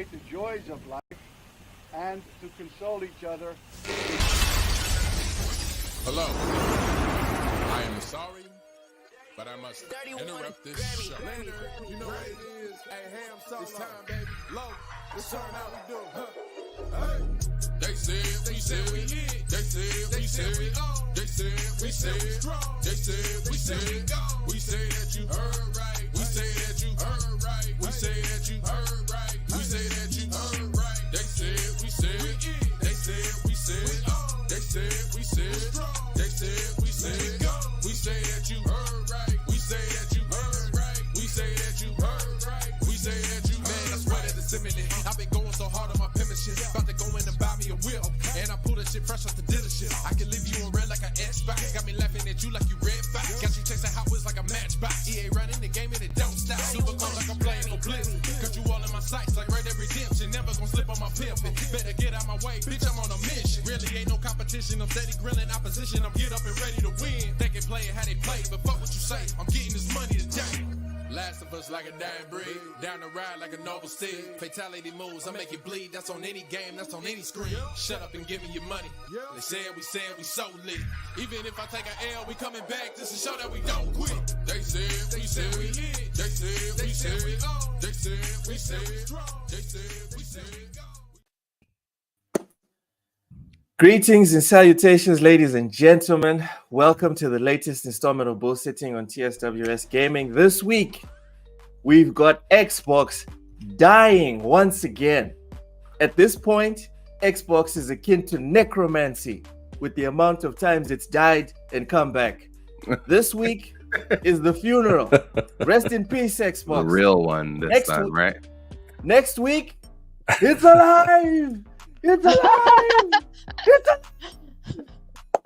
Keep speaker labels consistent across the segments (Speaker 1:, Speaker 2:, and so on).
Speaker 1: celebrate the joys of life and to console each other.
Speaker 2: Hello. I am sorry, but I must interrupt this show. You know what it is? Hey, Ham Solo. It's time, baby. Low. Let's turn out we do. Hey. They said we said we hit. They said we said we on. They said we said we strong. They said we said we go. We say that you heard right. We say that you heard right. We say that you heard right. We say that you heard right. They said we said we hit. They said we said we on. They said we said strong. They said we said we go. We say that you heard right. We say that you heard right. We say that you heard right. We say that you heard right. Man, I swear that it's imminent. I've been going so hard on my penmanship. About to go in and buy me a whip. And I pull that shit fresh off the dealership. I can leave you in red like an Xbox. Got me laughing at you like you red fox. Got you chasing Hot Wheels like a matchbox. EA running the game and it don't stop. Super cold like I'm playing for Blitz. Got you all in my sights like Red Dead Redemption. Never gonna slip on my pimpin'. Better get out my way, bitch, I'm on a mission. Really ain't no competition. I'm steady grilling opposition. I'm get up and ready to win. They can play it how they play, but fuck what you say. I'm getting this money today. Last of us like a dying breed. Down the ride like a noble steed. Fatality moves, I make it bleed. That's on any game, that's on any screen. Shut up and give me your money. They said we so lit. Even if I take an L, we coming back just to show that we don't quit. They said we hit. They said we said we on. They said we said we strong. They said we said we go.
Speaker 3: Greetings and salutations, ladies and gentlemen. Welcome to the latest installment of BullSittin on TSWS Gaming. This week, we've got Xbox dying once again. At this point, Xbox is akin to necromancy with the amount of times it's died and come back. This week is the funeral. Rest in peace, Xbox.
Speaker 4: The real one this time, right?
Speaker 3: Next week, it's alive! It's alive!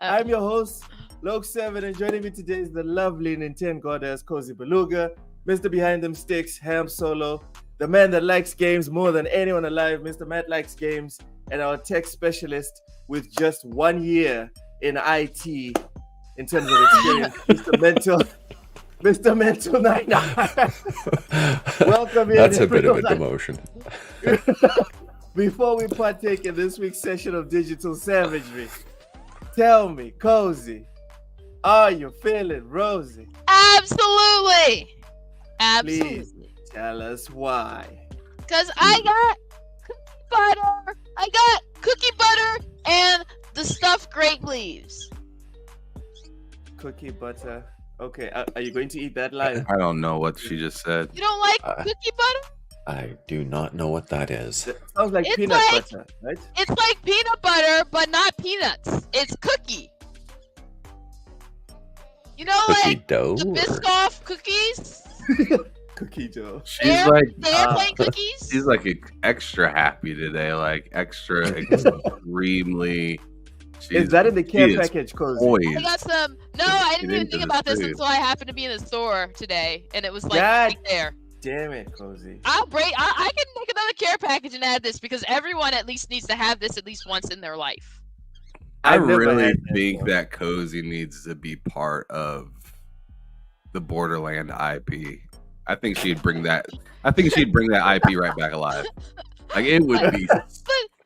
Speaker 3: I'm your host, Loke7, and joining me today is the lovely Nintendo goddess, Cozy Beluga, Mr. Behind Them Sticks, Ham Solo, the man that likes games more than anyone alive, Mr. Matt Likes Games, and our tech specialist with just 1 year in IT in terms of experience, Mr. Mental 99. Welcome in.
Speaker 5: That's a bit of a demotion.
Speaker 3: Before we partake in this week's session of digital savagery, tell me, Cozy, are you feeling rosy?
Speaker 6: Absolutely.
Speaker 3: Please tell us why.
Speaker 6: Because I got cookie butter and the stuffed grape leaves.
Speaker 3: Cookie butter. Okay, are you going to eat that live?
Speaker 4: I don't know what she just said.
Speaker 6: You don't like cookie butter?
Speaker 5: I do not know what that is.
Speaker 3: It sounds like peanut butter, right?
Speaker 6: It's like peanut butter, but not peanuts. It's cookie. You know,
Speaker 5: Cookie
Speaker 6: like
Speaker 5: dough?
Speaker 6: the Biscoff cookies?
Speaker 3: Cookie dough.
Speaker 6: They're plain cookies?
Speaker 4: She's like extra happy today, like extra extremely.
Speaker 3: Is that in the care package, Cozy?
Speaker 6: I got some. No, I didn't even think about this until I happened to be in the store today, and it was like right there.
Speaker 3: Damn it, Cozy.
Speaker 6: I can make another care package and add this because everyone at least needs to have this at least once in their life.
Speaker 4: I really think that Cozy needs to be part of the Borderland IP. I think she'd bring that. I think she'd bring that IP right back alive. Like it would be.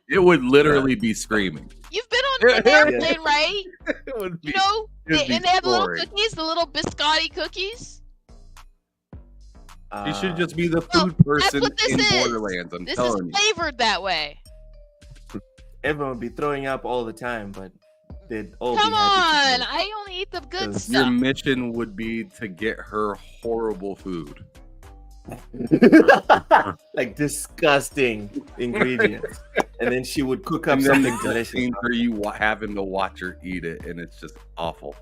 Speaker 4: It would literally be screaming.
Speaker 6: You've been on an airplane, right?
Speaker 3: It would be,
Speaker 6: you know, and they have the little cookies, the little biscotti cookies.
Speaker 4: She should just be the food person in Borderlands. I'm telling you.
Speaker 6: This is flavored that way.
Speaker 3: Everyone would be throwing up all the time, but they'd all
Speaker 6: Come
Speaker 3: be happy.
Speaker 6: on, I only eat the good stuff.
Speaker 4: Your mission would be to get her horrible food.
Speaker 3: Like disgusting ingredients. And then she would cook up something delicious.
Speaker 4: For you having to watch her eat it, and it's just awful.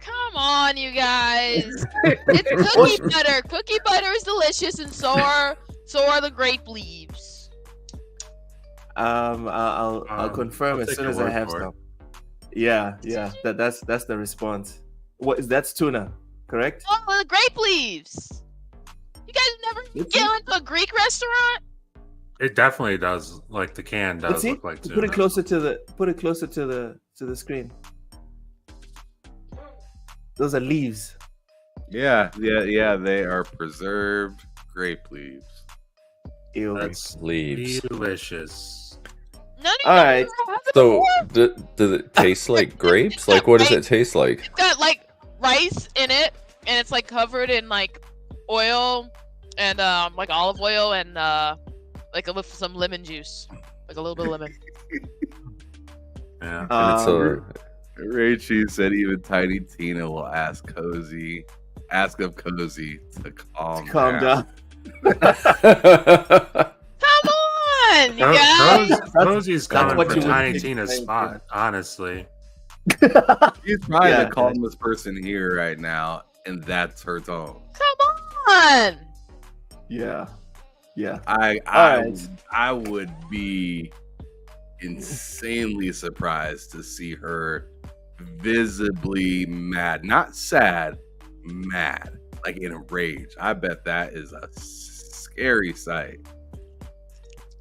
Speaker 6: Come on, you guys. It's cookie butter. Cookie butter is delicious, and so are the grape leaves.
Speaker 3: I'll confirm as soon as I have some. Yeah. That's the response. What is that's tuna, correct?
Speaker 6: Oh, the grape leaves. You guys never get into a Greek restaurant?
Speaker 7: It definitely does. Like the can does look like tuna.
Speaker 3: Put it closer to the screen. Those are leaves.
Speaker 4: Yeah. They are preserved grape leaves.
Speaker 3: Ew.
Speaker 7: That's
Speaker 5: Leaves.
Speaker 7: delicious.
Speaker 6: None of
Speaker 3: All
Speaker 6: you
Speaker 3: right.
Speaker 6: ever had it
Speaker 5: So,
Speaker 6: before?
Speaker 5: does it taste like grapes?
Speaker 6: It's
Speaker 5: Like,
Speaker 6: got
Speaker 5: what does it
Speaker 6: rice-
Speaker 5: taste like?
Speaker 6: It's got like rice in it, and it's like covered in like oil and like olive oil and like with some lemon juice, like a little bit of lemon.
Speaker 7: Yeah.
Speaker 5: And it's a
Speaker 4: Ray Cheese said even Tiny Tina will ask of Cozy to calm down.
Speaker 6: Come on, you guys.
Speaker 7: Cozy's coming
Speaker 3: what
Speaker 7: for
Speaker 3: you would
Speaker 7: Tiny
Speaker 3: think,
Speaker 7: Tina's
Speaker 3: Tiny
Speaker 7: spot, honestly.
Speaker 4: He's trying
Speaker 3: Yeah.
Speaker 4: to calm this person here right now, and that's her tone.
Speaker 6: Come on.
Speaker 3: Yeah. Yeah.
Speaker 4: I
Speaker 3: right.
Speaker 4: I would be insanely surprised to see her visibly mad, not sad, mad, like in a rage. I bet that is a scary sight.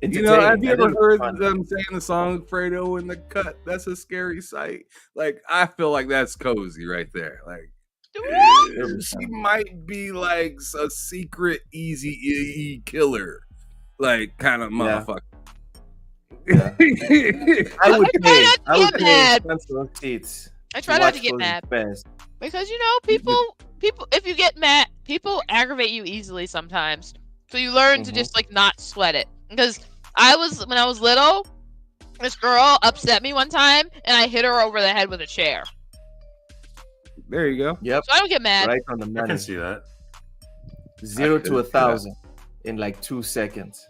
Speaker 4: You know, have you ever heard them saying the song Fredo in the cut? That's a scary sight. Like, I feel like that's Cozy right there. Like, she might be like a secret easy E killer, like kind of motherfucker.
Speaker 3: Yeah. I would pay. I would
Speaker 6: get
Speaker 3: pay
Speaker 6: mad.
Speaker 3: expensive seats.
Speaker 6: I try not to
Speaker 3: watch
Speaker 6: get
Speaker 3: Cozy
Speaker 6: mad
Speaker 3: Fest.
Speaker 6: because you know people. If you get mad, people aggravate you easily sometimes. So you learn to just like not sweat it. Because when I was little, this girl upset me one time, and I hit her over the head with a chair.
Speaker 4: There you go.
Speaker 3: Yep.
Speaker 6: So I don't get mad.
Speaker 3: Right on the
Speaker 7: I
Speaker 3: money.
Speaker 7: can see that.
Speaker 3: 0
Speaker 4: I
Speaker 3: to
Speaker 4: can
Speaker 3: 1,000 in like 2 seconds.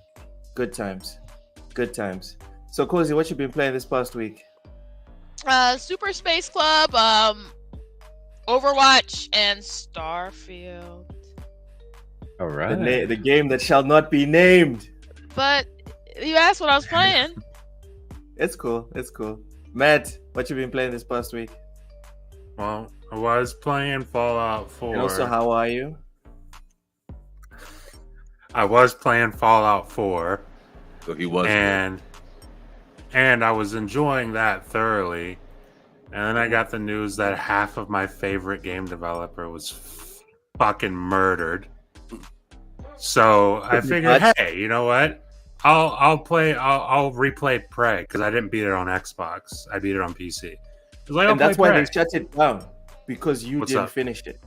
Speaker 3: Good times. Good times. So Cozy, what you been playing this past week?
Speaker 6: Super Space Club, Overwatch, and Starfield.
Speaker 5: all right.
Speaker 3: The game that shall not be named.
Speaker 6: But you asked what I was playing.
Speaker 3: It's cool. It's cool. Matt, what you been playing this past week?
Speaker 7: Well, I was playing Fallout 4.
Speaker 3: And also, how are you?
Speaker 7: I was playing Fallout 4.
Speaker 4: So he was.
Speaker 7: And I was enjoying that thoroughly. And then I got the news that half of my favorite game developer was fucking murdered. So I figured, hey, you know what? I'll replay Prey because I didn't beat it on Xbox. I beat it on PC. Like,
Speaker 3: And that's
Speaker 7: play
Speaker 3: why
Speaker 7: Prey.
Speaker 3: they shut it down, because you
Speaker 7: What's
Speaker 3: didn't
Speaker 7: up?
Speaker 3: finish it.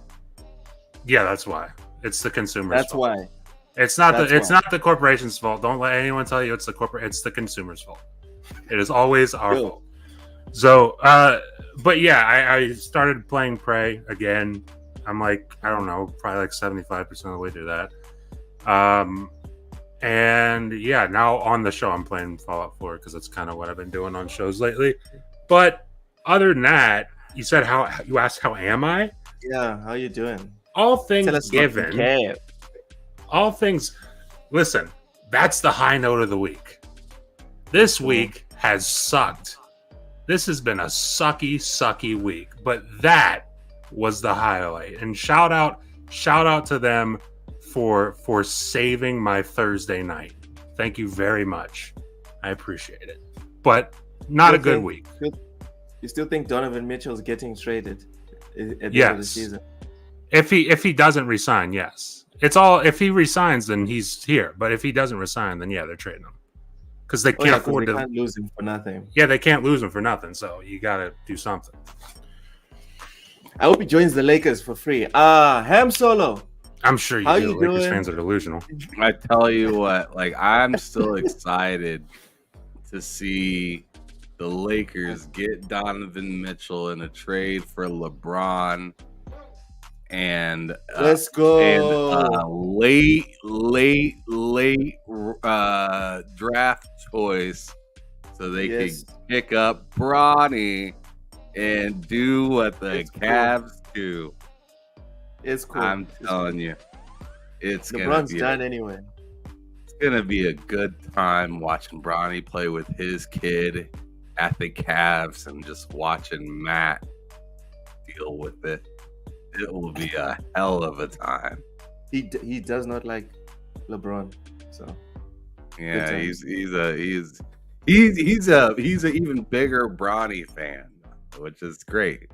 Speaker 7: Yeah, that's why. It's the consumer's
Speaker 3: That's
Speaker 7: fault.
Speaker 3: why.
Speaker 7: It's not
Speaker 3: That's why.
Speaker 7: not the corporation's fault. Don't let anyone tell you it's the consumer's fault. It is always our
Speaker 3: Cool.
Speaker 7: fault. So, but yeah, I started playing Prey again. I'm like, I don't know, probably like 75% of the way through that. And yeah, now on the show I'm playing Fallout 4 because that's kind of what I've been doing on shows lately. But other than that, you asked how am I?
Speaker 3: Yeah, how you doing?
Speaker 7: All
Speaker 3: Tell
Speaker 7: things
Speaker 3: us
Speaker 7: given.
Speaker 3: given.
Speaker 7: All things, listen, that's the high note of the week. This week has sucked. This has been a sucky week, but that was the highlight. And shout out to them for saving my Thursday night. Thank you very much. I appreciate it. But not a good week.
Speaker 3: You still think Donovan Mitchell's getting traded at the end of the season?
Speaker 7: If he doesn't resign, yes. It's all if he resigns, then he's here. But if he doesn't resign, then yeah, they're trading him because they can't afford
Speaker 3: they
Speaker 7: to.
Speaker 3: can't lose him for nothing.
Speaker 7: Yeah, they can't lose him for nothing. So you got to do something.
Speaker 3: I hope he joins the Lakers for free. Ham Solo.
Speaker 7: I'm sure you
Speaker 3: How
Speaker 7: do.
Speaker 3: you
Speaker 7: Lakers
Speaker 3: doing?
Speaker 7: fans are delusional.
Speaker 4: I tell you what, like I'm still excited to see the Lakers get Donovan Mitchell in a trade for LeBron and
Speaker 3: Let's go.
Speaker 4: late draft choice so they could pick up Bronny and do what the Cavs do.
Speaker 3: It's cool.
Speaker 4: I'm telling you, it's
Speaker 3: LeBron's
Speaker 4: gonna
Speaker 3: done
Speaker 4: be
Speaker 3: anyway.
Speaker 4: it's gonna be a good time watching Bronny play with his kid at the Cavs and just watching Matt deal with it. It will be a hell of a time.
Speaker 3: He does not like LeBron, so
Speaker 4: Yeah, he's an even bigger Bronny fan, which is great.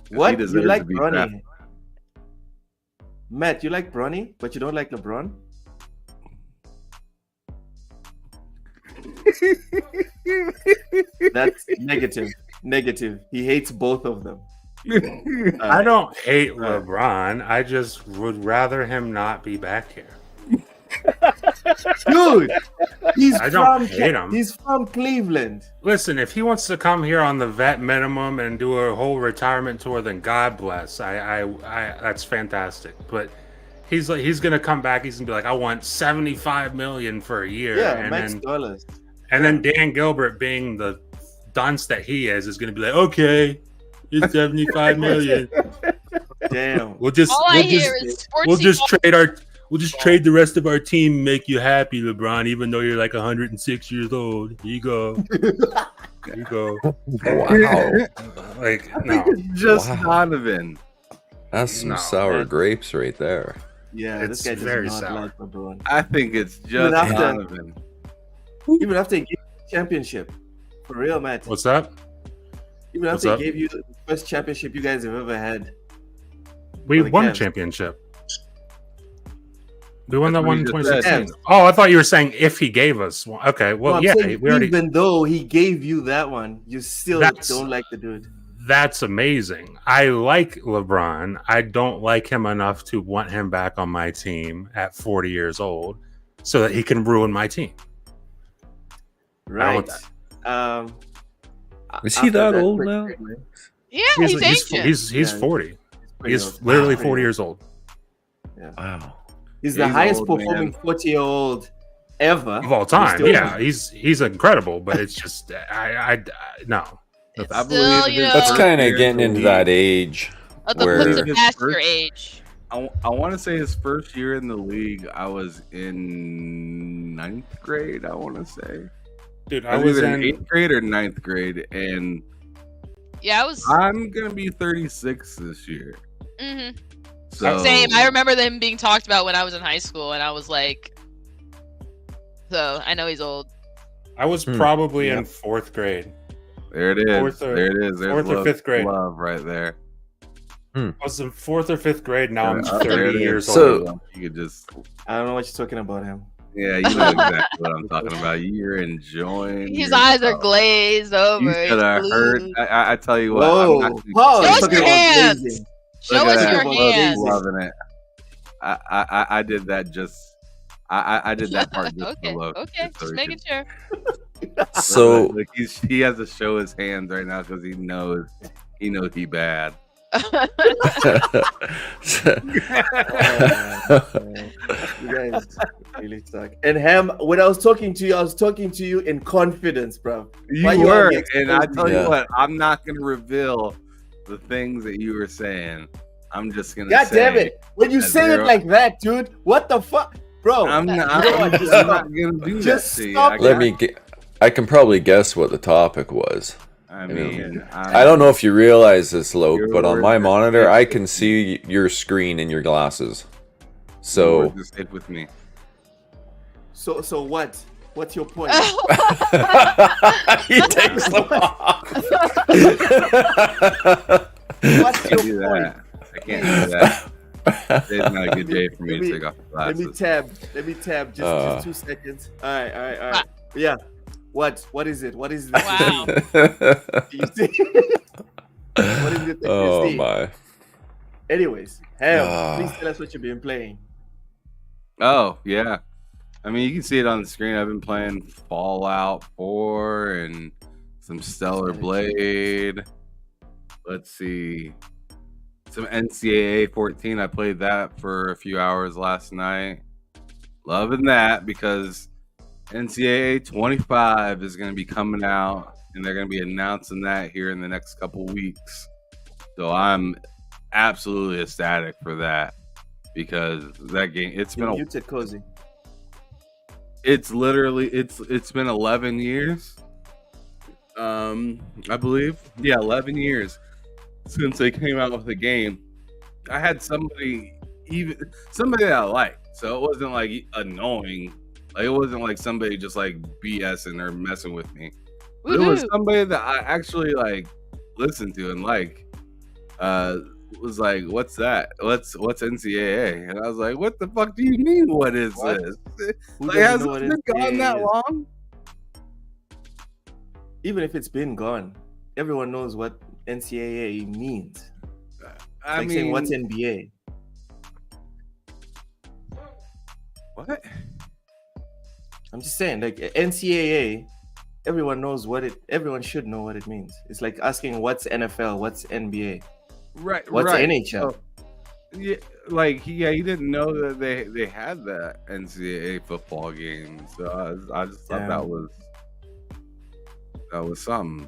Speaker 3: What?
Speaker 4: He
Speaker 3: You
Speaker 4: deserves
Speaker 3: like
Speaker 4: to be
Speaker 3: Bronny?
Speaker 4: drafted.
Speaker 3: Matt, you like Bronny, but you don't like LeBron? That's negative. Negative. He hates both of them.
Speaker 7: I don't hate LeBron. I just would rather him not be back here.
Speaker 3: Dude,
Speaker 7: I don't hate him.
Speaker 3: He's from Cleveland.
Speaker 7: Listen, if he wants to come here on the vet minimum and do a whole retirement tour, then God bless. I that's fantastic. But he's gonna come back. He's gonna be like, I want $75 million for a year.
Speaker 3: Yeah,
Speaker 7: and
Speaker 3: max
Speaker 7: then,
Speaker 3: dollars.
Speaker 7: And then Dan Gilbert, being the dunce that he is gonna be like, okay, it's $75 million.
Speaker 3: Damn.
Speaker 7: We'll just trade the rest of our team and make you happy, LeBron, even though you're like 106 years old. Here you go. There you go.
Speaker 5: Wow.
Speaker 7: Like, no.
Speaker 4: Just Donovan.
Speaker 5: That's some sour grapes right there.
Speaker 3: Yeah,
Speaker 7: It's
Speaker 3: this guy does
Speaker 7: very
Speaker 3: not
Speaker 7: sour.
Speaker 3: like LeBron.
Speaker 4: I think it's just Donovan.
Speaker 3: Even after he gave you the championship. For real, Matt.
Speaker 7: What's that?
Speaker 3: Even after he gave you the first championship you guys have ever had.
Speaker 7: We won a
Speaker 3: Cavs.
Speaker 7: championship. We won that
Speaker 4: That's
Speaker 7: one in
Speaker 4: what he just
Speaker 7: 2016.
Speaker 3: said.
Speaker 7: Oh, I thought you were saying if he gave us one. Okay, well,
Speaker 3: I'm
Speaker 7: yeah,
Speaker 3: saying
Speaker 7: we already.
Speaker 3: even though he gave you that one, you still
Speaker 7: That's-
Speaker 3: don't like the dude.
Speaker 7: That's amazing. I like LeBron. I don't like him enough to want him back on my team at 40 years old, so that he can ruin my team.
Speaker 3: Right.
Speaker 5: Is he that old now?
Speaker 6: Yeah, he's ancient.
Speaker 7: He's
Speaker 3: Yeah,
Speaker 7: 40.
Speaker 3: pretty
Speaker 7: He's
Speaker 3: old.
Speaker 7: literally
Speaker 3: Pretty
Speaker 7: 40
Speaker 3: old.
Speaker 7: years old.
Speaker 5: Wow.
Speaker 3: He's the
Speaker 4: He's
Speaker 3: highest
Speaker 4: old,
Speaker 3: performing
Speaker 4: man.
Speaker 3: 40-year-old ever
Speaker 7: Of all time.
Speaker 3: still-
Speaker 7: Yeah, he's incredible, but it's just I no.
Speaker 6: It's
Speaker 4: I
Speaker 6: still,
Speaker 4: believe
Speaker 6: you know,
Speaker 5: That's kind
Speaker 4: year
Speaker 5: of getting
Speaker 4: in the
Speaker 5: into that
Speaker 4: league.
Speaker 5: age
Speaker 6: the
Speaker 5: where
Speaker 6: puts it
Speaker 4: His
Speaker 6: past
Speaker 4: first-
Speaker 6: your age.
Speaker 4: I want to say his first year in the league, I was in 9th grade, I want to say.
Speaker 7: Dude,
Speaker 4: I
Speaker 7: I
Speaker 4: was
Speaker 7: was
Speaker 4: either
Speaker 7: in
Speaker 4: in 8th grade or 9th grade, and
Speaker 6: Yeah, I was.
Speaker 4: I'm going to be 36 this year.
Speaker 6: Mhm.
Speaker 4: So,
Speaker 6: Same. I remember them being talked about when I was in high school, and I was like, so I know he's old.
Speaker 7: I was
Speaker 5: Hmm.
Speaker 7: probably
Speaker 4: Yep.
Speaker 7: in 4th grade.
Speaker 4: There it is.
Speaker 7: Fourth or-
Speaker 4: There it is. There's
Speaker 7: fourth or
Speaker 4: love,
Speaker 7: fifth grade.
Speaker 4: love right there.
Speaker 7: I was in 4th or 5th grade. Now I'm
Speaker 4: There it
Speaker 7: 30
Speaker 4: is.
Speaker 7: years
Speaker 5: So-
Speaker 7: old.
Speaker 4: You could just,
Speaker 3: I don't know what you're talking about him.
Speaker 4: yeah, you know exactly what I'm talking about. You're enjoying.
Speaker 6: His eyes are
Speaker 4: yourself.
Speaker 6: glazed over.
Speaker 4: You
Speaker 6: he's
Speaker 4: should have heard.
Speaker 6: glued.
Speaker 4: I tell you what.
Speaker 3: Whoa.
Speaker 4: I'm not,
Speaker 3: Paul,
Speaker 6: Show us
Speaker 3: talking
Speaker 6: your
Speaker 3: about
Speaker 6: hands.
Speaker 3: blazing.
Speaker 6: Show
Speaker 4: Look at
Speaker 6: us
Speaker 4: that.
Speaker 6: your
Speaker 3: Well,
Speaker 6: hands.
Speaker 3: these-
Speaker 4: loving it. I did that just. I did that part just
Speaker 6: Okay,
Speaker 4: below.
Speaker 6: okay,
Speaker 4: so
Speaker 6: just
Speaker 4: he
Speaker 6: making
Speaker 4: could-
Speaker 6: sure.
Speaker 5: So
Speaker 4: like he has to show his hands right now because he knows he bad.
Speaker 3: You guys really suck. And Ham, when I was talking to you in confidence, bro.
Speaker 4: You
Speaker 3: Why you
Speaker 4: were,
Speaker 3: already
Speaker 4: and I
Speaker 3: exposed
Speaker 4: tell
Speaker 5: me?
Speaker 4: you
Speaker 5: Yeah.
Speaker 4: what, I'm not gonna reveal the things that you were saying. I'm just gonna.
Speaker 3: God
Speaker 4: say,
Speaker 3: damn it! When you
Speaker 4: that
Speaker 3: say it
Speaker 4: there-
Speaker 3: like that, dude, what the fuck, bro?
Speaker 4: I'm not.
Speaker 3: You know what?
Speaker 4: I'm
Speaker 3: Just
Speaker 4: not
Speaker 3: stop.
Speaker 4: gonna do
Speaker 3: Just
Speaker 4: that to you.
Speaker 3: stop.
Speaker 5: let me get. I can probably guess what the topic was.
Speaker 4: I mean,
Speaker 5: I don't know if you realize this, Loke,
Speaker 4: Your
Speaker 5: but on
Speaker 4: words
Speaker 5: my
Speaker 4: are
Speaker 5: monitor,
Speaker 4: safe
Speaker 5: I
Speaker 4: with
Speaker 5: can
Speaker 4: me.
Speaker 5: see your screen in your glasses.
Speaker 4: So
Speaker 5: So
Speaker 4: just stick with me.
Speaker 3: So what? What's your point?
Speaker 5: he takes them off.
Speaker 3: What's
Speaker 4: I can't do
Speaker 3: your point?
Speaker 4: that. I can't do that. Today's not a good day for me
Speaker 3: Let
Speaker 4: to
Speaker 3: me-
Speaker 4: take off the
Speaker 3: Let me
Speaker 4: glasses.
Speaker 3: tab. Just 2 seconds. All right. Yeah. What is it? What is it?
Speaker 6: Wow.
Speaker 3: You see? What is it that
Speaker 5: Oh
Speaker 3: you see?
Speaker 5: my.
Speaker 3: Anyways, Ham,
Speaker 5: Ah.
Speaker 3: please tell us what you've been playing.
Speaker 4: Oh yeah, I mean you can see it on the screen. I've been playing Fallout 4 and some Stellar Blade. Let's see, some NCAA 14. I played that for a few hours last night. Loving that because NCAA 25 is going to be coming out, and they're going to be announcing that here in the next couple weeks. So I'm absolutely ecstatic for that because that game. It's been
Speaker 3: Muted Cozy.
Speaker 4: it's been 11 years. I believe. Yeah, 11 years since they came out with the game. I had somebody that I liked, so it wasn't like annoying. Like it wasn't like somebody just like BSing or messing with me. But it was
Speaker 6: Woohoo.
Speaker 4: somebody that I actually like listened to and like was like, what's that? What's NCAA? And I was like, what the fuck do you mean? What is
Speaker 3: What?
Speaker 4: this?
Speaker 3: Who
Speaker 4: Like,
Speaker 3: doesn't
Speaker 4: has
Speaker 3: know
Speaker 4: it
Speaker 3: what
Speaker 4: been gone
Speaker 3: NCAA
Speaker 4: that
Speaker 3: is?
Speaker 4: long?
Speaker 3: even if it's been gone, everyone knows what NCAA means.
Speaker 4: I mean,
Speaker 3: saying what's NBA.
Speaker 4: What?
Speaker 3: I'm just saying, like NCAA, everyone knows what it. Everyone should know what it means. It's like asking what's NFL, what's NBA,
Speaker 4: Right.
Speaker 3: what's
Speaker 4: right.
Speaker 3: NHL.
Speaker 4: Yeah, he didn't know that they had that NCAA football game. So I just thought that was something.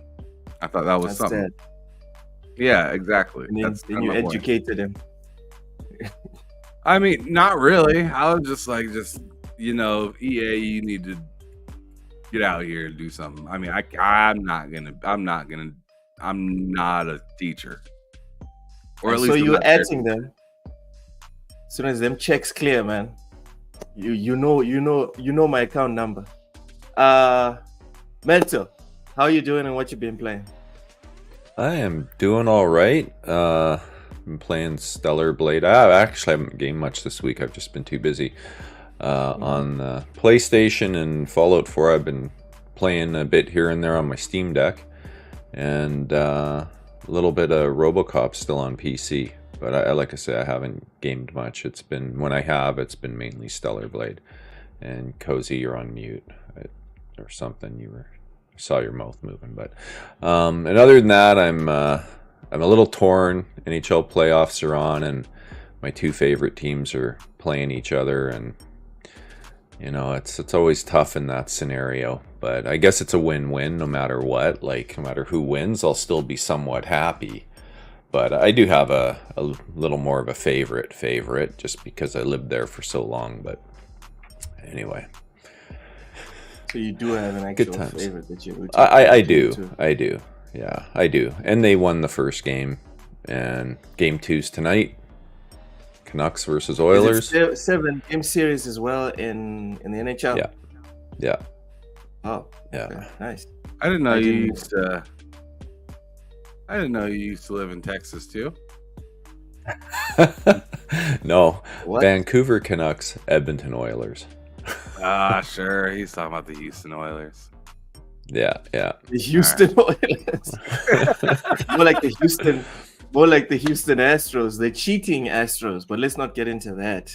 Speaker 4: I thought that was
Speaker 3: That's
Speaker 4: something.
Speaker 3: dead.
Speaker 4: Yeah, exactly.
Speaker 3: And then you educated him.
Speaker 4: I mean, not really. I was just like, EA, you need to get out here and do something. I mean, I'm not a teacher. Or at least
Speaker 3: so
Speaker 4: I'm
Speaker 3: you're
Speaker 4: not there.
Speaker 3: adding them. As soon as them checks clear, man. You know my account number. Mentor, how you doing and what you been playing?
Speaker 5: I am doing all right. Been playing Stellar Blade. I actually haven't gamed much this week. I've just been too busy. On PlayStation and Fallout 4, I've been playing a bit here and there on my Steam Deck. And a little bit of RoboCop still on PC. But I like I say, I haven't gamed much. It's been, when I have, it's been mainly Stellar Blade. And Cozy, you're on mute or something. I saw your mouth moving, but and other than that, I'm a little torn. NHL playoffs are on, and my two favorite teams are playing each other, and it's always tough in that scenario. But I guess it's a win-win no matter what. Like, no matter who wins, I'll still be somewhat happy. But I do have a little more of a favorite, just because I lived there for so long. But anyway.
Speaker 3: So you do have an actual favorite that you would
Speaker 5: I do. Yeah, I do. And they won the first game. And game 2's tonight. Canucks versus Oilers.
Speaker 3: 7-game series as well in the NHL.
Speaker 5: Yeah.
Speaker 3: Oh,
Speaker 5: yeah.
Speaker 3: Okay. Nice.
Speaker 4: I didn't know you used to. I didn't know you used to live in Texas too.
Speaker 5: No,
Speaker 3: What?
Speaker 5: Vancouver Canucks, Edmonton Oilers.
Speaker 4: Sure. He's talking about the Houston Oilers.
Speaker 5: Yeah.
Speaker 3: The Houston Oilers. more like the Houston Astros, the cheating Astros. But let's not get into that.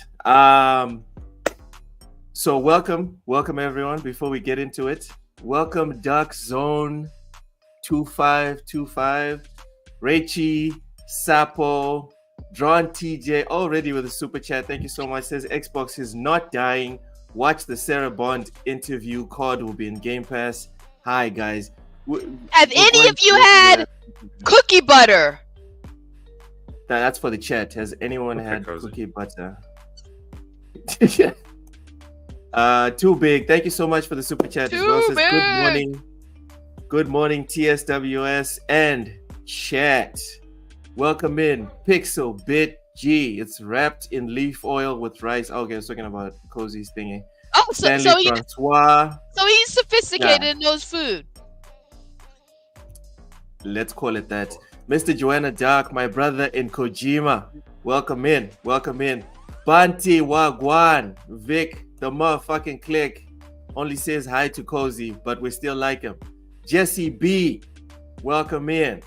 Speaker 3: So welcome everyone. Before we get into it, welcome Duck Zone 2525, Raichi, Sapo, Drawn TJ already with a super chat. Thank you so much. Says Xbox is not dying. Watch the Sarah Bond interview. COD will be in Game Pass. Hi guys.
Speaker 6: Have any of you had cookie butter?
Speaker 3: That's for the chat. Has anyone had cookie butter? Too big. Thank you so much for the super chat as well. Says, good morning TSWS and chat. Welcome in Pixel Bit G. It's wrapped in leaf oil with rice. Okay, I was talking about Cozy's thingy.
Speaker 6: Oh, so he's sophisticated and knows food.
Speaker 3: Let's call it that. Mr. Joanna Dark, my brother in Kojima. Welcome in. Banti Wagwan. Vic, the motherfucking click, only says hi to Cozy, but we still like him. Jesse B, welcome in.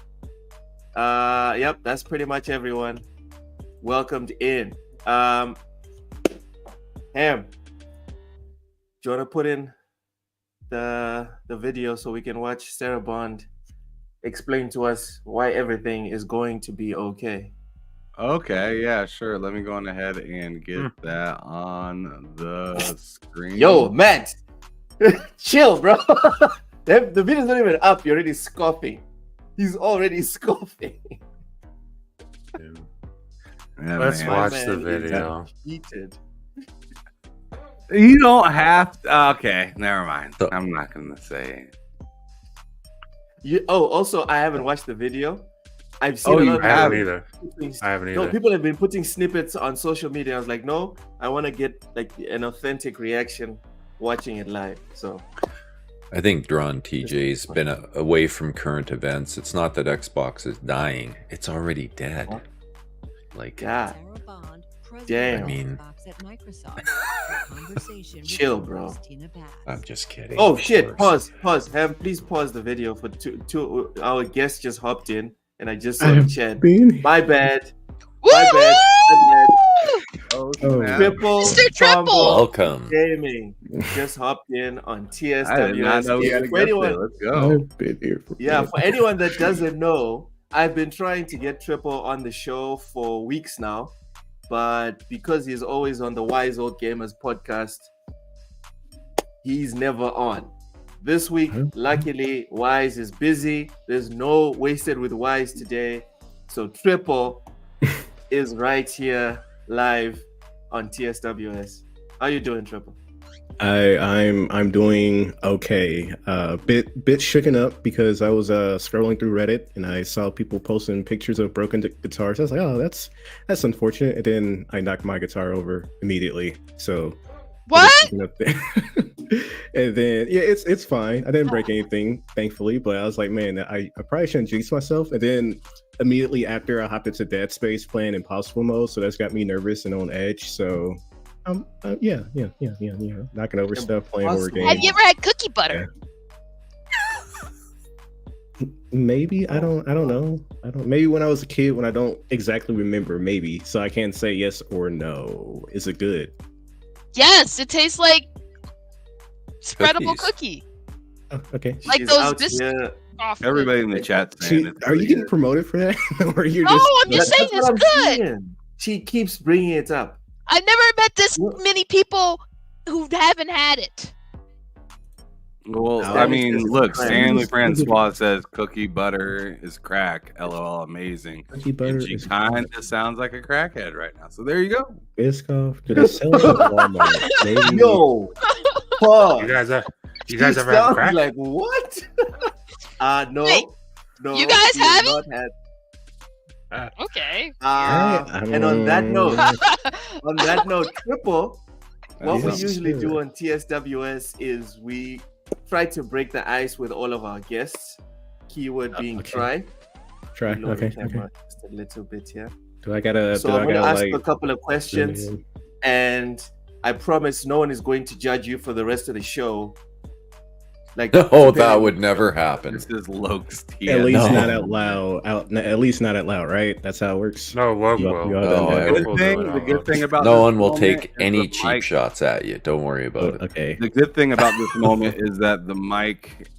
Speaker 3: Yep, that's pretty much everyone welcomed in. Ham, do you want to put in the video so we can watch Sarah Bond explain to us why everything is going to be okay?
Speaker 4: Okay, yeah, sure. Let me go on ahead and get that on the screen.
Speaker 3: Yo, Matt, chill, bro. The video's not even up. You're already scoffing. He's already scoffing.
Speaker 7: Let's watch the video.
Speaker 3: Heated.
Speaker 4: You don't have to. Okay, never mind. I'm not going to say it.
Speaker 3: Also, I haven't watched the video. I've seen
Speaker 4: I
Speaker 3: a lot of
Speaker 7: haven't either. No,
Speaker 3: people have been putting snippets on social media. I was like, no, I want to get like an authentic reaction watching it live. So
Speaker 5: I think Drawn TJ's been away from current events. It's not that Xbox is dying; it's already dead. Like,
Speaker 3: yeah. Damn.
Speaker 5: I mean,
Speaker 3: Chill, bro.
Speaker 5: I'm just kidding.
Speaker 3: Oh
Speaker 5: of
Speaker 3: shit!
Speaker 5: course.
Speaker 3: Pause. Ham, please pause the video for two. Our guest just hopped in, and I just saw the chat. My bad. My bad.
Speaker 4: Oh,
Speaker 8: Oh.
Speaker 4: snap.
Speaker 3: Triple
Speaker 6: Mr.
Speaker 3: Combo
Speaker 6: Triple!
Speaker 5: Welcome.
Speaker 3: Gaming just hopped in on
Speaker 4: I did not know we had a
Speaker 3: TSWS. For
Speaker 4: guest
Speaker 3: anyone,
Speaker 4: there. Let's go.
Speaker 8: I've been here for
Speaker 3: yeah, for anyone that doesn't know, I've been trying to get Triple on the show for weeks now, but because he's always on the Wise Old Gamers podcast, he's never on. This week, luckily, Wise is busy. There's no Wasted with Wise today, so Triple is right here live on TSWS. How you doing, Triple?
Speaker 8: I'm doing okay. Bit shooken up because I was scrolling through Reddit and I saw people posting pictures of broken guitars. I was like, oh, that's unfortunate. And then I knocked my guitar over immediately. So
Speaker 6: What?
Speaker 8: And then yeah, it's fine. I didn't break anything, thankfully. But I was like, man, I probably shouldn't jinx myself. And then immediately after, I hopped into Dead Space playing Impossible mode, so that's got me nervous and on edge. So yeah, knocking over stuff, playing horror games.
Speaker 6: Have you ever had cookie butter?
Speaker 8: Maybe I don't know. Maybe when I was a kid, when I don't exactly remember. Maybe, so I can't say yes or no. Is it good?
Speaker 6: Yes, it tastes like spreadable
Speaker 5: Cookies.
Speaker 6: cookie.
Speaker 8: Oh, okay.
Speaker 6: Like
Speaker 3: She's
Speaker 6: those
Speaker 3: out
Speaker 6: biscuits.
Speaker 3: here.
Speaker 4: Everybody in the chat saying it's
Speaker 8: Are you
Speaker 4: really
Speaker 8: getting
Speaker 4: good.
Speaker 8: promoted for that? Or you're
Speaker 6: No,
Speaker 8: just
Speaker 6: I'm just saying
Speaker 3: That's what
Speaker 6: it's
Speaker 3: I'm
Speaker 6: good.
Speaker 3: saying. She keeps bringing it up.
Speaker 6: I've never met this
Speaker 3: What?
Speaker 6: many people who haven't had it.
Speaker 4: Well,
Speaker 8: No,
Speaker 4: I
Speaker 3: it's
Speaker 4: mean,
Speaker 3: just
Speaker 4: look,
Speaker 3: crack.
Speaker 4: Stanley Francois says cookie butter is crack. LOL, amazing.
Speaker 8: cookie butter
Speaker 4: And she
Speaker 8: is
Speaker 4: kind of sounds like a crackhead right now. So there you go.
Speaker 8: Biscoff. Do they sell it at Walmart? Maybe.
Speaker 3: Yo, pause.
Speaker 7: You guys ever
Speaker 3: She
Speaker 7: had
Speaker 3: sounds
Speaker 7: crack?
Speaker 3: like what? No,
Speaker 6: Wait,
Speaker 3: no.
Speaker 6: you guys
Speaker 3: she has
Speaker 6: haven't?
Speaker 3: not had.
Speaker 6: Okay.
Speaker 3: And on that note, Triple, what we
Speaker 8: Yes.
Speaker 3: usually do on TSWS is we try to break the ice with all of our guests. Keyword being
Speaker 8: Okay.
Speaker 3: try.
Speaker 8: Try.
Speaker 3: Lower the
Speaker 8: Okay.
Speaker 3: camera just a little bit here.
Speaker 8: Do I gotta?
Speaker 3: So
Speaker 8: do
Speaker 3: I'm
Speaker 8: I
Speaker 3: going to
Speaker 8: gotta
Speaker 3: ask
Speaker 8: like?
Speaker 3: you a couple of questions, and I promise no one is going to judge you for the rest of the show. Like,
Speaker 5: Oh, that would never happen.
Speaker 4: This is Lokes
Speaker 8: At least
Speaker 5: No.
Speaker 8: not out loud. At least not out loud, right? That's how it works.
Speaker 7: No, Loke
Speaker 8: You
Speaker 7: will.
Speaker 8: all- you all
Speaker 5: No,
Speaker 8: done that.
Speaker 5: I
Speaker 4: The
Speaker 5: would-
Speaker 4: the good thing about
Speaker 5: No
Speaker 4: this
Speaker 5: one will
Speaker 4: moment
Speaker 5: take
Speaker 4: is
Speaker 5: any
Speaker 4: the
Speaker 5: cheap
Speaker 4: mic-
Speaker 5: shots at you. Don't worry about it.
Speaker 8: Okay.
Speaker 4: The good thing about this moment is that the mic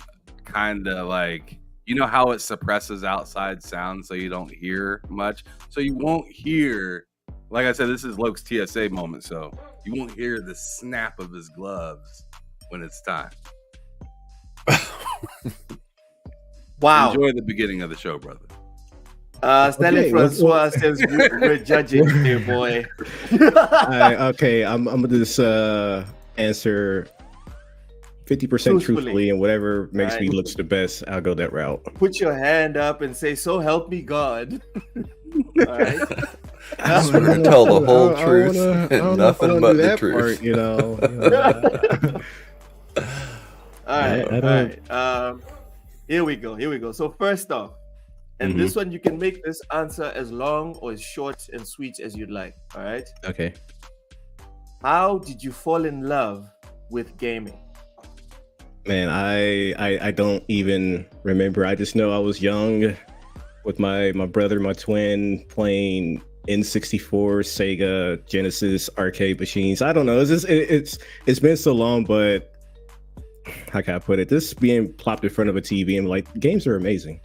Speaker 4: kind of like, you know how it suppresses outside sound so you don't hear much. So you won't hear, like I said, this is Loke's TSA moment. So you won't hear the snap of his gloves when it's time.
Speaker 3: wow.
Speaker 4: Enjoy the beginning of the show, brother.
Speaker 3: Stanley
Speaker 8: Okay, let's-
Speaker 3: Francois says we're judging here, boy.
Speaker 8: Okay. I'm gonna just answer 50%
Speaker 3: Truthfully.
Speaker 8: truthfully, and whatever makes me
Speaker 3: Right.
Speaker 8: looks the best, I'll go that route.
Speaker 3: Put your hand up and say, "So help me God." All right.
Speaker 5: I swear to tell the whole
Speaker 8: I
Speaker 5: truth
Speaker 8: wanna- I
Speaker 5: and
Speaker 8: don't know if I
Speaker 5: nothing
Speaker 8: wanna
Speaker 5: but
Speaker 8: do
Speaker 5: the
Speaker 8: that
Speaker 5: truth.
Speaker 8: part, you know.
Speaker 3: All right.
Speaker 8: I
Speaker 3: All
Speaker 8: don't-
Speaker 3: right. Here we go. So first off, and this one you can make this answer as long or as short and sweet as you'd like. All right.
Speaker 8: Okay.
Speaker 3: How did you fall in love with gaming?
Speaker 8: Man, I don't even remember. I just know I was young with my brother, my twin, playing N64, Sega, Genesis, arcade machines. I don't know. It's just, it's been so long, but how can I put it? This being plopped in front of a TV and like, games are amazing,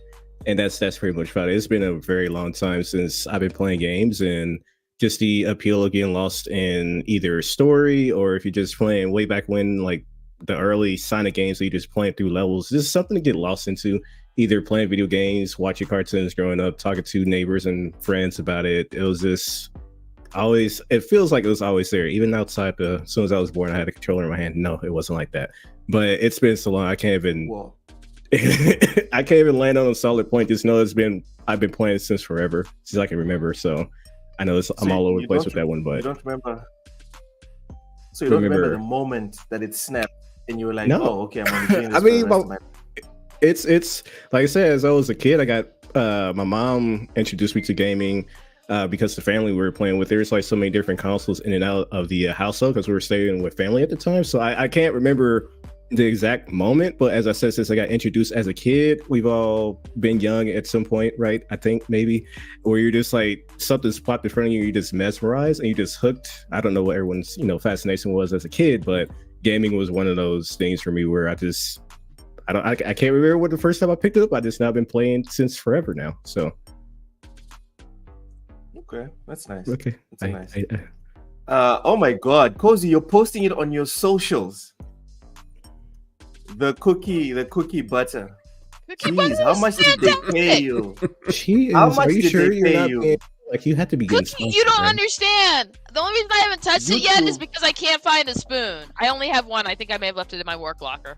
Speaker 8: and that's pretty much about it. It's been a very long time since I've been playing games, and just the appeal of getting lost in either story or if you're just playing way back when, like the early Sonic games, where you just playing through levels. This is something to get lost into. Either playing video games, watching cartoons growing up, talking to neighbors and friends about it. It was just always, it feels like it was always there. Even outside as soon as I was born, I had a controller in my hand. No, it wasn't like that. But it's been so long, I can't even
Speaker 3: Whoa.
Speaker 8: I can't even land on a solid point. Just know I've been playing since forever, since I can remember. So I know I'm all over the place with that one,
Speaker 3: You
Speaker 8: but
Speaker 3: don't remember. So you don't remember
Speaker 8: Remember.
Speaker 3: the moment that it snapped and you were like,
Speaker 8: No.
Speaker 3: "Oh, okay, I'm on the game."
Speaker 8: I mean, it's like I said, as I was a kid, I got my mom introduced me to gaming. because the family we were playing with, there's like so many different consoles in and out of the household because we were staying with family at the time. So I can't remember the exact moment, but as I said, since I got introduced as a kid, we've all been young at some point, right? I think maybe where you're just like something's popped in front of you, you're just mesmerized and you just hooked. I don't know what everyone's fascination was as a kid, but gaming was one of those things for me where I can't remember what the first time I picked it up. I just now been playing since forever now. So
Speaker 3: okay, that's nice.
Speaker 8: Okay,
Speaker 3: that's nice. Oh my God, Cozy, you're posting it on your socials. The cookie butter. Jeez, how much did they pay you?
Speaker 8: She is.
Speaker 3: How much
Speaker 8: are you
Speaker 3: did
Speaker 8: sure
Speaker 3: they
Speaker 8: you're
Speaker 3: pay
Speaker 8: not
Speaker 3: you?
Speaker 8: being, like you have to be getting
Speaker 6: Cookie,
Speaker 8: sponsored,
Speaker 6: you don't
Speaker 8: right?
Speaker 6: understand. The only reason I haven't touched it yet is
Speaker 3: YouTube.
Speaker 6: because I can't find a spoon. I only have one. I think I may have left it in my work locker.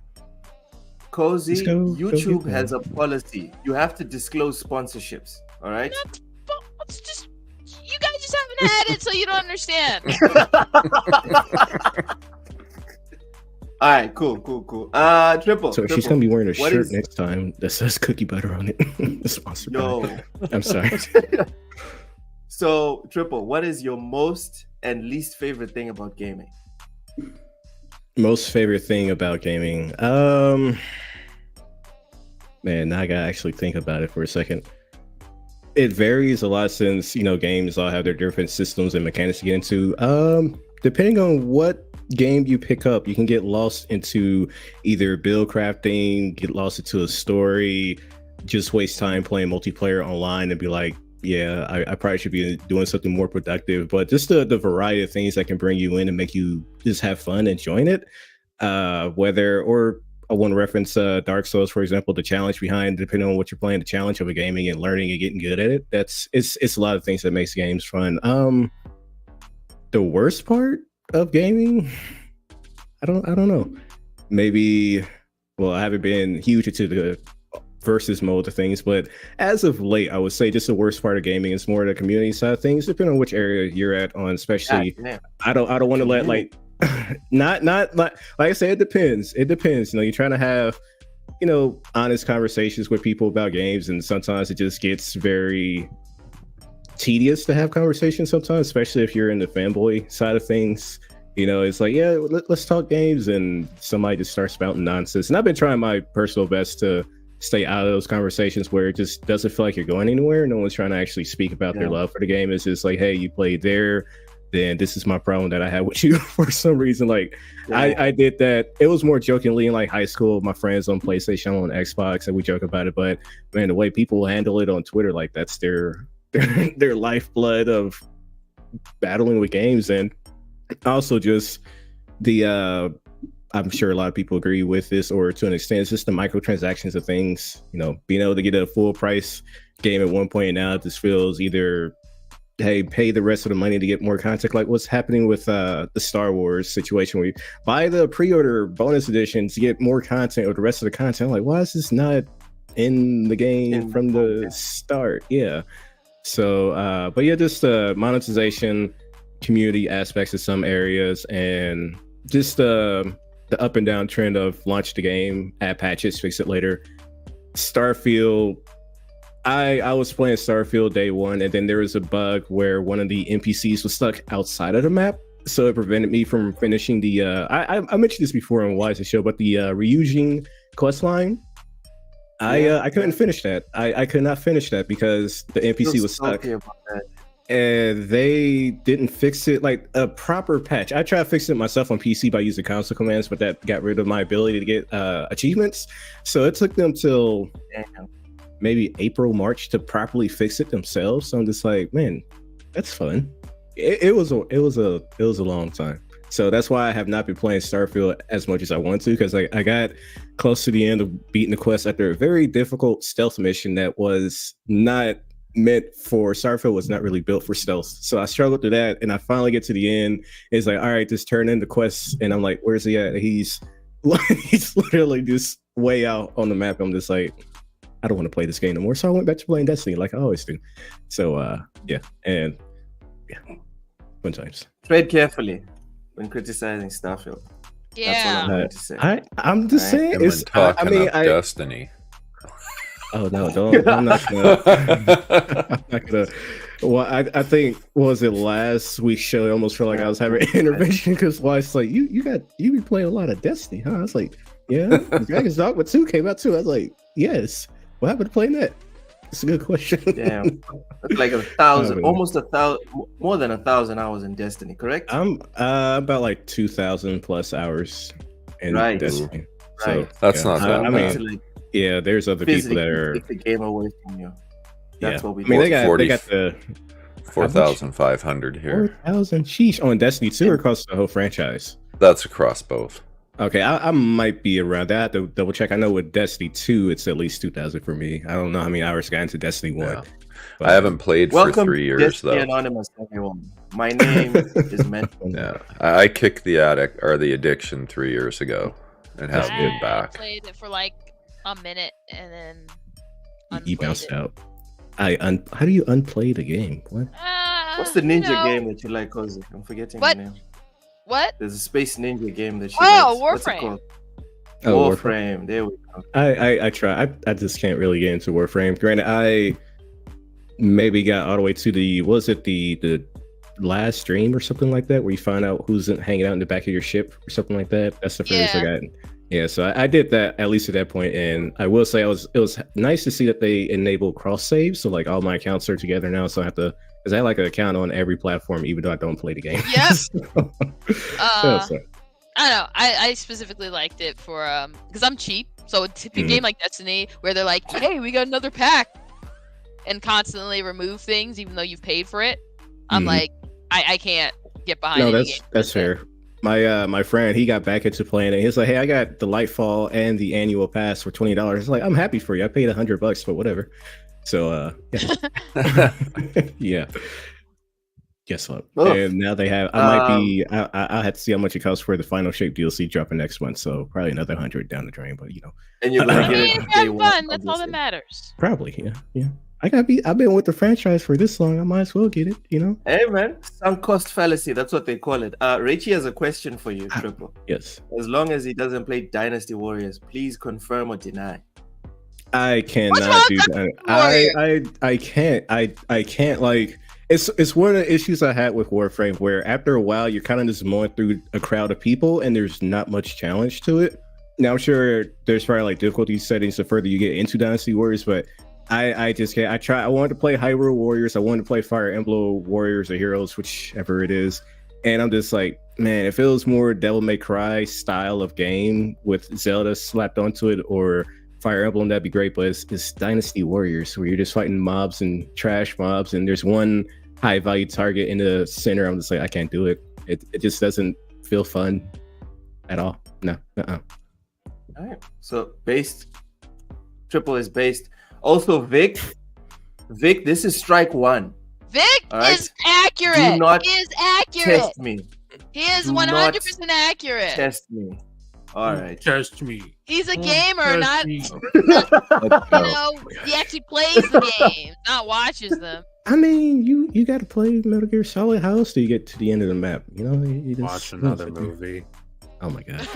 Speaker 3: Cozy,
Speaker 8: Let's go
Speaker 3: YouTube
Speaker 8: get
Speaker 3: has
Speaker 8: one.
Speaker 3: a policy. You have to disclose sponsorships. All right.
Speaker 6: It's just you guys just haven't had it, so you don't understand.
Speaker 3: All right, cool. Triple.
Speaker 8: So
Speaker 3: Triple.
Speaker 8: she's gonna be wearing a
Speaker 3: What
Speaker 8: shirt
Speaker 3: is-
Speaker 8: next time that says cookie butter on it. Sponsored by-
Speaker 3: Yo.
Speaker 8: I'm sorry.
Speaker 3: So, Triple, what is your most and least favorite thing about gaming?
Speaker 8: Most favorite thing about gaming. Man, now I gotta actually think about it for a second. It varies a lot since games all have their different systems and mechanics to get into. Depending on what game you pick up, you can get lost into either build crafting, get lost into a story, just waste time playing multiplayer online and be like, yeah, I probably should be doing something more productive. But just the variety of things that can bring you in and make you just have fun enjoying it. I want to reference Dark Souls, for example, the challenge behind, depending on what you're playing, the challenge of a gaming and learning and getting good at it. It's a lot of things that makes games fun. The worst part of gaming, I don't know. Maybe, well, I haven't been huge into the versus mode of things, but as of late, I would say just the worst part of gaming is more the community side of things, depending on which area you're at on, especially.
Speaker 3: Yeah.
Speaker 8: I don't want to let like not like I said, it depends. You're trying to have honest conversations with people about games, and sometimes it just gets very tedious to have conversations sometimes, especially if you're in the fanboy side of things. It's like, yeah, let's talk games, and somebody just starts spouting nonsense. And I've been trying my personal best to stay out of those conversations where it just doesn't feel like you're going anywhere. No one's trying to actually speak about their love for the game. It's just like, hey, you played there, then this is my problem that I had with you for some reason. Like, I did that. It was more jokingly in like high school, my friends on PlayStation, on Xbox, and we joke about it. But man, the way people handle it on Twitter, like that's their lifeblood of battling with games. And also just the I'm sure a lot of people agree with this, or to an extent, it's just the microtransactions of things. Being able to get a full price game at one point, and now it just feels either, hey, pay the rest of the money to get more content, like what's happening with the Star Wars situation, where you buy the pre-order bonus edition to get more content, or the rest of the content. I'm like, why is this not in the game from the start? Yeah. So, but yeah, just monetization, community aspects of some areas, and just the up and down trend of launch the game, add patches, fix it later. Starfield, I was playing Starfield day one, and then there was a bug where one of the NPCs was stuck outside of the map, so it prevented me from finishing the I mentioned this before on Wise Show, but the Ryujin quest line. I couldn't finish that. I could not finish that because the NPC was stuck. And they didn't fix it like a proper patch. I tried to fix it myself on PC by using console commands, but that got rid of my ability to get achievements. So it took them till maybe April, March to properly fix it themselves. So I'm just like, man, that's fun. It was a long time. So that's why I have not been playing Starfield as much as I want to, because I got close to the end of beating the quest after a very difficult stealth mission that was not meant for. Starfield was not really built for stealth. So I struggled through that, and I finally get to the end. It's like, all right, just turn in the quest, and I'm like, where's he at? He's literally just way out on the map. I'm just like, I don't want to play this game no more. So I went back to playing Destiny like I always do. So fun times.
Speaker 3: Tread carefully when criticizing Starfield. That's all I'm
Speaker 6: Yeah.
Speaker 3: going to say.
Speaker 8: I'm just saying.
Speaker 5: And when talking
Speaker 8: I mean,
Speaker 5: up Destiny.
Speaker 8: Oh no, don't! I'm not gonna. I'm not gonna. Well, I think what was it last week's show? I almost felt like I was having an intervention because wife's like, you be playing a lot of Destiny, huh? I was like, yeah. Dragon's Dogma 2 came out too. I was like, yes. What happened to playing that? It's a good question.
Speaker 3: Damn, that's like 1,000, almost 1,000, more than 1,000 hours in Destiny, correct?
Speaker 8: I'm about like 2,000 plus hours in
Speaker 3: Right.
Speaker 8: Destiny.
Speaker 3: Right.
Speaker 8: So
Speaker 5: That's not that
Speaker 8: I
Speaker 5: bad.
Speaker 8: mean, yeah, there's other people that are.
Speaker 3: Take the game away from you. That's what we.
Speaker 8: I mean, they got
Speaker 5: 40.
Speaker 8: the
Speaker 5: 4,500 here.
Speaker 8: 4,000. Sheesh, on Destiny 2 or across the whole franchise.
Speaker 5: That's across both.
Speaker 8: Okay, I might be around that. I have to double check. I know with Destiny 2, it's at least 2,000 for me. I don't know how many hours I got into Destiny 1.
Speaker 5: Yeah.
Speaker 8: But
Speaker 5: I haven't played for 3 years
Speaker 3: Destiny
Speaker 5: though.
Speaker 3: Anonymous, everyone. My name is mentioned.
Speaker 5: Yeah, I kicked the addiction 3 years ago and haven't been
Speaker 6: I
Speaker 5: back.
Speaker 6: played it for like a minute and then
Speaker 8: You
Speaker 6: unplayed
Speaker 8: bounced
Speaker 6: it.
Speaker 8: out. How do you unplay the game? What?
Speaker 3: What's the ninja
Speaker 6: you know,
Speaker 3: game that you like, Cozy? I'm forgetting
Speaker 6: What?
Speaker 3: the name.
Speaker 6: What?
Speaker 3: There's a space ninja game that she
Speaker 6: Oh,
Speaker 3: likes. What's it
Speaker 6: Warframe.
Speaker 3: called?
Speaker 8: Oh,
Speaker 3: Warframe. There we go.
Speaker 8: I try. I just can't really get into Warframe. Granted, I maybe got all the way to the the last stream or something like that, where you find out who's hanging out in the back of your ship or something like that. That's the furthest I got. Yeah, so I did that at least at that point, and I will say it was nice to see that they enable cross saves. So like all my accounts are together now, so I have to because I have like an account on every platform, even though I don't play the game.
Speaker 6: Yep.
Speaker 8: So,
Speaker 6: I don't know. I specifically liked it for because I'm cheap. So a game like Destiny, where they're like, "Hey, we got another pack," and constantly remove things even though you've paid for it. I'm like, I can't get behind.
Speaker 8: No,
Speaker 6: any game
Speaker 8: that's fair. My friend, he got back into playing it. He's like, "Hey, I got the Lightfall and the annual pass for $20." Like, I'm happy for you. I paid $100, but whatever. So, yeah. Yeah. Guess what?
Speaker 3: Oh.
Speaker 8: And now they have. I'll have to see how much it costs for the Final Shape DLC dropping next month. So probably another 100 down the drain. But you know,
Speaker 3: And you're gonna
Speaker 6: I
Speaker 3: get
Speaker 6: mean,
Speaker 3: it
Speaker 6: if
Speaker 3: from
Speaker 6: you
Speaker 3: day
Speaker 6: have
Speaker 3: one,
Speaker 6: fun, that's all that
Speaker 3: obviously.
Speaker 6: matters.
Speaker 8: probably, yeah. I've been with the franchise for this long. I might as well get it. You know.
Speaker 3: Hey man, sunk cost fallacy. That's what they call it. Richie has a question for you, Triple.
Speaker 8: Yes.
Speaker 3: As long as he doesn't play Dynasty Warriors, please confirm or deny.
Speaker 8: I cannot
Speaker 6: wrong
Speaker 8: do
Speaker 6: with
Speaker 8: that. I can't. I can't like. It's one of the issues I had with Warframe, where after a while you're kind of just mowing through a crowd of people, and there's not much challenge to it. Now I'm sure there's probably like difficulty settings the further you get into Dynasty Warriors, but I just can't. I wanted to play Hyrule Warriors. I wanted to play Fire Emblem Warriors or Heroes, whichever it is. And I'm just like, man, if it was more Devil May Cry style of game with Zelda slapped onto it or Fire Emblem, that'd be great. But it's Dynasty Warriors where you're just fighting mobs and trash mobs, and there's one high value target in the center. I'm just like, I can't do it. It just doesn't feel fun at all. No.
Speaker 3: All right. So Triple is based. Also, Vic, this is strike one.
Speaker 6: Vic
Speaker 3: All right.
Speaker 6: is accurate.
Speaker 3: Do not
Speaker 6: He is accurate.
Speaker 3: Test me.
Speaker 6: He is
Speaker 3: Do
Speaker 6: 100% accurate.
Speaker 3: Test me. All right.
Speaker 7: Test me.
Speaker 6: He's a gamer, not
Speaker 7: me.
Speaker 6: you know. He actually plays the games, not watches them.
Speaker 8: I mean, you got to play Metal Gear Solid. How else do you get to the end of the map? You know, you just
Speaker 7: Watch another movie.
Speaker 8: Oh my god.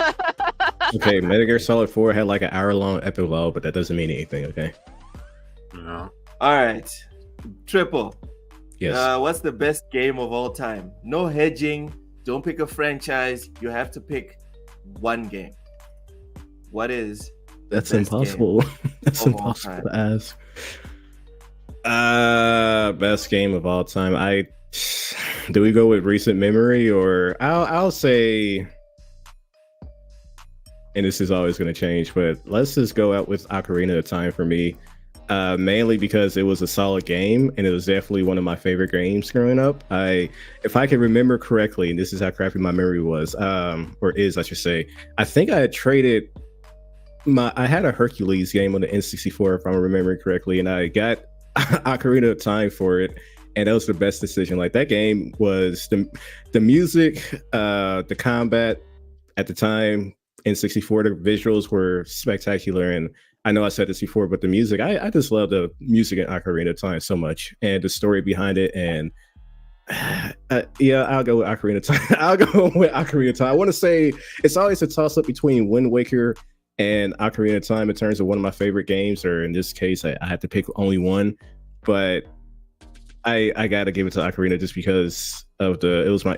Speaker 8: Okay, Metal Gear Solid 4 had like an hour-long epilogue, but that doesn't mean anything. Okay.
Speaker 7: No.
Speaker 3: All right. Triple.
Speaker 8: Yes.
Speaker 3: What's the best game of all time? No hedging. Don't pick a franchise. You have to pick one game. What is?
Speaker 8: That's
Speaker 3: best
Speaker 8: impossible. That's
Speaker 3: of all
Speaker 8: impossible
Speaker 3: time?
Speaker 8: to ask. Best game of all time. Do we go with recent memory, or I'll say, and this is always going to change, but let's just go out with Ocarina of Time for me. Mainly because it was a solid game, and it was definitely one of my favorite games growing up. If I can remember correctly, and this is how crappy my memory was, or is, I should say, I think I had traded I had a Hercules game on the N64, if I'm remembering correctly, and I got Ocarina of Time for it, and that was the best decision. Like, that game was the music, the combat at the time, N64, the visuals were spectacular, and I know I said this before, but the music, I just love the music in Ocarina of Time so much, and the story behind it, and yeah, I'll go with Ocarina of Time. I'll go with Ocarina of Time. I want to say it's always a toss-up between Wind Waker And Ocarina of Time, in terms of one of my favorite games, or in this case, I had to pick only one, but I gotta give it to Ocarina just because of it was my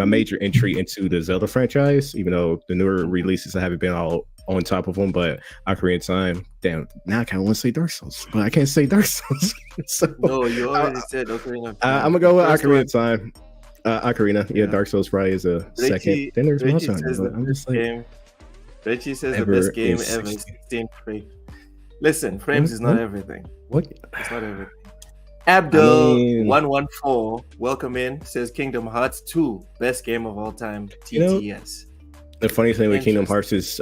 Speaker 8: major entry into the Zelda franchise. Even though the newer releases I haven't been all on top of them, but Ocarina of Time, damn, now I kind of want to say Dark Souls, but I can't say Dark Souls. So
Speaker 3: No, you already said Ocarina of Time.
Speaker 8: I'm gonna go with Ocarina of Time. Ocarina, yeah, Dark Souls probably is a second. Then there's
Speaker 3: Richie
Speaker 8: Monster
Speaker 3: says
Speaker 8: Hunter, but I'm just like,
Speaker 3: Richie says the
Speaker 8: ever
Speaker 3: best game
Speaker 8: is
Speaker 3: ever is
Speaker 8: 60.
Speaker 3: 16 frames. Listen, frames is not everything.
Speaker 8: What?
Speaker 3: It's not everything. Abdul114, welcome in, says Kingdom Hearts 2, best game of all time, TTS.
Speaker 8: The funny thing with Kingdom Hearts is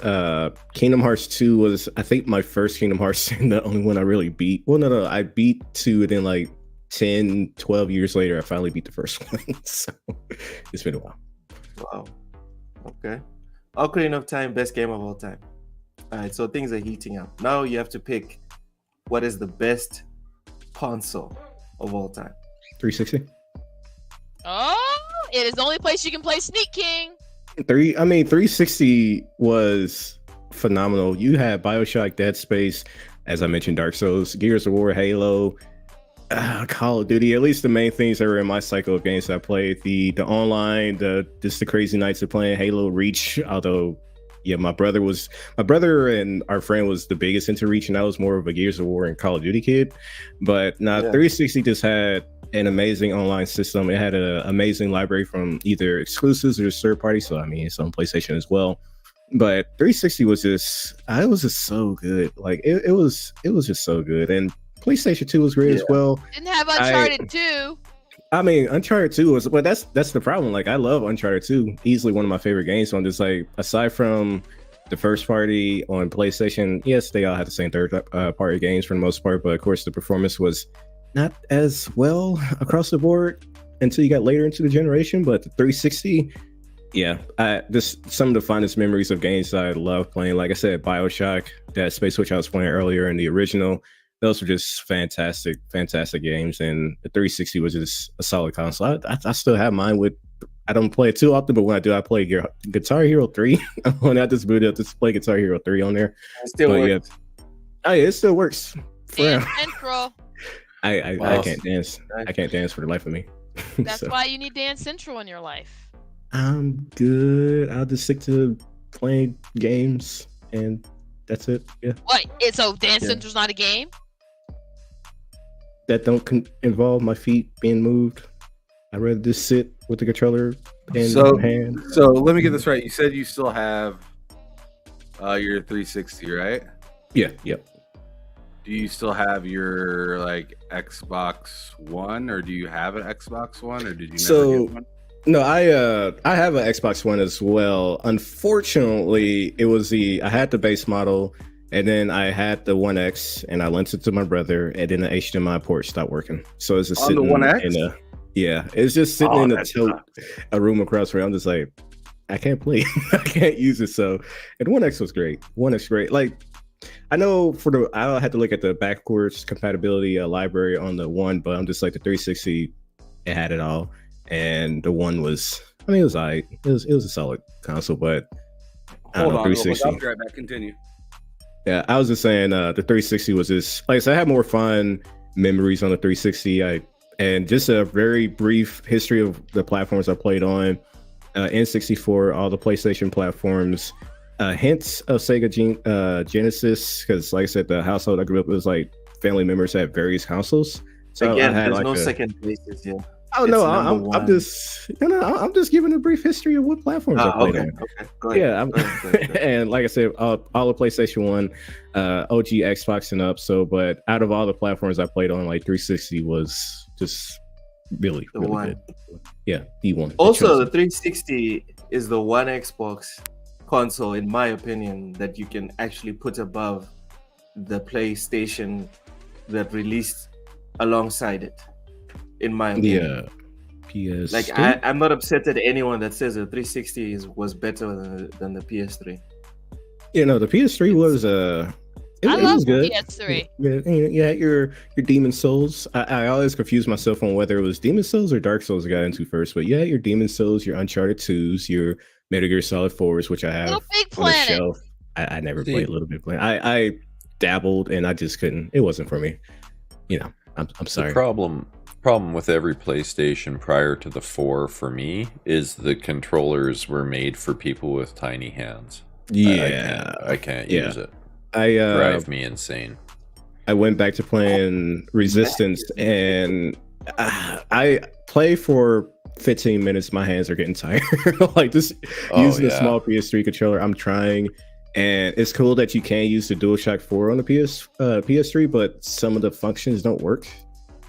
Speaker 8: Kingdom Hearts 2 was, I think, my first Kingdom Hearts and the only one I really beat. Well, no, I beat 2 and then like 10, 12 years later, I finally beat the first one. So it's been a while.
Speaker 3: Wow. Okay. Ocarina of Time, best game of all time. All right, so things are heating up. Now you have to pick what is the best console of all time.
Speaker 8: 360?
Speaker 6: Oh, it is the only place you can play Sneak King.
Speaker 8: 360 was phenomenal. You had BioShock, Dead Space, as I mentioned, Dark Souls, Gears of War, Halo, Call of Duty. At least the main things that were in my cycle of games that I played. The online, the crazy nights of playing Halo, Reach. Although, yeah, my brother and our friend was the biggest into Reach, and I was more of a Gears of War and Call of Duty kid. But now 360 just had an amazing online system. It had an amazing library from either exclusives or third party. So I mean, it's on PlayStation as well. But 360 was just so good. Like it was just so good. And PlayStation 2 was great as well.
Speaker 6: Didn't have Uncharted 2.
Speaker 8: I mean, Uncharted 2 was, but that's the problem. Like, I love Uncharted 2, easily one of my favorite games. So I'm just like, aside from the first party on PlayStation, yes, they all had the same third party games for the most part, but of course the performance was not as well across the board until you got later into the generation. But the 360, yeah, some of the fondest memories of games I love playing. Like I said, BioShock, Dead Space, which I was playing earlier, and the original. Those were just fantastic games, and the 360 was just a solid console. I still have mine I don't play it too often, but when I do, I play Guitar Hero 3. When I just booted up, just play Guitar Hero 3 on there.
Speaker 3: It still works.
Speaker 8: Yeah, it still works.
Speaker 6: Central.
Speaker 8: I can't dance. I can't dance for the life of me.
Speaker 6: That's why you need Dance Central in your life.
Speaker 8: I'm good. I'll just stick to playing games, and that's it. Yeah.
Speaker 6: What? So Dance Central's not a game?
Speaker 8: That don't involve my feet being moved. I'd rather just sit with the controller in hand.
Speaker 4: So let me get this right. You said you still have your 360, right?
Speaker 8: Yeah. Yep.
Speaker 4: Do you still have your like Xbox One, or do you have an Xbox One, or did you never get one?
Speaker 8: No, I have an Xbox One as well. Unfortunately, I had the base model, and then I had the One X, and I lent it to my brother, and then the HDMI port stopped working. So it's just
Speaker 4: on
Speaker 8: sitting
Speaker 4: the One X.
Speaker 8: It's just sitting in a room across from me. I'm just like, I can't play. I can't use it. So, and One X was great. Like, I know I had to look at the backwards compatibility library on the one, but I'm just like the 360. It had it all. And the one was, it was all right. It was a solid console, but
Speaker 4: Hold on,
Speaker 8: 360.
Speaker 4: I'll be right back. Continue.
Speaker 8: Yeah, I was just saying the 360 was just, like I said, I had more fun memories on the 360. And just a very brief history of the platforms I played on. N64, all the PlayStation platforms, hints of Sega Genesis, because like I said, the household I grew up, it was like family members had various consoles. So
Speaker 3: again,
Speaker 8: I had
Speaker 3: there's no second places here.
Speaker 8: Oh no, I'm just giving a brief history of what platforms I played on.
Speaker 3: Okay, go ahead.
Speaker 8: Yeah,
Speaker 3: go ahead.
Speaker 8: And like I said, all the PlayStation 1, OG Xbox and up. So, but out of all the platforms I played on, like 360 was just really good. Yeah, the one.
Speaker 3: Also, the 360 is the one Xbox console, in my opinion, that you can actually put above the PlayStation that released alongside it. In my opinion.
Speaker 8: PS.
Speaker 3: Like I'm not upset at anyone that says the 360 was better than the PS3.
Speaker 8: You know, the PS3 was it was good.
Speaker 6: PS3.
Speaker 8: Yeah, your Demon Souls. I always confuse myself on whether it was Demon Souls or Dark Souls I got into first, but yeah, your Demon Souls, your Uncharted 2s, your Metal Gear Solid 4s, which I have
Speaker 6: Little Big
Speaker 8: on the
Speaker 6: Planet.
Speaker 8: shelf. I never played a little bit. I dabbled and I just couldn't. It wasn't for me. You know, I'm sorry.
Speaker 5: The problem with every PlayStation prior to the 4 for me is the controllers were made for people with tiny hands.
Speaker 8: Yeah,
Speaker 5: I can't use it. Drive me insane.
Speaker 8: I went back to playing Resistance, and I play for 15 minutes. My hands are getting tired. Like just using a small PS3 controller. I'm trying, and it's cool that you can use the DualShock 4 on the PS3, but some of the functions don't work.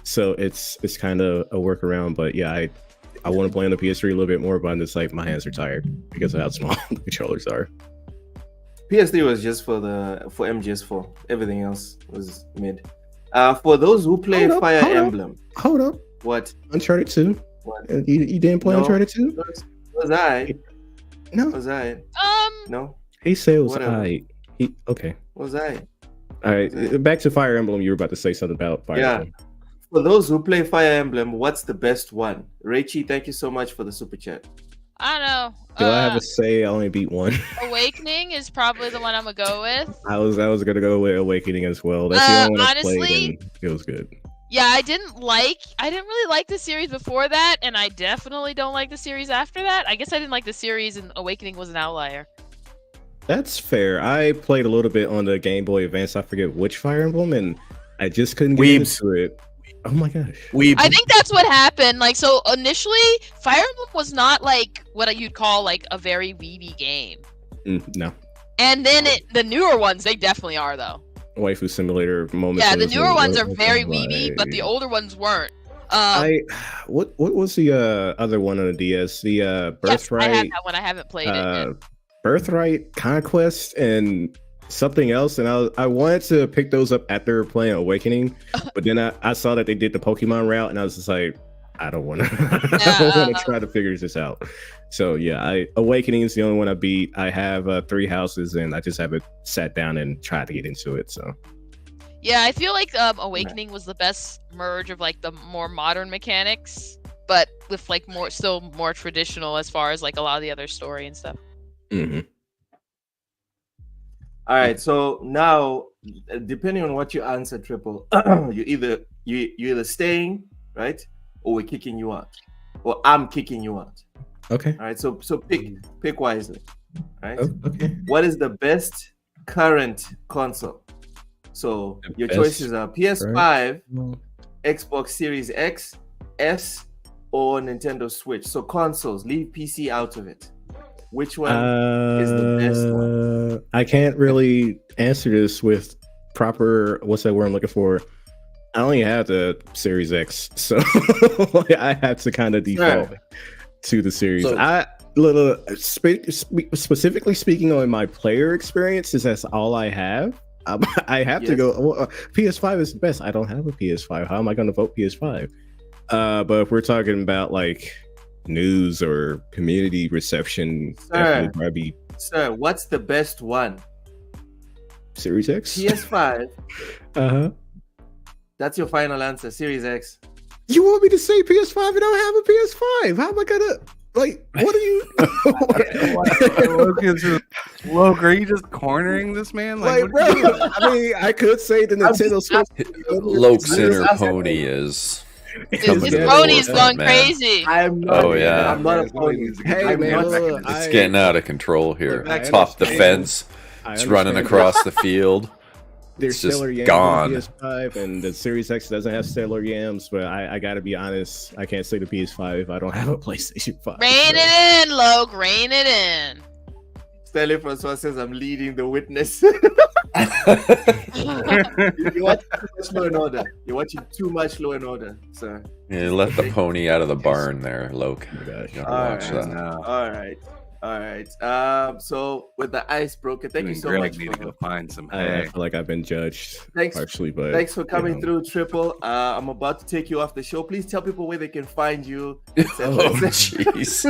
Speaker 8: So it's kind of a workaround. But yeah, I want to play on the PS3 a little bit more, but I'm just like my hands are tired because of how small the controllers are.
Speaker 3: PS3 was just for MGS4. Everything else was mid. For those who play Fire Emblem.
Speaker 8: Hold up.
Speaker 3: What?
Speaker 8: Uncharted 2.
Speaker 3: What?
Speaker 8: You didn't play Uncharted 2?
Speaker 3: Was I?
Speaker 8: No.
Speaker 3: Was I? No.
Speaker 8: He said it was
Speaker 3: Whatever.
Speaker 8: I. Okay.
Speaker 3: Was I?
Speaker 8: All right. Back to Fire Emblem. You were about to say something about Fire Emblem.
Speaker 3: For those who play Fire Emblem, what's the best one? Raichi, thank you so much for the super chat.
Speaker 6: I don't know.
Speaker 8: Do I have to say I only beat one?
Speaker 6: Awakening is probably the one I'm gonna go with.
Speaker 8: I was gonna go with Awakening as well. That's the only one I played,
Speaker 6: honestly,
Speaker 8: and it was good.
Speaker 6: Yeah, I didn't really like the series before that, and I definitely don't like the series after that. I guess I didn't like the series, and Awakening was an outlier.
Speaker 8: That's fair. I played a little bit on the Game Boy Advance. I forget which Fire Emblem, and I just couldn't get into it. Oh my gosh.
Speaker 6: I think that's what happened. Like, so initially, Fire Emblem was not like what you'd call like a very weeby game.
Speaker 8: No.
Speaker 6: And then the newer ones, they definitely are though.
Speaker 8: Waifu Simulator moments.
Speaker 6: Yeah, the newer ones are very weeby, but the older ones weren't.
Speaker 8: What was the other one on the DS? The Birthright.
Speaker 6: Yes, I have that one. I haven't played it yet.
Speaker 8: Birthright, Conquest, and something else, and I wanted to pick those up after playing Awakening, but then I saw that they did the Pokemon route, and I was just like, I don't want to. I don't want to try to figure this out. So yeah, Awakening is the only one I beat. I have 3 houses, and I just haven't sat down and tried to get into it. So
Speaker 6: yeah, I feel like Awakening was the best merge of like the more modern mechanics, but with like still more traditional as far as like a lot of the other story and stuff.
Speaker 8: Mm-hmm.
Speaker 3: All right, so now, depending on what you answer, Triple, you either staying, right, or we're kicking you out, or I'm kicking you out.
Speaker 8: Okay.
Speaker 3: All right, so pick wisely. Right.
Speaker 8: Okay.
Speaker 3: What is the best current console? So your choices are PS5, Xbox Series X, S, or Nintendo Switch. So consoles, leave PC out of it. Which one is the best one?
Speaker 8: I can't really answer this with proper, what's that word I'm looking for? I only have the Series X, so I have to kind of default to the series. So, specifically speaking on my player experiences, that's all I have. I have to go. PS5 is the best. I don't have a PS5. How am I going to vote PS5? But if we're talking about like news or community reception, definitely probably.
Speaker 3: Sir, what's the best one?
Speaker 8: Series X,
Speaker 3: PS5. That's your final answer, Series X.
Speaker 8: You want me to say PS5 and I don't have a PS5? How am I gonna what are you?
Speaker 9: Look, are you just cornering this man?
Speaker 8: Like bro, I mean, I could say the Nintendo Switch.
Speaker 5: Loke's inner pony is.
Speaker 6: His pony is going crazy.
Speaker 3: I'm not.
Speaker 5: Oh yeah.
Speaker 3: I'm not a pony.
Speaker 8: Hey man,
Speaker 5: it's getting out of control here. Top the fence. It's running across the field.
Speaker 8: There's
Speaker 5: just
Speaker 8: stellar yams
Speaker 5: gone.
Speaker 8: on PS5, and the Series X doesn't have stellar yams. But I gotta be honest, I can't say the PS5. I don't have a PlayStation 5.
Speaker 6: Rein it in, Loke. Rein it in.
Speaker 3: Stanley Francois says I'm leading the witness. You're watching too much Law and Order. You're watching too much Law and Order, sir.
Speaker 5: Yeah, let the pony out of the barn there, Loke.
Speaker 3: All right. So with the ice broken, thank you so much.
Speaker 4: Need to go find some.
Speaker 8: I feel like I've been judged. Partially, but
Speaker 3: thanks for coming through, Triple. I'm about to take you off the show. Please tell people where they can find you.
Speaker 5: Jeez.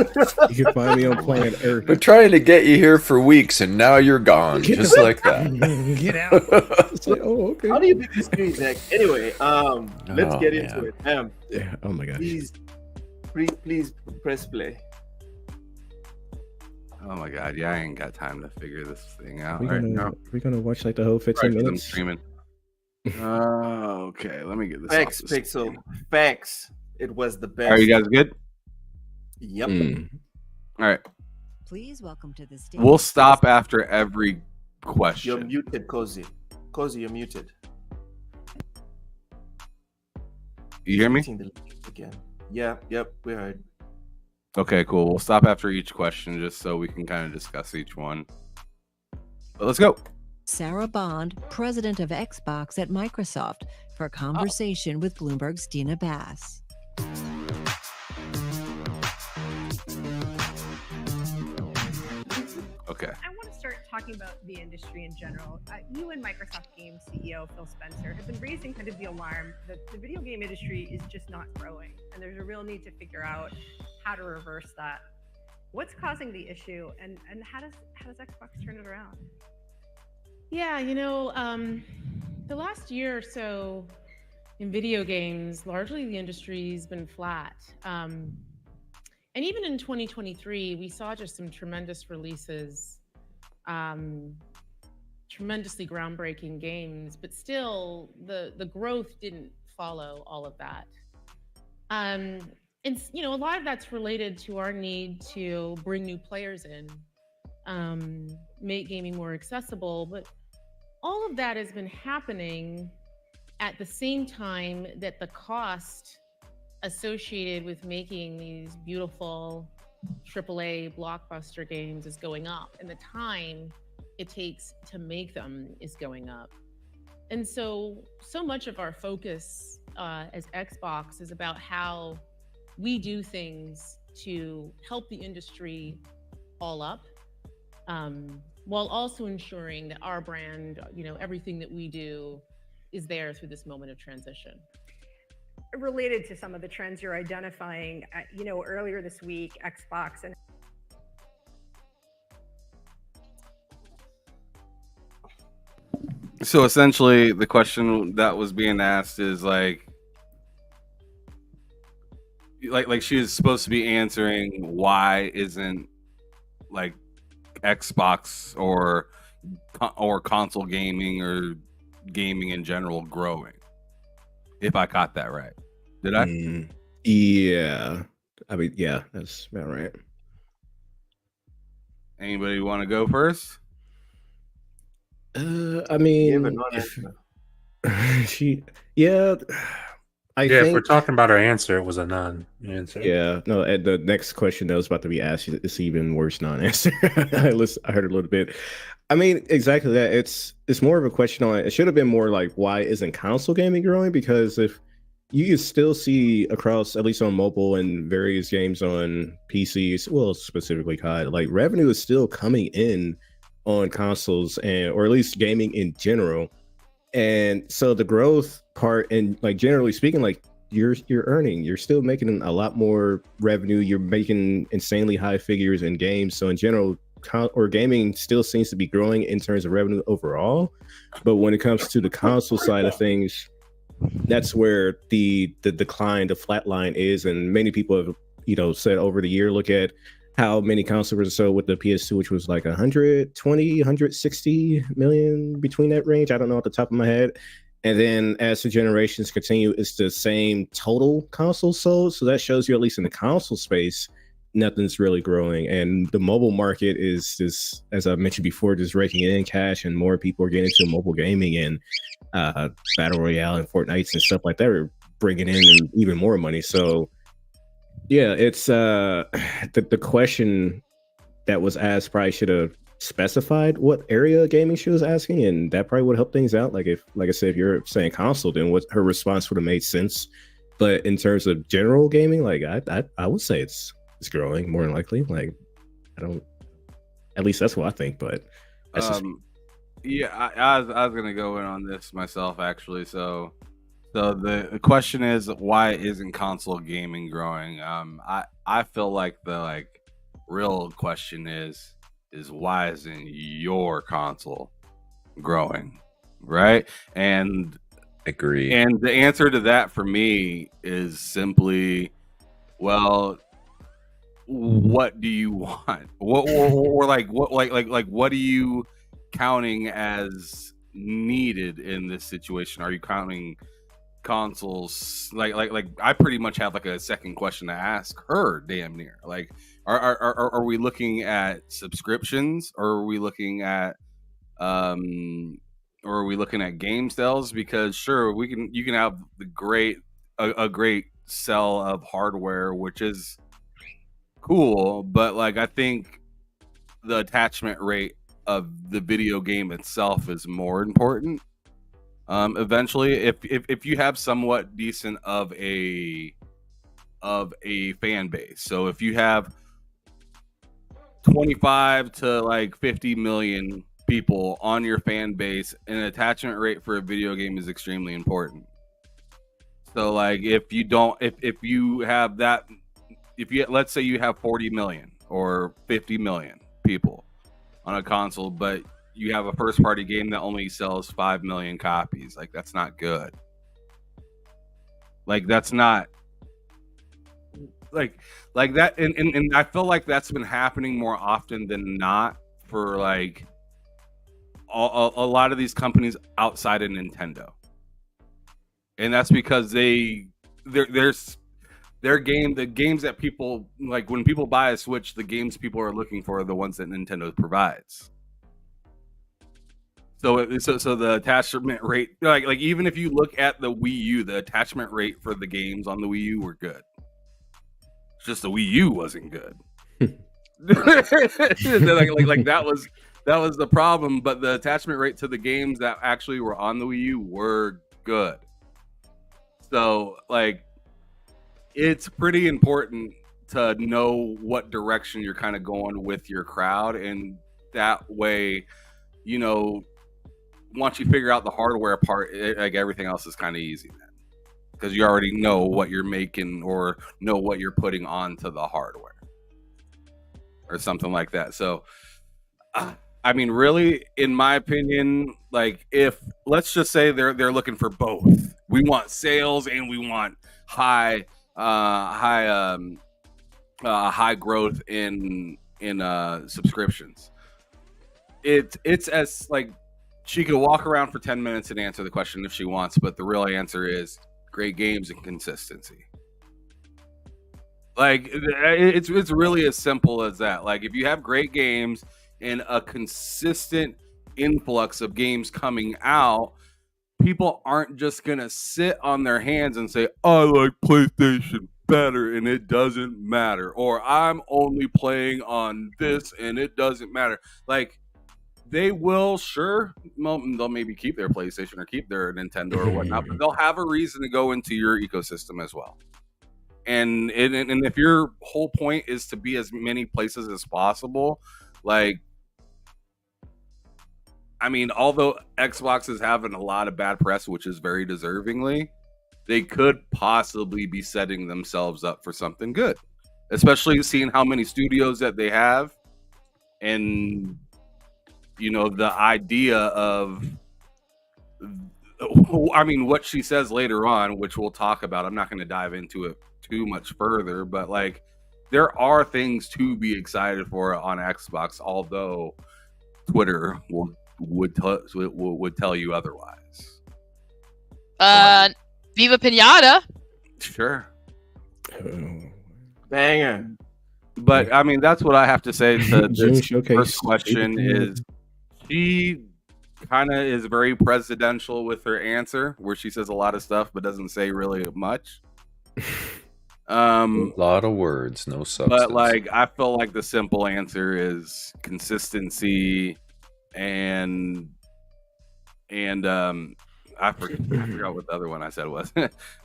Speaker 8: You can find me on Planet Earth.
Speaker 5: We're trying to get you here for weeks, and now you're gone, just like that.
Speaker 8: Get out. Like, okay.
Speaker 3: How do you pick this Series X? Anyway, let's get into it.
Speaker 8: Yeah. Oh my gosh.
Speaker 3: Please press play.
Speaker 4: Oh my god, yeah, I ain't got time to figure this thing out
Speaker 8: We
Speaker 4: right
Speaker 8: gonna
Speaker 4: now.
Speaker 8: we gonna watch like the whole 15
Speaker 4: Right, 'cause I'm
Speaker 8: minutes.
Speaker 4: streaming. Okay, let me get this
Speaker 3: Facts,
Speaker 4: off the
Speaker 3: Pixel.
Speaker 4: screen.
Speaker 3: Facts. It was the best.
Speaker 4: Are you guys good?
Speaker 3: Yep.
Speaker 4: All right.
Speaker 10: Please welcome to the stage.
Speaker 4: We'll stop after every
Speaker 3: You're
Speaker 4: question.
Speaker 3: muted, Cozy. Cozy, you're muted.
Speaker 4: You hear me?
Speaker 3: Hitting the link again. Yeah, yep, we heard.
Speaker 4: Okay, cool. We'll stop after each question just so we can kind of discuss each one. But let's go.
Speaker 10: Sarah Bond, president of Xbox at Microsoft, for a conversation with Bloomberg's Dina Bass.
Speaker 4: Okay.
Speaker 11: I want to start talking about the industry in general. You and Microsoft Games CEO Phil Spencer have been raising kind of the alarm that the video game industry is just not growing, and there's a real need to figure out how to reverse that. What's causing the issue, and how does Xbox turn it around?
Speaker 12: Yeah, the last year or so in video games, largely the industry's been flat. And even in 2023, we saw just some tremendous releases, tremendously groundbreaking games, but still the growth didn't follow all of that. And a lot of that's related to our need to bring new players in, make gaming more accessible, but all of that has been happening at the same time that the cost associated with making these beautiful AAA blockbuster games is going up, and the time it takes to make them is going up. And so much of our focus as Xbox is about how we do things to help the industry all up, while also ensuring that our brand, everything that we do is there through this moment of transition.
Speaker 11: Related to some of the trends you're identifying, earlier this week, Xbox and
Speaker 4: So essentially, the question that was being asked is like she was supposed to be answering why isn't like Xbox or console gaming or gaming in general growing. If I caught that right, did I?
Speaker 8: Yeah, I mean, yeah, that's about right.
Speaker 4: Anybody want to go first?
Speaker 8: I mean,
Speaker 7: if we're talking about our answer, it was a non-answer.
Speaker 8: Yeah, no. The next question that was about to be asked is even worse non-answer. I heard a little bit. I mean, exactly that. It's more of a question on. It should have been more like, why isn't console gaming growing? Because if you can still see across, at least on mobile and various games on PCs, well, specifically COD, like revenue is still coming in on consoles or at least gaming in general. And so the growth part, and like generally speaking, like you're still making a lot more revenue. You're making insanely high figures in games. So in general, gaming still seems to be growing in terms of revenue overall. But when it comes to the console side of things, that's where the decline, the flat line is. And many people have, said over the year, look at how many consoles were sold with the PS2, which was like 120, 160 million, between that range. I don't know at the top of my head. And then as the generations continue, it's the same total console sold. So that shows you, at least in the console space, nothing's really growing. And the mobile market is just, as I mentioned before, just raking in cash, and more people are getting into mobile gaming, and Battle Royale and Fortnite and stuff like that are bringing in even more money. So yeah, it's the question that was asked probably should have specified what area of gaming she was asking, and that probably would help things out. Like I said, if you're saying console, then what her response would have made sense. But in terms of general gaming, like I would say it's growing more than likely. Like at least that's what I think. But that's just...
Speaker 4: yeah, I was gonna go in on this myself actually. So the question is, why isn't console gaming growing? I feel like the real question is why isn't your console growing, right? And
Speaker 5: agree.
Speaker 4: And the answer to that for me is simply, well, what do you want? What or like what are you counting as needed in this situation? Are you counting consoles? Like I pretty much have like a second question to ask her. Damn near. Like, are we looking at subscriptions, or are we looking at or are we looking at game sales? Because sure, you can have a great sell of hardware, which is cool, but like I think the attachment rate of the video game itself is more important. Eventually, if you have somewhat decent of a fan base, so if you have 25 to like 50 million people on your fan base, an attachment rate for a video game is extremely important. So like if you have that, let's say you have 40 million or 50 million people on a console, but you have a first party game that only sells 5 million copies, like that's not good. Like that's not like that, and I feel like that's been happening more often than not for like a lot of these companies outside of Nintendo, and that's because the games that people like, when people buy a Switch, the games people are looking for are the ones that Nintendo provides. So the attachment rate, like even if you look at the Wii U, the attachment rate for the games on the Wii U were good. It's just the Wii U wasn't good. like that was the problem. But the attachment rate to the games that actually were on the Wii U were good. So like, it's pretty important to know what direction you're kind of going with your crowd, and that way, you know, once you figure out the hardware part, like everything else is kind of easy then, because you already know what you're making or know what you're putting onto the hardware or something like that. So, I mean, really, in my opinion, like if let's just say they're looking for both, we want sales and we want high growth in subscriptions. It's as like, she could walk around for 10 minutes and answer the question if she wants, but the real answer is great games and consistency. Like it's really as simple as that. Like if you have great games and a consistent influx of games coming out, people aren't just gonna sit on their hands and say, I like PlayStation better and it doesn't matter, or I'm only playing on this and it doesn't matter. Like, they will, sure, they'll maybe keep their PlayStation or keep their Nintendo or whatnot, but they'll have a reason to go into your ecosystem as well. And if your whole point is to be as many places as possible, like, I mean, although Xbox is having a lot of bad press, which is very deservingly, they could possibly be setting themselves up for something good, especially seeing how many studios that they have. And, you know, the idea of, I mean, what she says later on, which we'll talk about, I'm not going to dive into it too much further, but like, there are things to be excited for on Xbox, although Twitter would tell you otherwise.
Speaker 6: Viva Pinata.
Speaker 4: Sure.
Speaker 3: Banger.
Speaker 4: But I mean, that's what I have to say to this first question. Is she kind of is very presidential with her answer, where she says a lot of stuff but doesn't say really much.
Speaker 5: A lot of words, no substance.
Speaker 4: But like, I feel like the simple answer is consistency, and I forgot what the other one I said was.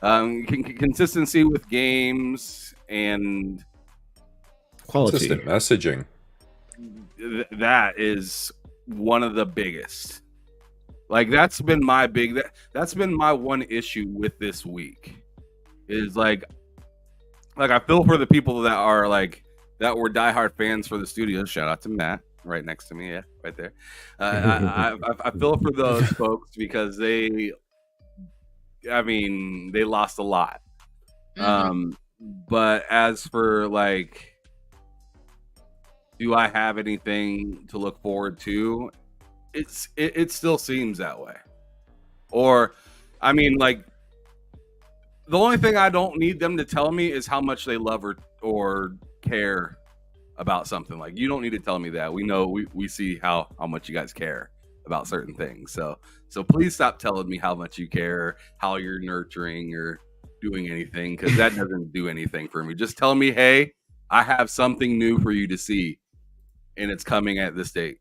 Speaker 4: Consistency with games and
Speaker 8: quality.
Speaker 5: Consistent messaging.
Speaker 4: That is one of the biggest. Like, that's been my one issue with this week. Is like I feel for the people that are like, that were diehard fans for the studio. Shout out to Matt, right next to me, yeah, right there. I feel for those folks because they lost a lot. But as for like do I have anything to look forward to? It still seems that way. Or, I mean, like, the only thing I don't need them to tell me is how much they love or care about something. Like, you don't need to tell me that. We know, we see how much you guys care about certain things. So please stop telling me how much you care, how you're nurturing or doing anything, because that doesn't do anything for me. Just tell me, hey, I have something new for you to see, and it's coming at this date,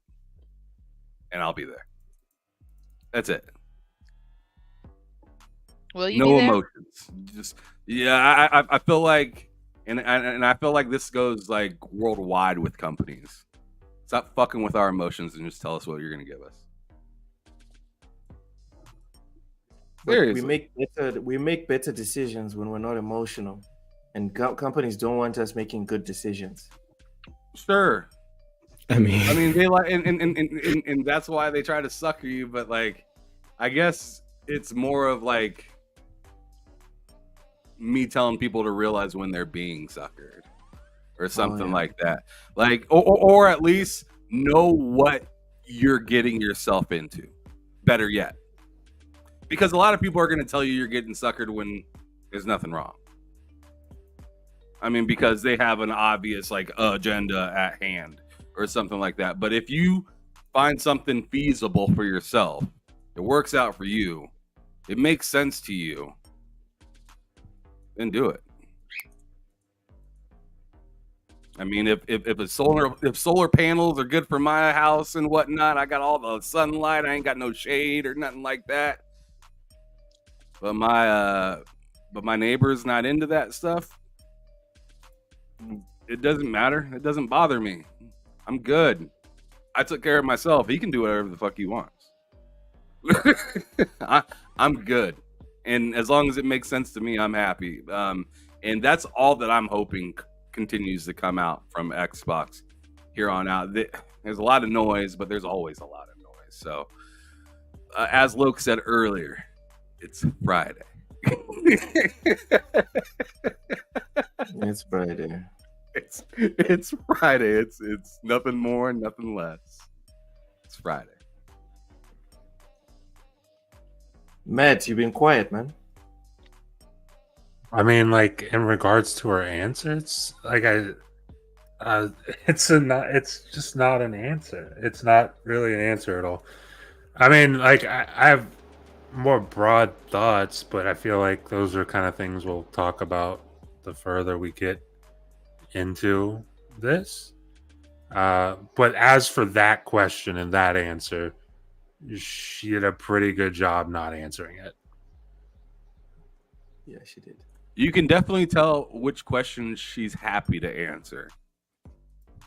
Speaker 4: and I'll be there. That's it.
Speaker 6: Will you
Speaker 4: no
Speaker 6: be there?
Speaker 4: emotions. Just I feel like, and I feel like this goes like worldwide with companies. Stop fucking with our emotions and just tell us what you're gonna give us.
Speaker 3: But we make better decisions when we're not emotional, and companies don't want us making good decisions.
Speaker 4: Sure.
Speaker 8: I mean
Speaker 4: they like, and that's why they try to sucker you. But like, I guess it's more of like me telling people to realize when they're being suckered or something like that. Like, or at least know what you're getting yourself into. Better yet. Because a lot of people are going to tell you you're getting suckered when there's nothing wrong. I mean, because they have an obvious like agenda at hand or something like that. But if you find something feasible for yourself, it works out for you, it makes sense to you, then do it. I mean, if solar panels are good for my house and whatnot, I got all the sunlight, I ain't got no shade or nothing like that. But my neighbor's not into that stuff. It doesn't matter. It doesn't bother me. I'm good. I took care of myself. He can do whatever the fuck he wants. I'm good. And as long as it makes sense to me, I'm happy. And that's all that I'm hoping continues to come out from Xbox here on out. There's a lot of noise, but there's always a lot of noise. So, as Luke said earlier, it's Friday.
Speaker 3: It's Friday.
Speaker 4: It's Friday. It's nothing more, nothing less. It's Friday.
Speaker 3: Matt, you've been quiet, man.
Speaker 7: I mean, like in regards to her answer, it's like it's just not an answer. It's not really an answer at all. I mean, like I have more broad thoughts, but I feel like those are kind of things we'll talk about the further we get into this. But as for that question and that answer, she did a pretty good job not answering it.
Speaker 3: Yeah, she did.
Speaker 4: You can definitely tell which questions she's happy to answer.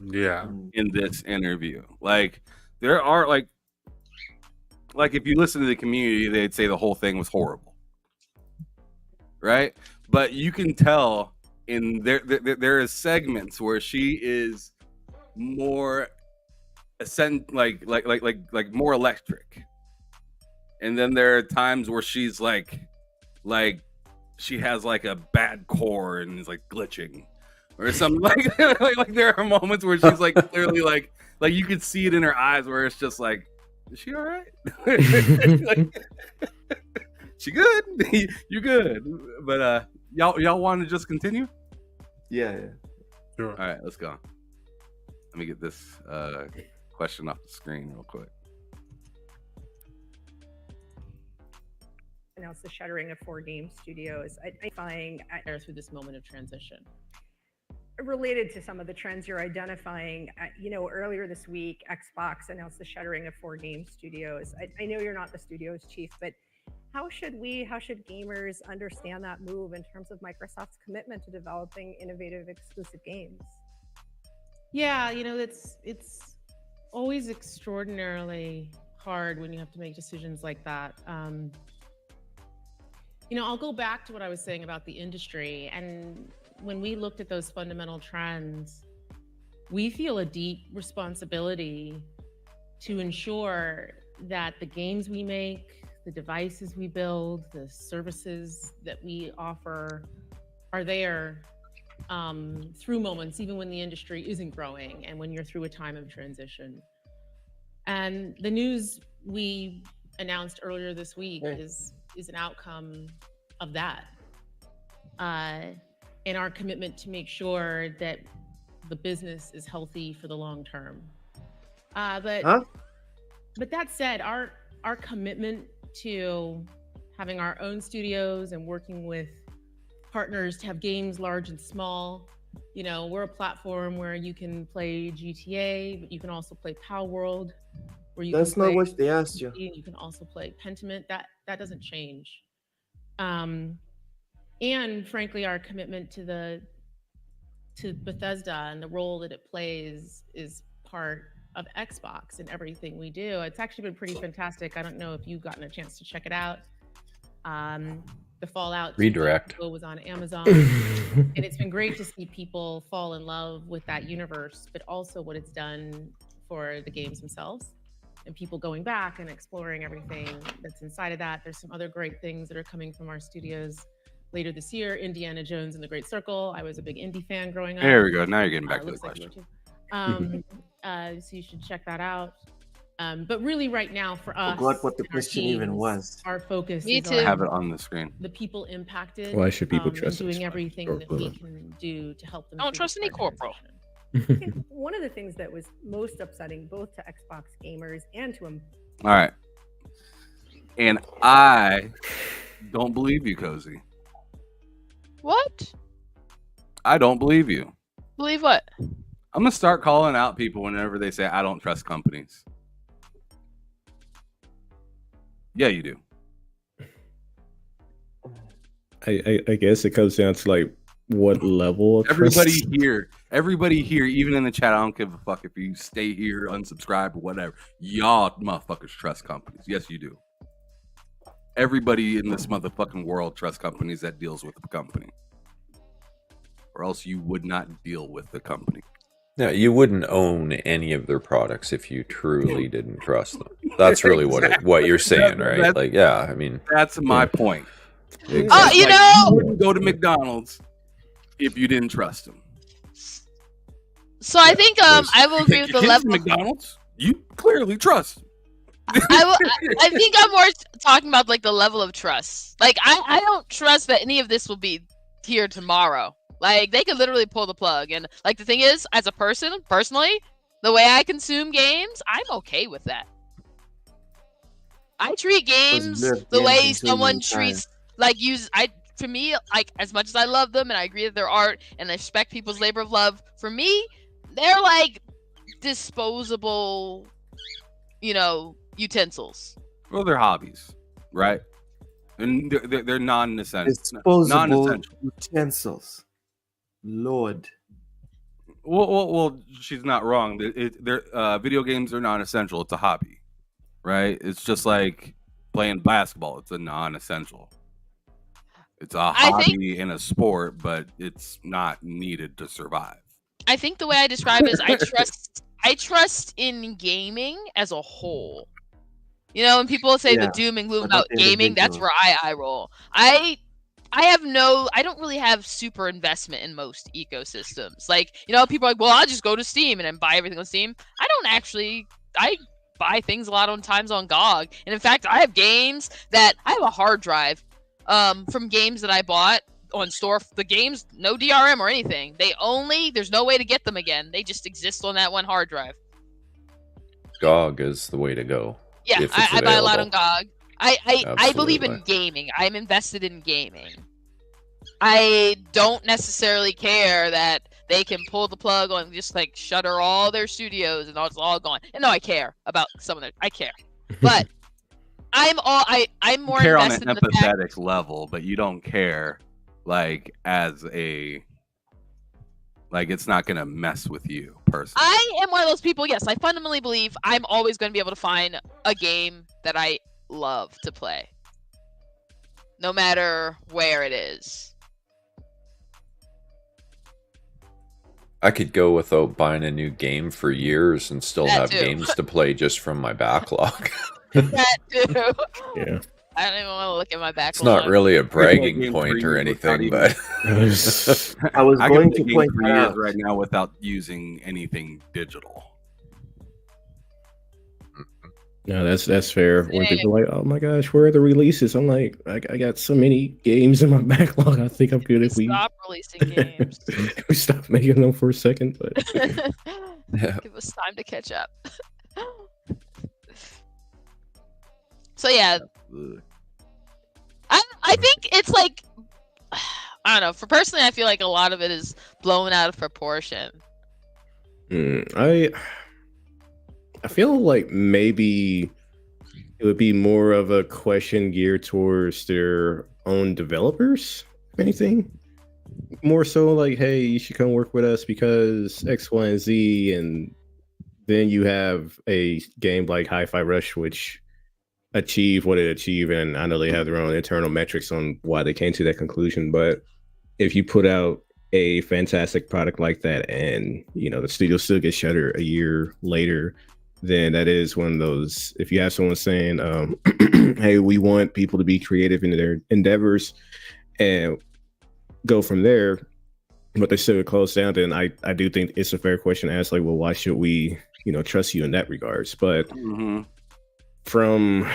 Speaker 7: Yeah.
Speaker 4: In this interview. Like, there are like if you listen to the community, they'd say the whole thing was horrible. Right? But you can tell in there is segments where she is more like more electric. And then there are times where she's like she has like a bad core and is like glitching or something like there are moments where she's like clearly like you could see it in her eyes where it's just like, is she all right? Like, she good? You good? But y'all want to just continue?
Speaker 3: Yeah.
Speaker 7: Sure.
Speaker 4: All right, let's go. Let me get this question off the screen real quick.
Speaker 11: Announced the shuttering of 4 game studios, identifying
Speaker 12: through this moment of transition.
Speaker 11: Related to some of the trends you're identifying. Earlier this week, Xbox announced the shuttering of 4 game studios. I know you're not the studio's chief, but how should gamers understand that move in terms of Microsoft's commitment to developing innovative exclusive games?
Speaker 12: Yeah, it's always extraordinarily hard when you have to make decisions like that. I'll go back to what I was saying about the industry. And when we looked at those fundamental trends, we feel a deep responsibility to ensure that the games we make, the devices we build, the services that we offer are there through moments, even when the industry isn't growing and when you're through a time of transition. And the news we announced earlier this week is an outcome of that. And our commitment to make sure that the business is healthy for the long term. But that said, our commitment to having our own studios and working with partners to have games large and small. You know, we're a platform where you can play GTA, but you can also play Power World. Where you
Speaker 3: That's
Speaker 12: can
Speaker 3: not
Speaker 12: play
Speaker 3: what they asked you.
Speaker 12: You can also play Pentiment. That doesn't change. And frankly, our commitment to Bethesda and the role that it plays is part of Xbox and everything we do. It's actually been pretty fantastic. I don't know if you've gotten a chance to check it out. The Fallout
Speaker 5: Redirect
Speaker 12: was on Amazon, and it's been great to see people fall in love with that universe, but also what it's done for the games themselves and people going back and exploring everything that's inside of that. There's some other great things that are coming from our studios later this year. Indiana Jones and the Great Circle. I was a big indie fan growing up.
Speaker 4: There we go. Now you're getting back to the question.
Speaker 12: So you should check that out. But really right now for us,
Speaker 3: Forgot what the question even was.
Speaker 12: Our focus
Speaker 6: Me
Speaker 12: is
Speaker 6: too.
Speaker 12: on
Speaker 4: Have it on the screen.
Speaker 12: the people impacted.
Speaker 8: Why should people
Speaker 12: and
Speaker 8: trust
Speaker 12: doing
Speaker 8: us?
Speaker 12: everything that we can do to help them.
Speaker 6: I don't
Speaker 12: through
Speaker 6: trust
Speaker 12: this
Speaker 6: any
Speaker 12: hard
Speaker 6: corporal.
Speaker 12: transition.
Speaker 11: One of the things that was most upsetting both to Xbox gamers and to them.
Speaker 4: All right. And I don't believe you, Cozy.
Speaker 6: What?
Speaker 4: I don't believe you.
Speaker 6: Believe what?
Speaker 4: I'm going to start calling out people whenever they say, I don't trust companies. Yeah, you do.
Speaker 8: I guess it comes down to like what level of
Speaker 4: Everybody
Speaker 8: trust?
Speaker 4: here, even in the chat, I don't give a fuck if you stay here, unsubscribe, or whatever. Y'all motherfuckers trust companies. Yes, you do. Everybody in this motherfucking world trusts companies that deals with the company. Or else you would not deal with the company.
Speaker 5: Yeah, you wouldn't own any of their products if you truly didn't trust them. That's really what you're saying, right? Like, yeah, I mean,
Speaker 4: that's my point.
Speaker 6: You
Speaker 4: You
Speaker 6: know,
Speaker 4: wouldn't go to McDonald's if you didn't trust them.
Speaker 6: so I think I will agree with the level.
Speaker 4: McDonald's, you clearly trust.
Speaker 6: I think I'm more talking about like the level of trust. Like I don't trust that any of this will be here tomorrow. Like they could literally pull the plug. And like the thing is, as a person, personally, the way I consume games, I'm okay with that. I treat games the way someone treats for me, like as much as I love them and I agree that they're art and I respect people's labor of love, for me, they're like disposable, utensils.
Speaker 4: Well, they're hobbies, right? And they're non-essential.
Speaker 3: Disposable utensils. Lord.
Speaker 4: Well, she's not wrong. Video games are non-essential. It's a hobby, right? It's just like playing basketball. It's a non-essential. It's a hobby and a sport, but it's not needed to survive.
Speaker 6: I think the way I describe it is I trust in gaming as a whole. When people say the doom and gloom about gaming, that's where I roll. I don't really have super investment in most ecosystems. Like, people are like, well, I'll just go to Steam and then buy everything on Steam. I buy things a lot of times on GOG. And in fact, I have games that I have a hard drive from games that I bought on store. The games, no DRM or anything. There's no way to get them again. They just exist on that one hard drive.
Speaker 5: GOG is the way to go.
Speaker 6: Yeah, I buy a lot on GOG. I believe in gaming. I'm invested in gaming. I don't necessarily care that they can pull the plug on just like shutter all their studios and it's all gone. And no, I care about some of their. I care, but I'm more
Speaker 4: care
Speaker 6: invested
Speaker 4: on an
Speaker 6: in the
Speaker 4: empathetic
Speaker 6: fact,
Speaker 4: level, but you don't care like it's not gonna mess with you personally.
Speaker 6: I am one of those people. Yes, I fundamentally believe I'm always going to be able to find a game that I love to play, no matter where it is.
Speaker 5: I could go without buying a new game for years and still have games to play just from my backlog.
Speaker 6: That too.
Speaker 8: Yeah.
Speaker 6: I don't even want to look at my backlog.
Speaker 5: It's not really a bragging
Speaker 4: Game
Speaker 5: point or
Speaker 4: 3
Speaker 5: anything,
Speaker 4: without
Speaker 5: but
Speaker 3: I was
Speaker 4: I
Speaker 3: going
Speaker 4: can
Speaker 3: to
Speaker 4: play
Speaker 3: point
Speaker 4: Game 3
Speaker 3: that
Speaker 4: is
Speaker 3: out.
Speaker 4: right now without using anything digital.
Speaker 8: No, that's fair. When people are like, "Oh my gosh, where are the releases?" I'm like, I got so many games in my backlog. I think I'm good if we
Speaker 6: Stop releasing games.
Speaker 8: we stop making them for a second. But
Speaker 5: yeah.
Speaker 6: Give us time to catch up. So yeah, I think it's like, I don't know. For personally, I feel like a lot of it is blown out of proportion.
Speaker 8: I feel like maybe it would be more of a question geared towards their own developers, if anything. More so like, hey, you should come work with us because X, Y, and Z, and then you have a game like Hi-Fi Rush, which achieved what it achieved, and I know they have their own internal metrics on why they came to that conclusion. But if you put out a fantastic product like that, and the studio still gets shuttered a year later, then that is one of those. If you have someone saying, "Hey, we want people to be creative in their endeavors," and go from there, but they still close down, then I do think it's a fair question to ask, like, well, why should we trust you in that regards? But from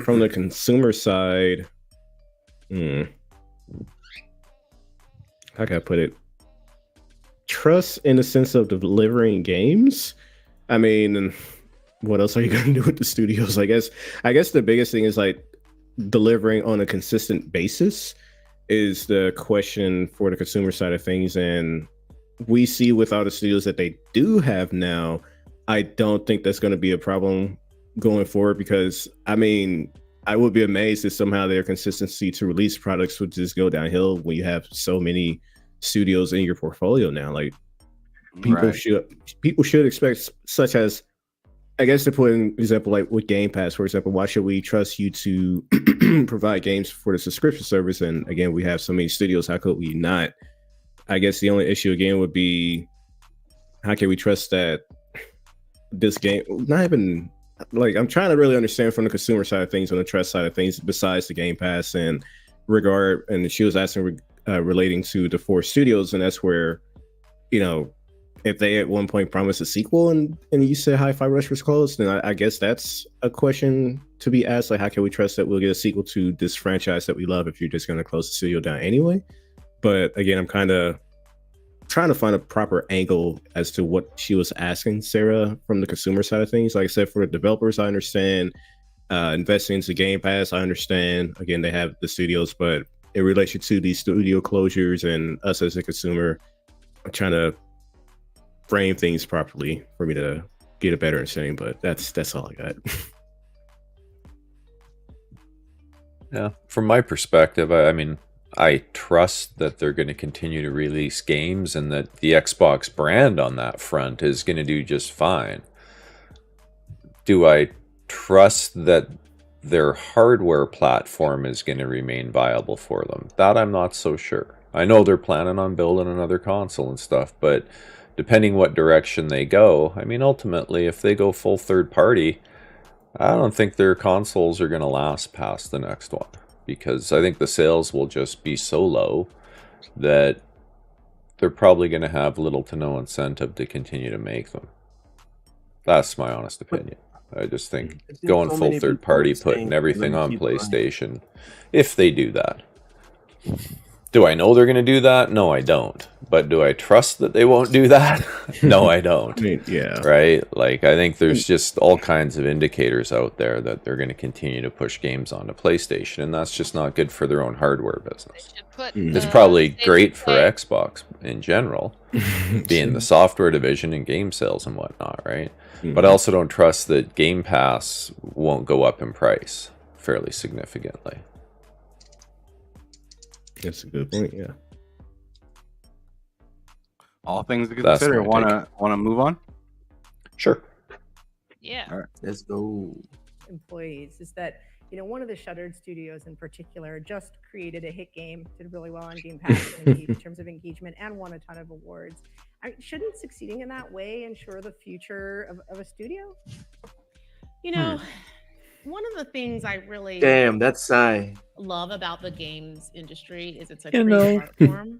Speaker 8: the consumer side, how can I put it? Trust in the sense of delivering games. I mean, what else are you going to do with the studios? I guess the biggest thing is like delivering on a consistent basis is the question for the consumer side of things. And we see with all the studios that they do have now, I don't think that's going to be a problem going forward, because I mean, I would be amazed if somehow their consistency to release products would just go downhill when you have so many studios in your portfolio now. Like people should expect, such as, I guess, to put an example, like with Game Pass, for example, why should we trust you to provide games for the subscription service? And again, we have so many studios. How could we not? I guess the only issue again would be, how can we trust that this game, not even like, I'm trying to really understand from the consumer side of things, on the trust side of things, besides the Game Pass and regard. And she was asking relating to the 4 studios, and that's where, if they at one point promised a sequel and you said Hi-Fi Rush was closed, then I guess that's a question to be asked. Like, how can we trust that we'll get a sequel to this franchise that we love if you're just going to close the studio down anyway? But again, I'm kind of trying to find a proper angle as to what she was asking Sarah from the consumer side of things. Like I said, for the developers, I understand investing into Game Pass. I understand, again, they have the studios, but in relation to these studio closures and us as a consumer, I'm trying to frame things properly for me to get a better understanding. But that's all I got.
Speaker 5: Yeah, from my perspective, I mean, I trust that they're going to continue to release games and that the Xbox brand on that front is going to do just fine. Do I trust that their hardware platform is going to remain viable for them? That I'm not so sure. I know they're planning on building another console and stuff, but depending what direction they go, I mean, ultimately, if they go full third party, I don't think their consoles are going to last past the next one, because I think the sales will just be so low that they're probably going to have little to no incentive to continue to make them. That's my honest opinion. I just think going full third party, putting everything on PlayStation, if they do that. Do I know they're going to do that? No, I don't. But do I trust that they won't do that? No, I don't.
Speaker 8: I mean, yeah.
Speaker 5: Right? Like, I think there's just all kinds of indicators out there that they're going to continue to push games onto PlayStation, and that's just not good for their own hardware business. It's probably great for Xbox in general, being the software division and game sales and whatnot, right? But I also don't trust that Game Pass won't go up in price fairly significantly.
Speaker 8: That's a good point, yeah.
Speaker 4: All things to consider. Want to move on?
Speaker 5: Sure.
Speaker 6: Yeah.
Speaker 3: All right, let's go.
Speaker 11: Employees is that one of the shuttered studios in particular just created a hit game, did really well on Game Pass in terms of engagement, and won a ton of awards. Shouldn't succeeding in that way ensure the future of a studio?
Speaker 12: one of the things I really
Speaker 3: Damn, that's sigh.
Speaker 12: love about the games industry is it's a
Speaker 5: You
Speaker 12: creative
Speaker 5: know.
Speaker 12: art form,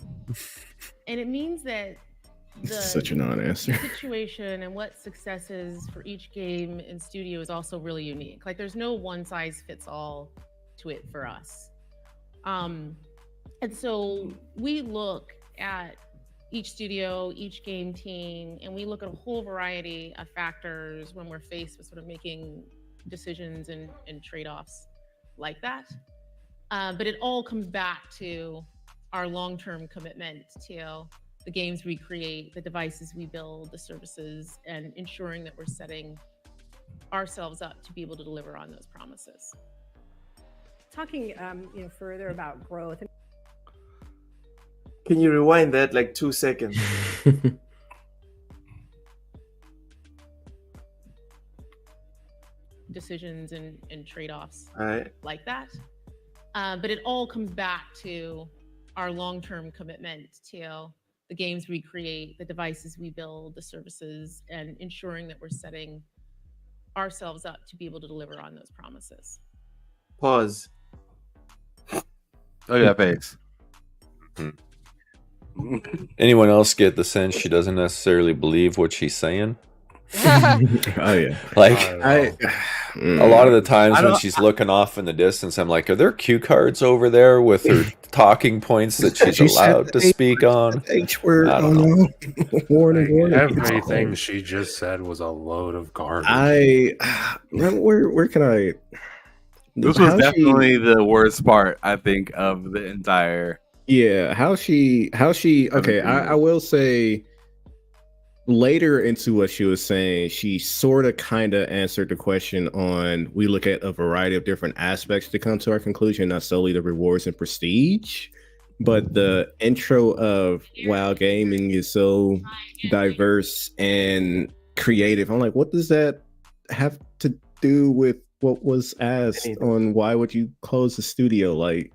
Speaker 12: and it means that the
Speaker 8: Such a non-answer.
Speaker 12: situation and what success is for each game and studio is also really unique. Like there's no one size fits all to it for us. And so we look at each studio, each game team, and we look at a whole variety of factors when we're faced with sort of making decisions and trade-offs like that. But it all comes back to our long-term commitment to the games we create, the devices we build, the services, and ensuring that we're setting ourselves up to be able to deliver on those promises.
Speaker 11: Talking further about growth.
Speaker 3: Can you rewind that like 2 seconds?
Speaker 12: Decisions and trade-offs
Speaker 3: All right.
Speaker 12: like that. But it all comes back to our long-term commitment to the games we create, the devices we build, the services, and ensuring that we're setting ourselves up to be able to deliver on those promises.
Speaker 3: Pause.
Speaker 4: Look at that face.
Speaker 5: Anyone else get the sense she doesn't necessarily believe what she's saying?
Speaker 8: Oh yeah.
Speaker 5: Like
Speaker 8: a
Speaker 5: lot of the times when she's looking off in the distance, I'm like, are there cue cards over there with her talking points that she's allowed to speak on?
Speaker 8: H word.
Speaker 5: I don't know.
Speaker 8: Warning.
Speaker 7: Everything she just said was a load of garbage.
Speaker 8: Where can I?
Speaker 4: This was definitely the worst part, I think, of the entire.
Speaker 8: Yeah, how she okay, I will say later into what she was saying, she sort of kind of answered the question on we look at a variety of different aspects to come to our conclusion, not solely the rewards and prestige, but the intro of wow, gaming is so diverse and creative. I'm like, what does that have to do with what was asked on why would you close the studio? Like,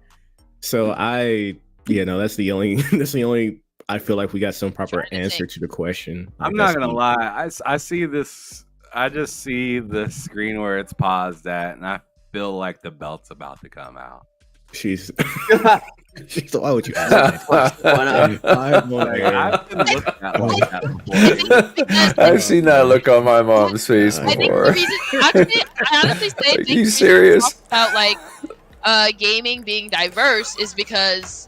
Speaker 8: so that's the only I feel like we got some proper answer to the question.
Speaker 4: I'm not gonna lie, I see this. I just see the screen where it's paused at, and I feel like the belt's about to come out.
Speaker 8: She's why would you ask that question?
Speaker 5: I've seen that look on my mom's face
Speaker 6: I think
Speaker 5: before.
Speaker 6: the reason, actually, I honestly say
Speaker 5: Are you serious?
Speaker 6: About like gaming being diverse is because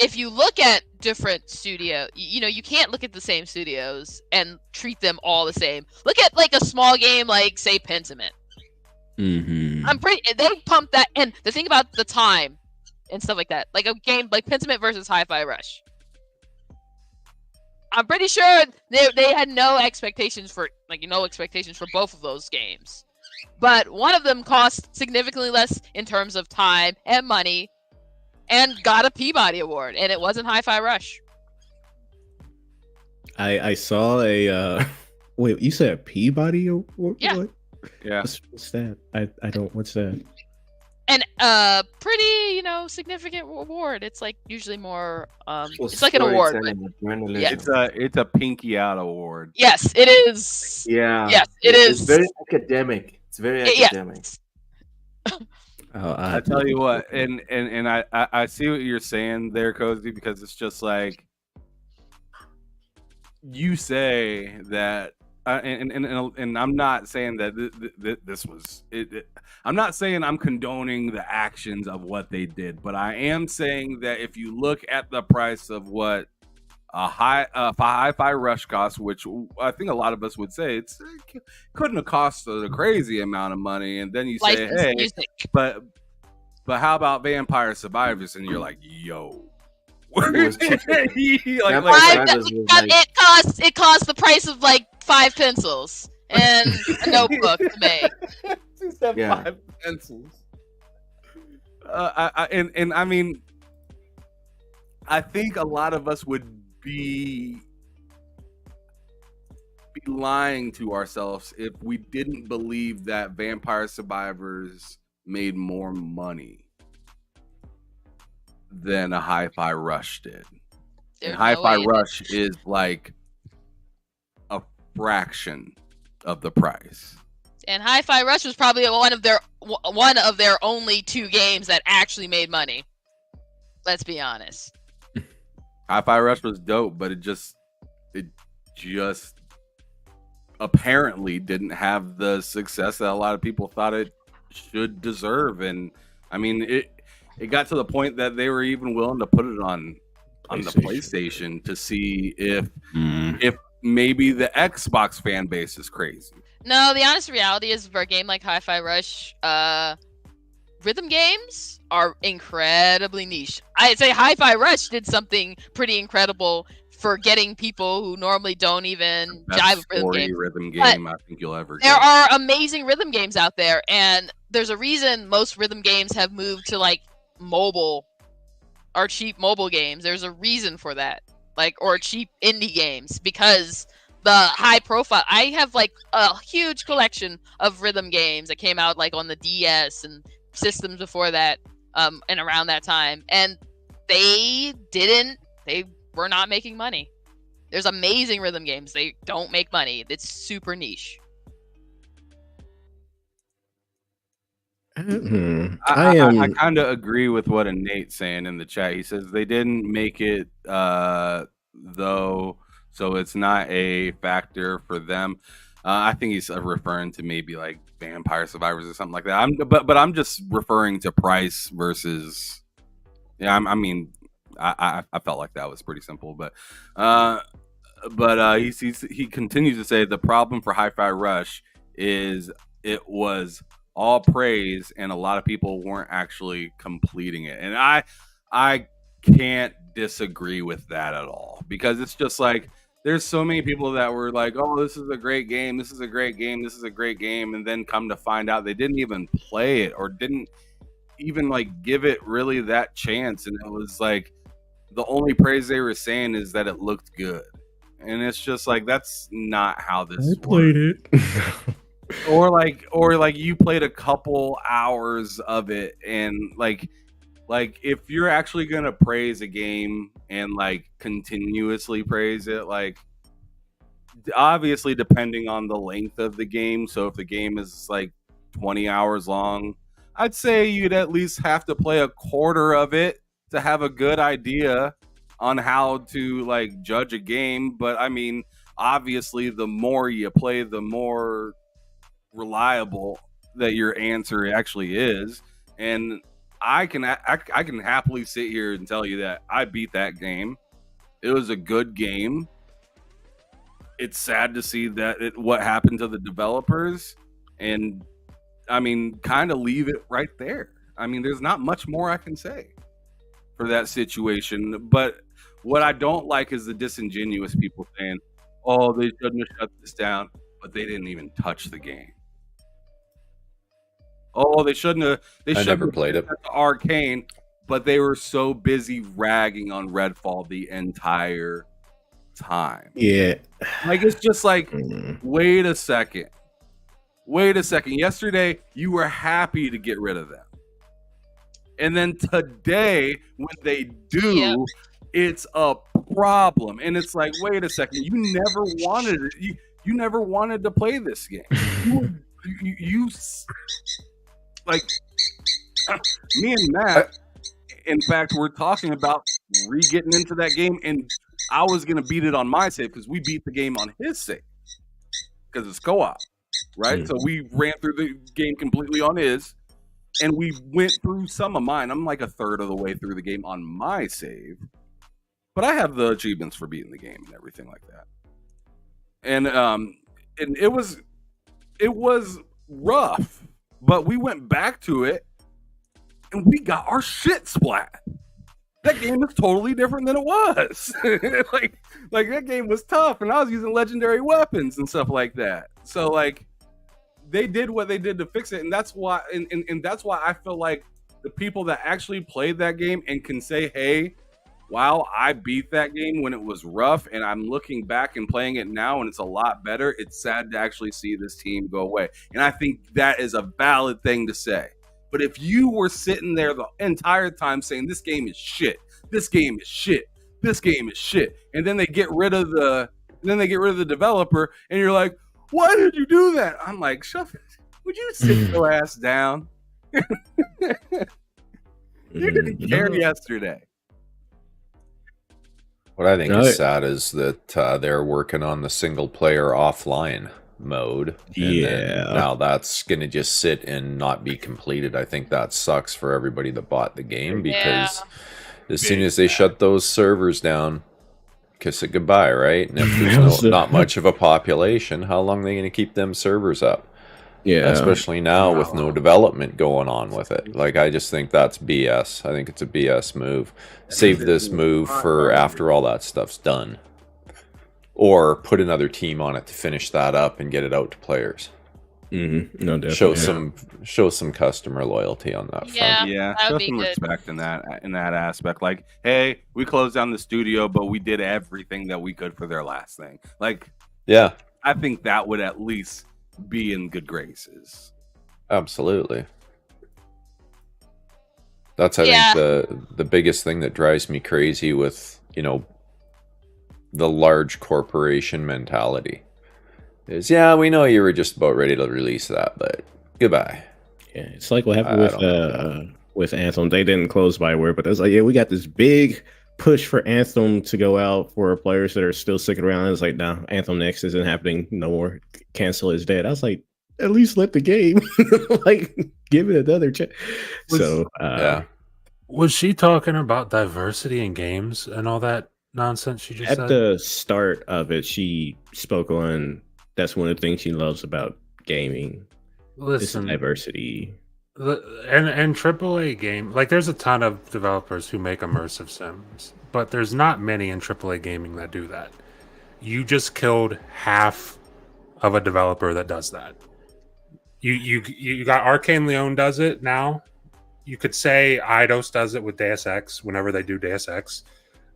Speaker 6: if you look at different studio, you can't look at the same studios and treat them all the same. Look at like a small game like say Pentiment.
Speaker 8: Mm-hmm.
Speaker 6: They pump that, and the thing about the time and stuff like that, like a game like Pentiment versus Hi-Fi Rush. I'm pretty sure they had no expectations for both of those games. But one of them cost significantly less in terms of time and money and got a Peabody Award, and it wasn't Hi-Fi Rush.
Speaker 8: I saw a wait, you said a Peabody Award?
Speaker 6: Yeah.
Speaker 8: What?
Speaker 4: Yeah.
Speaker 8: What's that? I don't. What's that?
Speaker 6: And pretty, significant award. It's like usually more it's like an award. But, yeah.
Speaker 4: It's a Pinky Out Award.
Speaker 6: Yes, it is.
Speaker 3: Yeah.
Speaker 6: Yes, it is.
Speaker 3: It's very academic. It's very academic.
Speaker 4: I tell you what, and I see what you're saying there, Cozy, because it's just like you say that, and I'm not saying that this was it. I'm not saying I'm condoning the actions of what they did, but I am saying that if you look at the price of what a Hi-Fi Rush costs, which I think a lot of us would say it couldn't have cost a crazy amount of money, and then you say, hey, but how about Vampire Survivors? And you're like, yo.
Speaker 6: It costs the price of like 5 pencils and a notebook to make.
Speaker 4: Yeah. 5 pencils. I mean, I think a lot of us would be lying to ourselves if we didn't believe that Vampire Survivors made more money than a Hi-Fi Rush did. And Hi-Fi Rush is like a fraction of the price.
Speaker 6: Correct. And Hi-Fi Rush was probably one of their only 2 games that actually made money. Let's be honest.
Speaker 4: Hi-Fi Rush was dope, but it just apparently didn't have the success that a lot of people thought it should deserve. And I mean, it got to the point that they were even willing to put it on the PlayStation to see if maybe the Xbox fan base is crazy.
Speaker 6: No, the honest reality is for a game like Hi-Fi Rush, rhythm games are incredibly niche. I'd say Hi-Fi Rush did something pretty incredible for getting people who normally don't even jive with
Speaker 4: rhythm game I think you'll ever get.
Speaker 6: There are amazing rhythm games out there, and there's a reason most rhythm games have moved to like mobile or cheap mobile games. There's a reason for that, or cheap indie games, because the high profile. I have like a huge collection of rhythm games that came out like on the DS and systems before that, and around that time, and they were not making money. There's amazing rhythm games. They don't make money. It's super niche.
Speaker 4: I kind of agree with what Nate's saying in the chat. He says they didn't make it though, so it's not a factor for them. I think he's referring to maybe like Vampire Survivors or something like that. But I'm just referring to price versus. Yeah, I felt like that was pretty simple, but he continues to say the problem for Hi-Fi Rush is it was all praise and a lot of people weren't actually completing it, and I can't disagree with that at all, because it's just like there's so many people that were like, oh, this is a great game, this is a great game, this is a great game, and then come to find out they didn't even play it or didn't even like give it really that chance, and it was like the only praise they were saying is that it looked good, and it's just like that's not how this
Speaker 8: played
Speaker 4: it. or like you played a couple hours of it, and like if you're actually gonna praise a game and like continuously praise it, like obviously depending on the length of the game, so if the game is like 20 hours long, I'd say you'd at least have to play a quarter of it to have a good idea on how to like judge a game. But I mean, obviously the more you play, the more reliable that your answer actually is. And I can happily sit here and tell you that I beat that game. It was a good game. It's sad to see that what happened to the developers, and I mean, kind of leave it right there. I mean, there's not much more I can say for that situation. But what I don't like is the disingenuous people saying, oh, they shouldn't have shut this down, but they didn't even touch the game. Oh, they shouldn't have. I never played it. Arcane, but they were so busy ragging on Redfall the entire time.
Speaker 8: Yeah.
Speaker 4: Like, it's just like, wait a second. Yesterday, you were happy to get rid of them. And then today, when they do, it's a problem. And it's like, wait a second. You never wanted it. You never wanted to play this game. You like, me and Matt, in fact, we're talking about getting into that game, and I was going to beat it on my save because we beat the game on his save because it's co-op. Right, so we ran through the game completely on his, and we went through some of mine. I'm like a third of the way through the game on my save, but I have the achievements for beating the game and everything like that. And it was rough, but we went back to it, and we got our shit splat. That game is totally different than it was. like that game was tough, and I was using legendary weapons and stuff like that. So like, they did what they did to fix it, and that's why. And that's why I feel like the people that actually played that game and can say, "Hey, wow, I beat that game when it was rough, and I'm looking back and playing it now, and it's a lot better." It's sad to actually see this team go away, and I think that is a valid thing to say. But if you were sitting there the entire time saying this game is shit, this game is shit, this game is shit, and then they get rid of the developer, and you're like, why did you do that? I'm like, shut
Speaker 9: Would you sit your ass down? You didn't care yesterday.
Speaker 5: What I think is sad is that they're working on the single player offline mode. And then now that's going to just sit and not be completed. I think that sucks for everybody that bought the game because as soon as they shut those servers down, kiss it goodbye, right? And if there's not much of a population, how long are they going to keep them servers up?
Speaker 8: Yeah.
Speaker 5: Especially now with no development going on with it. Like, I just think that's BS. I think it's a BS move. Save this move for after all that stuff's done. Or put another team on it to finish that up and get it out to players.
Speaker 8: Mm-hmm. No, definitely.
Speaker 5: Show some customer loyalty on that front.
Speaker 9: Yeah, show some respect in that aspect. Like, hey, we closed down the studio, but we did everything that we could for their last thing. Like,
Speaker 5: yeah,
Speaker 9: I think that would at least be in good graces.
Speaker 5: Absolutely. That's I think the biggest thing that drives me crazy with, you know, the large corporation mentality is, yeah, we know you were just about ready to release that, but goodbye.
Speaker 8: Yeah, it's like what happened with Anthem. They didn't close Bioware, but it was like, yeah, we got this big push for Anthem to go out for players that are still sticking around. It's like, nah, Anthem Next isn't happening no more. Cancel is dead. I was like, at least let the game like give it another chance. So
Speaker 7: was she talking about diversity in games and all that nonsense she just said?
Speaker 8: At the start of it, she spoke on that's one of the things she loves about gaming.
Speaker 7: Listen,
Speaker 8: diversity.
Speaker 7: And AAA game, like, there's a ton of developers who make immersive sims, but there's not many in AAA gaming that do that. You just killed half of a developer that does that. You got Arcane Leon does it now. You could say Eidos does it with Deus Ex whenever they do Deus Ex.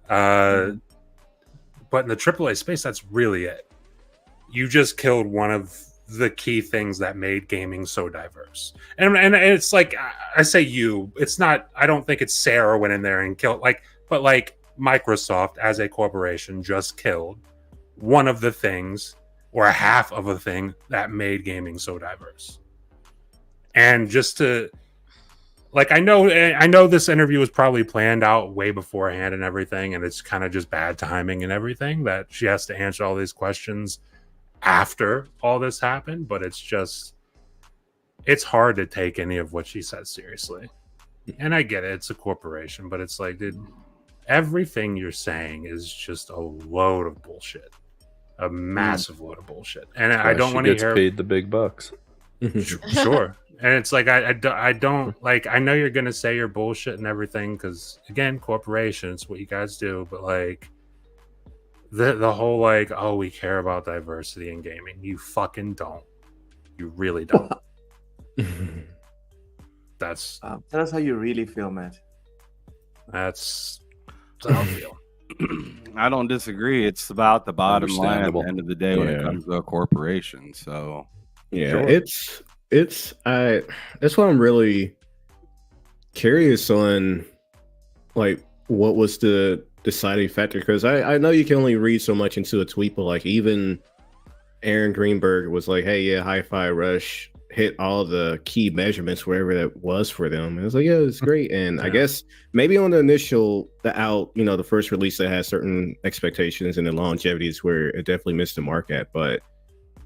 Speaker 7: But in the AAA space, that's really it. You just killed one of the key things that made gaming so diverse. And it's like, I say it's not, I don't think it's Sarah went in there and killed, but Microsoft as a corporation just killed one of the things or a half of a thing that made gaming so diverse. And just to, like, I know this interview was probably planned out way beforehand and everything, and it's kind of just bad timing and everything that she has to answer all these questions after all this happened, but it's hard to take any of what she says seriously. And I get it, it's a corporation, but it's like, dude, everything you're saying is just a load of bullshit, a massive load of bullshit. And I don't want to hear
Speaker 5: paid the big bucks.
Speaker 7: Sure. And it's like, I don't like, I know you're gonna say you're bullshit and everything because, again, corporation, it's what you guys do, but like the whole like, oh, we care about diversity in gaming. You fucking don't. You really don't. That's
Speaker 3: tell us how you really feel, Matt.
Speaker 7: That's how I feel.
Speaker 9: I don't disagree. It's about the bottom line at the end of the day when it comes to a corporation. So
Speaker 8: it's that's why I'm really curious on like what was the deciding factor, because I know you can only read so much into a tweet, but like even Aaron Greenberg was like, hey, yeah, Hi-Fi Rush hit all the key measurements wherever that was for them. And it was like, yeah, it's great. And I guess maybe on the first release that has certain expectations, and the longevity is where it definitely missed the mark at. But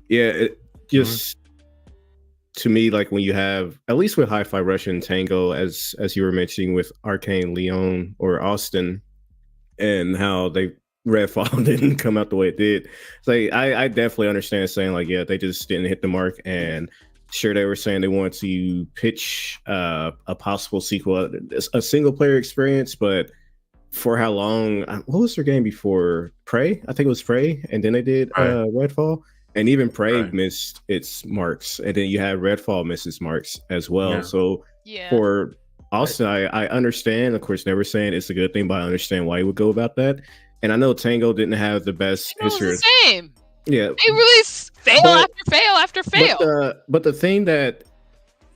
Speaker 8: yeah, it just to me, like when you have, at least with Hi-Fi Rush and Tango, as you were mentioning with Arcane Leon or Austin, and how Redfall didn't come out the way it did. It's like I definitely understand saying like, yeah, they just didn't hit the mark. And sure, they were saying they wanted to pitch a possible sequel, a single player experience, but for how long? What was their game before? Prey? I think it was Prey, and then they did Redfall, and even Prey missed its marks, and then you had Redfall miss its marks as well.
Speaker 6: Yeah.
Speaker 8: So for Austin, I understand. Of course, never saying it's a good thing, but I understand why he would go about that. And I know Tango didn't have the best history.
Speaker 6: It was the same.
Speaker 8: Yeah,
Speaker 6: they released fail after fail.
Speaker 8: But the thing that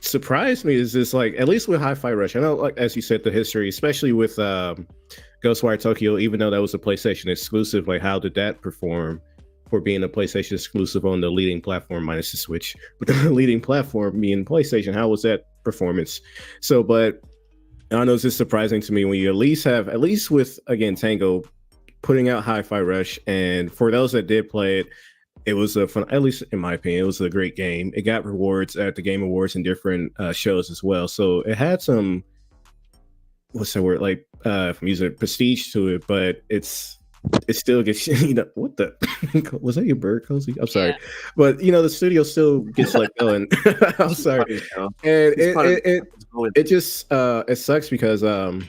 Speaker 8: surprised me is this, like, at least with Hi-Fi Rush, I know, like as you said, the history, especially with Ghostwire Tokyo, even though that was a PlayStation exclusive, like how did that perform? for being a PlayStation exclusive on the leading platform minus the Switch, but the leading platform being PlayStation. How was that performance? So, but I know this is surprising to me when you at least with, again, Tango putting out Hi-Fi Rush, and for those that did play it, it was a fun, at least in my opinion, it was a great game. It got rewards at the Game Awards and different shows as well. So it had some, what's the word, like if I'm using prestige to it, but it still gets, what the was that your bird, Cozy? I'm sorry, yeah. But the studio still gets let go, and I'm sorry, and it just it sucks because and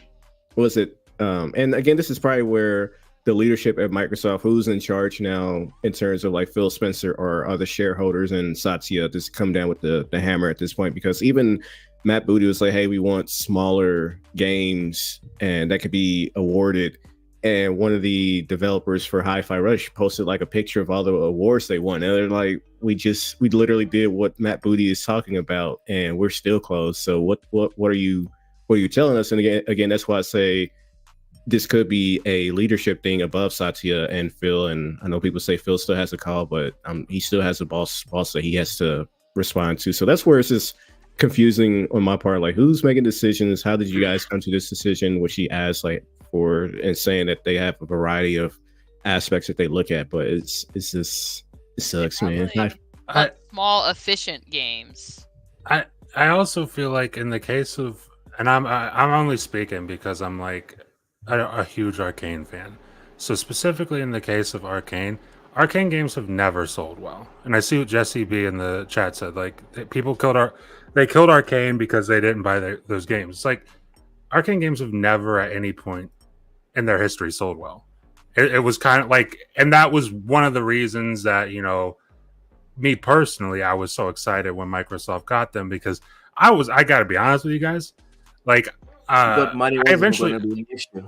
Speaker 8: again, this is probably where the leadership at Microsoft, who's in charge now in terms of like Phil Spencer or other shareholders, and Satya just come down with the hammer at this point, because even Matt Booty was like, hey, we want smaller games and that could be awarded. And one of the developers for Hi-Fi Rush posted like a picture of all the awards they won. And they're like, we literally did what Matt Booty is talking about and we're still closed. So what are you telling us? And again, that's why I say this could be a leadership thing above Satya and Phil. And I know people say Phil still has a call, but he still has a boss that he has to respond to. So that's where it's just confusing on my part. Like, who's making decisions? How did you guys come to this decision? Which he asked, like, for, and saying that they have a variety of aspects that they look at, but it sucks, man.
Speaker 6: Small, efficient games.
Speaker 7: I also feel like in the case of, and I'm only speaking because I'm like a huge Arcane fan. So specifically in the case of Arcane games have never sold well. And I see what Jesse B in the chat said. Like, people killed Arcane because they didn't buy those games. It's like Arcane games have never at any point in their history sold well. It was kind of like, and that was one of the reasons that, me personally, I was so excited when Microsoft got them, because I got to be honest with you guys, like,
Speaker 3: money wasn't going to be an issue.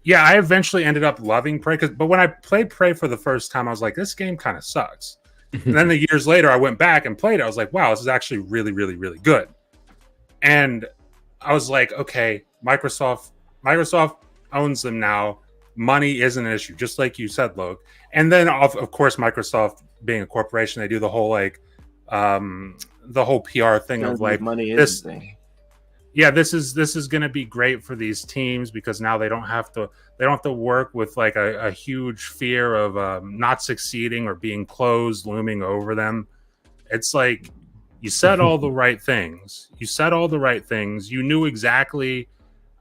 Speaker 7: Yeah, I eventually ended up loving Prey, but when I played Prey for the first time, I was like, this game kind of sucks. And then the years later, I went back and played it. I was like, wow, this is actually really, really, really good. And I was like, okay, Microsoft owns them now. Money isn't an issue, just like you said, Logue. And then, of course, Microsoft being a corporation, they do the whole the whole PR thing of like,
Speaker 3: money is the thing.
Speaker 7: Yeah, this is going to be great for these teams because now they don't have to work with like a huge fear of not succeeding or being closed looming over them. It's like, you said all the right things. You knew exactly.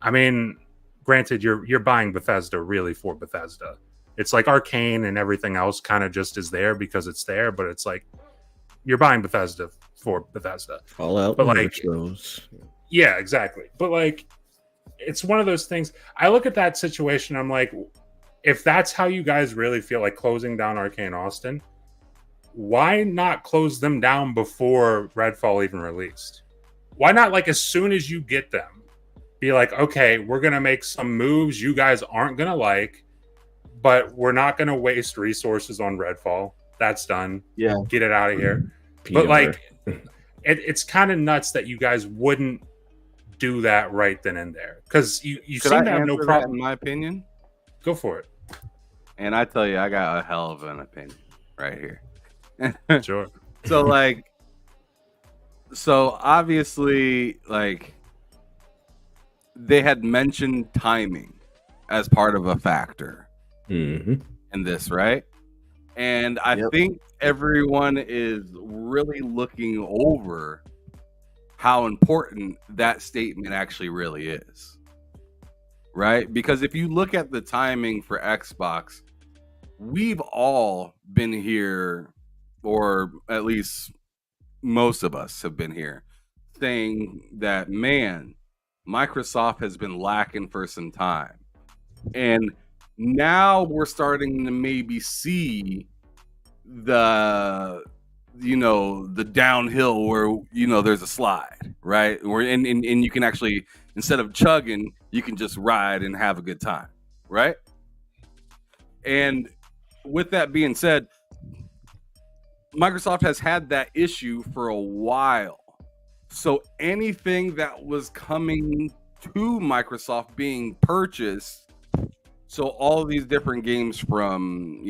Speaker 7: I mean, granted, you're buying Bethesda really for Bethesda. It's like Arcane and everything else kind of just is there because it's there, but it's like you're buying Bethesda for Bethesda.
Speaker 8: All out,
Speaker 7: but like, yeah, exactly. But like, it's one of those things. I look at that situation, I'm like, if that's how you guys really feel like closing down Arcane Austin, why not close them down before Redfall even released? Why not, like, as soon as you get them, be like, okay, we're going to make some moves you guys aren't going to like, but we're not going to waste resources on Redfall. That's done.
Speaker 3: Yeah.
Speaker 7: Get it out of here.
Speaker 8: PR.
Speaker 7: But like, it's kind of nuts that you guys wouldn't do that right then and there, because you seem to have no problem.
Speaker 9: In my opinion,
Speaker 7: go for it.
Speaker 9: And I tell you, I got a hell of an opinion right here.
Speaker 7: Sure.
Speaker 9: So obviously, like, they had mentioned timing as part of a factor in this, right? And I think everyone is really looking over how important that statement actually really is, right? Because if you look at the timing for Xbox, we've all been here, or at least most of us have been here, saying that, man, Microsoft has been lacking for some time. And now we're starting to maybe see the downhill where, there's a slide, right? And you can actually, instead of chugging, you can just ride and have a good time, right? And with that being said, Microsoft has had that issue for a while. So anything that was coming to Microsoft being purchased, so all of these different games from,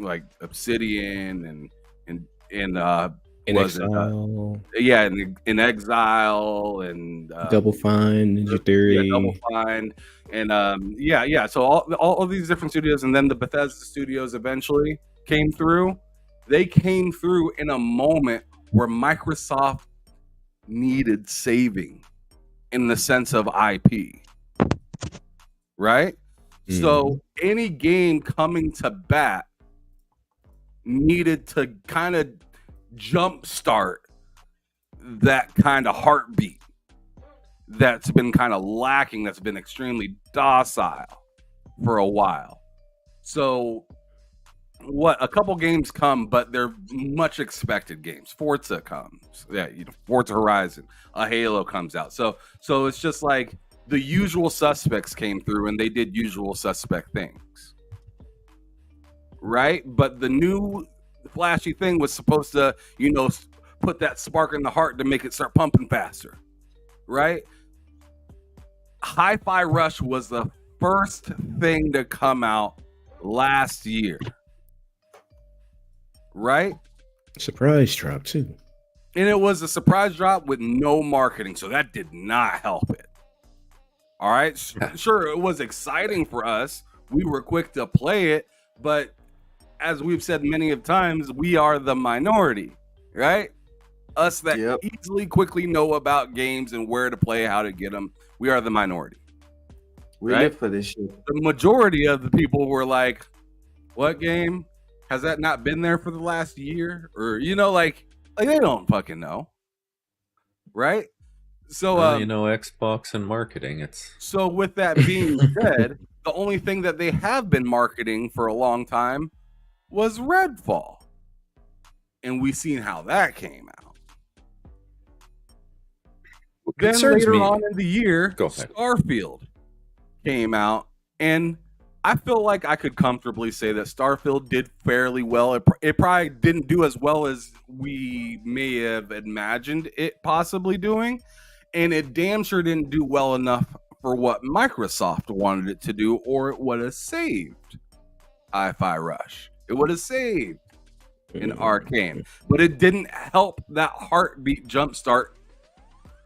Speaker 9: like Obsidian and
Speaker 8: In
Speaker 9: was it,
Speaker 8: Exile,
Speaker 9: in Exile and
Speaker 8: Double Fine, Ninja Theory.
Speaker 9: Double Fine, and So all of these different studios, and then the Bethesda studios eventually came through. They came through in a moment where Microsoft needed saving in the sense of IP, right? So any game coming to bat needed to kind of jumpstart that kind of heartbeat that's been kind of lacking, that's been extremely docile for a while. So a couple games come, but they're much expected games. Forza comes, Forza Horizon, a Halo comes out. So it's just like the usual suspects came through and they did usual suspect things, right? But the new flashy thing was supposed to, put that spark in the heart to make it start pumping faster, right? Hi-Fi Rush was the first thing to come out last year, right?
Speaker 8: Surprise drop too.
Speaker 9: And it was a surprise drop with no marketing, so that did not help it. All right, sure, it was exciting for us. We were quick to play it, but as we've said many of times, we are the minority, right? Us that easily, quickly know about games and where to play, how to get them. We are the minority.
Speaker 3: We live for this shit.
Speaker 9: The majority of the people were like, "What game? Has that not been there for the last year?" Or like they don't fucking know, right? So
Speaker 5: Xbox and marketing.
Speaker 9: So with that being said, the only thing that they have been marketing for a long time was Redfall, and we've seen how that came out. Then later on in the year, Starfield came out, and I feel like I could comfortably say that Starfield did fairly well. It probably didn't do as well as we may have imagined it possibly doing, and it damn sure didn't do well enough for what Microsoft wanted it to do, or it would have saved Hi-Fi Rush. It would have saved an Arcane, but it didn't help that heartbeat jumpstart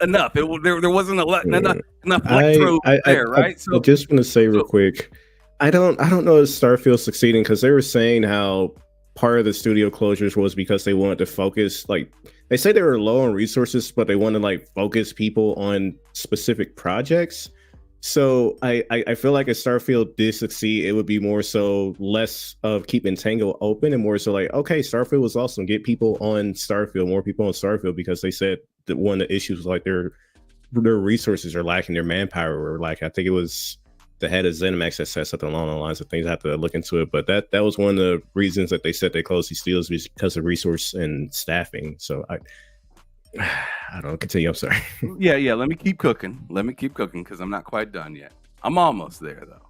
Speaker 9: enough. There wasn't enough electro there, right?
Speaker 8: I just want to say real quick, I don't know if Starfield succeeding, because they were saying how part of the studio closures was because they wanted to focus, like they say they were low on resources, but they wanted to like focus people on specific projects. So I feel like if Starfield did succeed, it would be more so less of keeping Tango open and more so like, okay, Starfield was awesome. Get people on Starfield, more people on Starfield, because they said that one of the issues was like their resources are lacking, their manpower were lacking. I think it was the head of ZeniMax that said something along the lines of things. I have to look into it, but that was one of the reasons that they said they closed these studios, because of resource and staffing. So I don't continue. I'm sorry.
Speaker 9: Yeah. Let me keep cooking because I'm not quite done yet. I'm almost there though.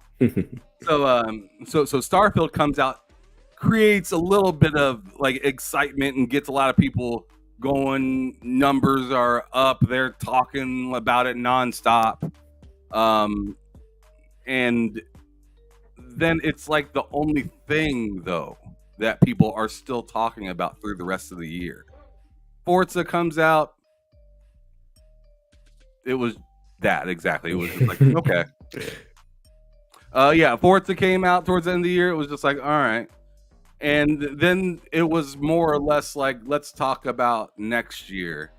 Speaker 9: So Starfield comes out, creates a little bit of like excitement and gets a lot of people going. Numbers are up. They're talking about it nonstop. And then it's like the only thing though that people are still talking about through the rest of the year. Forza comes out. It was that exactly. It was just like, okay. Forza came out towards the end of the year. It was just like, all right. And then it was more or less like, let's talk about next year.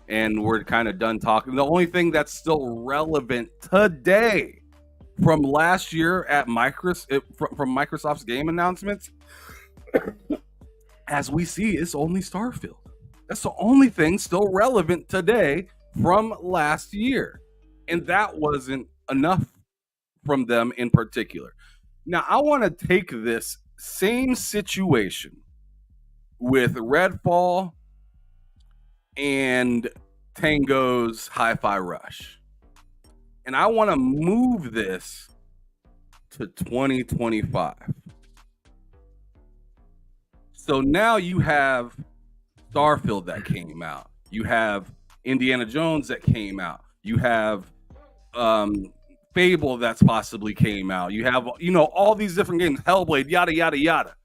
Speaker 9: And we're kind of done talking. The only thing that's still relevant today from last year at from Microsoft's game announcements, as we see, is only Starfield. That's the only thing still relevant today from last year. And that wasn't enough from them in particular. Now, I want to take this same situation with Redfall and Tango's Hi-Fi Rush, and I want to move this to 2025. So now you have Starfield that came out. You have Indiana Jones that came out. You have Fable that's possibly came out. You have, all these different games, Hellblade, yada, yada, yada.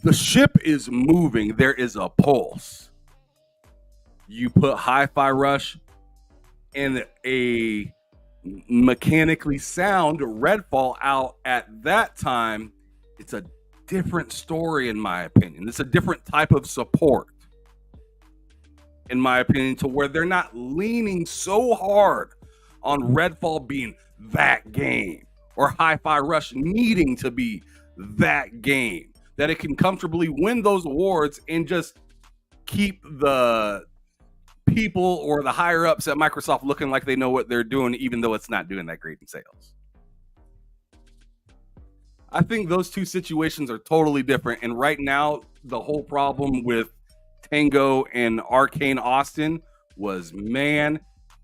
Speaker 9: the ship is moving. There is a pulse. You put Hi-Fi Rush and a mechanically sound Redfall out at that time, it's a different story, in my opinion. It's a different type of support, in my opinion, to where they're not leaning so hard on Redfall being that game or Hi-Fi Rush needing to be that game, that it can comfortably win those awards and just keep the people or the higher ups at Microsoft looking like they know what they're doing, even though it's not doing that great in sales. I think those two situations are totally different. And right now, the whole problem with Tango and Arcane Austin was, man,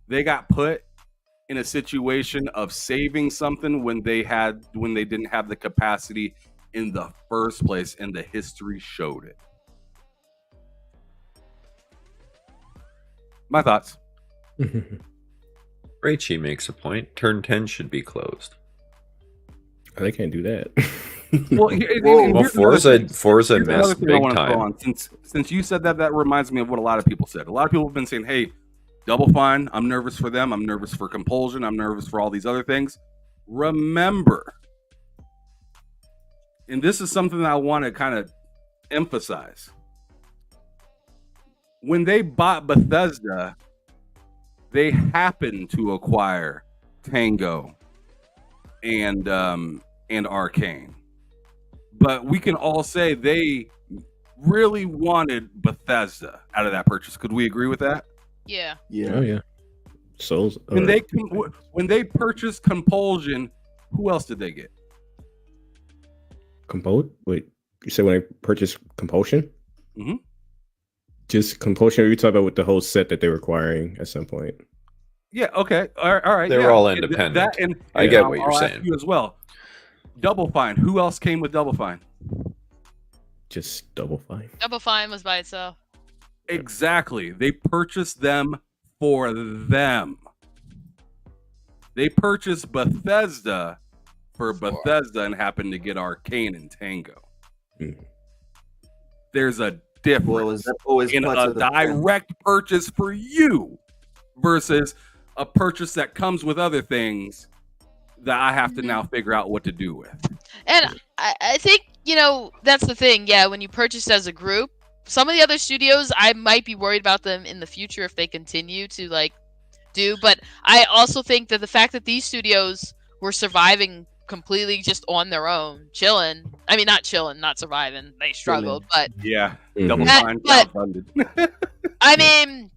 Speaker 9: they got put in a situation of saving something when they didn't have the capacity in the first place, and the history showed it. My thoughts.
Speaker 5: Raichi makes a point. Turn 10 should be closed.
Speaker 8: They can't do that.
Speaker 5: Forza messed big time.
Speaker 9: Since you said that, that reminds me of what a lot of people said. A lot of people have been saying, hey, Double Fine, I'm nervous for them. I'm nervous for Compulsion. I'm nervous for all these other things. Remember, and this is something that I want to kind of emphasize. When they bought Bethesda, they happened to acquire Tango and Arcane. But we can all say they really wanted Bethesda out of that purchase. Could we agree with that?
Speaker 6: Yeah.
Speaker 8: Yeah. Oh yeah. Souls.
Speaker 9: When they purchased Compulsion, who else did they get?
Speaker 8: Wait, you said when they purchased Compulsion?
Speaker 9: Mm-hmm.
Speaker 8: Just Compulsion, or you talking about with the whole set that they were acquiring at some point?
Speaker 9: Yeah, okay. All right.
Speaker 5: They're all independent. I get what you're saying.
Speaker 9: You as well. Double Fine. Who else came with Double Fine?
Speaker 8: Just Double Fine.
Speaker 6: Double Fine was by itself.
Speaker 9: Exactly. They purchased them for them. They purchased Bethesda for Bethesda and happened to get Arcane and Tango. There's a difference in a direct purchase for you versus a purchase that comes with other things that I have to now figure out what to do with.
Speaker 6: And I think, that's the thing. Yeah, when you purchase as a group, some of the other studios, I might be worried about them in the future if they continue to do. But I also think that the fact that these studios were surviving completely just on their own, chilling. I mean, not chilling, not surviving. They struggled, but
Speaker 9: yeah, Double Fine crowdfunded.
Speaker 6: I mean,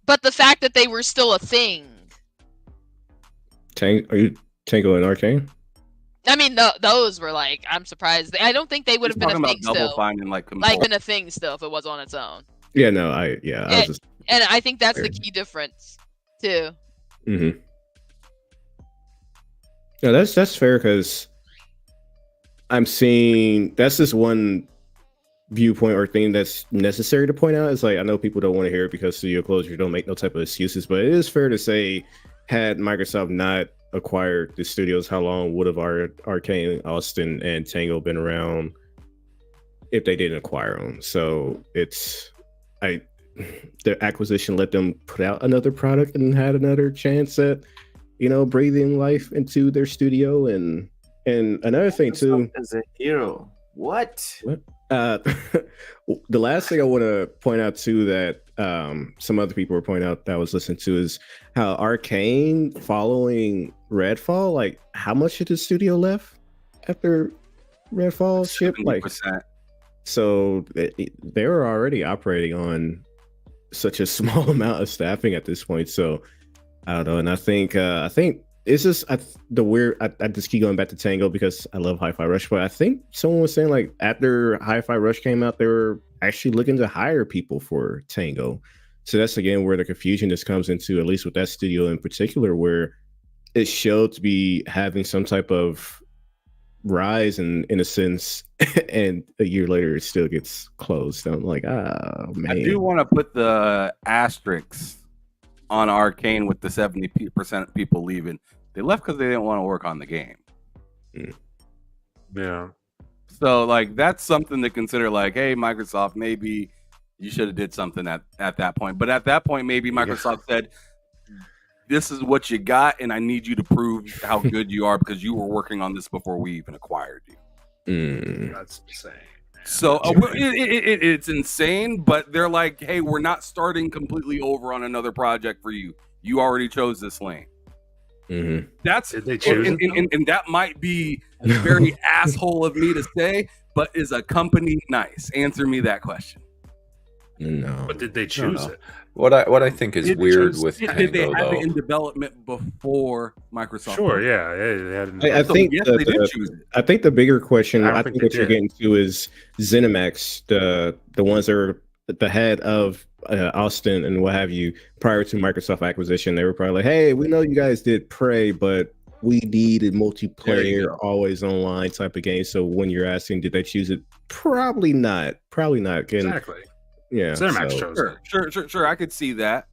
Speaker 6: but the fact that they were still a thing.
Speaker 8: Are you Tango and Arcane?
Speaker 6: I mean, those were I'm surprised. I don't think they would have been a thing still.
Speaker 9: Fine and
Speaker 6: been a thing still if it was on its own.
Speaker 8: Yeah, no,
Speaker 6: and I think that's the key difference too.
Speaker 8: Mm-hmm. No, that's fair because I'm seeing that's just one viewpoint or thing that's necessary to point out. It's I know people don't want to hear it because studio closure don't make no type of excuses, but it is fair to say, had Microsoft not acquired the studios, how long would have Arcane, Austin, and Tango been around if they didn't acquire them? So their acquisition let them put out another product and had another chance at breathing life into their studio. And another thing too,
Speaker 3: as a hero. What?
Speaker 8: The last thing I want to point out too that some other people were pointing out that I was listening to is how Arcane following Redfall, how much of the studio left after Redfall shipped?
Speaker 9: 70%.
Speaker 8: So they were already operating on such a small amount of staffing at this point. So I don't know, and I think it's just the weird. I just keep going back to Tango because I love Hi-Fi Rush, but I think someone was saying after Hi-Fi Rush came out, they were actually looking to hire people for Tango. So that's again where the confusion just comes into, at least with that studio in particular, where it showed to be having some type of rise in a sense, and a year later it still gets closed. I'm like, man.
Speaker 9: I do want to put the asterisks on Arcane with the 70% of people leaving. They left because they didn't want to work on the game.
Speaker 7: Yeah.
Speaker 9: So like that's something to consider. Like, hey, Microsoft, maybe you should have did something at that point. But at that point, maybe Microsoft said, "This is what you got, and I need you to prove how good you are because you were working on this before we even acquired you."
Speaker 7: That's insane.
Speaker 9: So it's insane, but they're like, "Hey, we're not starting completely over on another project for you. You already chose this lane." That's
Speaker 7: Did they choose
Speaker 9: and that might be very asshole of me to say, but is a company nice? Answer me that question.
Speaker 8: No.
Speaker 7: But did they choose it?
Speaker 5: What I think is weird with
Speaker 9: Did
Speaker 5: Tango,
Speaker 9: they have
Speaker 5: though.
Speaker 9: it in development before Microsoft?
Speaker 7: Sure, yeah. They had
Speaker 8: I think
Speaker 9: yes, they did choose it.
Speaker 8: I think the bigger question,
Speaker 7: I don't
Speaker 8: I
Speaker 7: think
Speaker 8: think
Speaker 7: they
Speaker 8: what you're
Speaker 7: did.
Speaker 8: getting to is ZeniMax, the ones that are the head of Austin and what have you prior to Microsoft acquisition. They were probably like, "Hey, we know you guys did Prey, but we need a multiplayer, always online type of game." So when you're asking, did they choose it? Probably not. Probably not.
Speaker 7: Exactly.
Speaker 8: Yeah.
Speaker 7: ZeniMax chose it.
Speaker 9: Sure. I could see that,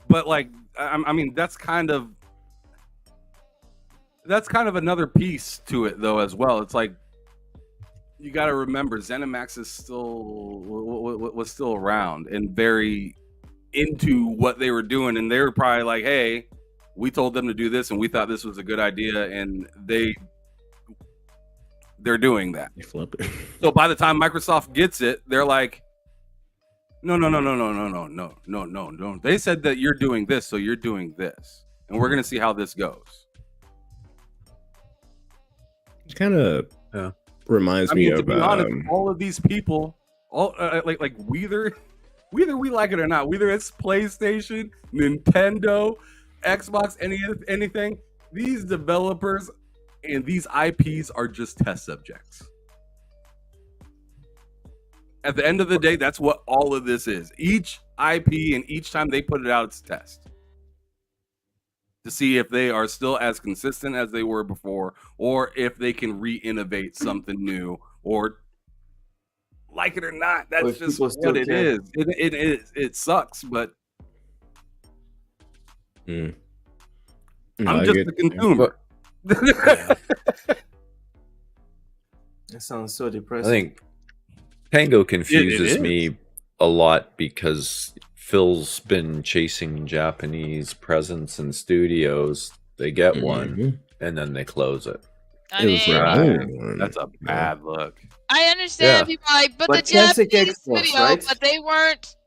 Speaker 9: but like, I mean, that's kind of another piece to it, though, as well. It's like you got to remember, ZeniMax is was still around and very into what they were doing, and they were probably like, "Hey, we told them to do this, and we thought this was a good idea," and they're doing that.
Speaker 8: They flip it.
Speaker 9: So by the time Microsoft gets it, they're like, No. They said that you're doing this, so you're doing this, and we're gonna see how this goes.
Speaker 8: It kind of reminds me
Speaker 9: to
Speaker 8: of
Speaker 9: be honest, all of these people, all like whether we like it or not, whether it's PlayStation, Nintendo, Xbox, anything, these developers and these IPs are just test subjects. At the end of the day, that's what all of this is. Each IP and each time they put it out, it's a test to see if they are still as consistent as they were before, or if they can re-innovate something new, or like it or not, that's just what it is. It sucks, but I'm just a consumer.
Speaker 3: That sounds so depressing.
Speaker 5: I think Tango confuses me a lot because Phil's been chasing Japanese presence in studios. They get one and then they close it.
Speaker 6: I mean,
Speaker 9: That's a bad look.
Speaker 6: I understand people are like, but the Japanese studio,
Speaker 3: right?
Speaker 6: but they weren't.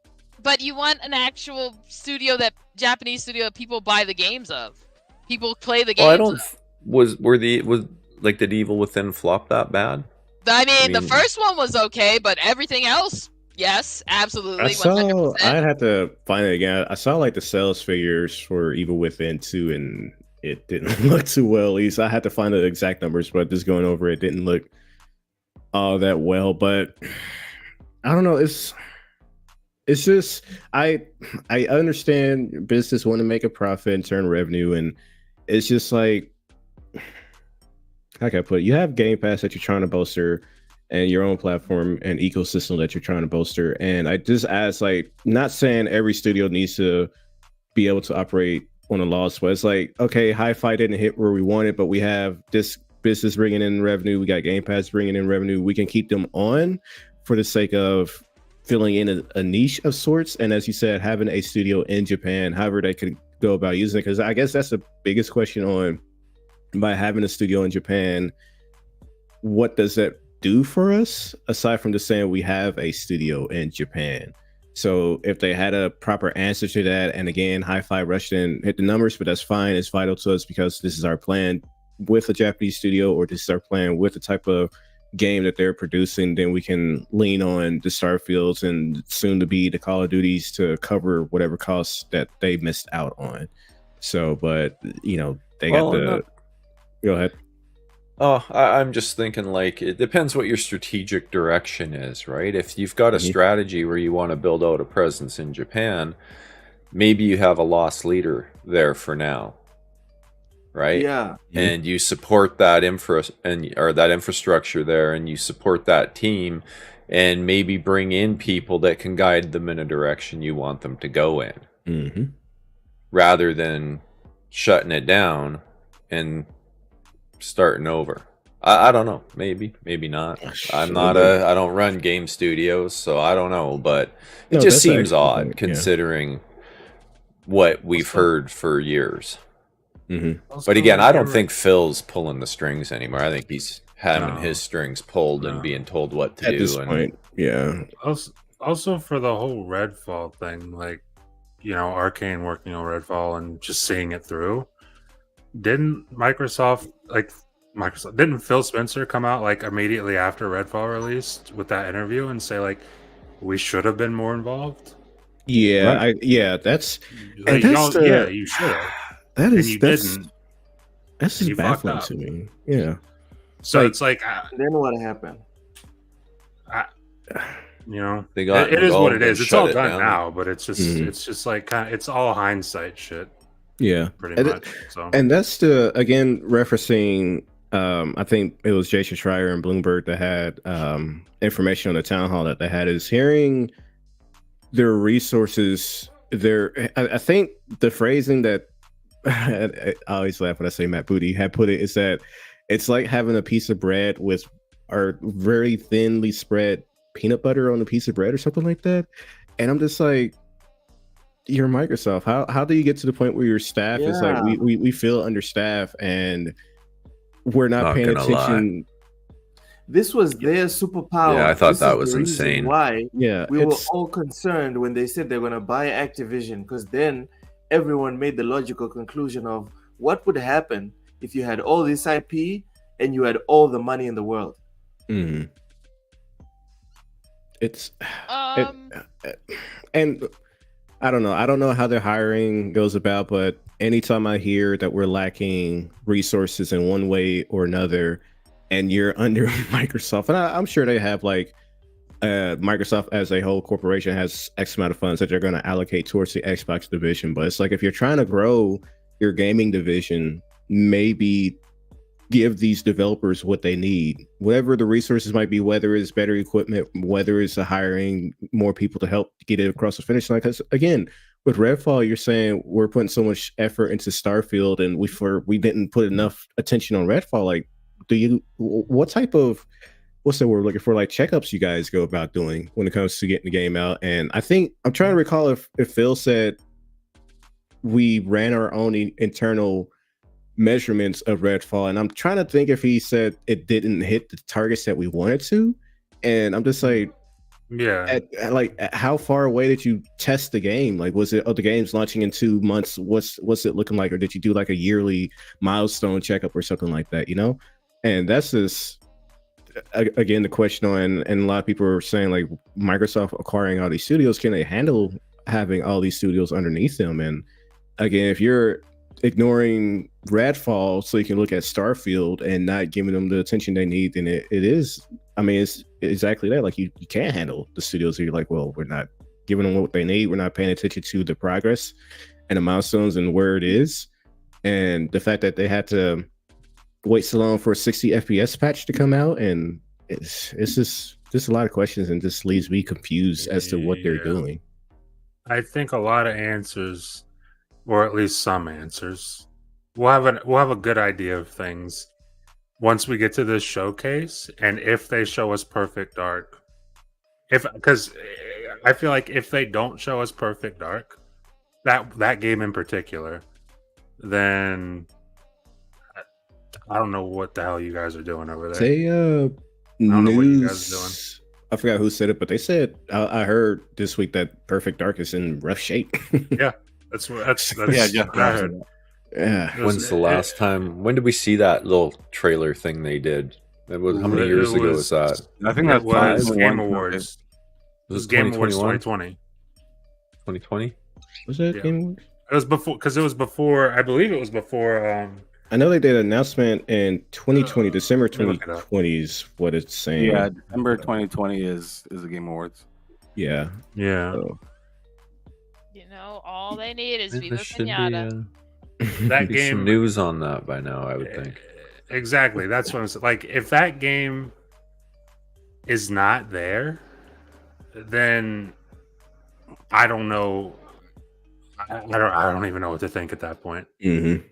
Speaker 6: But you want an actual studio Japanese studio that people buy the games of. People play the games.
Speaker 5: Well, I don't. Was did Evil Within flop that bad?
Speaker 6: I mean, the first one was okay, but everything else, yes, absolutely.
Speaker 8: I'd have to find it again. I saw like the sales figures for Evil Within 2, and it didn't look too well. At least I had to find the exact numbers, but just going over it didn't look all that well. But I don't know. It's just I understand business want to make a profit and turn revenue, and it's just like, how can I put it? You have Game Pass that you're trying to bolster, and your own platform and ecosystem that you're trying to bolster. And I just ask, like, not saying every studio needs to be able to operate on a loss, but it's like, okay, Hi-Fi didn't hit where we wanted, but we have this business bringing in revenue. We got Game Pass bringing in revenue. We can keep them on for the sake of filling in a niche of sorts. And as you said, having a studio in Japan, however they could go about using it, because I guess that's the biggest question on by having a studio in Japan. What does that do for us aside from just saying we have a studio in Japan? So if they had a proper answer to that, and again, Hi-Fi rushed in, hit the numbers, but that's fine. It's vital to us because this is our plan with a Japanese studio, or this is our plan with the type of game that they're producing. Then we can lean on the Starfields and soon to be the Call of Duties to cover whatever costs that they missed out on. So, but you know, they got the. Go ahead.
Speaker 5: Oh, I'm just thinking, like, it depends what your strategic direction is, right? If you've got a strategy where you want to build out a presence in Japan, maybe you have a loss leader there for now, right?
Speaker 3: Yeah.
Speaker 5: And you support that infrastructure there, and you support that team, and maybe bring in people that can guide them in a direction you want them to go in, rather than shutting it down and starting over. I don't know. Maybe not. I'm not I don't run game studios, so I don't know. But it
Speaker 8: No,
Speaker 5: just
Speaker 8: that's an
Speaker 5: seems
Speaker 8: excellent
Speaker 5: odd
Speaker 8: point, yeah.
Speaker 5: considering what we've heard for years.
Speaker 8: Mm-hmm.
Speaker 5: But again, I don't think Phil's pulling the strings anymore. I think he's having his strings pulled and being told what to
Speaker 8: At
Speaker 5: do.
Speaker 8: this point, yeah.
Speaker 7: Also, for the whole Redfall thing, like, you know, Arcane working on Redfall and just seeing it through. Didn't didn't Phil Spencer come out like immediately after Redfall released with that interview and say like we should have been more involved?
Speaker 8: Yeah,
Speaker 7: Right.
Speaker 8: that's
Speaker 7: Like,
Speaker 8: and that's
Speaker 7: you should have.
Speaker 8: That is
Speaker 7: that's
Speaker 8: just
Speaker 7: you fucked
Speaker 8: baffling
Speaker 7: up.
Speaker 8: to me. Yeah.
Speaker 7: So it's like
Speaker 3: then what happened?
Speaker 7: You know,
Speaker 5: They got
Speaker 7: it is what it
Speaker 5: involved
Speaker 7: is.
Speaker 5: and
Speaker 7: It's all
Speaker 5: shut it
Speaker 7: done
Speaker 5: down.
Speaker 7: now, but it's just like it's all hindsight shit.
Speaker 8: Yeah,
Speaker 7: pretty much. So
Speaker 8: and that's the again referencing. I think it was Jason Schreier and Bloomberg that had information on the town hall that they had is hearing their resources. I think the phrasing that I always laugh when I say Matt Booty had put it is that it's like having a piece of bread with or very thinly spread peanut butter on a piece of bread or something like that. And I'm just like, you're Microsoft. How do you get to the point where your staff is like we feel understaffed and we're not paying attention?
Speaker 3: This was their superpower.
Speaker 5: Yeah, I thought
Speaker 3: this
Speaker 5: that
Speaker 3: is
Speaker 5: was
Speaker 3: the reason
Speaker 5: insane.
Speaker 3: Why?
Speaker 8: Yeah,
Speaker 3: we were all concerned when they said they're going to buy Activision, because then everyone made the logical conclusion of what would happen if you had all this IP and you had all the money in the world.
Speaker 8: Mm. And I don't know. I don't know how their hiring goes about, but anytime I hear that we're lacking resources in one way or another, and you're under Microsoft, and I'm sure they have like Microsoft as a whole corporation has X amount of funds that they're going to allocate towards the Xbox division. But it's like if you're trying to grow your gaming division, maybe give these developers what they need, whatever the resources might be, whether it's better equipment, whether it's hiring more people to help get it across the finish line. Because again, with Redfall, you're saying we're putting so much effort into Starfield and we didn't put enough attention on Redfall. Like, what type of, what's the word we're looking for, like checkups you guys go about doing when it comes to getting the game out? And I think I'm trying to recall if Phil said we ran our own internal measurements of Redfall, and I'm trying to think if he said it didn't hit the targets that we wanted to. And I'm just like,
Speaker 7: yeah,
Speaker 8: like how far away did you test the game? Like, was it, the game's launching in 2 months, what's it looking like? Or did you do like a yearly milestone checkup or something like that, you know? And that's just again the question on, and a lot of people are saying like Microsoft acquiring all these studios, can they handle having all these studios underneath them? And again, if you're ignoring Redfall so you can look at Starfield and not giving them the attention they need, then it is, I mean, it's exactly that. Like you can't handle the studios. You're like, well, we're not giving them what they need. We're not paying attention to the progress and the milestones and where it is. And the fact that they had to wait so long for a 60 FPS patch to come out, and it's just a lot of questions, and just leaves me confused as to what they're doing.
Speaker 7: I think a lot of answers, or at least some answers, we'll have a good idea of things once we get to this showcase, and if they show us Perfect Dark, because I feel like if they don't show us Perfect Dark, that game in particular, then I don't know what the hell you guys are doing over there.
Speaker 8: They
Speaker 7: I don't know what you guys are doing.
Speaker 8: I forgot who said it, but they said I heard this week that Perfect Dark is in rough shape.
Speaker 7: Yeah, that's
Speaker 9: yeah.
Speaker 7: I heard.
Speaker 8: Yeah.
Speaker 5: When's the last time? When did we see that little trailer thing they did? It was, how many years ago was that?
Speaker 9: I think
Speaker 7: that
Speaker 9: that
Speaker 7: was Game Awards.
Speaker 5: Was
Speaker 7: It was
Speaker 5: it
Speaker 7: Game Awards
Speaker 5: 2021?
Speaker 7: 2020.
Speaker 5: 2020?
Speaker 8: Was that
Speaker 7: Yeah.
Speaker 8: Game Awards?
Speaker 7: It was before, because it was before. I believe it was before.
Speaker 8: I know they did an announcement in 2020, December
Speaker 7: let me look it up.
Speaker 8: 2020 is what it's saying.
Speaker 9: Yeah, December 2020 is the Game Awards.
Speaker 8: Yeah.
Speaker 7: Yeah.
Speaker 8: So,
Speaker 6: You know, all they need is
Speaker 5: There
Speaker 6: Viva
Speaker 5: should be,
Speaker 6: Pinata.
Speaker 7: That
Speaker 5: be some
Speaker 7: game
Speaker 5: news on that by now, I would think.
Speaker 7: Exactly. That's what I'm saying. Like, if that game is not there, then I don't know. I don't even know what to think at that point.
Speaker 8: mm-hmm.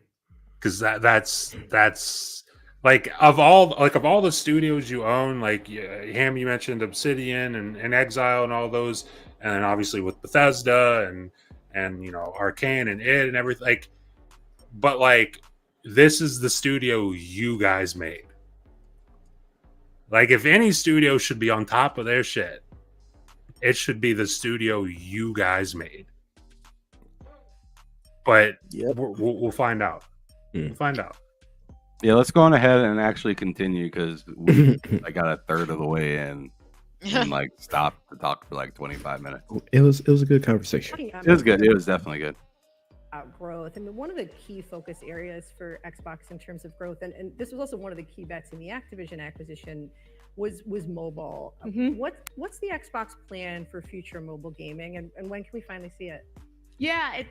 Speaker 7: Because that's like of all the studios you own, like Ham, you mentioned Obsidian and Exile and all those, and then obviously with Bethesda and you know Arcane and id and everything. Like, but like this is the studio you guys made. Like, if any studio should be on top of their shit, it should be the studio you guys made. But we'll find out. We'll find out.
Speaker 9: Yeah, let's go on ahead and actually continue because I got a third of the way in and like stopped to talk for like 25 minutes.
Speaker 8: It was a good conversation.
Speaker 9: It was good. It was definitely good.
Speaker 11: Growth. I mean, one of the key focus areas for Xbox in terms of growth, and this was also one of the key bets in the Activision acquisition, was mobile. What's the Xbox plan for future mobile gaming, and when can we finally see it?
Speaker 12: Yeah,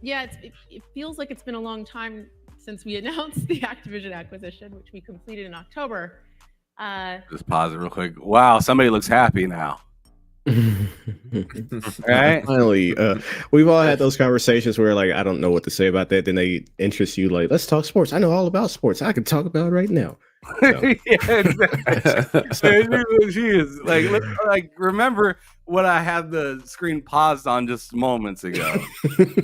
Speaker 12: it feels like it's been a long time since we announced the Activision acquisition, which we completed in October.
Speaker 9: Just pause it real quick. Wow, somebody looks happy now. Right?
Speaker 8: Finally, we've all had those conversations where like I don't know what to say about that. Then they interest you, like, let's talk sports. I know all about sports. I can talk about it right now. So.
Speaker 9: Yeah, exactly. She is like remember what I had the screen paused on just moments ago,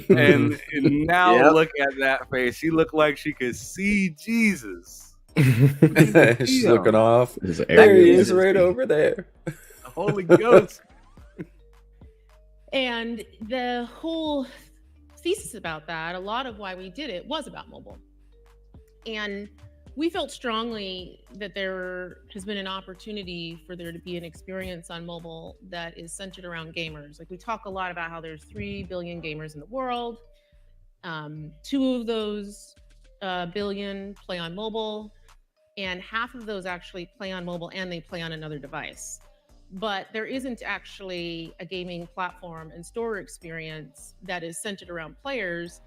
Speaker 9: and now look at that face. She looked like she could see Jesus.
Speaker 5: She's looking off. There he is, right over there.
Speaker 9: The Holy Ghost.
Speaker 12: And the whole thesis about that, a lot of why we did it was about mobile. And we felt strongly that there has been an opportunity for there to be an experience on mobile that is centered around gamers. Like, we talk a lot about how there's 3 billion gamers in the world. 2 of those billion play on mobile, and half of those actually play on mobile and they play on another device. But there isn't actually a gaming platform and store experience that is centered around players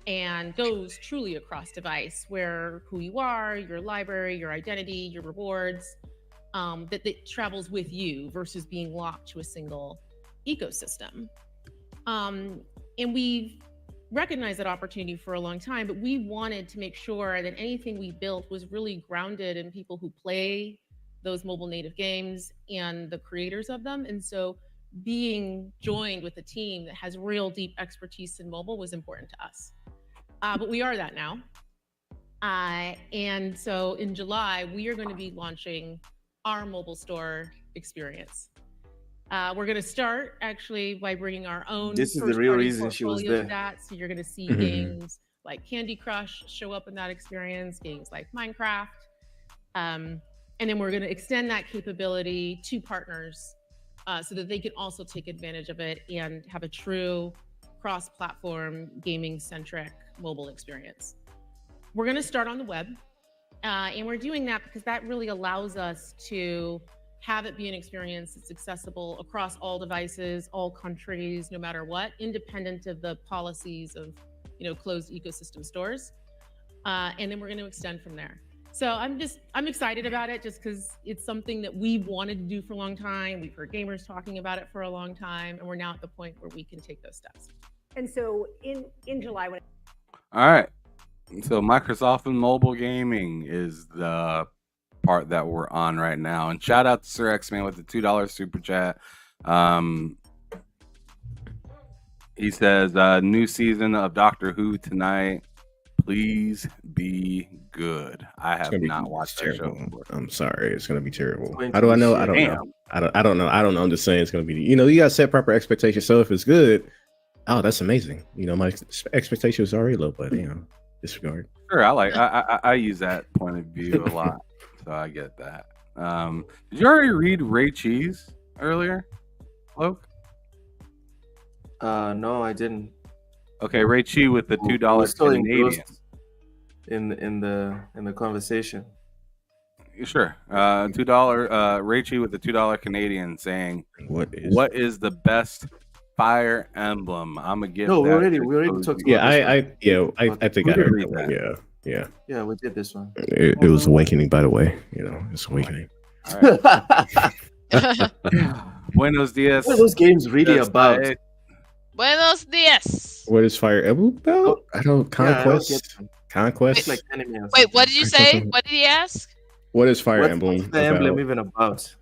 Speaker 12: and goes truly across device, where who you are, your library, your identity, your rewards, that travels with you versus being locked to a single ecosystem. And we've recognized that opportunity for a long time, but we wanted to make sure that anything we built was really grounded in people who play those mobile native games and the creators of them. And so being joined with a team that has real deep expertise in mobile was important to us. But we are that now. And so in July, we are going to be launching our mobile store experience. We're going to start actually by bringing our own.
Speaker 3: This is the real reason she was there.
Speaker 12: So you're going to see games like Candy Crush show up in that experience, games like Minecraft. And then we're going to extend that capability to partners so that they can also take advantage of it and have a true cross-platform gaming-centric mobile experience. We're going to start on the web, and we're doing that because that really allows us to have it be an experience that's accessible across all devices, all countries, no matter what, independent of the policies of, closed ecosystem stores. And then we're going to extend from there. So I'm excited about it just because it's something that we've wanted to do for a long time. We've heard gamers talking about it for a long time, and we're now at the point where we can take those steps.
Speaker 11: And so in July,
Speaker 9: All right. So Microsoft and mobile gaming is the part that we're on right now. And shout out to Sir X-Man with the $2 super chat. He says, new season of Doctor Who tonight. Please be good. I have not watched that show before.
Speaker 8: I'm sorry, it's gonna be terrible. How do I know? I don't know. I don't know. I'm just saying it's gonna be. You gotta set proper expectations. So if it's good, oh, that's amazing. My expectation was already low, but disregard.
Speaker 9: Sure, I use that point of view a lot, so I get that. Did you already read Ray Cheese earlier, Luke?
Speaker 3: No, I didn't.
Speaker 9: Okay, Ray Chi with the $2 Canadian.
Speaker 3: In the conversation.
Speaker 9: Sure. $2 Ray Chi with the $2 Canadian saying, what is the best Fire Emblem? I'm gonna get.
Speaker 3: No, we already talked about
Speaker 8: I think I heard that. Yeah,
Speaker 3: we did this one.
Speaker 8: It was Awakening, by the way. It's Awakening.
Speaker 9: All right. Buenos dias.
Speaker 3: What are those games really about?
Speaker 6: Buenos dias.
Speaker 8: What is Fire Emblem about? I don't. Conquest. Conquest.
Speaker 3: It's like anime or
Speaker 6: Wait, what
Speaker 3: something.
Speaker 6: did you say? What did he ask?
Speaker 8: What is Fire
Speaker 3: What's
Speaker 8: Emblem
Speaker 3: the emblem
Speaker 8: about?
Speaker 3: even about?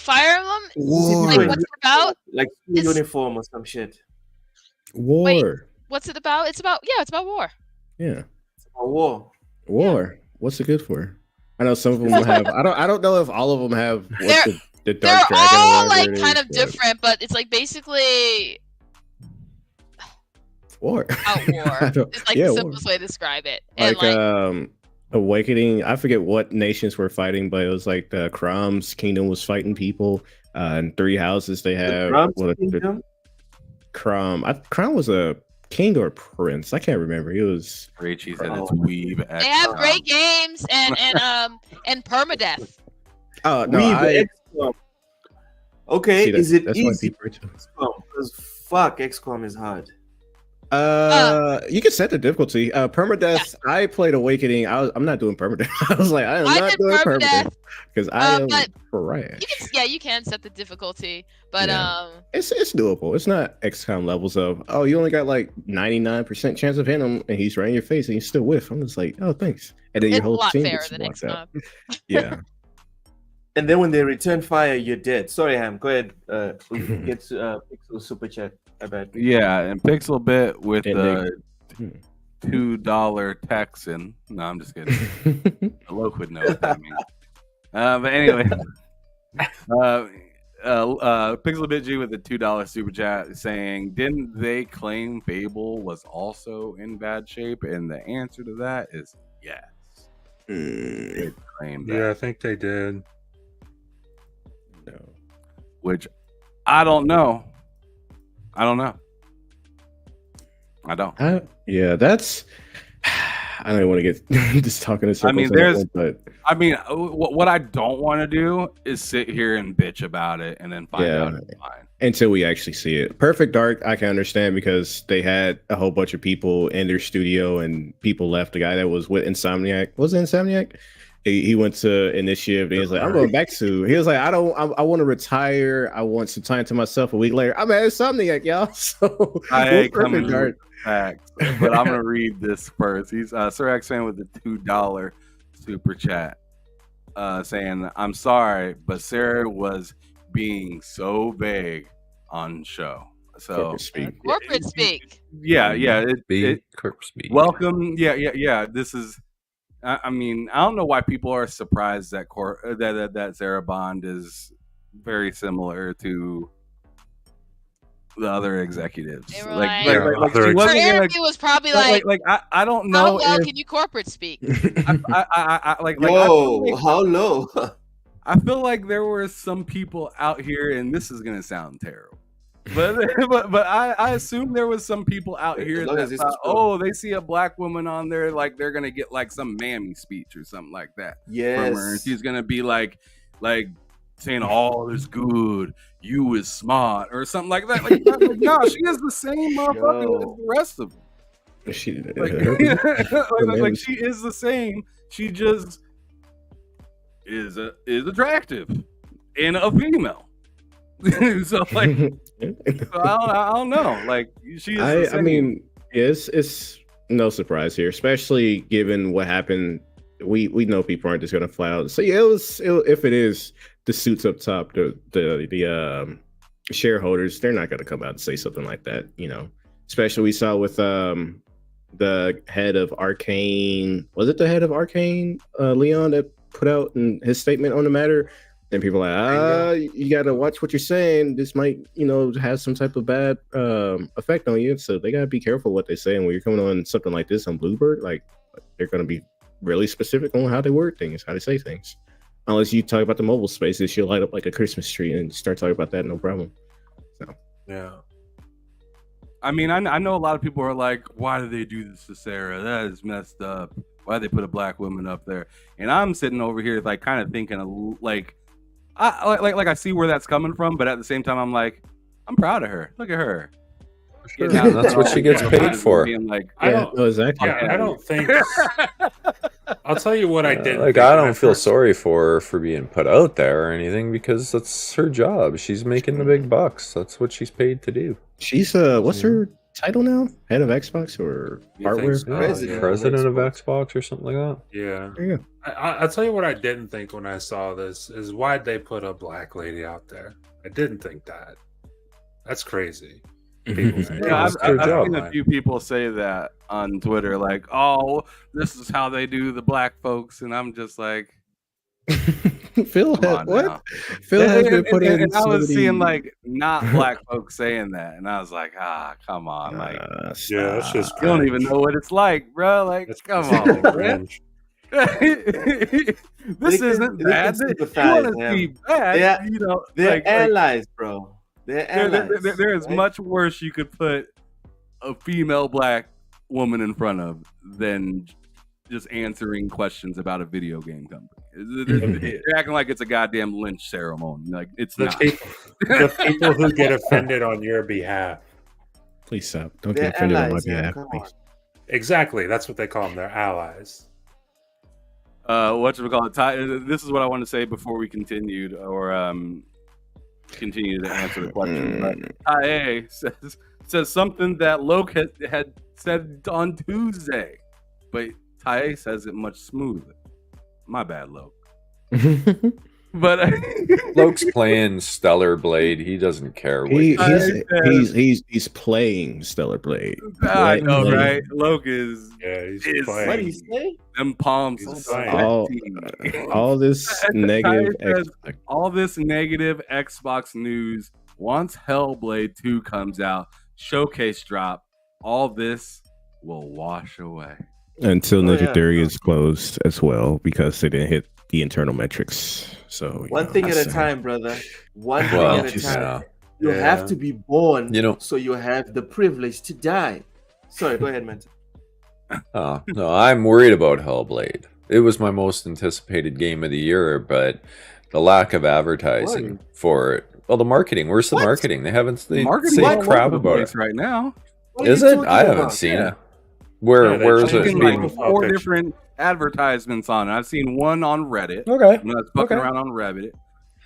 Speaker 6: Fire Emblem.
Speaker 8: War.
Speaker 6: Like, what's it about?
Speaker 3: Like
Speaker 6: It's-
Speaker 3: uniform or some shit.
Speaker 8: War.
Speaker 6: What's it about? It's about war.
Speaker 8: Yeah.
Speaker 3: It's about war.
Speaker 8: War. What's it good for? I know some of them have. I don't know if all of them have. What's the
Speaker 6: They're
Speaker 8: Dark Dragon. or
Speaker 6: all
Speaker 8: whatever
Speaker 6: like
Speaker 8: it
Speaker 6: kind
Speaker 8: is,
Speaker 6: of
Speaker 8: but
Speaker 6: different, but it's like basically
Speaker 8: War.
Speaker 6: about war.
Speaker 8: I don't-
Speaker 6: It's like
Speaker 8: yeah,
Speaker 6: the
Speaker 8: war.
Speaker 6: simplest way to describe it. And
Speaker 8: Like Awakening. I forget what nations were fighting, but it was like the Crom's kingdom was fighting people. And 3 houses they have.
Speaker 3: Drums Kingdom?
Speaker 8: Crom was a king or prince. I can't remember. He was.
Speaker 9: Rachel's and its weeb.
Speaker 6: they have great games and permadeath.
Speaker 8: Oh no!
Speaker 3: Weeb, XCOM. Okay,
Speaker 8: See,
Speaker 3: is it
Speaker 8: that's why
Speaker 3: easy?
Speaker 8: people are too-
Speaker 3: XCOM, because fuck, XCOM is hard.
Speaker 8: You can set the difficulty. Permadeath. I played Awakening. I'm not doing permadeath. I was like, I am not
Speaker 6: did
Speaker 8: doing permadeath because I am
Speaker 6: but
Speaker 8: trash.
Speaker 6: You can set the difficulty, but
Speaker 8: Yeah. It's doable. It's not XCOM levels of you only got like 99% chance of hitting him and he's right in your face and you still whiff. I'm just like, oh thanks. And then
Speaker 6: it's
Speaker 8: your
Speaker 6: a
Speaker 8: whole
Speaker 6: lot
Speaker 8: team
Speaker 6: fairer
Speaker 8: gets
Speaker 6: than
Speaker 8: wiped out.
Speaker 6: XCOM.
Speaker 8: Yeah.
Speaker 3: And then when they return fire, you're dead. Sorry, Ham. Go ahead. Get Pixel Super Chat. I bet.
Speaker 9: Yeah, and Pixel Bit with
Speaker 8: And
Speaker 9: the $2 Texan. No, I'm just kidding. Loke would know what that means. But anyway, Pixel Bit G with the $2 super chat saying, "Didn't they claim Fable was also in bad shape?" And the answer to that is yes. They claimed that.
Speaker 7: Yeah, I think they did.
Speaker 8: No.
Speaker 9: Which I don't know. I don't know. I don't.
Speaker 8: Yeah, that's. I don't even want to get just talking in circles.
Speaker 9: I mean,
Speaker 8: on that one, but
Speaker 9: what I don't want to do is sit here and bitch about it and then find out it's fine.
Speaker 8: Until we actually see it. Perfect Dark, I can understand because they had a whole bunch of people in their studio and people left. The guy that was with Insomniac, was it Insomniac? He went to Initiative and he was like, I'm going back to. He was like, I want to retire. I want some time to myself. A week later, I'm at Insomniac, y'all. So
Speaker 9: I ain't coming
Speaker 8: Perfect Dark.
Speaker 9: facts, but I'm gonna read this first. He's Sirac saying with the $2 super chat, saying, "I'm sorry, but Sarah was being so vague on show." So
Speaker 8: Corporate speak.
Speaker 6: Corporate speak.
Speaker 9: Yeah.
Speaker 5: Corp speak.
Speaker 9: Welcome. Yeah. This is. I mean, I don't know why people are surprised that that Sarah Bond is very similar to the other executives.
Speaker 6: They were
Speaker 9: Like
Speaker 6: like-
Speaker 9: she
Speaker 7: Her
Speaker 9: wasn't
Speaker 6: Her
Speaker 9: gonna-
Speaker 6: interview was probably like,
Speaker 9: I don't
Speaker 6: how
Speaker 9: know
Speaker 6: well
Speaker 9: if
Speaker 6: can you corporate speak?
Speaker 9: I
Speaker 3: Whoa, how low?
Speaker 9: I feel like there were some people out here, and this is gonna sound terrible, but I assume there was some people out here
Speaker 3: As long
Speaker 9: that
Speaker 3: as it's
Speaker 9: thought,
Speaker 3: true.
Speaker 9: oh, they see a black woman on there, like they're gonna get like some mammy speech or something like that from her, and
Speaker 3: Yes.
Speaker 9: she's gonna be like saying all is good, you is smart, or something like that. Like no, she is the same motherfucker as the rest of them.
Speaker 8: She,
Speaker 9: Like she is the same. She just is attractive and a female. So like, I don't know. Like she is. The same.
Speaker 8: I mean, it's no surprise here, especially given what happened. We know people aren't just gonna fly out. So yeah, if it is the suits up top, the shareholders, they're not gonna come out and say something like that. You know, especially we saw with the head of Arcane. Was it the head of Arcane, Leon, that put out his statement on the matter? And people are like, you gotta watch what you're saying. This might, have some type of bad effect on you. So they gotta be careful what they say. And when you're coming on something like this on Bluebird, like they're gonna be really specific on how they word things, how they say things. Unless you talk about the mobile spaces, she'll light up like a Christmas tree and start talking about that, no problem. So
Speaker 9: yeah. I mean, I know a lot of people are like, why do they do this to Sarah? That is messed up. Why they put a black woman up there? And I'm sitting over here like kind of thinking like I see where that's coming from, but at the same time I'm like, I'm proud of her. Look at her.
Speaker 5: Sure. That's what she gets paid for.
Speaker 9: Being like,
Speaker 7: I don't
Speaker 8: exactly.
Speaker 7: Yeah, I don't think. I'll tell you what I did.
Speaker 5: I don't feel sorry for her for being put out there or anything because that's her job. She's making the big bucks. That's what she's paid to do.
Speaker 8: She's what's her title now? Head of Xbox or
Speaker 9: You
Speaker 8: hardware?
Speaker 9: think so?
Speaker 5: President of Xbox or something like that.
Speaker 7: Yeah.
Speaker 8: Yeah.
Speaker 7: I'll tell you what I didn't think when I saw this is why'd they put a black lady out there? I didn't think that. That's crazy. People,
Speaker 9: Yeah, I've
Speaker 5: job,
Speaker 9: seen a few people say that on Twitter, like, "Oh, this is how they do the black folks," and I'm just like,
Speaker 8: Phil,
Speaker 9: "Come on
Speaker 8: what?
Speaker 9: now."
Speaker 8: Phil has been put in.
Speaker 9: And I was
Speaker 8: so
Speaker 9: seeing
Speaker 8: many-
Speaker 9: like not black folks saying that, and I was like, come on, like
Speaker 7: Yeah, that's just
Speaker 9: you don't even know what it's like, bro. Like, come on, man.
Speaker 7: cringe.
Speaker 9: This isn't bad. You want to see bad, you know?
Speaker 3: They're
Speaker 9: like,
Speaker 3: allies, bro. They're allies.
Speaker 9: there is
Speaker 3: right?
Speaker 9: much worse you could put a female black woman in front of than just answering questions about a video game company. They're acting like it's a goddamn lynch ceremony. Like it's
Speaker 7: The
Speaker 9: not.
Speaker 7: the people who get offended on your behalf.
Speaker 8: Please stop. Don't
Speaker 3: They're
Speaker 8: get offended on my
Speaker 3: allies, man.
Speaker 8: behalf.
Speaker 3: Come
Speaker 8: please.
Speaker 3: on.
Speaker 7: Exactly. That's what they call them. They're allies.
Speaker 9: Whatchamacallit? This is what I want to say before we continued or continue to answer the question. But IA says something that Loke had said on Tuesday, but Tae says it much smoother. My bad, Loke. But
Speaker 5: Loke's playing Stellar Blade. He doesn't care. What
Speaker 8: He's playing Stellar Blade.
Speaker 9: I know, right? Loke is.
Speaker 7: Yeah, he's
Speaker 9: is
Speaker 7: playing.
Speaker 3: What do you say?
Speaker 9: them palms.
Speaker 7: He's
Speaker 9: are
Speaker 7: playing.
Speaker 8: All this negative.
Speaker 9: All this negative Xbox news. Once Hellblade 2 comes out, showcase drop, all this will wash away.
Speaker 8: Until Ninja Theory is closed as well because they didn't hit the internal metrics. So
Speaker 3: One thing at a time, brother. One thing
Speaker 5: Well,
Speaker 3: at a time.
Speaker 5: yeah.
Speaker 3: You
Speaker 7: Yeah.
Speaker 3: have to be born,
Speaker 5: You know-
Speaker 3: so you have the privilege to die. Sorry, go ahead, man.
Speaker 5: No, I'm worried about Hellblade. It was my most anticipated game of the year, but the lack of advertising for it. Well, the marketing. Where's the marketing? They haven't. They
Speaker 9: Marketing
Speaker 5: say
Speaker 9: all
Speaker 5: crap
Speaker 9: over the
Speaker 5: about
Speaker 9: place
Speaker 5: it.
Speaker 9: right now.
Speaker 3: What are
Speaker 5: Is
Speaker 3: you
Speaker 5: it?
Speaker 3: talking
Speaker 5: I haven't
Speaker 3: about?
Speaker 5: seen
Speaker 3: Yeah.
Speaker 5: it. Where
Speaker 7: Yeah,
Speaker 5: where is
Speaker 7: they're
Speaker 5: it
Speaker 9: Seen
Speaker 7: taking,
Speaker 5: being?
Speaker 7: like,
Speaker 9: four
Speaker 7: picture.
Speaker 9: different advertisements on it. I've seen one on Reddit.
Speaker 5: Okay.
Speaker 9: When I was fucking
Speaker 5: Okay.
Speaker 9: around on Reddit.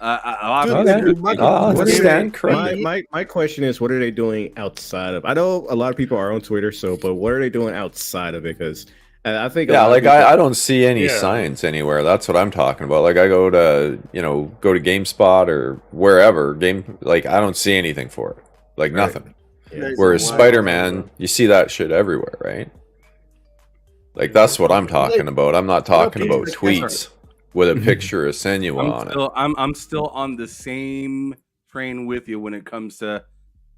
Speaker 5: Okay.
Speaker 8: What
Speaker 5: I'll
Speaker 8: are they-
Speaker 5: understand. Credit.
Speaker 8: My question is, what are they doing outside of? I know a lot of people are on Twitter, but what are they doing outside of it? Because I think
Speaker 5: Yeah, like I don't see any
Speaker 7: Yeah.
Speaker 5: signs anywhere. That's what I'm talking about. Like I go to GameSpot or wherever like I don't see anything for it. Like nothing.
Speaker 3: There's
Speaker 5: Whereas
Speaker 3: a wild-
Speaker 5: Spider-Man, you see that shit everywhere, right? Like that's what I'm talking about. I'm not talking about tweets with a picture of Senua on it.
Speaker 9: I'm still on the same train with you when it comes to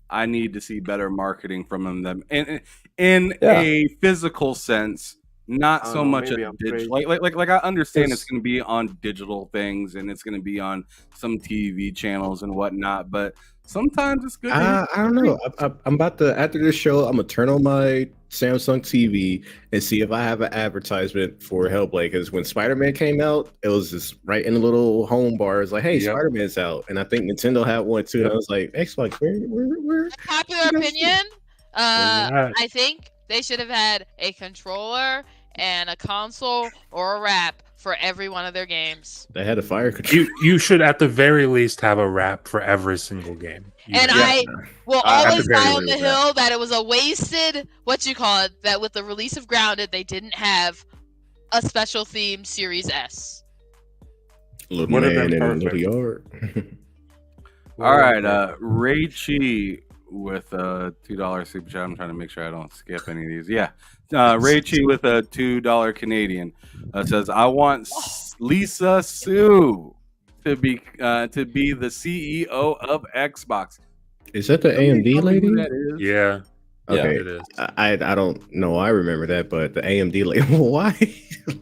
Speaker 9: I need to see better marketing from them and in a physical sense, not
Speaker 3: I don't
Speaker 9: so
Speaker 3: know,
Speaker 9: much
Speaker 3: maybe
Speaker 9: a
Speaker 3: I'm
Speaker 9: digital.
Speaker 3: crazy.
Speaker 9: Like I understand it's going to be on digital things and it's going to be on some TV channels and whatnot, but sometimes it's good.
Speaker 8: I don't know. I'm about to, after this show, I'm gonna turn on my Samsung TV and see if I have an advertisement for Hellblade. Because when Spider-Man came out, it was just right in the little home bar. It's like, hey,
Speaker 7: Yep.
Speaker 8: Spider-Man's out, and I think Nintendo had one too. And I was like, Xbox, where?
Speaker 6: Popular opinion. I think they should have had a controller and a console or a wrap for every one of their games.
Speaker 8: They had a fire control.
Speaker 7: You should at the very least have a wrap for every single game.
Speaker 6: And I will
Speaker 7: At the
Speaker 6: always
Speaker 7: very
Speaker 6: die on the
Speaker 7: least,
Speaker 6: hill that it was a wasted, that with the release of Grounded, they didn't have a special theme Series S.
Speaker 8: Little
Speaker 7: Would have
Speaker 8: man
Speaker 7: been
Speaker 8: in a little
Speaker 7: perfect.
Speaker 8: yard.
Speaker 9: All right, Ray Chi with a $2 super chat. I'm trying to make sure I don't skip any of these. Yeah, Ray Chi with a $2 Canadian says, "I want Lisa Su to be the CEO of Xbox."
Speaker 8: Is that the AMD lady?
Speaker 9: That is.
Speaker 7: Yeah.
Speaker 8: Okay,
Speaker 7: it is.
Speaker 8: I don't know. I remember that, but the AMD lady. Why,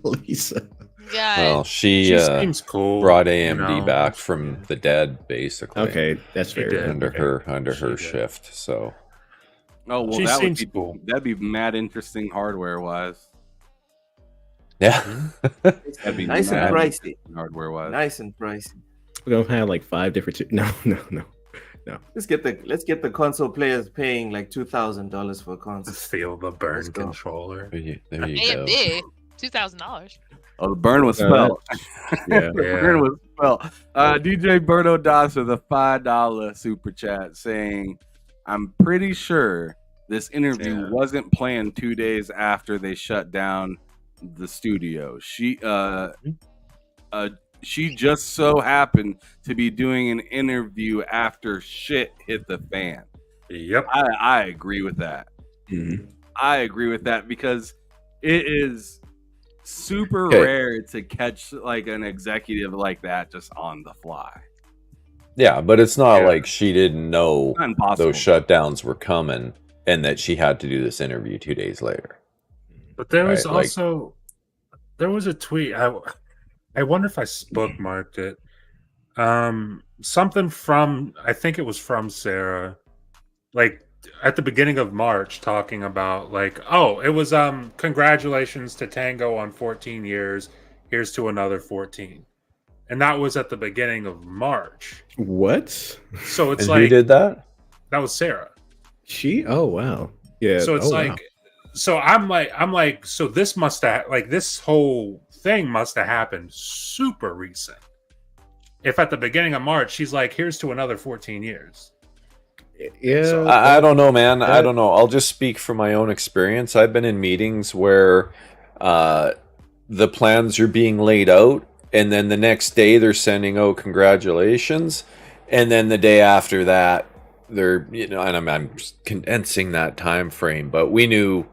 Speaker 8: Lisa?
Speaker 5: Well, she
Speaker 7: seems cool.
Speaker 5: brought AMD
Speaker 7: you know.
Speaker 5: back from the dead, basically.
Speaker 8: Okay, that's
Speaker 7: She
Speaker 8: fair.
Speaker 7: did.
Speaker 5: Under her
Speaker 7: She did.
Speaker 5: shift. So
Speaker 9: Oh well,
Speaker 7: She
Speaker 9: that would
Speaker 7: seems
Speaker 9: be
Speaker 7: cool.
Speaker 9: that'd be mad interesting hardware wise.
Speaker 5: yeah.
Speaker 9: That'd be
Speaker 3: Nice and
Speaker 9: mad
Speaker 3: pricey.
Speaker 9: hardware wise.
Speaker 3: Nice and pricey.
Speaker 8: We don't have like 5 different. No.
Speaker 3: Let's get the console players paying like $2,000 for a console.
Speaker 7: Feel the burn
Speaker 3: Let's go.
Speaker 7: controller.
Speaker 5: There you go.
Speaker 6: AMD, $2,000.
Speaker 9: Oh, the burn was
Speaker 8: No,
Speaker 9: spelled.
Speaker 8: Yeah.
Speaker 9: The burn was spelled. DJ Berto Das with a $5 super chat saying, "I'm pretty sure This interview wasn't planned 2 days after they shut down the studio. She just so happened to be doing an interview after shit hit the fan.
Speaker 7: Yep.
Speaker 9: I agree with that. I agree with that because it is super rare to catch like an executive like that just on the fly.
Speaker 5: Yeah, but it's not like she didn't know
Speaker 9: impossible.
Speaker 5: those shutdowns were coming and that she had to do this interview 2 days later.
Speaker 7: But there was also there was a tweet. I wonder if I bookmarked it. Something from, I think it was from Sarah, like at the beginning of March, talking about like, oh, it was congratulations to Tango on 14 years. Here's to another 14. And that was at the beginning of March.
Speaker 8: What?
Speaker 7: So it's
Speaker 5: and
Speaker 7: like,
Speaker 5: who did that?
Speaker 7: That was Sarah.
Speaker 8: She? Oh wow. Yeah.
Speaker 7: So it's like,
Speaker 8: wow.
Speaker 7: so I'm like, so this must have, like, this whole thing must have happened super recent. If at the beginning of March she's like, here's to another 14 years.
Speaker 8: Yeah.
Speaker 7: So,
Speaker 5: I don't know, man. I don't know. I'll just speak from my own experience. I've been in meetings where the plans are being laid out, and then the next day they're sending out congratulations, and then the day after that they're, and I'm condensing that time frame, but we knew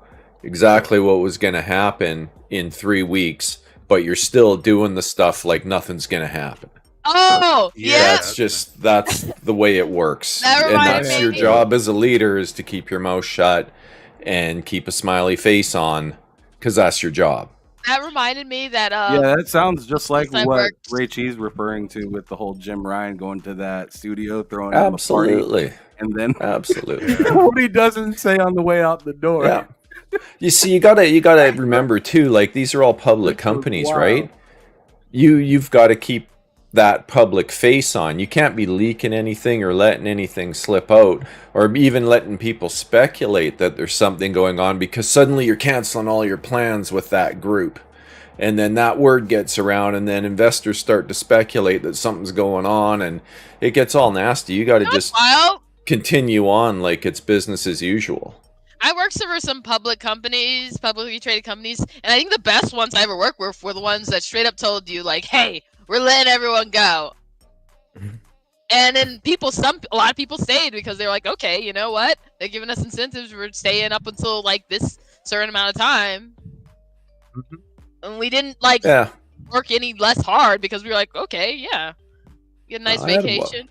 Speaker 5: exactly what was going to happen in 3 weeks, but you're still doing the stuff like nothing's going to happen.
Speaker 6: Oh, yeah.
Speaker 5: That's the way it works. And that's your job as a leader, is to keep your mouth shut and keep a smiley face on, because that's your job.
Speaker 6: That reminded me that
Speaker 9: yeah, that sounds just like what Ray Cheese referring to with the whole Jim Ryan going to that studio, throwing him a party, and then what he doesn't say on the way out the door.
Speaker 5: Yeah. You see, you gotta remember too, like, these are all public companies, right? You've got to keep that public face on. You can't be leaking anything or letting anything slip out, or even letting people speculate that there's something going on, because suddenly you're canceling all your plans with that group, and then that word gets around, and then investors start to speculate that something's going on, and it gets all nasty. You got to just continue on like it's business as usual.
Speaker 6: I worked for some public companies, publicly traded companies, and I think the best ones I ever worked with were the ones that straight up told you, like, hey, we're letting everyone go. And then a lot of people stayed because they were like, okay, you know what? They're giving us incentives. We're staying up until like this certain amount of time. And we didn't work any less hard because we were like, okay, yeah, get a nice vacation.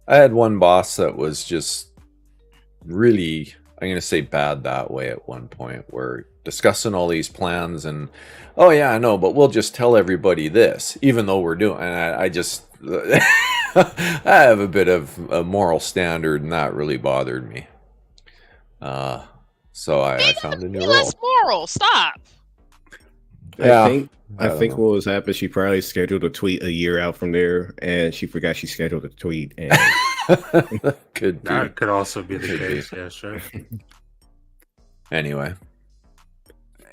Speaker 5: I had one boss that was just really, I'm going to say, bad that way at one point. We're discussing all these plans and, oh yeah, I know, but we'll just tell everybody this, even though we're doing, and I just, I have a bit of a moral standard, and that really bothered me. So I found a new role.
Speaker 6: Less moral, stop.
Speaker 8: I think what was happening, she probably scheduled a tweet a year out from there, and she forgot she scheduled a tweet. And
Speaker 7: that could also be the case. Yeah, sure.
Speaker 5: Anyway.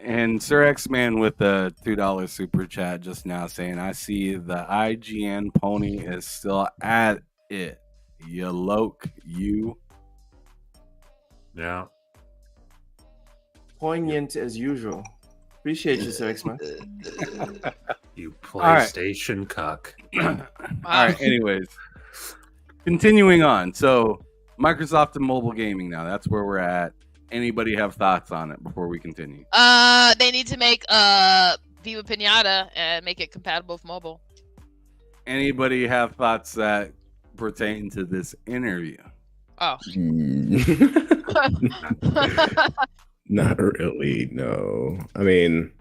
Speaker 9: And Sir X-Man with the $2 super chat just now saying, I see the IGN pony is still at it. You loke, you.
Speaker 7: Yeah.
Speaker 3: Poignant as usual. Appreciate you, Sir X-Man.
Speaker 7: You PlayStation cuck.
Speaker 9: All right, anyways. Continuing on. So, Microsoft and mobile gaming now. That's where we're at. Anybody have thoughts on it before we continue?
Speaker 6: They need to make Viva Pinata and make it compatible with mobile.
Speaker 9: Anybody have thoughts that pertain to this interview?
Speaker 6: Oh.
Speaker 8: Not really, no. I mean,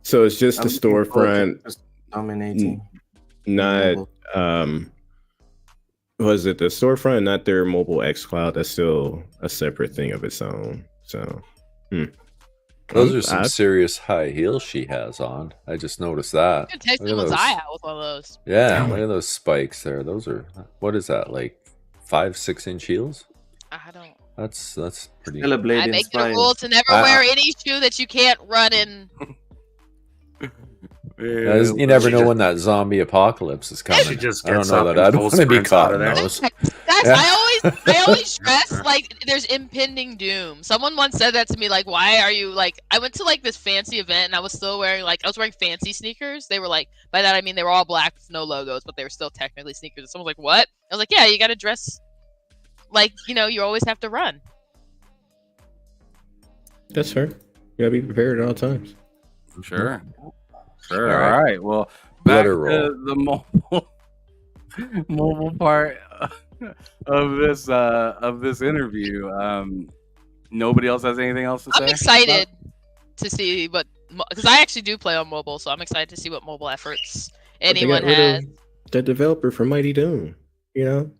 Speaker 8: so it's just the storefront
Speaker 3: dominating.
Speaker 8: Not was it the storefront, not their mobile xCloud? That's still a separate thing of its own. So
Speaker 5: those are some serious high heels she has on. I just noticed that.
Speaker 6: You can take someone's eye out with one of those.
Speaker 5: Yeah, look at those spikes there. Those are, what is that, like 5-6 inch heels?
Speaker 6: I don't.
Speaker 5: That's pretty.
Speaker 6: I make it a rule to never wear any shoe that you can't run in.
Speaker 5: You never know when that zombie apocalypse is coming.
Speaker 7: She just
Speaker 5: I don't
Speaker 7: gets
Speaker 5: know
Speaker 7: up
Speaker 5: that
Speaker 7: and
Speaker 5: I'd
Speaker 7: full
Speaker 5: want to be
Speaker 7: sprints
Speaker 5: caught
Speaker 7: out of
Speaker 5: in
Speaker 7: there.
Speaker 5: those.
Speaker 6: Guys,
Speaker 5: Yeah.
Speaker 6: I always stress like there's impending doom. Someone once said that to me, like, why are you like? I went to like this fancy event and I was still wearing I was wearing fancy sneakers. They were like, by that I mean they were all black with no logos, but they were still technically sneakers. And someone was like, what? I was like, yeah, you got to dress like you always have to run.
Speaker 8: That's fair. You gotta be prepared at all times.
Speaker 9: Sure.
Speaker 5: All
Speaker 9: All
Speaker 5: right.
Speaker 9: right. Well, back
Speaker 5: Let
Speaker 9: to
Speaker 5: her roll.
Speaker 9: the mobile part of this interview. Nobody else has anything else to say?
Speaker 6: I'm excited to see because I actually do play on mobile, so I'm excited to see what mobile efforts anyone has.
Speaker 8: The developer from Mighty Doom.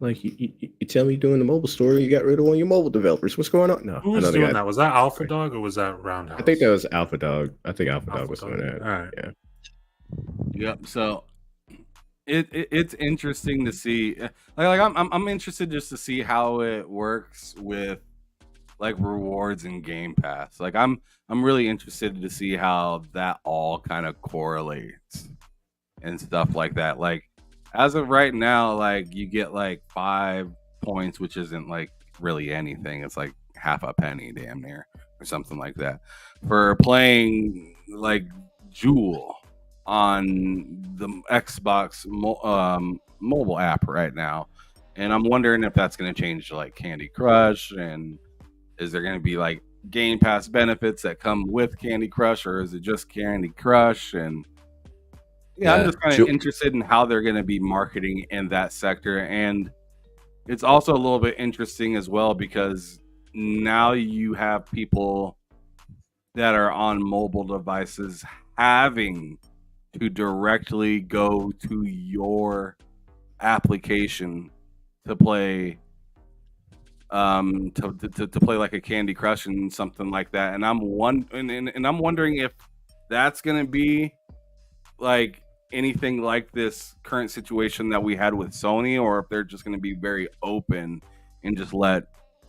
Speaker 8: Like you tell me you're doing the mobile story, you got rid of one of your mobile developers. What's going on? No,
Speaker 7: Who was doing that? Was that Alpha Dog or was that Roundhouse?
Speaker 8: I think that was Alpha Dog. I think Alpha Dog was doing that.
Speaker 7: All right.
Speaker 8: Yeah.
Speaker 9: Yep. So it's interesting to see. I'm interested just to see how it works with like rewards and Game Pass. Like I'm really interested to see how that all kind of correlates and stuff like that. Like as of right now, like you get like 5 points, which isn't like really anything. It's like half a penny, damn near, or something like that, for playing like Jewel on the Xbox mobile app right now. And I'm wondering if that's going to change to like Candy Crush, and is there going to be like Game Pass benefits that come with Candy Crush, or is it just Candy Crush? And I'm just kind of interested in how they're going to be marketing in that sector. And it's also a little bit interesting as well because now you have people that are on mobile devices having to directly go to your application to play to play like a Candy Crush and something like that. And I'm wondering if that's going to be like anything like this current situation that we had with Sony, or if they're just going to be very open and just let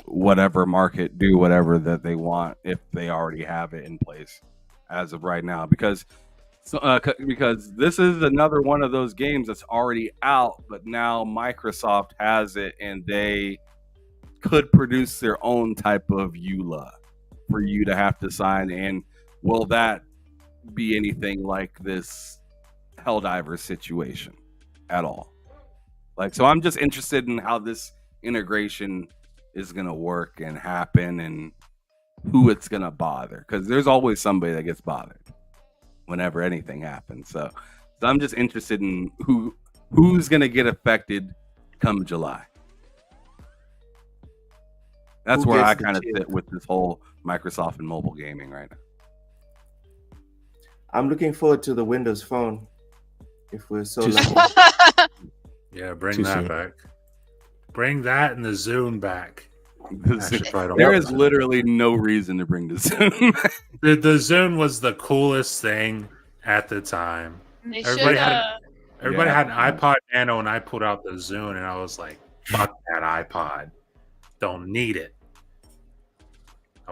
Speaker 9: whatever market do whatever that they want if they already have it in place as of right now. Because this is another one of those games that's already out, but now Microsoft has it and they could produce their own type of EULA for you to have to sign. And will that be anything like this Helldivers situation at all? Like, so I'm just interested in how this integration is going to work and happen and who it's going to bother, because there's always somebody that gets bothered whenever anything happens. So I'm just interested in who's going to get affected come July. That's where I kind of sit with this whole Microsoft and mobile gaming right now.
Speaker 3: I'm looking forward to the Windows Phone. If we're so lucky.
Speaker 7: Yeah, bring that back. Bring that and the Zune back.
Speaker 9: There is literally no reason to bring the Zune back.
Speaker 7: The Zune was the coolest thing at the time. Everybody had an iPod Nano, and I put out the Zune, and I was like, "Fuck that iPod, don't need it."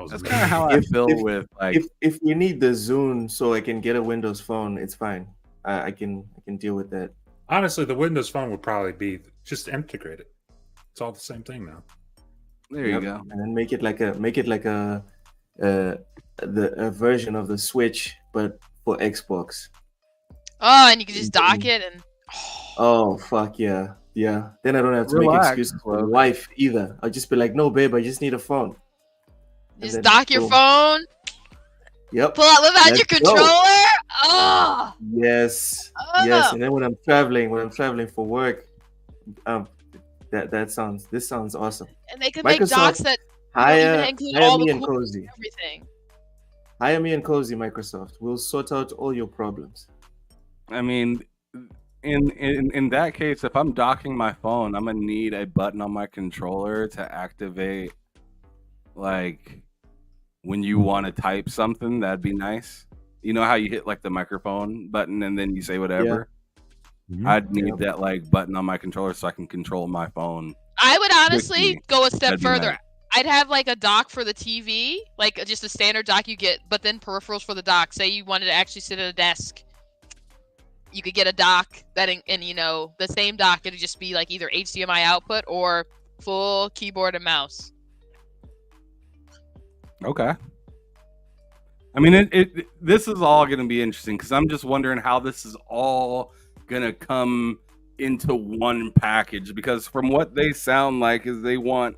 Speaker 9: That's kind of how I feel with like.
Speaker 3: If you need the Zune so I can get a Windows Phone, it's fine. I can deal with that.
Speaker 7: Honestly, the Windows Phone would probably be just integrated. It's all the same thing now.
Speaker 9: There you go.
Speaker 3: And then make it like a version of the Switch, but for Xbox.
Speaker 6: Oh, and you can just dock it and.
Speaker 3: Oh fuck yeah. Then I don't have to make excuses for the wife either. I'll just be like, no, babe, I just need a phone.
Speaker 6: Just dock your phone.
Speaker 3: Yep.
Speaker 6: Pull out your controller. Oh.
Speaker 3: Yes. Yes. And then when I'm traveling for work, this sounds awesome.
Speaker 6: And they can make docks that
Speaker 3: hire
Speaker 6: include all
Speaker 3: me
Speaker 6: the
Speaker 3: and Cozy.
Speaker 6: Everything.
Speaker 3: Hire me and Cozy, Microsoft. We'll sort out all your problems.
Speaker 9: I mean, in that case, if I'm docking my phone, I'm gonna need a button on my controller to activate, like, when you want to type something. That'd be nice. You know how you hit like the microphone button and then you say whatever? Yeah. Mm-hmm. I'd need that like button on my controller so I can control my phone.
Speaker 6: I would honestly go a step further. Nice. I'd have like a dock for the TV, like just a standard dock you get, but then peripherals for the dock. Say you wanted to actually sit at a desk you could get a dock and you know, the same dock, it'd just be like either HDMI output or full keyboard and mouse.
Speaker 9: Okay. I mean, this is all going to be interesting because I'm just wondering how this is all going to come into one package, because from what they sound like is they want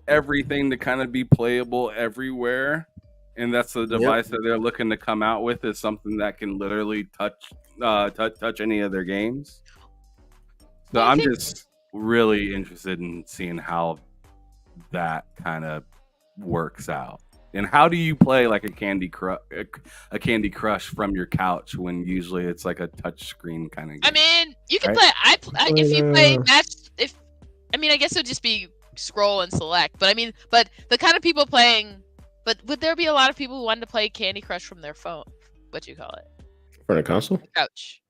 Speaker 9: everything to kind of be playable everywhere, and that's the device that they're looking to come out with, is something that can literally touch any of their games. So I'm just really interested in seeing how that kind of works out. And how do you play like a Candy Crush from your couch when usually it's like a touch screen kind of game?
Speaker 6: I mean, you can
Speaker 9: right?
Speaker 6: play. If you play match, I guess it would just be scroll and select. But the kind of people playing. But would there be a lot of people who wanted to play Candy Crush from their phone? What do you call it?
Speaker 8: From a console?
Speaker 6: Couch.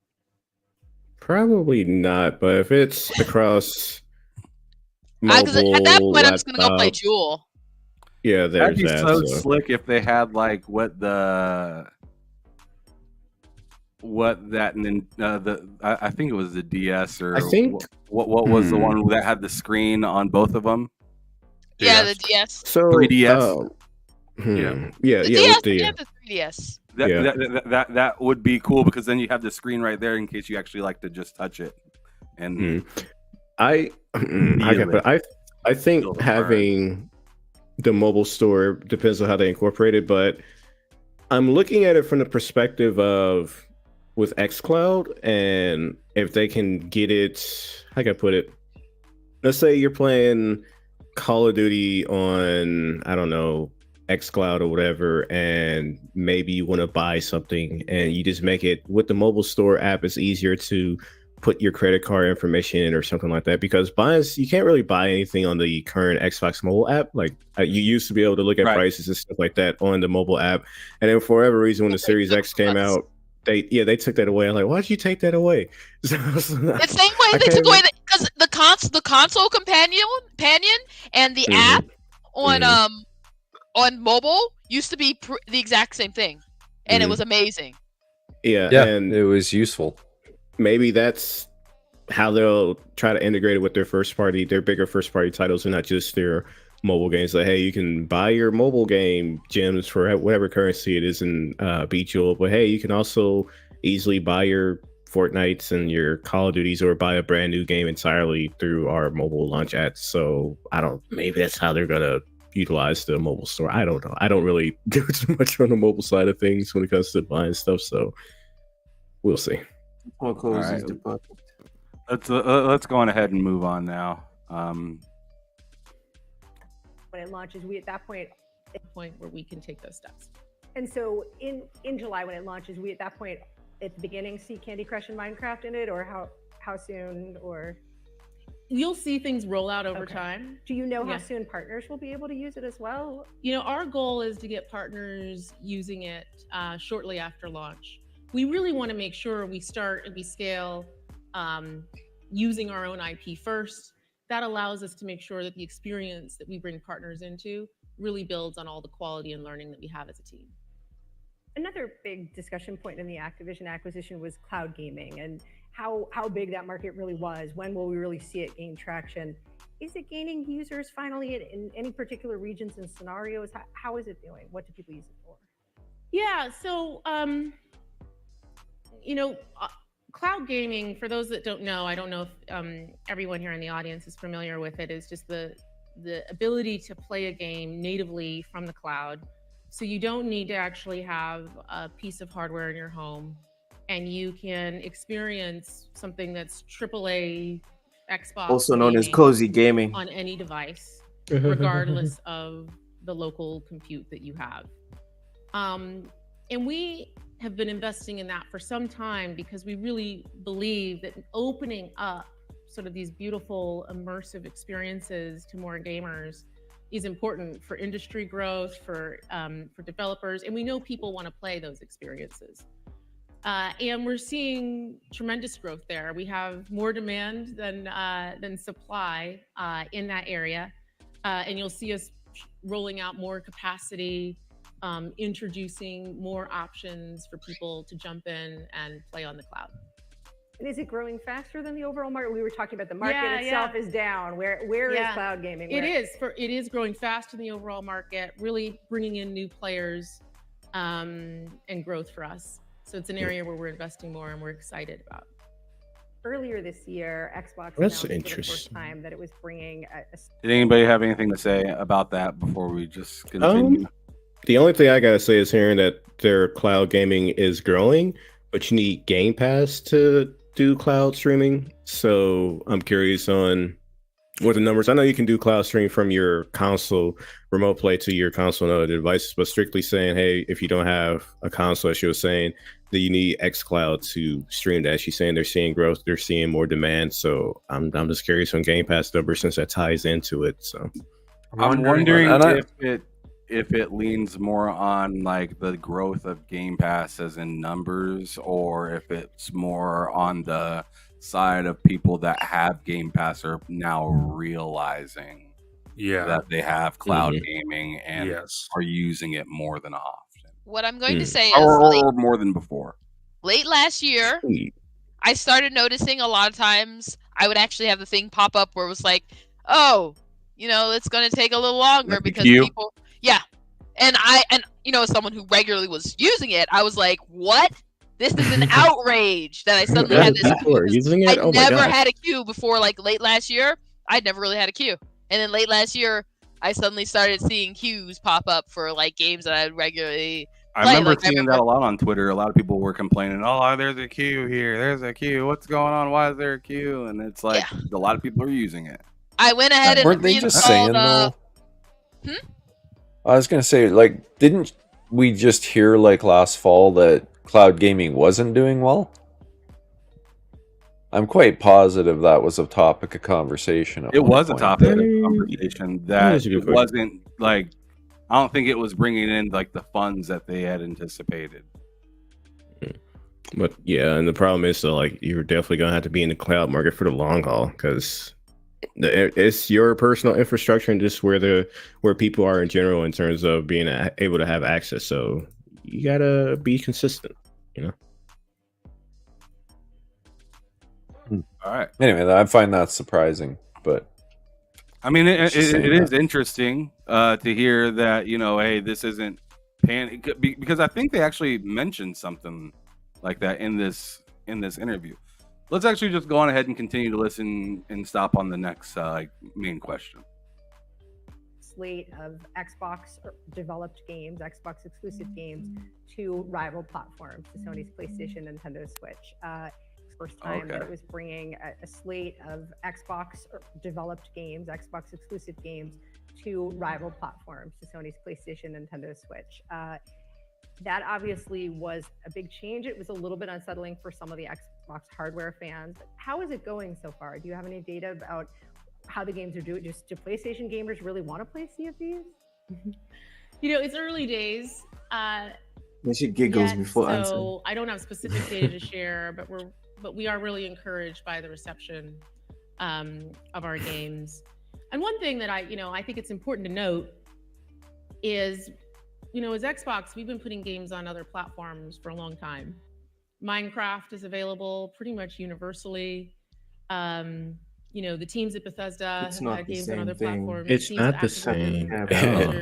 Speaker 8: Probably not. But if it's across mobile,
Speaker 6: at that point,
Speaker 8: laptop,
Speaker 6: I'm just gonna go play Jewel.
Speaker 8: Yeah,
Speaker 9: that'd be so slick if they had like I think it was the DS, or
Speaker 8: I think
Speaker 9: what was the one that had the screen on both of them?
Speaker 6: Yeah, the DS.
Speaker 8: So
Speaker 9: 3DS.
Speaker 6: The
Speaker 8: the
Speaker 6: 3DS.
Speaker 9: That would be cool, because then you have the screen right there in case you actually like to just touch it. And
Speaker 8: I think having the mobile store depends on how they incorporate it, but I'm looking at it from the perspective of with xCloud, and if they can get it, how can I put it? Let's say you're playing Call of Duty on, I don't know, xCloud or whatever, and maybe you want to buy something, and you just make it with the mobile store app. It's easier to put your credit card information in or something like that, because you can't really buy anything on the current Xbox mobile app. Like you used to be able to look at prices and stuff like that on the mobile app, and then for whatever reason when the Series X came out, they took that away. I'm like, why'd you take that away?
Speaker 6: The same way they took away because the console companion and the app on mobile used to be the exact same thing, and it was amazing.
Speaker 8: Yeah, and
Speaker 5: it was useful.
Speaker 8: Maybe that's how they'll try to integrate it with their bigger first party titles, and not just their mobile games. Like, hey, you can buy your mobile game gems for whatever currency it is in Bejeweled, but hey, you can also easily buy your Fortnites and your Call of Duties, or buy a brand new game entirely through our mobile launch ads. So maybe that's how they're gonna utilize the mobile store. I don't know. I don't really do too much on the mobile side of things when it comes to buying stuff, so we'll see.
Speaker 3: More cozy
Speaker 9: department. Let's go on ahead and move on now.
Speaker 11: When it launches, at that point
Speaker 12: where we can take those steps.
Speaker 11: And so in July when it launches, we at that point at the beginning see Candy Crush and Minecraft in it, or how soon? Or
Speaker 12: you'll see things roll out over time.
Speaker 11: Do you know how soon partners will be able to use it as well?
Speaker 12: You know, our goal is to get partners using it shortly after launch. We really want to make sure we start and we scale using our own IP first. That allows us to make sure that the experience that we bring partners into really builds on all the quality and learning that we have as a team.
Speaker 11: Another big discussion point in the Activision acquisition was cloud gaming and how big that market really was. When will we really see it gain traction? Is it gaining users finally in any particular regions and scenarios? How is it doing? What do people use it for?
Speaker 12: Yeah, so cloud gaming, for those that don't know, I don't know if everyone here in the audience is familiar with it, is just the ability to play a game natively from the cloud. So you don't need to actually have a piece of hardware in your home, and you can experience something that's AAA Xbox,
Speaker 3: also known as cozy gaming,
Speaker 12: on any device, regardless of the local compute that you have. And we have been investing in that for some time, because we really believe that opening up sort of these beautiful immersive experiences to more gamers is important for industry growth, for developers, and we know people want to play those experiences. And we're seeing tremendous growth there. We have more demand than supply in that area, and you'll see us rolling out more capacity, introducing more options for people to jump in and play on the cloud.
Speaker 11: And is it growing faster than the overall market? We were talking about the market itself is down. Where is cloud gaming?
Speaker 12: It is growing faster than the overall market, really bringing in new players and growth for us. So it's an area where we're investing more and we're excited about.
Speaker 11: Earlier this year, Xbox
Speaker 8: That's
Speaker 11: announced for the
Speaker 8: interesting.
Speaker 11: first time that it was bringing
Speaker 9: Did anybody have anything to say about that before we just continue?
Speaker 8: The only thing I gotta say is hearing that their cloud gaming is growing, but you need Game Pass to do cloud streaming. So I'm curious on what the numbers. I know you can do cloud stream from your console, remote play to your console and other devices, but strictly saying, hey, if you don't have a console, as she was saying, that you need xCloud to stream that. She's saying they're seeing growth, they're seeing more demand. So I'm just curious on Game Pass numbers since that ties into it. So
Speaker 9: I'm wondering if it leans more on like the growth of Game Pass as in numbers, or if it's more on the side of people that have Game Pass are now realizing that they have cloud gaming and are using it more than often.
Speaker 6: What I'm going to say is
Speaker 9: or more than before.
Speaker 6: Late last year, I started noticing a lot of times I would actually have the thing pop up where it was like, oh, it's going to take a little longer because people, and as someone who regularly was using it, I was like, what? This is an outrage that I suddenly had this.
Speaker 8: People are using it?
Speaker 6: I never had a queue before, like late last year. I'd never really had a queue. And then late last year, I suddenly started seeing queues pop up for like games that I would regularly
Speaker 9: I remember seeing that a lot on Twitter. A lot of people were complaining, oh, there's a queue here. There's a queue. What's going on? Why is there a queue? And it's like a lot of people are using it.
Speaker 6: I went ahead and
Speaker 5: weren't they just saying though?
Speaker 6: I
Speaker 5: was gonna say, like, didn't we just hear like last fall that cloud gaming wasn't doing well? I'm quite positive that was a topic of conversation.
Speaker 9: It was a topic of conversation that it wasn't like, I don't think it was bringing in like the funds that they had anticipated.
Speaker 8: But yeah, and the problem is, so like, you're definitely gonna have to be in the cloud market for the long haul because it's your personal infrastructure and just where people are in general in terms of being able to have access. So you gotta be consistent,
Speaker 9: All right.
Speaker 5: Anyway, I find that surprising, but
Speaker 9: I mean, it is interesting to hear that, hey, this isn't because I think they actually mentioned something like that in this interview. Let's actually just go on ahead and continue to listen and stop on the next main question.
Speaker 11: Slate of Xbox developed games, Xbox exclusive games to rival platforms, to Sony's PlayStation, Nintendo Switch. First time that it was bringing a slate of Xbox developed games, Xbox exclusive games to rival platforms, to Sony's PlayStation, Nintendo Switch. That obviously was a big change. It was a little bit unsettling for some of the Xbox hardware fans. How is it going so far? Do you have any data about how the games are doing? Do PlayStation gamers really want to play Sea of Thieves?
Speaker 12: It's early days.
Speaker 3: She giggles before answering.
Speaker 12: So I don't have specific data to share, but we are really encouraged by the reception of our games. And one thing that I think it's important to note is, as Xbox, we've been putting games on other platforms for a long time. Minecraft is available pretty much universally. The teams at Bethesda have had games on other platforms.
Speaker 8: It's not the same.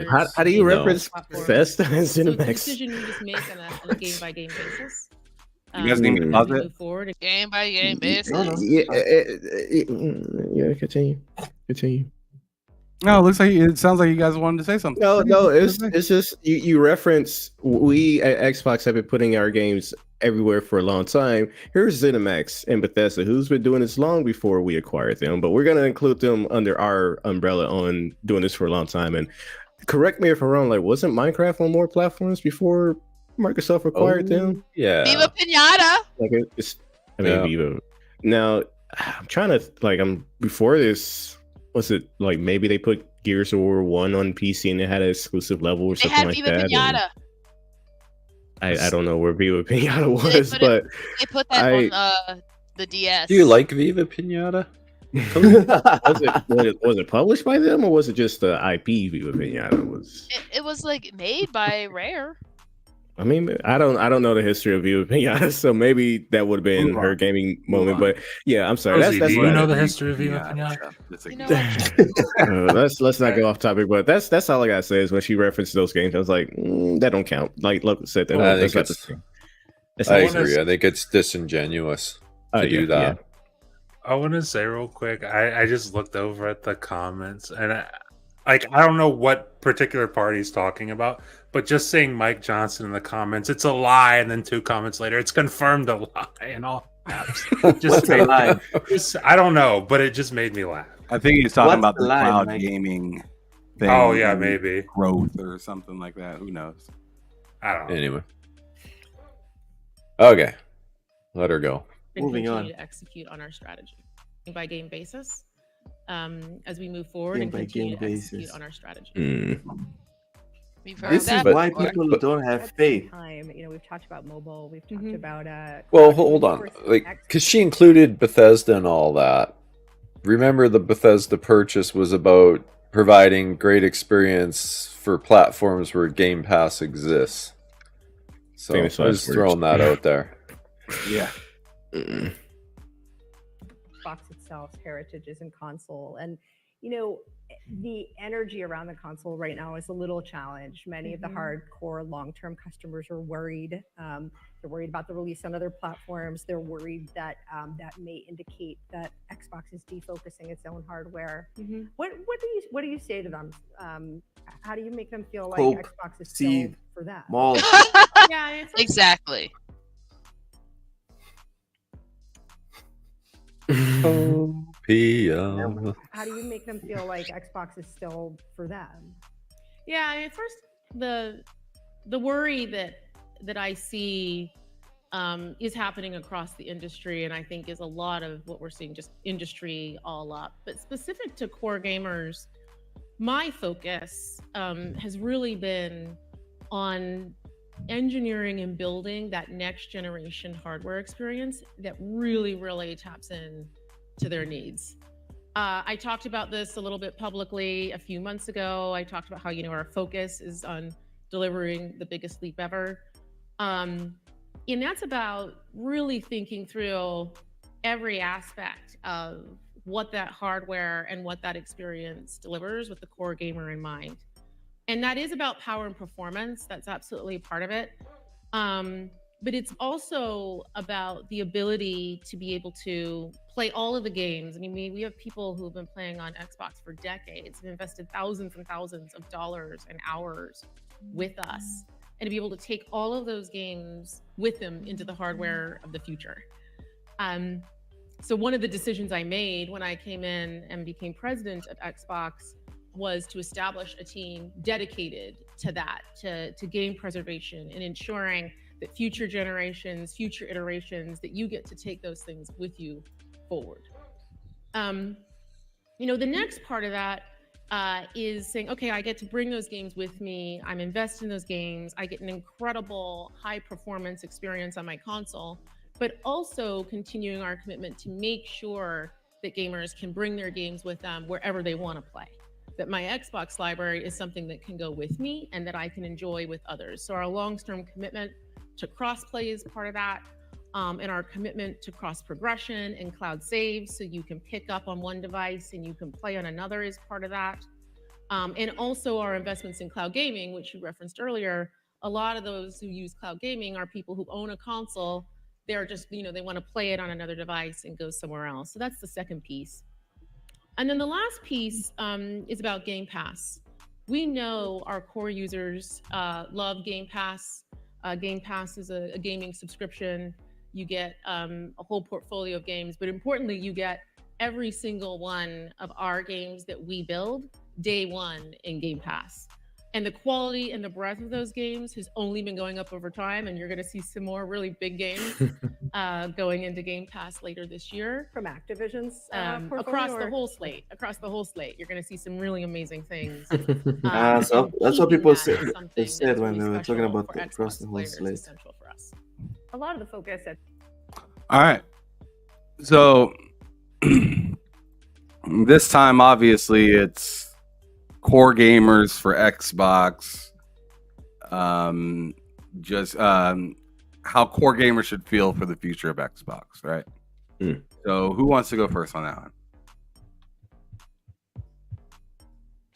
Speaker 8: How do you reference Bethesda and
Speaker 12: So
Speaker 8: Cinemax?
Speaker 12: it's a decision you just make on a game-by-game basis.
Speaker 9: You guys need me to pause it?
Speaker 12: Move forward.
Speaker 6: game by game basis.
Speaker 8: Yeah, continue.
Speaker 9: No, it sounds like you guys wanted to say something.
Speaker 8: No, it's just you reference, we at Xbox have been putting our games everywhere for a long time. Here's ZeniMax and Bethesda, who's been doing this long before we acquired them, but we're going to include them under our umbrella on doing this for a long time. And correct me if I'm wrong, like, wasn't Minecraft on more platforms before Microsoft acquired them?
Speaker 5: Yeah.
Speaker 6: Viva Pinata!
Speaker 8: Viva. Now, I'm trying to, before this, was it like maybe they put Gears of War 1 on PC and it had an exclusive level or something like that?
Speaker 6: Pinata.
Speaker 8: I don't know where Viva Pinata was, but
Speaker 6: they put that on the DS.
Speaker 5: Do you like Viva Pinata?
Speaker 8: was it published by them, or was it just the IP Viva Pinata?
Speaker 6: It was like made by Rare.
Speaker 8: I mean, I don't know the history of you, to be honest. So maybe that would have been
Speaker 9: Move on.
Speaker 8: her gaming
Speaker 9: Move
Speaker 8: moment.
Speaker 9: on.
Speaker 8: But yeah, I'm sorry.
Speaker 7: Rosie,
Speaker 8: That's
Speaker 7: do you
Speaker 8: about
Speaker 7: know
Speaker 8: it.
Speaker 7: the history of Viva
Speaker 9: Yeah,
Speaker 7: Pinata?
Speaker 9: Chef, it's a
Speaker 6: You know
Speaker 9: gift.
Speaker 6: what?
Speaker 8: Let's not go off topic. But that's all I gotta say is when she referenced those games, I was like, that don't count. Like Logan said, that
Speaker 5: I
Speaker 8: that's
Speaker 5: think
Speaker 8: not the
Speaker 5: it's.
Speaker 8: same. That's
Speaker 5: I
Speaker 8: not the
Speaker 5: agree.
Speaker 8: same.
Speaker 5: I think it's disingenuous to do that.
Speaker 7: I want to say real quick, I just looked over at the comments and I don't know what particular party he's talking about, but just saying Mike Johnson in the comments, it's a lie, and then 2 comments later, it's confirmed a lie and all caps.
Speaker 3: What's a lie?
Speaker 7: I don't know, but it just made me laugh.
Speaker 9: I think he's talking
Speaker 3: What's
Speaker 9: about
Speaker 3: the
Speaker 9: the
Speaker 3: line,
Speaker 9: cloud
Speaker 3: Mike?
Speaker 9: gaming thing.
Speaker 7: Oh, yeah,
Speaker 9: and
Speaker 7: maybe.
Speaker 9: growth or something like that. Who knows?
Speaker 7: I don't know.
Speaker 5: Anyway. Okay. Let her go.
Speaker 12: And
Speaker 3: Moving
Speaker 12: continue
Speaker 3: on.
Speaker 12: to execute on our strategy by game basis as we move forward
Speaker 3: Game
Speaker 12: and
Speaker 3: by
Speaker 12: continue
Speaker 3: game
Speaker 12: to execute
Speaker 3: basis.
Speaker 12: on our strategy.
Speaker 6: We've heard
Speaker 3: This is
Speaker 6: that
Speaker 3: why
Speaker 6: before.
Speaker 3: people don't have faith.
Speaker 11: Time, we've talked about mobile. We've talked about
Speaker 5: Well,
Speaker 11: cloud
Speaker 5: hold
Speaker 11: gaming,
Speaker 5: on.
Speaker 11: of course,
Speaker 5: Like,
Speaker 11: X-
Speaker 5: because she included Bethesda and all that. Remember, the Bethesda purchase was about providing great experience for platforms where Game Pass exists. So
Speaker 8: Famous
Speaker 5: I was
Speaker 8: last words.
Speaker 5: throwing that out there.
Speaker 9: Yeah.
Speaker 11: Xbox itself's heritage is in console, and the energy around the console right now is a little challenged. Many of the hardcore long-term customers are worried. They're worried about the release on other platforms. They're worried that that may indicate that Xbox is defocusing its own hardware. What do you say to them? How do you make them feel like
Speaker 3: Coke,
Speaker 11: Xbox is
Speaker 3: Steve,
Speaker 11: still for that?
Speaker 3: Malt.
Speaker 12: Yeah,
Speaker 6: Exactly.
Speaker 5: Opium.
Speaker 11: How do you make them feel like Xbox is still for them?
Speaker 12: Yeah, I mean, first the worry that I see is happening across the industry, and I think is a lot of what we're seeing, just industry all up. But specific to core gamers, my focus has really been on engineering and building that next generation hardware experience that really taps in to their needs. I talked about this a little bit publicly a few months ago. I talked about how our focus is on delivering the biggest leap ever, and that's about really thinking through every aspect of what that hardware and what that experience delivers with the core gamer in mind. And that is about power and performance. That's absolutely part of it. But it's also about the ability to be able to play all of the games. I mean, we have people who have been playing on Xbox for decades, have invested thousands and thousands of dollars and hours with us, and to be able to take all of those games with them into the hardware of the future. So one of the decisions I made when I came in and became president of Xbox was to establish a team dedicated to that, to game preservation and ensuring that future generations, future iterations, that you get to take those things with you forward. The next part of that is saying, okay, I get to bring those games with me. I'm invested in those games. I get an incredible high performance experience on my console, but also continuing our commitment to make sure that gamers can bring their games with them wherever they want to play. That my Xbox library is something that can go with me and that I can enjoy with others. So our long-term commitment to cross-play is part of that, and our commitment to cross-progression and cloud saves, so you can pick up on one device and you can play on another, is part of that. And also our investments in cloud gaming, which you referenced earlier. A lot of those who use cloud gaming are people who own a console. They're just, they want to play it on another device and go somewhere else. So that's the second piece. And then the last piece is about Game Pass. We know our core users love Game Pass. Game Pass is a gaming subscription. You get a whole portfolio of games, but importantly, you get every single one of our games that we build day one in Game Pass. And the quality and the breadth of those games has only been going up over time, and you're going to see some more really big games going into Game Pass later this year.
Speaker 11: From Activision's
Speaker 12: across the whole slate. Across the whole slate, you're going to see some really amazing things.
Speaker 3: So that's what people said when they were talking about the across the whole slate.
Speaker 12: For us.
Speaker 11: A lot of the focus at
Speaker 9: All right. So this time, obviously, it's core gamers for Xbox. just how core gamers should feel for the future of Xbox, right? So who wants to go first on that one?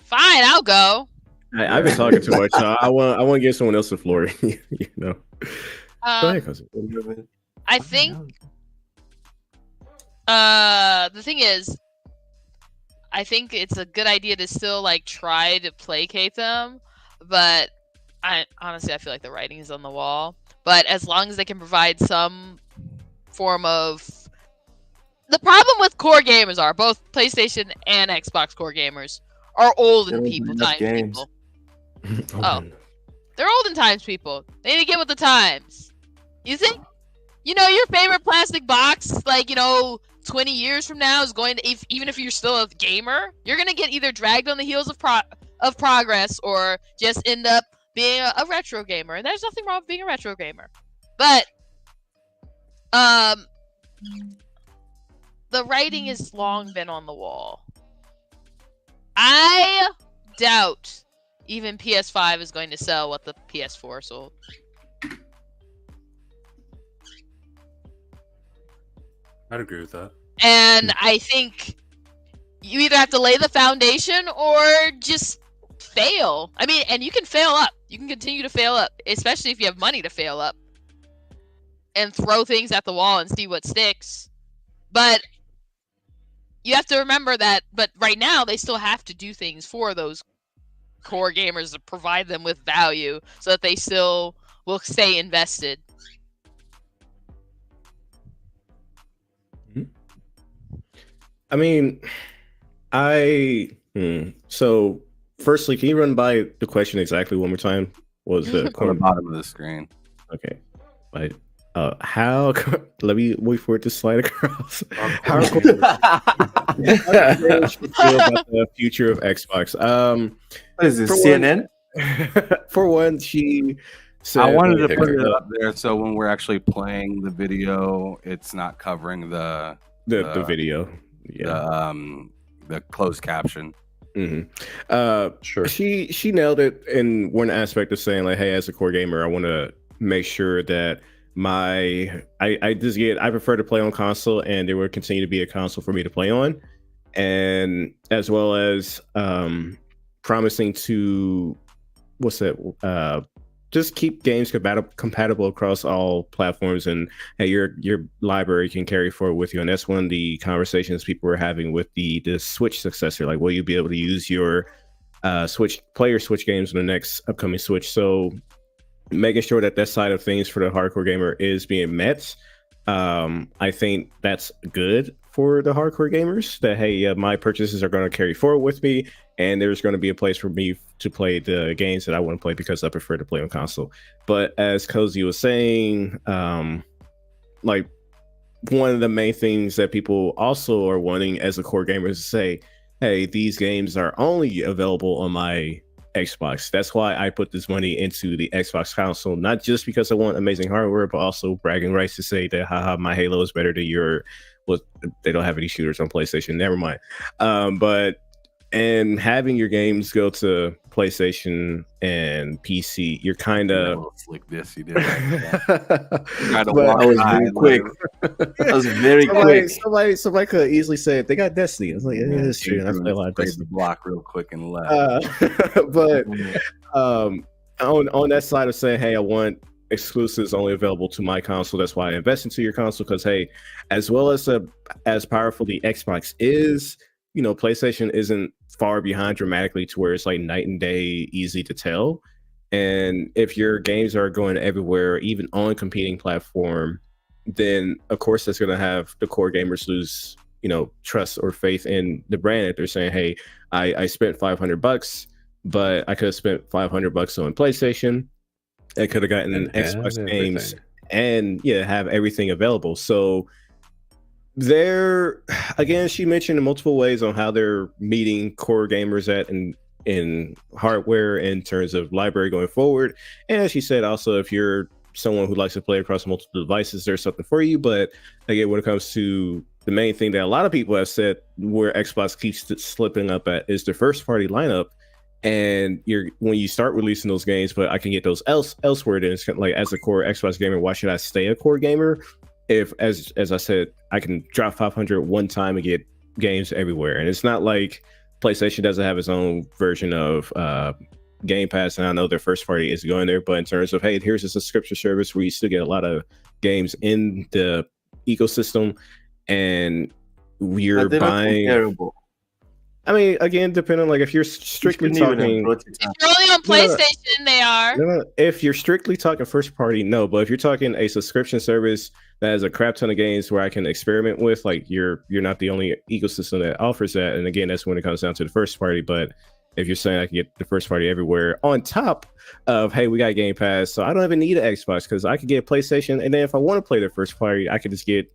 Speaker 6: Fine, I'll go.
Speaker 8: I've been talking too much, so I want to give someone else the floor. You know. Go ahead, cousin.
Speaker 6: I think the thing is, I think it's a good idea to still like try to placate them, but I feel like the writing is on the wall. But as long as they can provide some form of, the problem with core gamers are both PlayStation and Xbox core gamers are olden people, times people. Oh, they're olden times people. They need to get with the times. You think, your favorite plastic box, like, 20 years from now is going to, even if you're still a gamer, you're going to get either dragged on the heels of progress or just end up being a retro gamer. And there's nothing wrong with being a retro gamer. But the writing has long been on the wall. I doubt even PS5 is going to sell what the PS4 sold.
Speaker 7: I'd agree with that.
Speaker 6: And I think you either have to lay the foundation or just fail. I mean, and you can fail up. You can continue to fail up, especially if you have money to fail up and throw things at the wall and see what sticks. But you have to remember that, but right now they still have to do things for those core gamers to provide them with value so that they still will stay invested.
Speaker 8: I mean, so firstly, can you run by the question exactly one more time? What was the
Speaker 9: on the bottom of the screen?
Speaker 8: Okay, but how? Let me wait for it to slide across. How should feel about the future of Xbox?
Speaker 3: What is this, CNN?
Speaker 8: For one, she said,
Speaker 9: I wanted to put it up there so when we're actually playing the video, it's not covering the
Speaker 8: video. Yeah,
Speaker 9: the closed caption.
Speaker 8: Sure. She nailed it in one aspect of saying like, hey, as a core gamer, I want to make sure that I prefer to play on console, and there will continue to be a console for me to play on, and as well as promising to just keep games compatible across all platforms, and hey, your library can carry forward with you. And that's one of the conversations people were having with the Switch successor. Like, will you be able to use your Switch games on the next upcoming Switch? So making sure that side of things for the hardcore gamer is being met. I think that's good for the hardcore gamers, that hey, my purchases are going to carry forward with me, and there's going to be a place for me to play the games that I want to play because I prefer to play on console. But as Cozy was saying, like, one of the main things that people also are wanting as a core gamer is to say, hey, these games are only available on my Xbox. That's why I put this money into the Xbox console, not just because I want amazing hardware, but also bragging rights to say that haha, my Halo is better than your. Well, they don't have any shooters on PlayStation, never mind. And having your games go to PlayStation and PC, you're kind of
Speaker 9: like this. You did.
Speaker 3: I was very quick. I was very quick.
Speaker 8: Somebody could easily say they got Destiny. I was like, yeah, that's true. And I play a lot of Destiny.
Speaker 9: The block real quick and left.
Speaker 8: But on that side of saying, hey, I want exclusives only available to my console, that's why I invest into your console, because hey, as well as powerful the Xbox is, PlayStation isn't far behind dramatically to where it's like night and day, easy to tell. And if your games are going everywhere, even on a competing platform, then of course that's going to have the core gamers lose, trust or faith in the brand. If they're saying, hey, I spent $500, but I could have spent $500 on PlayStation. I could have gotten an Xbox games and have everything available. So there, again, she mentioned in multiple ways on how they're meeting core gamers in hardware in terms of library going forward. And as she said, also, if you're someone who likes to play across multiple devices, there's something for you. But again, when it comes to the main thing that a lot of people have said where Xbox keeps slipping up at is the first party lineup. And when you start releasing those games, but I can get those elsewhere. Then it's kind of like, as a core Xbox gamer, why should I stay a core gamer? If, as I said, I can drop 500 one time and get games everywhere. And it's not like PlayStation doesn't have its own version of Game Pass, and I know their first party is going there, but in terms of, hey, here's a subscription service where you still get a lot of games in the ecosystem, and you're buying. I mean, again, depending, like, if you're strictly talking,
Speaker 6: if you're only on PlayStation, they are.
Speaker 8: No, if you're strictly talking first party, no. But if you're talking a subscription service that has a crap ton of games where I can experiment with, like, you're not the only ecosystem that offers that. And again, that's when it comes down to the first party. But if you're saying I can get the first party everywhere on top of, hey, we got Game Pass, so I don't even need an Xbox because I could get PlayStation, and then if I want to play the first party, I could just get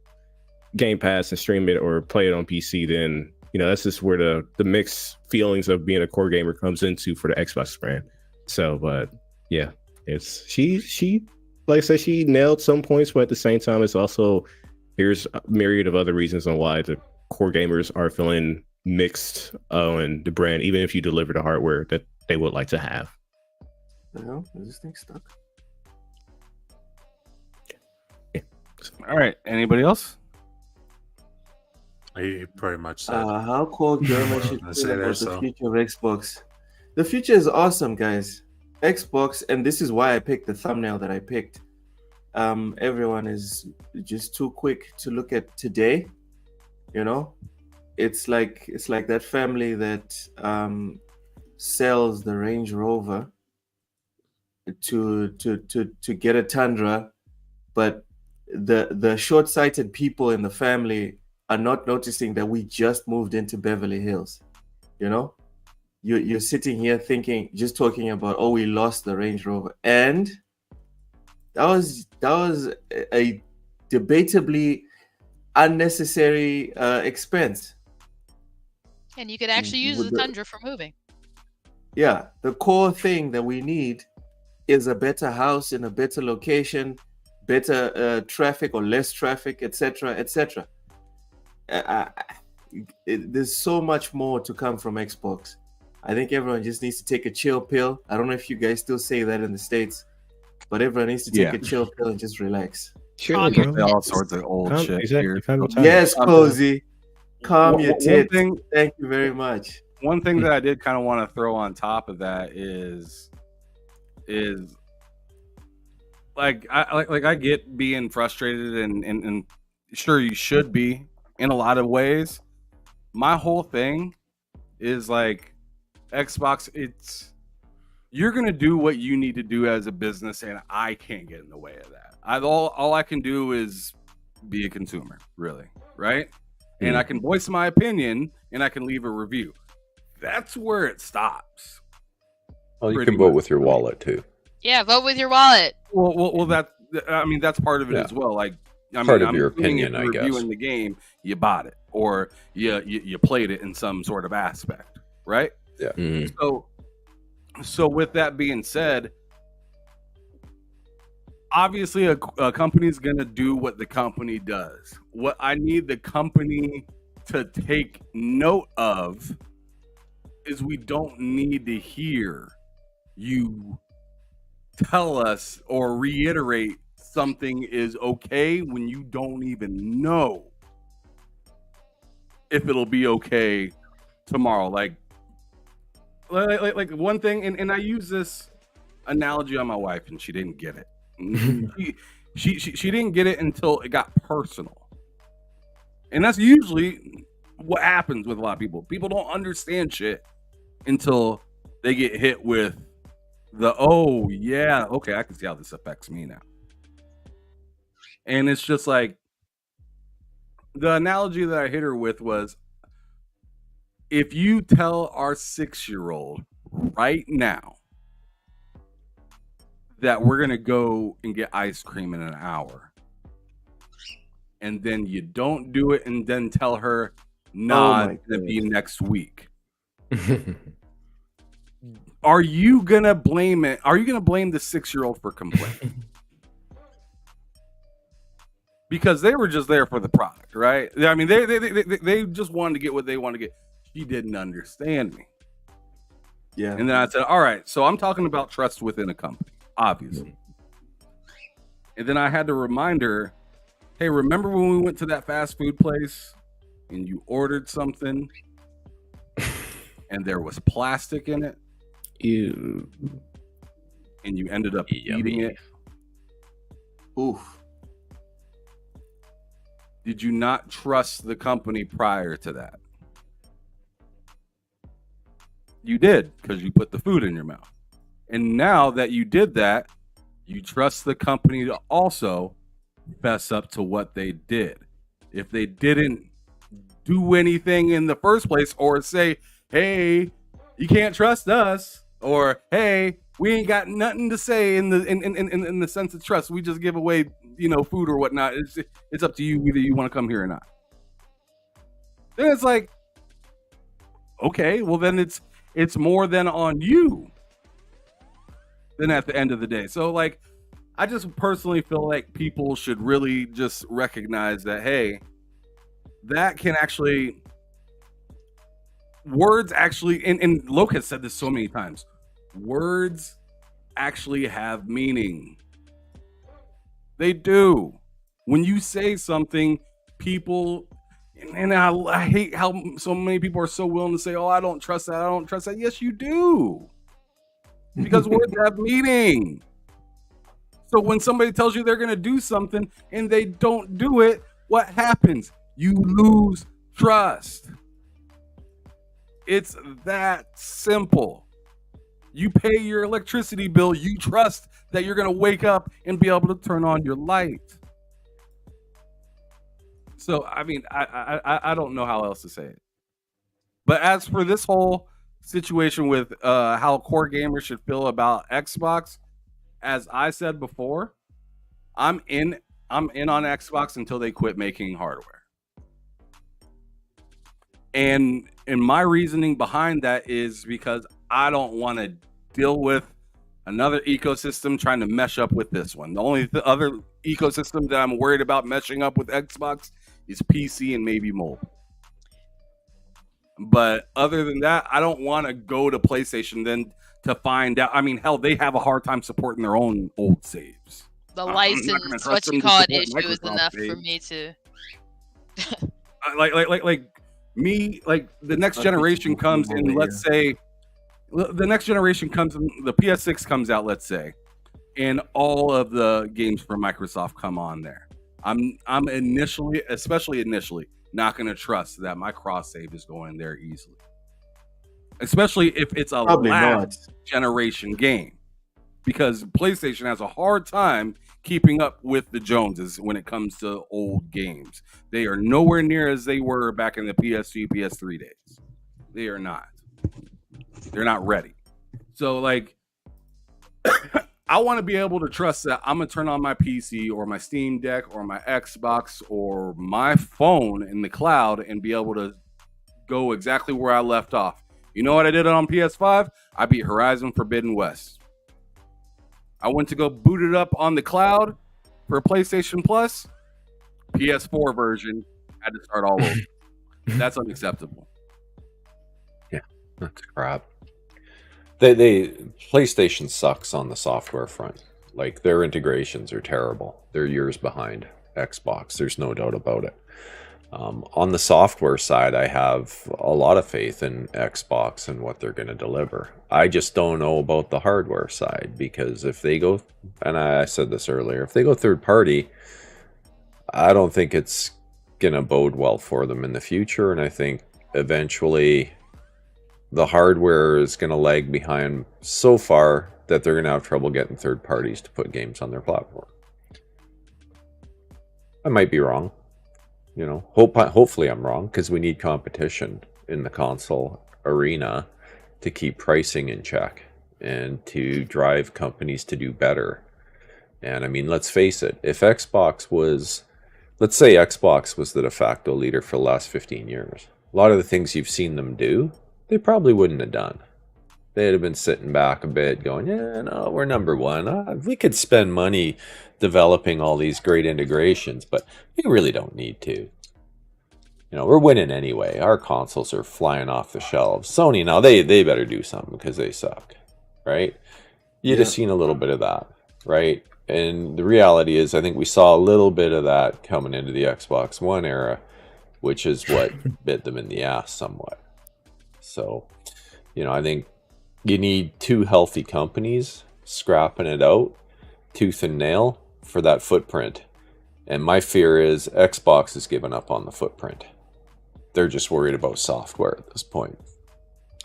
Speaker 8: Game Pass and stream it or play it on PC. Then, you know, that's just where the mixed feelings of being a core gamer comes into for the Xbox brand. So, but yeah, it's she like I said, she nailed some points, but at the same time, it's also, here's a myriad of other reasons on why the core gamers are feeling mixed on the brand, even if you deliver the hardware that they would like to have.
Speaker 3: The hell? Is this thing stuck?
Speaker 9: Yeah. All right. Anybody else?
Speaker 7: You pretty much said.
Speaker 3: How core gamers should feel about the future of Xbox. The future is awesome, guys. Xbox, and this is why I picked the thumbnail that I picked. Everyone is just too quick to look at today. You know, it's like that family that sells the Range Rover to get a Tundra, but the short-sighted people in the family are not noticing that we just moved into Beverly Hills. You know, you're sitting here thinking, just talking about, oh, we lost the Range Rover, and that was a debatably unnecessary expense.
Speaker 6: And you could actually use the Tundra for moving.
Speaker 3: Yeah, the core thing that we need is a better house in a better location, better traffic or less traffic, etc., etc. There's so much more to come from Xbox. I think everyone just needs to take a chill pill. I don't know if you guys still say that in the States, but everyone needs to take a chill pill and just relax.
Speaker 9: Sure, all sorts of old shit here.
Speaker 3: Yes, Cozy. Calm your tits. Thank you very much.
Speaker 9: One thing that I did kind of want to throw on top of that is like I get being frustrated and sure you should be in a lot of ways. My whole thing is like, Xbox, you're gonna do what you need to do as a business, and I can't get in the way of that. All I can do is be a consumer, really, right? And I can voice my opinion, and I can leave a review. That's where it stops.
Speaker 5: Well, you can vote with your wallet too.
Speaker 6: Yeah, vote with your wallet.
Speaker 9: Well, that's part of it as well. Like,
Speaker 5: part of your opinion, I guess.
Speaker 9: Reviewing the game, you bought it, or you played it in some sort of aspect, right?
Speaker 5: Yeah.
Speaker 9: So with that being said, obviously a company is going to do what the company does. What I need the company to take note of is we don't need to hear you tell us or reiterate something is okay when you don't even know if it'll be okay tomorrow. Like one thing, and I use this analogy on my wife, and she didn't get it. She didn't get it until it got personal, and that's usually what happens with a lot of people. People don't understand shit until they get hit with the, oh yeah, okay, I can see how this affects me now. And it's just like, the analogy that I hit her with was, if you tell our 6-year-old right now that we're going to go and get ice cream in an hour, and then you don't do it, and then tell her, nah, it's going to be next week. Are you going to blame it? Are you going to blame the 6-year-old for complaining? Because they were just there for the product, right? I mean, they just wanted to get what they wanted to get. She didn't understand me.
Speaker 3: Yeah.
Speaker 9: And then I said, all right, so I'm talking about trust within a company, obviously. And then I had to remind her, hey, remember when we went to that fast food place and you ordered something and there was plastic in it?
Speaker 8: Ew.
Speaker 9: And you ended up eating it?
Speaker 3: Oof.
Speaker 9: Did you not trust the company prior to that? You did, because you put the food in your mouth. And now that you did that, you trust the company to also fess up to what they did. If they didn't do anything in the first place, or say, hey, you can't trust us, or hey, we ain't got nothing to say in the sense of trust. We just give away, food or whatnot. It's up to you whether you want to come here or not. Then it's like, okay, well then it's more than on you than at the end of the day. So like, I just personally feel like people should really just recognize that, hey, that can actually, words actually, and Loke has said this so many times, words actually have meaning. They do. When you say something, people, and I hate how so many people are so willing to say, oh, I don't trust that, I don't trust that. Yes, you do. Because words have meaning. So when somebody tells you they're going to do something and they don't do it, what happens? You lose trust. It's that simple. You pay your electricity bill, you trust that you're going to wake up and be able to turn on your light. So, I mean, I don't know how else to say it. But as for this whole situation with how core gamers should feel about Xbox, as I said before, I'm in on Xbox until they quit making hardware. And my reasoning behind that is because I don't want to deal with another ecosystem trying to mesh up with this one. The only other ecosystem that I'm worried about meshing up with Xbox is PC and maybe mobile. But other than that, I don't want to go to PlayStation then to find out. I mean, hell, they have a hard time supporting their own old saves.
Speaker 6: The license, what you call it, issue is enough for me to.
Speaker 9: like me, like the next generation comes in. Let's say the next generation comes in, the PS6 comes out. Let's say, and all of the games from Microsoft come on there. I'm initially, especially initially, not going to trust that my cross save is going there easily. Especially if it's a last generation game, because PlayStation has a hard time keeping up with the Joneses when it comes to old games. They are nowhere near as they were back in the PS2, PS3 days. They are not. They're not ready. So like, I want to be able to trust that I'm going to turn on my PC or my Steam Deck or my Xbox or my phone in the cloud and be able to go exactly where I left off. You know what I did on PS5? I beat Horizon Forbidden West. I went to go boot it up on the cloud for PlayStation Plus. PS4 version, had to start all over. That's unacceptable.
Speaker 5: Yeah, that's crap. They PlayStation sucks on the software front. Like, their integrations are terrible. They're years behind Xbox. There's no doubt about it. On the software side, I have a lot of faith in Xbox and what they're going to deliver. I just don't know about the hardware side, because if they go, and I said this earlier, if they go third party, I don't think it's going to bode well for them in the future. And I think eventually the hardware is going to lag behind so far that they're going to have trouble getting third parties to put games on their platform. I might be wrong. You know, hopefully I'm wrong, because we need competition in the console arena to keep pricing in check and to drive companies to do better. And I mean, let's face it, if Xbox was, let's say Xbox was the de facto leader for the last 15 years, a lot of the things you've seen them do, they probably wouldn't have done. They'd have been sitting back a bit going, yeah, no, we're number one. We could spend money developing all these great integrations, but we really don't need to. we're winning anyway. Our consoles are flying off the shelves. Sony, now they better do something because they suck, right? You'd have seen a little bit of that, right? And the reality is, I think we saw a little bit of that coming into the Xbox One era, which is what bit them in the ass somewhat. So, I think you need two healthy companies scrapping it out tooth and nail for that footprint. And my fear is Xbox has given up on the footprint. They're just worried about software at this point.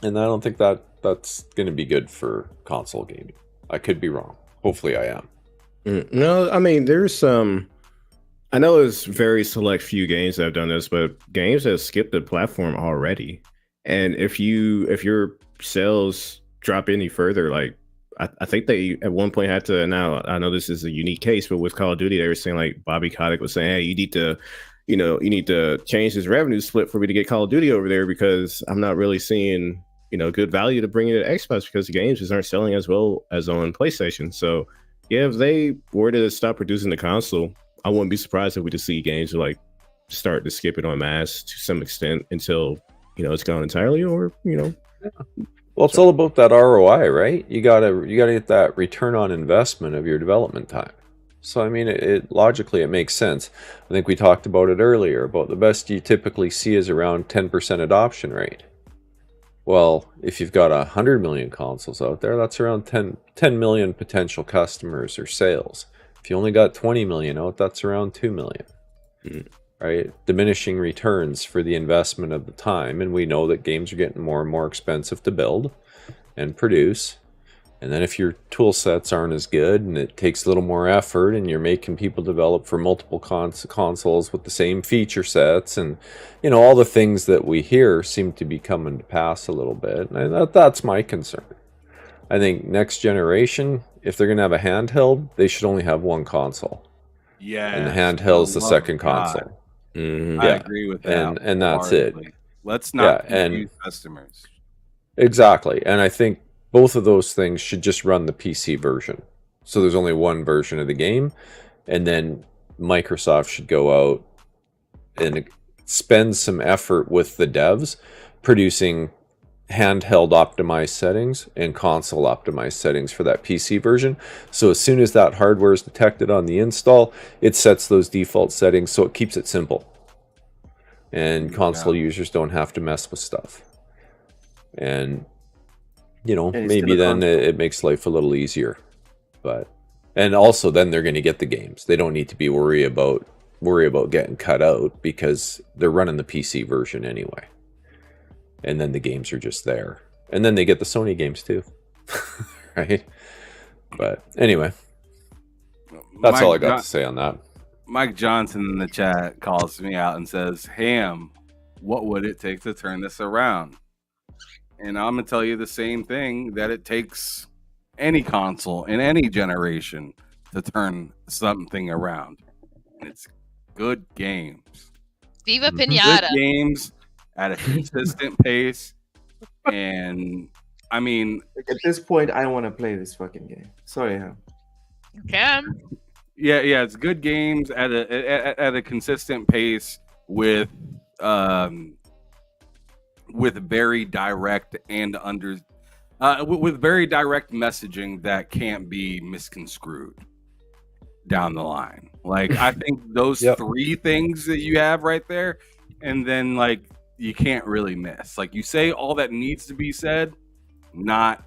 Speaker 5: And I don't think that's going to be good for console gaming. I could be wrong. Hopefully I am.
Speaker 8: No, I mean, there's some... I know it's very select few games that have done this, but games have skipped the platform already. And if your sales drop any further, like I think they at one point had to. Now I know this is a unique case, but with Call of Duty, they were saying, like, Bobby Kotick was saying, "Hey, you need to change this revenue split for me to get Call of Duty over there because I'm not really seeing good value to bring it to Xbox because the games just aren't selling as well as on PlayStation." So yeah, if they were to stop producing the console, I wouldn't be surprised if we just see games like start to skip it en masse to some extent until it's gone entirely, or
Speaker 5: Well, it's all about that ROI, right? You gotta get that return on investment of your development time. So I mean, it logically it makes sense. I think we talked about it earlier about the best you typically see is around 10% adoption rate. Well, if you've got 100 million consoles out there, that's around 10 million potential customers or sales. If you only got 20 million out, that's around 2 million. Right? Diminishing returns for the investment of the time. And we know that games are getting more and more expensive to build and produce. And then if your tool sets aren't as good and it takes a little more effort and you're making people develop for multiple consoles with the same feature sets and, all the things that we hear seem to be coming to pass a little bit. And that's my concern. I think next generation, if they're going to have a handheld, they should only have one console.
Speaker 9: Yeah.
Speaker 5: And the handheld's the second console.
Speaker 9: I agree with that.
Speaker 5: And that's it.
Speaker 9: Let's not confuse customers.
Speaker 5: Exactly. And I think both of those things should just run the PC version. So there's only one version of the game. And then Microsoft should go out and spend some effort with the devs producing handheld optimized settings and console optimized settings for that PC version. So as soon as that hardware is detected on the install, it sets those default settings so it keeps it simple. And console users don't have to mess with stuff. And maybe then it makes life a little easier. And also then they're going to get the games. They don't need to be worry about getting cut out because they're running the PC version anyway. And then the games are just there. And then they get the Sony games too. Right? But anyway, that's all I got to say on that.
Speaker 9: Mike Johnson in the chat calls me out and says, "Ham, what would it take to turn this around?" And I'm going to tell you the same thing, that it takes any console in any generation to turn something around. And it's good games.
Speaker 6: Viva Pinata.
Speaker 9: Good games at a consistent pace. And I mean,
Speaker 3: at this point, I want to play this fucking game. Sorry, Ham.
Speaker 6: You can.
Speaker 9: Yeah, it's good games at a consistent pace with very direct and with very direct messaging that can't be misconstrued down the line. Like, I think those three things that you have right there, and then like you can't really miss. Like, you say all that needs to be said, not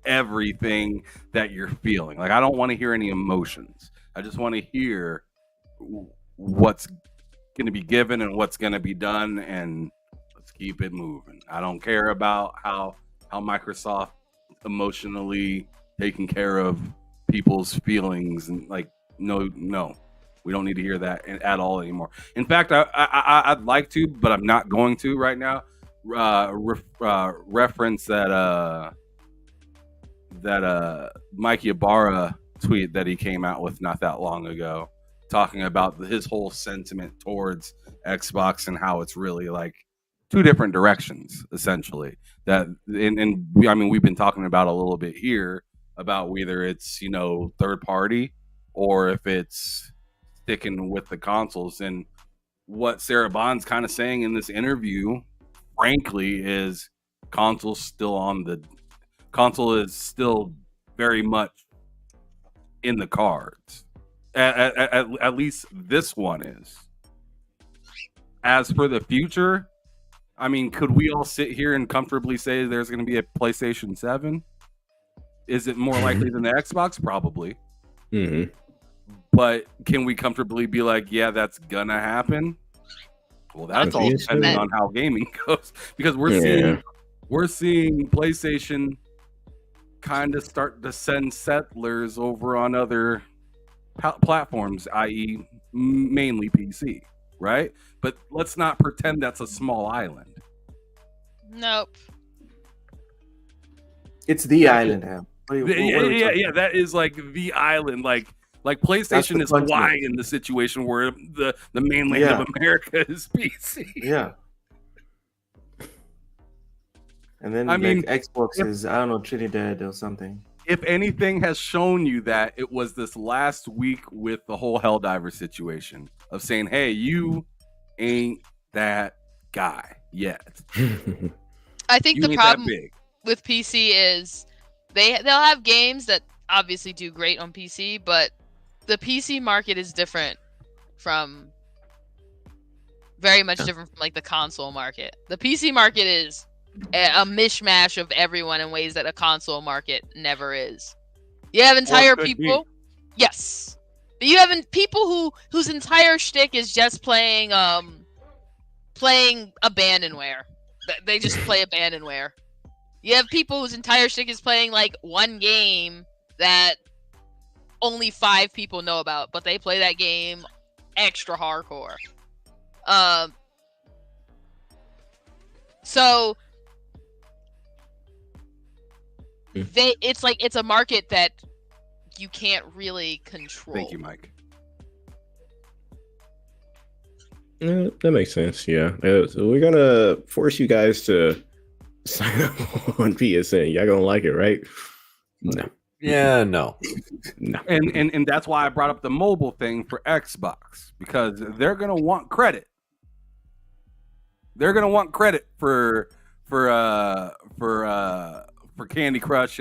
Speaker 9: everything that you're feeling. Like, I don't want to hear any emotions. I just want to hear what's going to be given and what's going to be done, and let's keep it moving. I don't care about how Microsoft emotionally taking care of people's feelings, and like, no, we don't need to hear that at all anymore. In fact, I'd like to, but I'm not going to right now. Reference that Mike Ybarra tweet that he came out with not that long ago, talking about his whole sentiment towards Xbox and how it's really like two different directions, essentially. That and I mean, we've been talking about a little bit here about whether it's third party or if it's sticking with the consoles. And what Sarah Bond's kind of saying in this interview, frankly, is console is still very much in the cards. At least this one is. As for the future, I mean, could we all sit here and comfortably say there's going to be a PlayStation 7? Is it more likely than the Xbox? Probably.
Speaker 8: Mm-hmm.
Speaker 9: But can we comfortably be like, yeah, that's gonna happen? Well, that's all depending on how gaming goes, because we're seeing PlayStation kind of start to send settlers over on other platforms, i.e., mainly PC, right? But let's not pretend that's a small island.
Speaker 6: Nope.
Speaker 3: It's the island now.
Speaker 9: Yeah, that is like the island. Like PlayStation is Hawaii in the situation where the mainland of America is PC.
Speaker 3: Yeah. And then Xbox is, I don't know, Trinidad or something.
Speaker 9: If anything has shown you that, it was this last week with the whole Helldiver situation of saying, hey, you ain't that guy yet.
Speaker 6: I think the problem with PC is they'll have games that obviously do great on PC, but the PC market is different from very much different from like the console market. The PC market is a mishmash of everyone in ways that a console market never is. You have entire people, yes, but you have people whose entire shtick is just playing abandonware. They just play abandonware. You have people whose entire shtick is playing like one game that only 5 people know about, but they play that game extra hardcore. So it's a market that you can't really control.
Speaker 9: Thank you, Mike.
Speaker 8: That makes sense. Yeah. So we're gonna force you guys to sign up on PSN. Y'all gonna like it, right? No.
Speaker 5: Yeah, no.
Speaker 9: And that's why I brought up the mobile thing for Xbox, because they're gonna want credit. They're gonna want credit for Candy Crush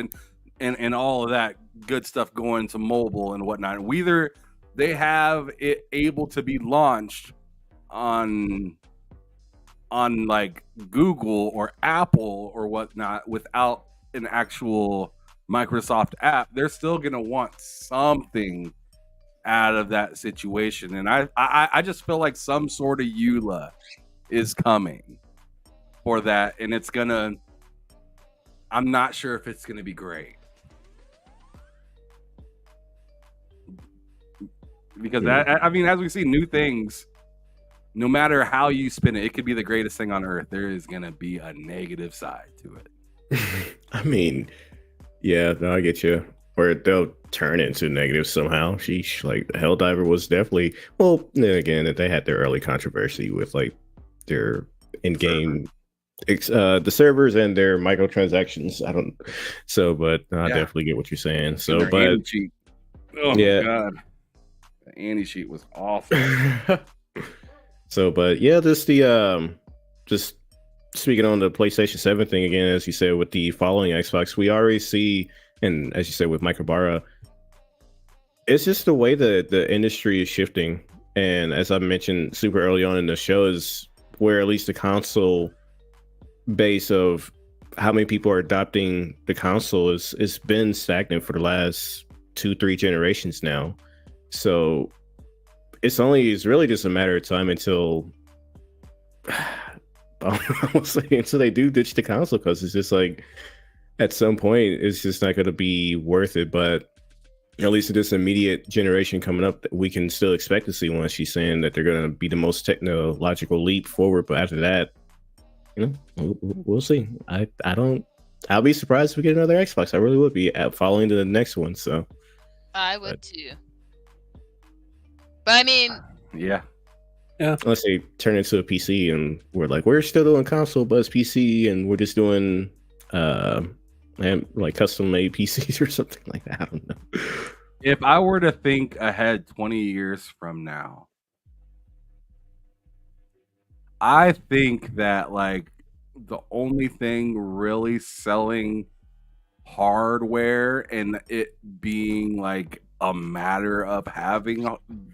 Speaker 9: and all of that good stuff going to mobile and whatnot. Whether they have it able to be launched on like Google or Apple or whatnot without an actual Microsoft app, they're still gonna want something out of that situation. And I just feel like some sort of EULA is coming for that, and it's gonna, I'm not sure if it's gonna be great, because I mean, as we see new things, no matter how you spin it, it could be the greatest thing on earth. There is gonna be a negative side to it.
Speaker 8: I mean, yeah, no, I get you. Or they'll turn into negative somehow. Sheesh, like Helldiver was definitely, well, then again, they had their early controversy with like their in-game the servers and their microtransactions. But I definitely get what you're saying. So, but
Speaker 9: anti-cheat. Oh my god, the anti-cheat was awful.
Speaker 8: So, but yeah, just speaking on the PlayStation 7 thing again, as you said, with the following Xbox, we already see, and as you said with Mike Ibarra, it's just the way that the industry is shifting. And as I mentioned super early on in the show, is where at least the console base of how many people are adopting the console it's been stagnant for the last 2-3 generations now. So it's really just a matter of time until until they do ditch the console, because it's just like at some point it's just not going to be worth it. But at least in this immediate generation coming up, we can still expect to see one. She's saying that they're going to be the most technological leap forward, but after that, we'll see. I'll be surprised if we get another Xbox. I really would be following to the next one. So
Speaker 6: I would too. But I mean,
Speaker 8: yeah. Unless they turn into a PC and we're still doing console, but it's PC, and we're just doing like custom made PCs or something like that. I don't know.
Speaker 9: If I were to think ahead 20 years from now, I think that like the only thing really selling hardware and it being like a matter of having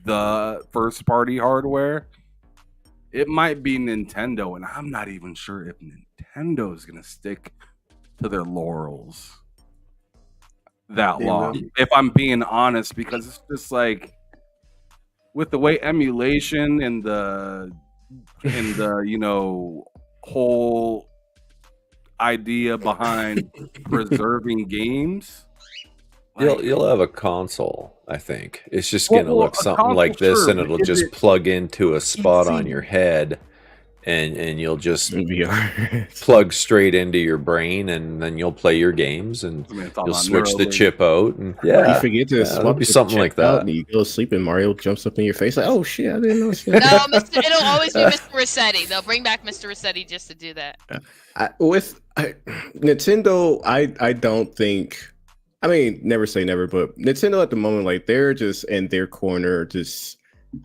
Speaker 9: the first party hardware, it might be Nintendo, and I'm not even sure if Nintendo is gonna stick to their laurels that
Speaker 3: They
Speaker 9: long.
Speaker 3: will.
Speaker 9: If I'm being honest, because it's just like with the way emulation and the whole idea behind preserving games.
Speaker 5: You'll have a console, I think. It's just gonna look
Speaker 9: a
Speaker 5: something like
Speaker 9: console,
Speaker 5: this,
Speaker 9: sure,
Speaker 5: and
Speaker 9: but
Speaker 5: it'll
Speaker 9: is
Speaker 5: just
Speaker 9: it
Speaker 5: plug into a spot on
Speaker 9: PC?
Speaker 5: your head, and you'll just
Speaker 8: VR.
Speaker 5: plug straight into your brain, and then you'll play your games, and
Speaker 9: I mean, it's all
Speaker 5: you'll
Speaker 9: about
Speaker 5: switch the
Speaker 9: Neuralink.
Speaker 5: chip out, and
Speaker 8: You
Speaker 5: yeah,
Speaker 8: forget to
Speaker 5: it'll
Speaker 8: swap
Speaker 5: be
Speaker 8: the
Speaker 5: something
Speaker 8: chip
Speaker 5: like
Speaker 8: out,
Speaker 5: that.
Speaker 8: and you go to sleep, and Mario jumps up in your face like, "Oh shit, I didn't know."
Speaker 6: No, it'll always be Mr. Rossetti. They'll bring back Mr. Rossetti just to do that.
Speaker 8: Nintendo, I don't think. I mean, never say never, but Nintendo at the moment, like they're just in their corner,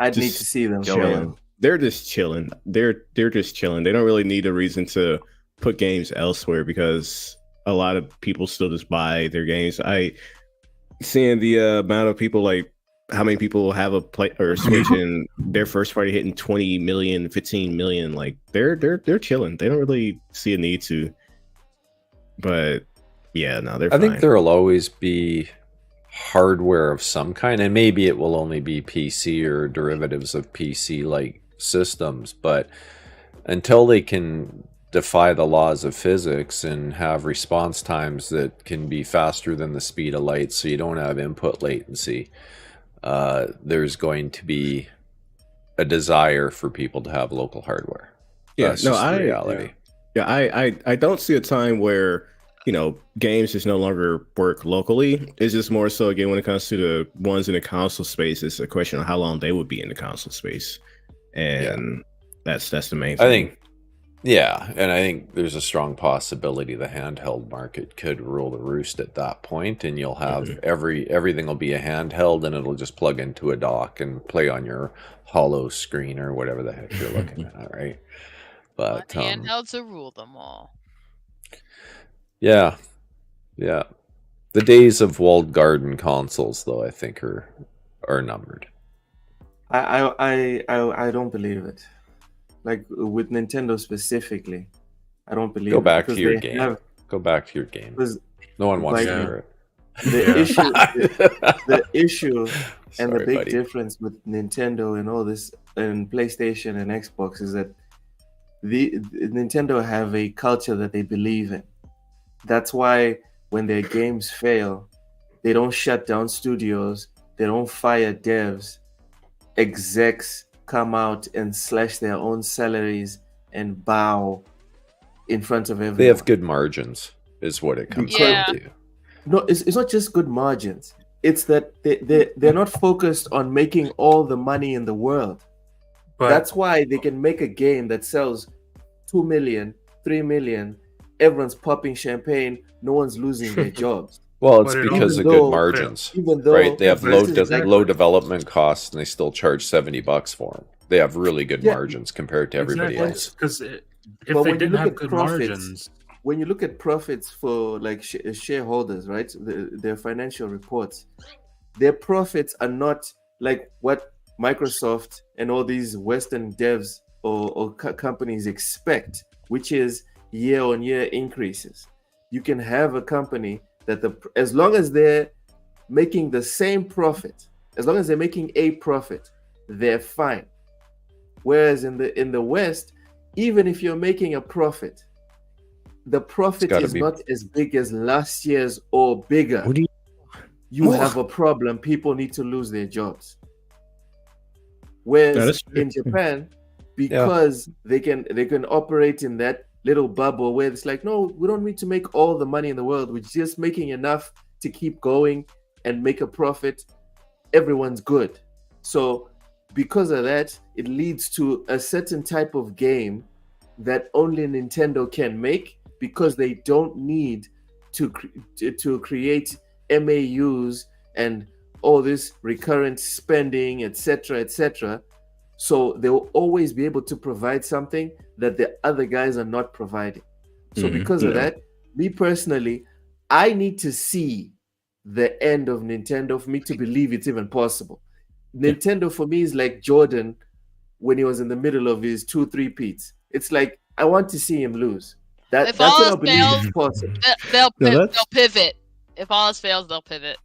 Speaker 3: I'd need to see them
Speaker 8: chilling.
Speaker 3: fail.
Speaker 8: They're just chilling. They're just chilling. They don't really need a reason to put games elsewhere because a lot of people still just buy their games. I seeing the amount of people, like how many people have a play or Switch and their first party hitting 20 million, 15 million. Like they're chilling. They don't really see a need to. But yeah, no, they're
Speaker 5: I
Speaker 8: fine.
Speaker 5: think there'll always be hardware of some kind, and maybe it will only be PC or derivatives of PC like systems, but until they can defy the laws of physics and have response times that can be faster than the speed of light so you don't have input latency, there's going to be a desire for people to have local hardware. That's just the reality.
Speaker 8: I don't see a time where games just no longer work locally. It's just more so, again, when it comes to the ones in the console space, it's a question of how long they would be in the console space. And that's the main thing.
Speaker 5: And I think there's a strong possibility the handheld market could rule the roost at that point, and you'll have everything will be a handheld, and it'll just plug into a dock and play on your hollow screen or whatever the heck you're looking at, right? But
Speaker 6: handhelds will rule them all.
Speaker 5: Yeah. The days of walled garden consoles, though, I think are numbered.
Speaker 3: I don't believe it. Like with Nintendo specifically, I don't believe.
Speaker 5: Go back
Speaker 3: it
Speaker 5: to your game. Go back to your game. No one wants to hear it.
Speaker 3: The issue and the big
Speaker 5: buddy.
Speaker 3: difference with Nintendo and all this and PlayStation and Xbox is that the Nintendo have a culture that they believe in. That's why when their games fail, they don't shut down studios, they don't fire devs. Execs come out and slash their own salaries and bow in front of everyone.
Speaker 5: They have good margins, is what it comes down to.
Speaker 3: No, it's not just good margins. It's that they're not focused on making all the money in the world.
Speaker 7: But
Speaker 3: that's why they can make a game that sells 2 million, 3 million. Everyone's popping champagne. No one's losing their jobs.
Speaker 5: Well, it's because of good margins, right? They have low development costs, and they still charge $70 for them. They have really good margins compared to everybody else.
Speaker 7: Because if they didn't have good margins,
Speaker 3: when you look at profits for like shareholders, right? Their financial reports, their profits are not like what Microsoft and all these Western devs or companies expect, which is year-on-year increases. You can have a company that as long as they're making the same profit, as long as they're making a profit, they're fine. Whereas in the West, even if you're making a profit, the profit is not as big as last year's or bigger. You have a problem. People need to lose their jobs. Whereas in Japan, because they can operate in that little bubble where it's like, no, we don't need to make all the money in the world. We're just making enough to keep going and make a profit. Everyone's good. So because of that, it leads to a certain type of game that only Nintendo can make, because they don't need to create MAUs and all this recurrent spending, etc., So they will always be able to provide something that the other guys are not providing. So because of that, me personally, I need to see the end of Nintendo for me to believe it's even possible. Nintendo for me is like Jordan when he was in the middle of his 2-3 peats. It's like I want to see him lose. That's
Speaker 6: all
Speaker 3: what I
Speaker 6: else
Speaker 3: believe
Speaker 6: fails,
Speaker 3: is possible.
Speaker 6: They'll pivot. If all else fails, they'll pivot.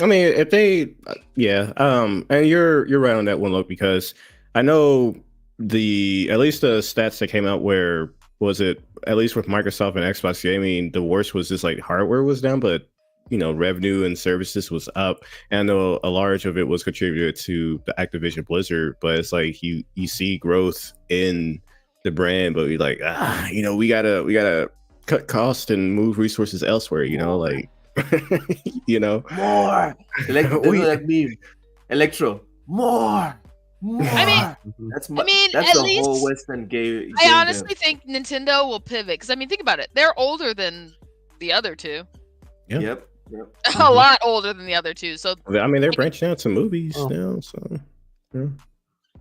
Speaker 8: I mean, if they, and you're right on that one, look, because I know at least the stats that came out where was it at least with Microsoft and Xbox Gaming, the worst was just like hardware was down, but revenue and services was up. And I know a large of it was contributed to the Activision Blizzard, but it's like you see growth in the brand, but you're like, we gotta cut costs and move resources elsewhere, like.
Speaker 3: More like meme. Electro, more.
Speaker 6: I mean,
Speaker 3: that's
Speaker 6: at
Speaker 3: the
Speaker 6: least
Speaker 3: whole Western game.
Speaker 6: I honestly think Nintendo will pivot because think about it. They're older than the other two.
Speaker 3: Yep.
Speaker 6: A lot older than the other two. So
Speaker 8: I mean, they're branching out to movies now. So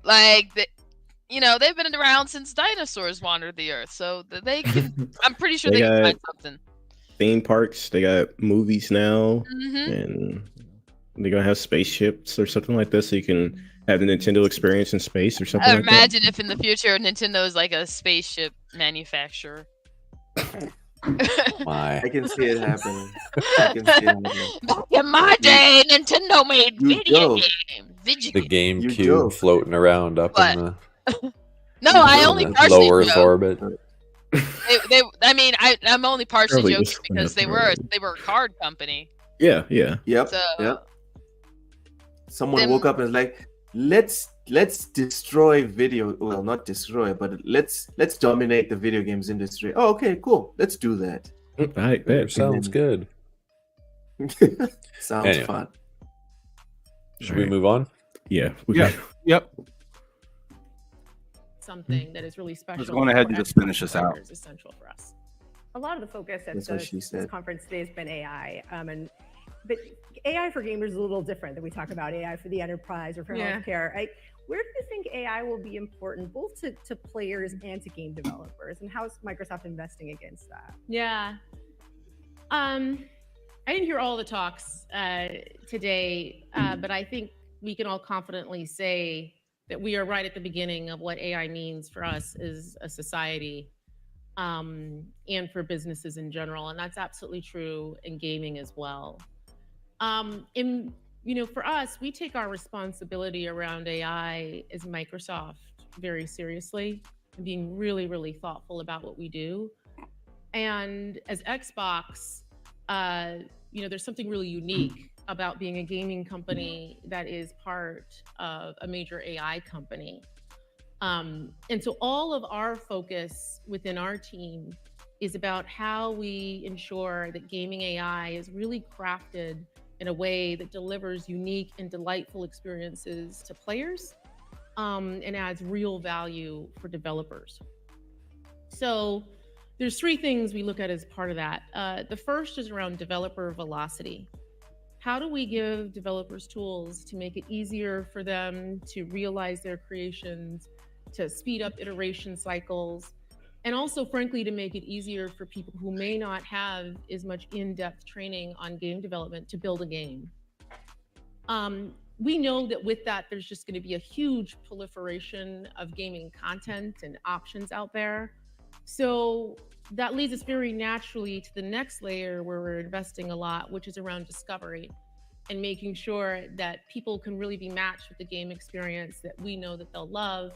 Speaker 6: like they've been around since dinosaurs wandered the earth. So they can. I'm pretty sure they can find something.
Speaker 8: Theme parks, they got movies now, and they're gonna have spaceships or something like this, so you can have the Nintendo experience in space or something like that.
Speaker 6: Imagine if in the future Nintendo is like a spaceship manufacturer.
Speaker 5: My.
Speaker 3: I can see it happening.
Speaker 6: Back in my day, Nintendo made video games.
Speaker 5: The GameCube floating around up in the
Speaker 6: No, I only partially
Speaker 5: low Earth orbit.
Speaker 6: I'm only partially joking because they were a card company.
Speaker 8: Yeah.
Speaker 3: Yep. Someone woke up and was like, let's destroy video. Well, not destroy, but let's dominate the video games industry. Oh, okay, cool. Let's do that.
Speaker 8: That
Speaker 5: sounds good.
Speaker 3: Sounds fun.
Speaker 5: Should we move on?
Speaker 8: Yeah.
Speaker 9: Yep.
Speaker 12: Something that is really special.
Speaker 9: Let's go on ahead and just finish this out.
Speaker 12: Is essential for us.
Speaker 11: A lot of the focus at this conference today has been AI, but AI for gamers is a little different than we talk about AI for the enterprise or for healthcare. Where do you think AI will be important both to players and to game developers, and how is Microsoft investing against that?
Speaker 12: Yeah, I didn't hear all the talks today, but I think we can all confidently say that we are right at the beginning of what AI means for us as a society, and for businesses in general. And that's absolutely true in gaming as well. For us, we take our responsibility around AI as Microsoft very seriously, and being really, really thoughtful about what we do. And as Xbox, there's something really unique about being a gaming company that is part of a major AI company. And so all of our focus within our team is about how we ensure that gaming AI is really crafted in a way that delivers unique and delightful experiences to players, and adds real value for developers. So there's three things we look at as part of that. The first is around developer velocity. How do we give developers tools to make it easier for them to realize their creations, to speed up iteration cycles, and also, frankly, to make it easier for people who may not have as much in-depth training on game development to build a game? We know that with that, there's just going to be a huge proliferation of gaming content and options out there. So that leads us very naturally to the next layer where we're investing a lot, which is around discovery and making sure that people can really be matched with the game experience that we know that they'll love,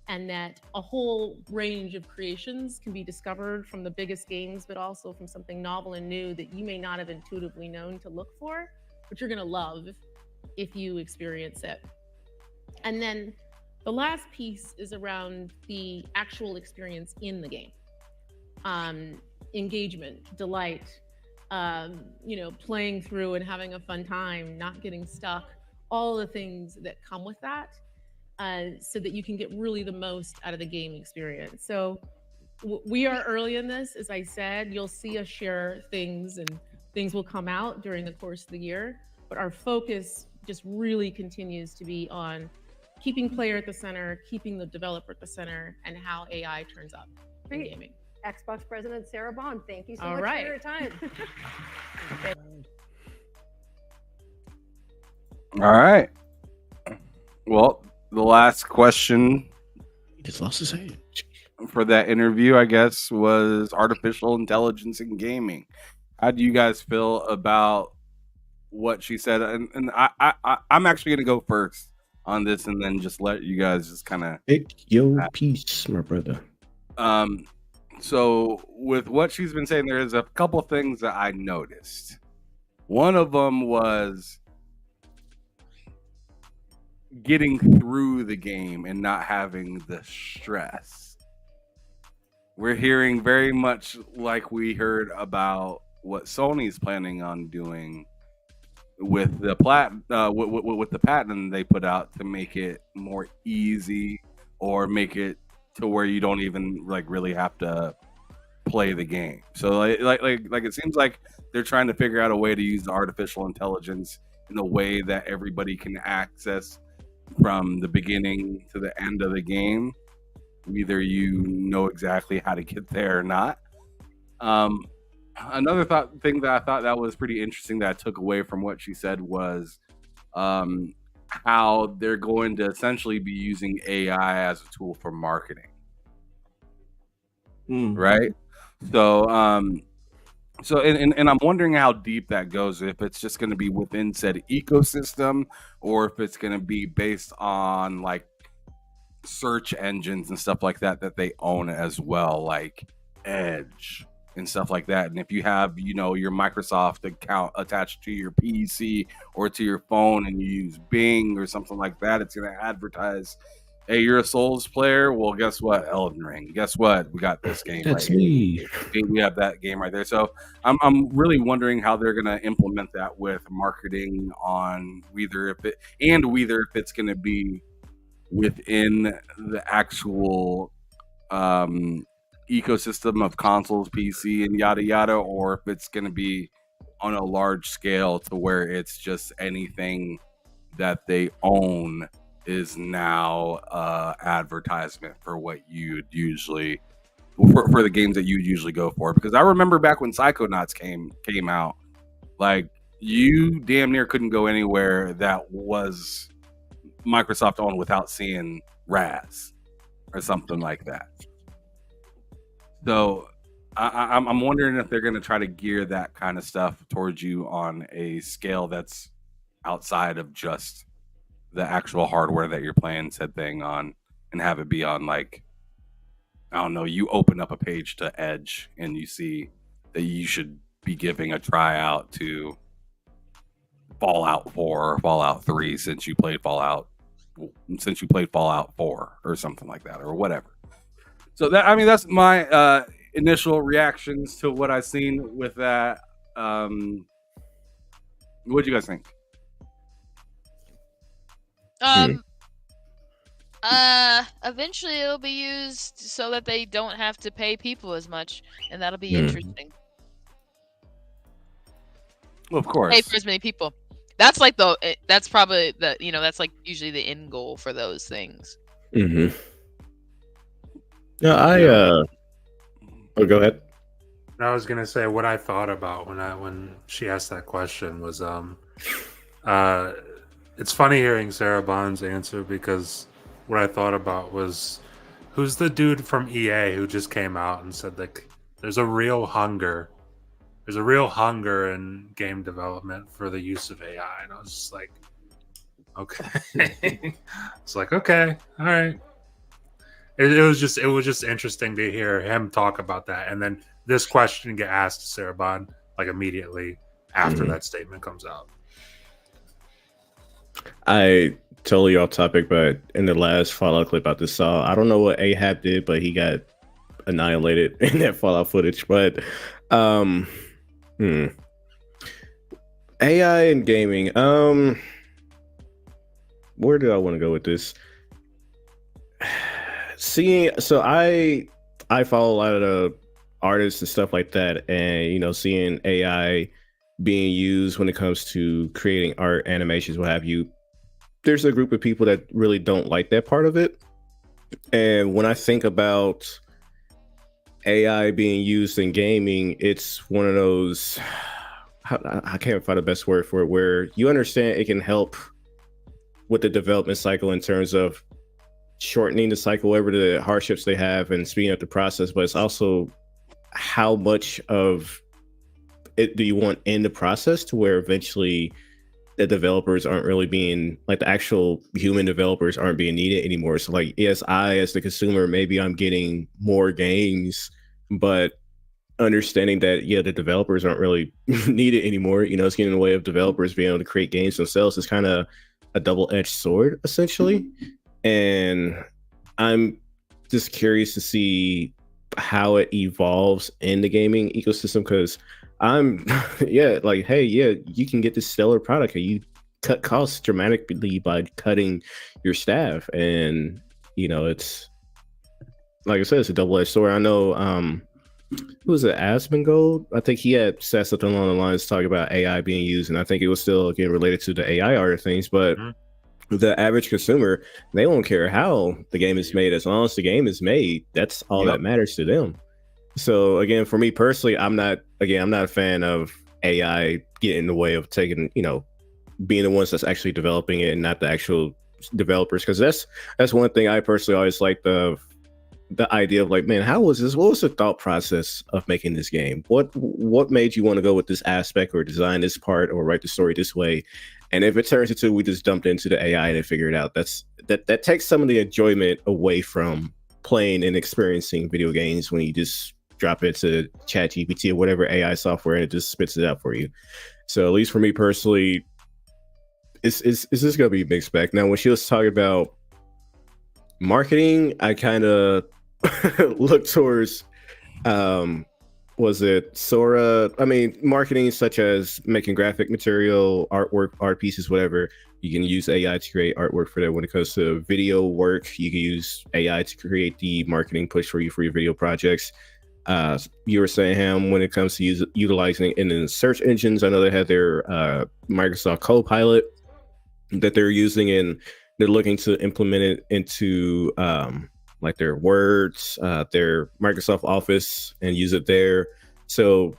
Speaker 12: and that a whole range of creations can be discovered from the biggest games, but also from something novel and new that you may not have intuitively known to look for, but you're going to love if you experience it. And then the last piece is around the actual experience in the game. Engagement, delight, playing through and having a fun time, not getting stuck, all the things that come with that, so that you can get really the most out of the game experience. So we are early in this. As I said, you'll see us share things, and things will come out during the course of the year, but our focus just really continues to be on keeping player at the center, keeping the developer at the center, and how AI turns up in
Speaker 11: Great.
Speaker 12: gaming.
Speaker 11: Xbox President Sarah Bond, thank you so
Speaker 12: All
Speaker 11: much
Speaker 12: right.
Speaker 11: for your time.
Speaker 9: All right. Well, the last question
Speaker 8: He just lost his head.
Speaker 9: for that interview, I guess, was artificial intelligence in gaming. How do you guys feel about what she said? And I'm actually going to go first on this, and then just let you guys just kind of
Speaker 8: Pick your piece, my brother.
Speaker 9: So with what she's been saying, there's a couple things that I noticed. One of them was getting through the game and not having the stress. We're hearing very much like we heard about what Sony's planning on doing with the with the patent they put out to make it more easy, or make it to where you don't even like really have to play the game. So like it seems like they're trying to figure out a way to use the artificial intelligence in a way that everybody can access from the beginning to the end of the game, whether you know exactly how to get there or not. Another thing that I thought that was pretty interesting that I took away from what she said was how they're going to essentially be using AI as a tool for marketing. Right? So and I'm wondering how deep that goes, if it's just going to be within said ecosystem, or if it's going to be based on like search engines and stuff like that they own as well, like Edge and stuff like that. And if you have, your Microsoft account attached to your PC or to your phone, and you use Bing or something like that, it's going to advertise, hey, you're a Souls player? Well, guess what? Elden Ring. Guess what? We got this game.
Speaker 8: That's
Speaker 9: right
Speaker 8: me.
Speaker 9: here. We have that game right there. So I'm really wondering how they're going to implement that with marketing on whether if it's going to be within the actual ecosystem of consoles, PC, and yada yada, or if it's going to be on a large scale to where it's just anything that they own is now advertisement for what you'd usually for the games that you'd usually go for. Because I remember back when Psychonauts came out, like you damn near couldn't go anywhere that was Microsoft owned without seeing Raz or something like that. So I'm wondering if they're going to try to gear that kind of stuff towards you on a scale that's outside of just the actual hardware that you're playing said thing on, and have it be on, like, I don't know, you open up a page to Edge and you see that you should be giving a tryout to Fallout 4 or Fallout 3 since you played Fallout 4 or something like that, or whatever. So that's my initial reactions to what I've seen with that. What do you guys think?
Speaker 6: Eventually it'll be used so that they don't have to pay people as much, and that'll be
Speaker 8: Hmm.
Speaker 6: interesting.
Speaker 9: Well, of course.
Speaker 6: Pay for as many people. That's like that's probably that's like usually the end goal for those things.
Speaker 8: Mm-hmm. No, oh, go ahead.
Speaker 7: I was gonna say what I thought about when she asked that question was it's funny hearing Sarah Bond's answer, because what I thought about was, who's the dude from EA who just came out and said that there's a real hunger in game development for the use of AI, and I was just like, okay. It's like, okay, all right. It was just interesting to hear him talk about that, and then this question get asked to Sarah Bond like immediately after that statement comes out.
Speaker 8: I totally off topic, but in the last Fallout clip I just saw, I don't know what Ahab did, but he got annihilated in that Fallout footage. But AI and gaming. Where do I want to go with this? So I follow a lot of the artists and stuff like that, and seeing AI being used when it comes to creating art, animations, what have you, there's a group of people that really don't like that part of it. And when I think about AI being used in gaming, it's one of those, I can't find the best word for it, where you understand it can help with the development cycle in terms of shortening the cycle over the hardships they have and speeding up the process, but it's also how much of it do you want in the process to where eventually the developers aren't really being, like, the actual human developers aren't being needed anymore. So like, yes, I as the consumer, maybe I'm getting more games, but understanding that, yeah, the developers aren't really needed anymore, you know, it's getting in the way of developers being able to create games themselves. Is kind of a double-edged sword essentially. And I'm just curious to see how it evolves in the gaming ecosystem, because I'm yeah, like, hey, yeah, you can get this stellar product and you cut costs dramatically by cutting your staff. And you know, it's like I said, it's a double-edged sword. I know who was it, Asmongold? I think he had said something along the lines talking about AI being used, and I think it was still again related to the AI art of things, but the average consumer, they won't care how the game is made. As long as the game is made, that's all that matters to them. So again, for me personally, I'm not a fan of AI getting in the way of taking, you know, being the ones that's actually developing it and not the actual developers. Because that's one thing I personally always like, the idea of, like, man, what was the thought process of making this game? What made you want to go with this aspect or design this part or write the story this way? And if it turns into we just dumped into the AI and figure it out, that takes some of the enjoyment away from playing and experiencing video games when you just drop it to ChatGPT or whatever AI software and it just spits it out for you. So at least for me personally, it's just gonna be mixed bag. Now, when she was talking about marketing, I kind of looked towards was it Sora? I mean, marketing such as making graphic material, artwork, art pieces, whatever. You can use AI to create artwork for that. When it comes to video work, you can use AI to create the marketing push for you for your video projects. You were saying, Ham, when it comes to utilizing in the search engines, I know they have their Microsoft Copilot that they're using, and they're looking to implement it into like their Words, their Microsoft Office, and use it there. So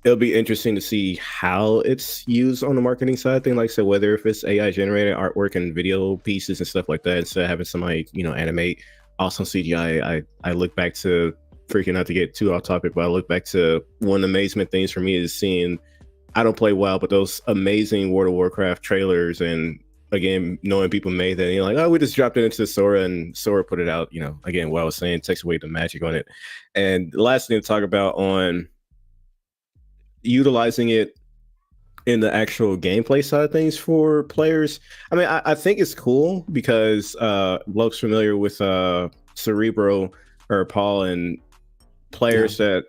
Speaker 8: it'll be interesting to see how it's used on the marketing side thing. Like I said, whether if it's AI generated artwork and video pieces and stuff like that, instead of having somebody, you know, animate awesome CGI. I look back to, freaking out to get too off topic, but I look back to one of the amazement things for me is seeing, I don't play WoW, but those amazing World of Warcraft trailers, and again, knowing people made that, you're like, oh, we just dropped it into Sora and Sora put it out, you know, again, what I was saying takes away the magic on it. And the last thing to talk about on utilizing it in the actual gameplay side of things for players. I mean, I think it's cool because Loke's familiar with Cerebro or Paul and players that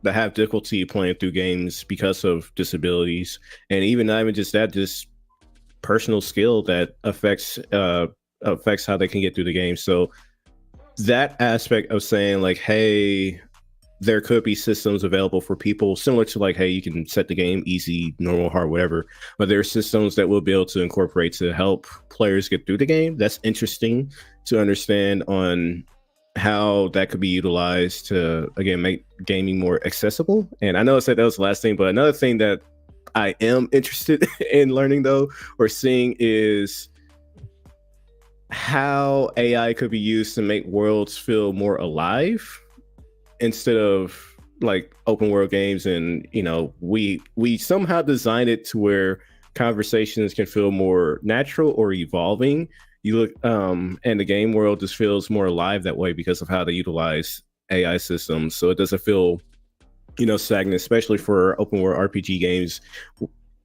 Speaker 8: have difficulty playing through games because of disabilities, and even not even just that, just personal skill that affects how they can get through the game. So that aspect of saying, like, hey, there could be systems available for people similar to, like, hey, you can set the game easy, normal, hard, whatever, but there are systems that we'll be able to incorporate to help players get through the game. That's interesting to understand on how that could be utilized to, again, make gaming more accessible. And I know I said that was the last thing, but another thing that I am interested in learning, though, or seeing, is how AI could be used to make worlds feel more alive instead of like open world games. And, you know, we somehow design it to where conversations can feel more natural or evolving. You look, and the game world just feels more alive that way because of how they utilize AI systems. So it doesn't feel, you know, stagnant, especially for open world RPG games.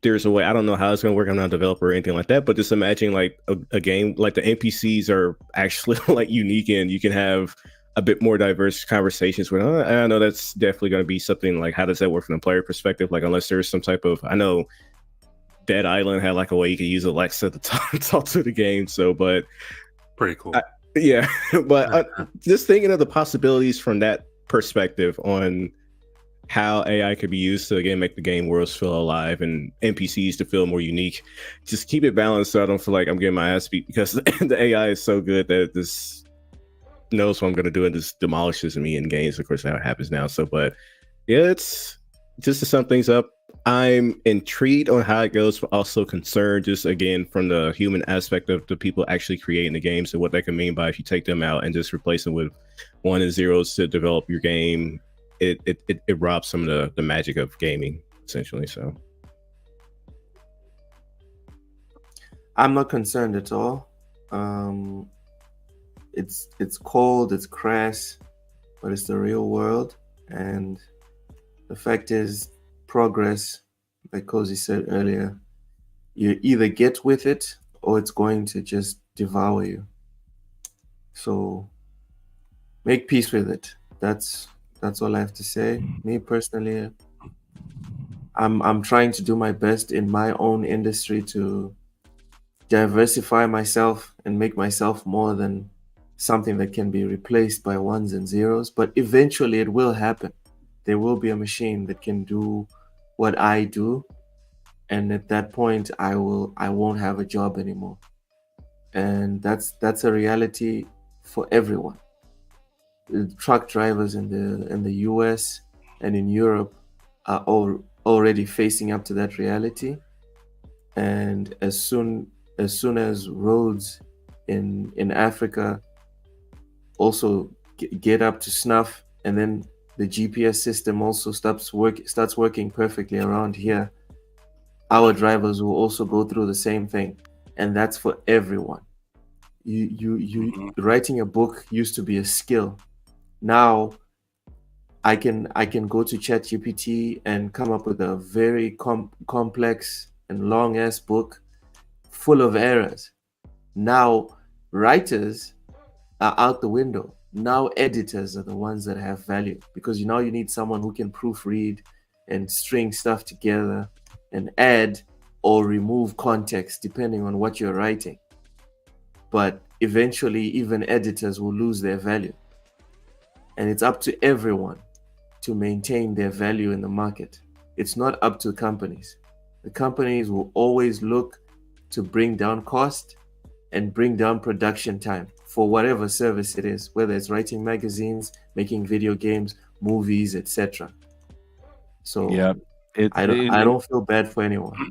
Speaker 8: There's a way, I don't know how it's going to work. I'm not a developer or anything like that, but just imagine like a game, like the NPCs are actually like unique, and you can have a bit more diverse conversations with. I know that's definitely going to be something like, how does that work from the player perspective? Like, unless there's some type of, I know Dead Island had like a way you could use Alexa to talk to the game. So, but
Speaker 7: pretty cool.
Speaker 8: But just thinking of the possibilities from that perspective on how AI could be used to again make the game worlds feel alive and NPCs to feel more unique. Just keep it balanced so I don't feel like I'm getting my ass beat because the AI is so good that this knows what I'm gonna do and just demolishes me in games. Of course, that happens now. So, but yeah, it's just to sum things up. I'm intrigued on how it goes, but also concerned just again from the human aspect of the people actually creating the games and what that can mean by if you take them out and just replace them with 1 and 0s to develop your game. It robs some of the magic of gaming essentially. So
Speaker 3: I'm not concerned at all. It's cold, it's crass, but it's the real world, and the fact is, progress, like Cozy said earlier, you either get with it or it's going to just devour you. So make peace with it. That's all I have to say. Me personally, I'm trying to do my best in my own industry to diversify myself and make myself more than something that can be replaced by 1s and 0s. But eventually it will happen. There will be a machine that can do what I do, and at that point I won't have a job anymore. And that's a reality for everyone. The truck drivers in the US and in Europe are already facing up to that reality. And as soon as roads in Africa also get up to snuff, and then the GPS system also starts working perfectly around here, our drivers will also go through the same thing. And that's for everyone. You writing a book used to be a skill. Now I can go to ChatGPT and come up with a very complex and long ass book full of errors. Now writers are out the window. Now editors are the ones that have value, because now you need someone who can proofread and string stuff together and add or remove context depending on what you're writing. But eventually even editors will lose their value. And it's up to everyone to maintain their value in the market. It's not up to companies. The companies will always look to bring down cost and bring down production time for whatever service it is, whether it's writing magazines, making video games, movies, etc. So
Speaker 9: Yeah,
Speaker 3: I don't feel bad for anyone.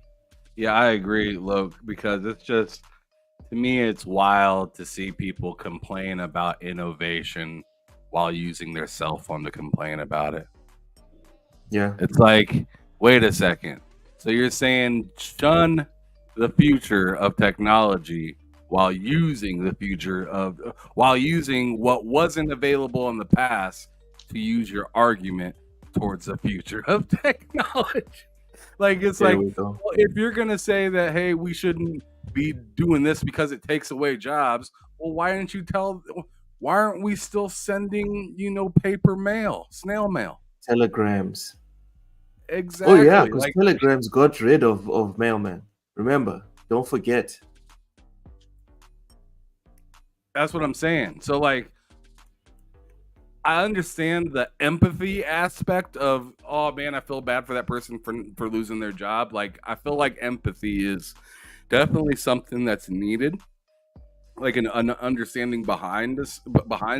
Speaker 9: Yeah, I agree, Luke, because it's just, to me, it's wild to see people complain about innovation while using their cell phone to complain about it.
Speaker 3: Yeah.
Speaker 9: It's like, wait a second. So you're saying shun the future of technology while using what wasn't available in the past to use your argument towards the future of technology. Like, it's
Speaker 3: There
Speaker 9: like,
Speaker 3: we go.
Speaker 9: well, if you're gonna say that, hey, we shouldn't be doing this because it takes away jobs, well, why aren't we still sending, paper mail, snail mail?
Speaker 3: Telegrams.
Speaker 9: Exactly.
Speaker 3: Oh yeah, because
Speaker 9: Like,
Speaker 3: telegrams got rid of mailmen. Remember, don't forget.
Speaker 9: that's what I'm saying. So, like, I understand the empathy aspect of, oh man, I feel bad for that person for losing their job. Like, I feel like empathy is definitely something that's needed, like an understanding behind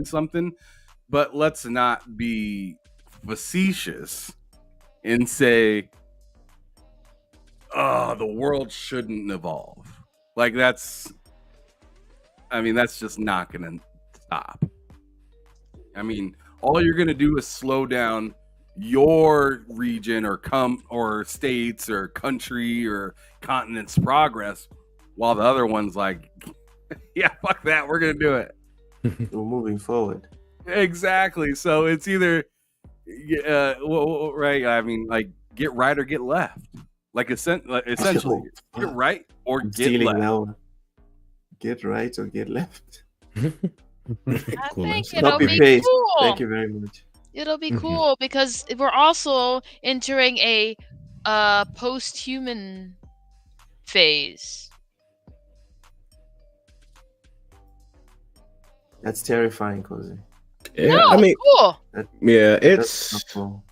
Speaker 9: something. But let's not be facetious and say, oh, the world shouldn't evolve. Like, that's just not gonna stop. I mean, all you're gonna do is slow down your region or states or country or continent's progress, while the other one's like, yeah, fuck that, we're gonna do it.
Speaker 3: We're moving forward.
Speaker 9: Exactly. So it's either right. I mean, like, get right or get left. Like, essentially, get right or
Speaker 3: I'm
Speaker 9: get
Speaker 3: stealing
Speaker 9: left.
Speaker 3: that one. Get right or get left.
Speaker 6: I
Speaker 8: Cool
Speaker 6: think
Speaker 8: answer.
Speaker 6: it'll
Speaker 3: Copy
Speaker 6: be
Speaker 3: paste.
Speaker 6: cool.
Speaker 3: Thank you very much.
Speaker 6: It'll be cool because we're also entering a post-human phase.
Speaker 3: That's terrifying, Cozy.
Speaker 8: Yeah,
Speaker 6: No,
Speaker 8: I mean,
Speaker 6: cool.
Speaker 8: yeah,
Speaker 3: That's
Speaker 8: it's
Speaker 3: not cool.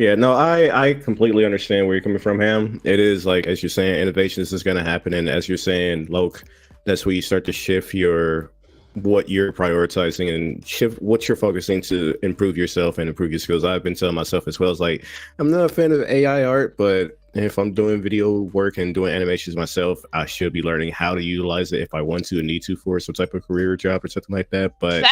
Speaker 8: Yeah, no, I completely understand where you're coming from, Ham. It is like, as you're saying, innovations is going to happen, and as you're saying, Loke, that's where you start to shift what you're prioritizing and shift what you're focusing to improve yourself and improve your skills. I've been telling myself as well, it's like, I'm not a fan of AI art, but if I'm doing video work and doing animations myself, I should be learning how to utilize it if I want to and need to for some type of career job or something like that. But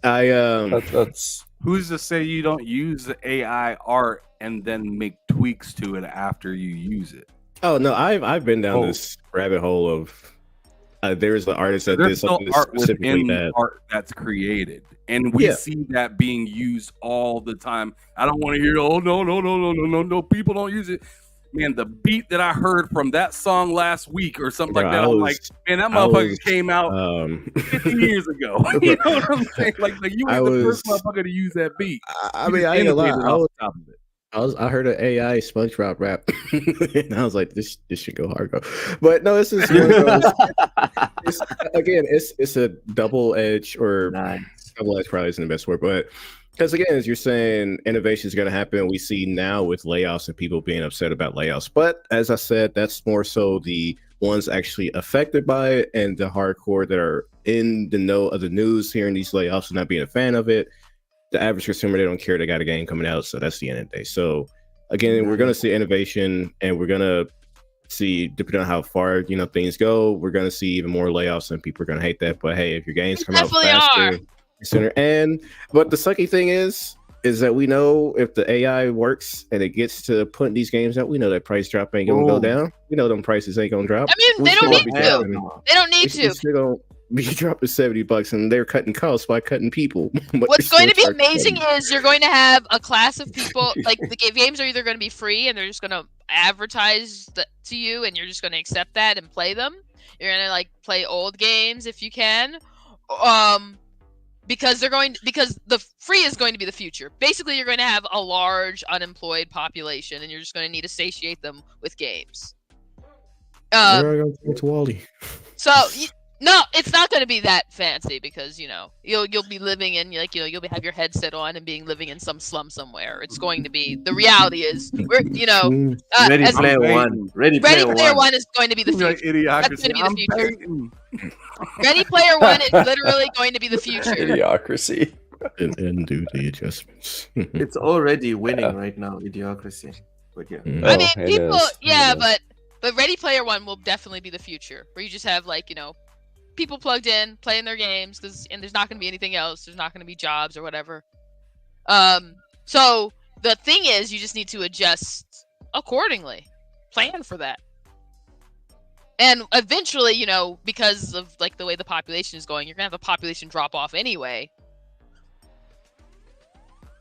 Speaker 5: that's
Speaker 9: who's to say you don't use the AI art and then make tweaks to it after you use it?
Speaker 8: Oh no, I've been down this rabbit hole of there's the artist that did something
Speaker 9: art
Speaker 8: specifically
Speaker 9: within
Speaker 8: bad.
Speaker 9: art that's created, and we see that being used all the time. I don't want to hear, oh no, people don't use it. Man, the beat that I heard from that song last week or something like that, I'm like, man, that motherfucker came out 50 years ago. You know what I'm saying? Like you ain't the first motherfucker to use that beat.
Speaker 8: I mean, I ain't gonna lie. I heard an AI SpongeBob rap, and I was like, "This should go hard, bro." But no, this is one of those. It's a double-edged or double-edged probably isn't the best word, but because again, as you're saying, innovation is going to happen. We see now with layoffs and people being upset about layoffs, but as I said, that's more so the ones actually affected by it and the hardcore that are in the know of the news, hearing these layoffs and not being a fan of it. The average consumer, they don't care. They got a game coming out, so that's the end of the day. So again, we're going to see innovation, and we're going to see, depending on how far things go, we're going to see even more layoffs, and people are going to hate that. But hey, if your games come out faster, sooner, but the sucky thing is that we know if the AI works and it gets to putting these games out, we know that price drop ain't gonna go down. We know them prices ain't gonna drop.
Speaker 6: I mean, they don't need to. They don't need to.
Speaker 8: They're gonna be dropping $70, and they're cutting costs by cutting people.
Speaker 6: What's going to be amazing is you're going to have a class of people, like the games are either going to be free and they're just going to advertise to you, and you're just going to accept that and play them. You're going to like play old games if you can, because the free is going to be the future. Basically, you're going to have a large unemployed population, and you're just going to need to satiate them with games.
Speaker 8: It's Wally.
Speaker 6: So. No, it's not going to be that fancy because you'll be living in you'll have your headset on and living in some slum somewhere. It's going to be the reality is
Speaker 3: Ready Player One. Ready Player
Speaker 6: One is going to be the future. That's going to be the future. Ready Player One is literally going to be the future.
Speaker 5: Idiocracy.
Speaker 8: And do the adjustments.
Speaker 3: It's already winning right now, Idiocracy. But yeah,
Speaker 6: I mean people, but Ready Player One will definitely be the future where you just have people plugged in, playing their games, and there's not going to be anything else. There's not going to be jobs or whatever. So the thing is, you just need to adjust accordingly. Plan for that. And eventually, because of the way the population is going, you're going to have the population drop off anyway.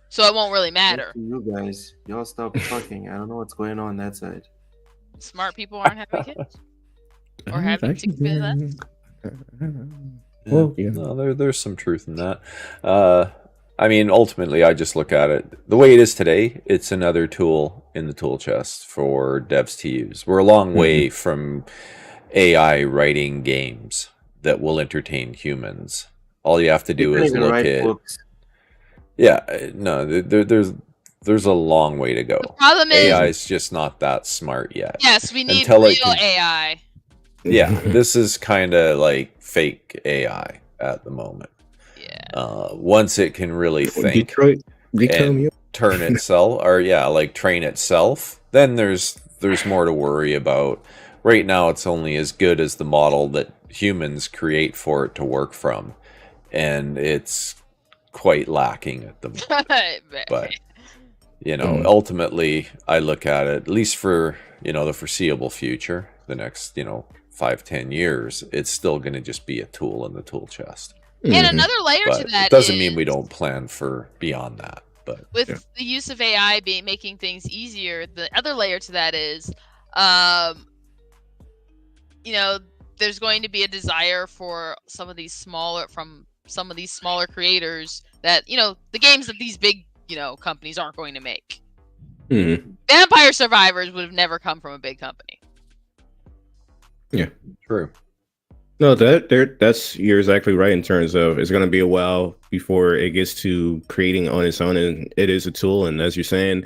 Speaker 6: So it won't really matter.
Speaker 3: You guys, y'all stop talking. I don't know what's going on that side.
Speaker 6: Smart people aren't having kids. Or having kids with us.
Speaker 5: Well, yeah. No, there's some truth in that. I mean, ultimately, I just look at it the way it is today. It's another tool in the tool chest for devs to use. We're a long way from AI writing games that will entertain humans. All you have to do is look at. Books. Yeah, no, there's a long way to go.
Speaker 6: The problem is
Speaker 5: AI is just not that smart yet.
Speaker 6: Yes, we need real AI.
Speaker 5: Yeah, this is kind of like fake AI at the moment.
Speaker 6: Yeah.
Speaker 5: Once it can really think and turn itself, or train itself, then there's more to worry about. Right now, it's only as good as the model that humans create for it to work from, and it's quite lacking at the moment. But ultimately, I look at it, at least for the foreseeable future, the next 5-10 years, it's still going to just be a tool in the tool chest.
Speaker 6: And another layer to that
Speaker 5: it doesn't mean we don't plan for beyond that. But
Speaker 6: with the use of AI making things easier, the other layer to that is, there's going to be a desire for some of these smaller creators that the games that these big companies aren't going to make. Vampire Survivors would have never come from a big company.
Speaker 8: Yeah,
Speaker 5: true.
Speaker 8: No, that's you're exactly right in terms of it's going to be a while before it gets to creating on its own, and it is a tool. And as you're saying,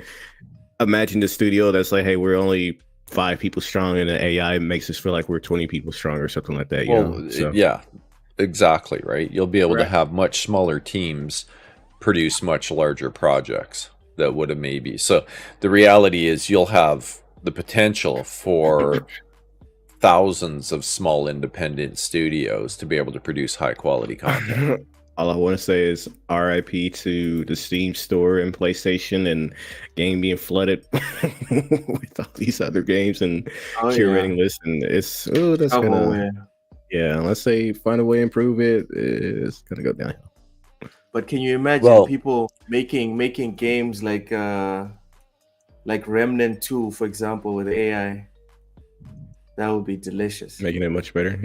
Speaker 8: imagine the studio that's like, hey, we're only 5 people strong, and the AI makes us feel like we're 20 people strong or something like that. So.
Speaker 5: Yeah, exactly right. You'll be able to
Speaker 9: Right.
Speaker 5: have much smaller teams produce much larger projects that would have maybe. So the reality is you'll have the potential for thousands of small independent studios to be able to produce high quality content.
Speaker 8: All I want to say is RIP to the Steam store and PlayStation and game being flooded with all these other games and curating lists. And it's that's unless they find a way to improve it, it's gonna go downhill.
Speaker 3: But can you imagine people making games like Remnant 2, for example, with AI? That would be delicious.
Speaker 8: Making it much better.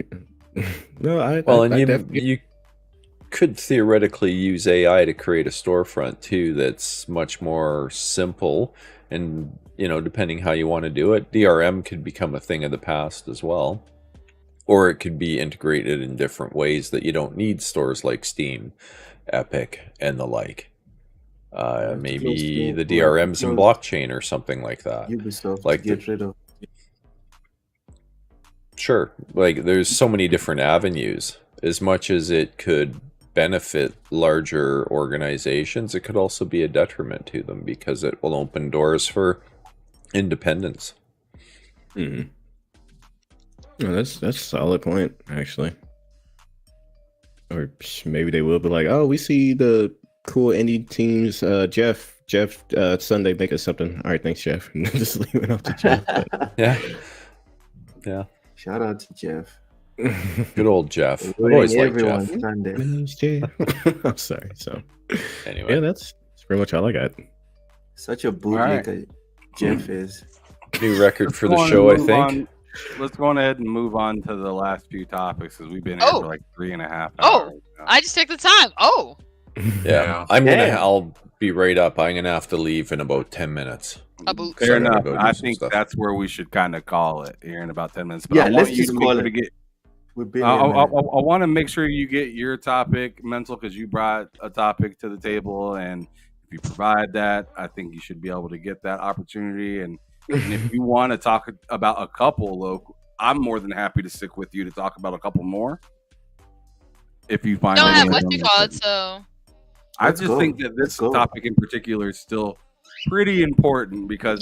Speaker 8: No,
Speaker 5: you could theoretically use AI to create a storefront too that's much more simple, and depending how you want to do it, DRM could become a thing of the past as well, or it could be integrated in different ways that you don't need stores like Steam, Epic, and the like. Maybe the DRM's in blockchain or something like that.
Speaker 3: Ubisoft
Speaker 5: like
Speaker 3: get rid of.
Speaker 5: Sure, like there's so many different avenues. As much as it could benefit larger organizations, it could also be a detriment to them because it will open doors for independence.
Speaker 8: Mm-hmm. Oh, that's a solid point, actually. Or maybe they will be like, oh, we see the cool indie teams. Jeff, Sunday, make us something. All right, thanks, Jeff. Just leave it up to Jeff. But...
Speaker 5: yeah.
Speaker 3: Shout out to Jeff.
Speaker 5: Good old Jeff. I've always liked Jeff.
Speaker 8: I'm sorry. So
Speaker 5: anyway,
Speaker 8: yeah, that's pretty much all I got.
Speaker 3: Such a bootlegger Jeff is.
Speaker 5: New record for the show, I think.
Speaker 9: Let's go on ahead and move on to the last few topics because we've been here for like 3.5 hours.
Speaker 6: Oh, I just took the time. Oh.
Speaker 5: Yeah. I'll be right up. I'm gonna have to leave in about 10 minutes.
Speaker 9: Fair enough. I think that's where we should kind of call it here in about 10 minutes. But I want
Speaker 3: let's
Speaker 9: you
Speaker 3: just
Speaker 9: to
Speaker 3: call
Speaker 9: make
Speaker 3: it.
Speaker 9: sure to get. I want to make sure you get your topic, Mental, because you brought a topic to the table, and if you provide that, I think you should be able to get that opportunity. And if you want to talk about a couple, local, I'm more than happy to stick with you to talk about a couple more. If you find,
Speaker 6: don't have what you call it, so.
Speaker 9: I just think that this topic in particular is still pretty important because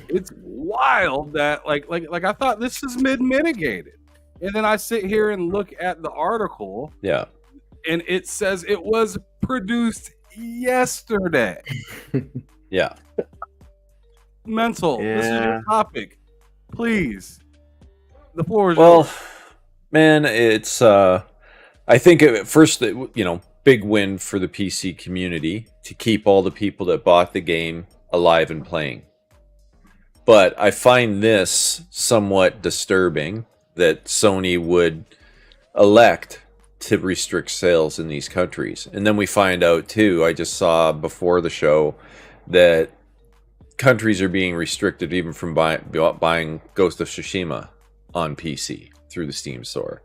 Speaker 9: it's wild that like I thought this is mitigated, and then I sit here and look at the article, and it says it was produced yesterday. Mental, this is your topic, please. The floor is yours.
Speaker 5: Man, it's I think at first big win for the PC community to keep all the people that bought the game alive and playing. But I find this somewhat disturbing that Sony would elect to restrict sales in these countries. And then we find out too, I just saw before the show that countries are being restricted even from buying Ghost of Tsushima on PC through the Steam store.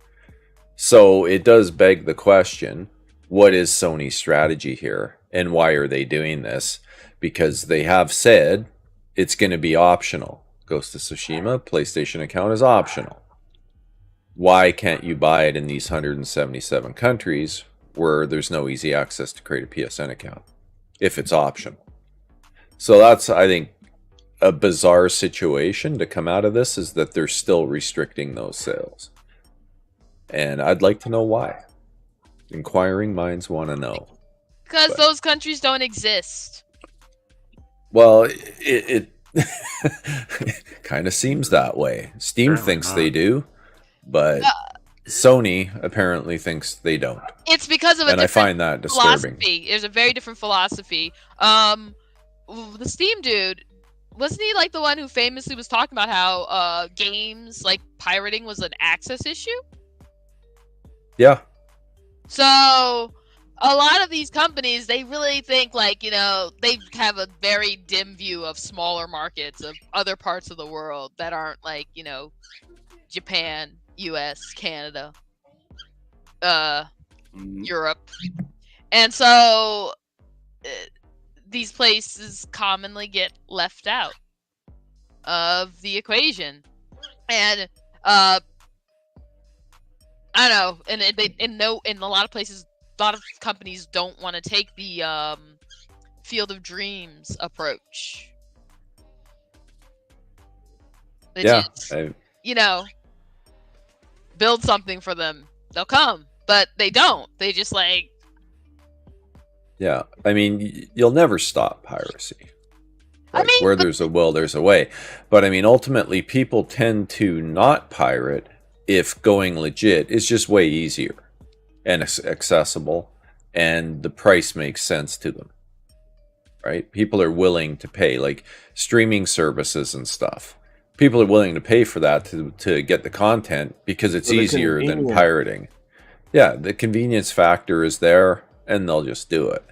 Speaker 5: So it does beg the question, what is Sony's strategy here and why are they doing this? Because they have said it's going to be optional. Ghost of Tsushima PlayStation account is optional. Why can't you buy it in these 177 countries where there's no easy access to create a PSN account if it's optional? So that's, I think, a bizarre situation to come out of this, is that they're still restricting those sales. And I'd like to know why. Inquiring minds want to know.
Speaker 6: Because those countries don't exist.
Speaker 5: Well, it kind of seems that way. Steam thinks they do, but Sony apparently thinks they don't.
Speaker 6: It's because of a
Speaker 5: and I find that disturbing.
Speaker 6: Philosophy. There's a very different philosophy. The Steam dude, wasn't he like the one who famously was talking about how games like pirating was an access issue?
Speaker 5: Yeah.
Speaker 6: So a lot of these companies, they really think like, they have a very dim view of smaller markets of other parts of the world that aren't like, Japan, US, Canada, Europe, and so these places commonly get left out of the equation, and I don't know, and in a lot of places, a lot of companies don't want to take the Field of Dreams approach. They just, build something for them. They'll come, but they don't. They just like.
Speaker 5: Yeah, I mean, you'll never stop piracy. Like, where there's a will, there's a way. But I mean, ultimately, people tend to not pirate if going legit is just way easier and accessible, and the price makes sense to them. Right? People are willing to pay, like streaming services and stuff. People are willing to pay for that to get the content because it's easier than pirating. Yeah, the convenience factor is there, and they'll just do it.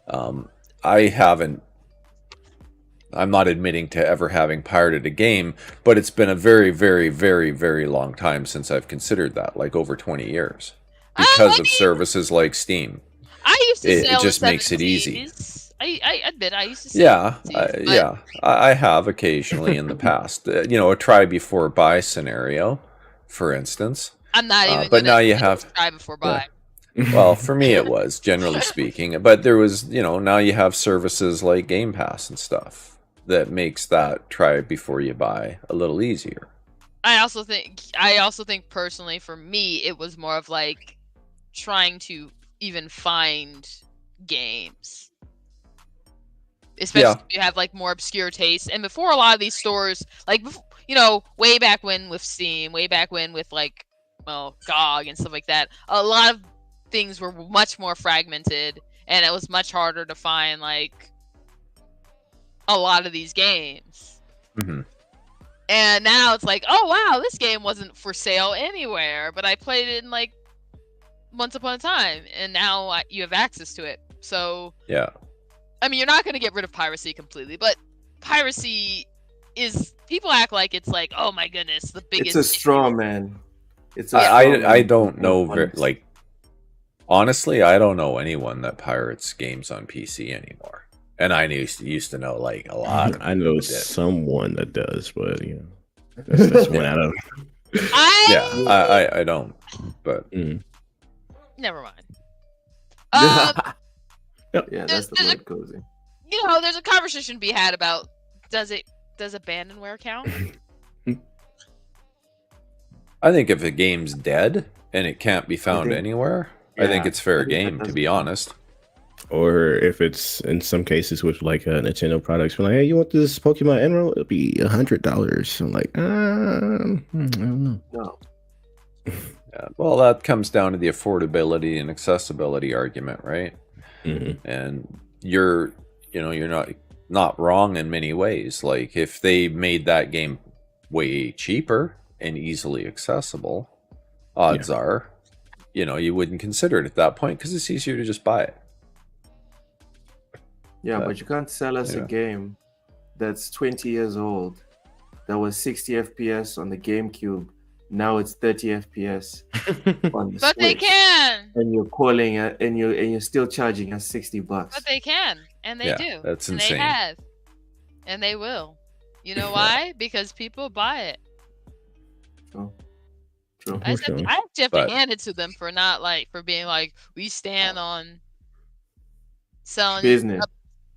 Speaker 5: I'm not admitting to ever having pirated a game, but it's been a very, very, very, very long time since I've considered that, like over 20 years, because of services like Steam.
Speaker 6: I used to
Speaker 5: it just makes it easy.
Speaker 6: I admit I used to say
Speaker 5: I have occasionally in the past. A try before buy scenario, for instance.
Speaker 6: I'm not even.
Speaker 5: But now you have
Speaker 6: try before buy.
Speaker 5: Well, for me it was, generally speaking. But there was, now you have services like Game Pass and stuff that makes that try before you buy a little easier.
Speaker 6: I also think personally for me it was more of like trying to even find games. Especially if you have like more obscure tastes. And before a lot of these stores, like, way back when with Steam, way back when with like, GOG and stuff like that, a lot of things were much more fragmented, and it was much harder to find like a lot of these games.
Speaker 5: Mm-hmm.
Speaker 6: And now it's like, oh wow, this game wasn't for sale anywhere, but I played it in like once upon a time, and now you have access to it. So
Speaker 5: yeah.
Speaker 6: I mean, you're not going to get rid of piracy completely, but piracy is. People act like it's like, oh my goodness, the biggest.
Speaker 3: It's a straw man.
Speaker 5: I don't know. Honestly, I don't know anyone that pirates games on PC anymore, and I used to know like a lot.
Speaker 8: I know someone that does, but that's one out of.
Speaker 5: I don't, but
Speaker 6: never mind.
Speaker 3: Yeah, that's the word cozy.
Speaker 6: There's a conversation to be had about does abandonware count?
Speaker 5: I think if a game's dead and it can't be found anywhere, I think it's fair game, to be honest.
Speaker 8: Or if it's in some cases with like Nintendo products, we're like, hey, you want this Pokemon Emerald? It'll be $100. I'm like, I don't know.
Speaker 3: No.
Speaker 5: Yeah, well, that comes down to the affordability and accessibility argument, right?
Speaker 8: Mm-hmm.
Speaker 5: And you're not wrong in many ways. Like if they made that game way cheaper and easily accessible, odds are, you wouldn't consider it at that point because it's easier to just buy it.
Speaker 3: Yeah, but you can't sell us a game that's 20 years old that was 60 FPS on the GameCube. Now it's 30 FPS on the
Speaker 6: But
Speaker 3: Switch.
Speaker 6: they can.
Speaker 3: And you're calling it, and you're still charging us $60.
Speaker 6: But they can, and they do.
Speaker 5: That's
Speaker 6: and
Speaker 5: insane.
Speaker 6: They have, and they will. You know why? Because people buy it.
Speaker 3: True.
Speaker 6: I actually have to hand it to them for being like, we stand on selling
Speaker 3: business.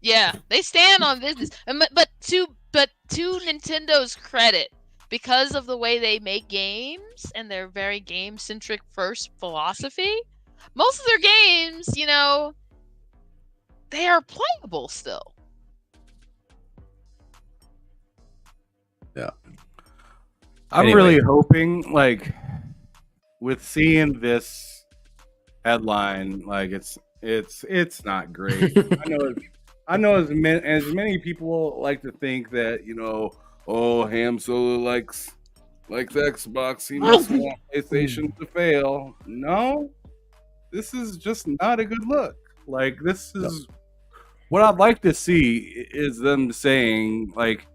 Speaker 6: Yeah, they stand on business. But to Nintendo's credit, because of the way they make games and their very game-centric first philosophy, most of their games, they are playable still.
Speaker 5: Yeah.
Speaker 9: I'm really hoping, like, with seeing this headline, like it's not great. I know as many people like to think that, Ham Solo likes Xbox, he must want PlayStation to fail. No, this is just not a good look. Like, this is what I'd like to see is them saying, like,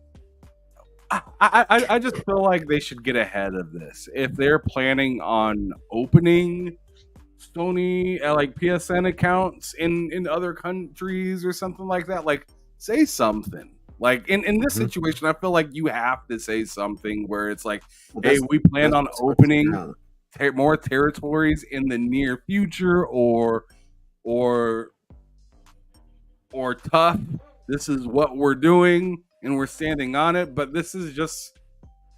Speaker 9: I just feel like they should get ahead of this. If they're planning on opening Sony like PSN accounts in other countries or something like that. Like, say something. Like in this situation, I feel like you have to say something where it's like, hey, we plan on opening more territories in the near future, or tough. This is what we're doing, and we're standing on it. But this is just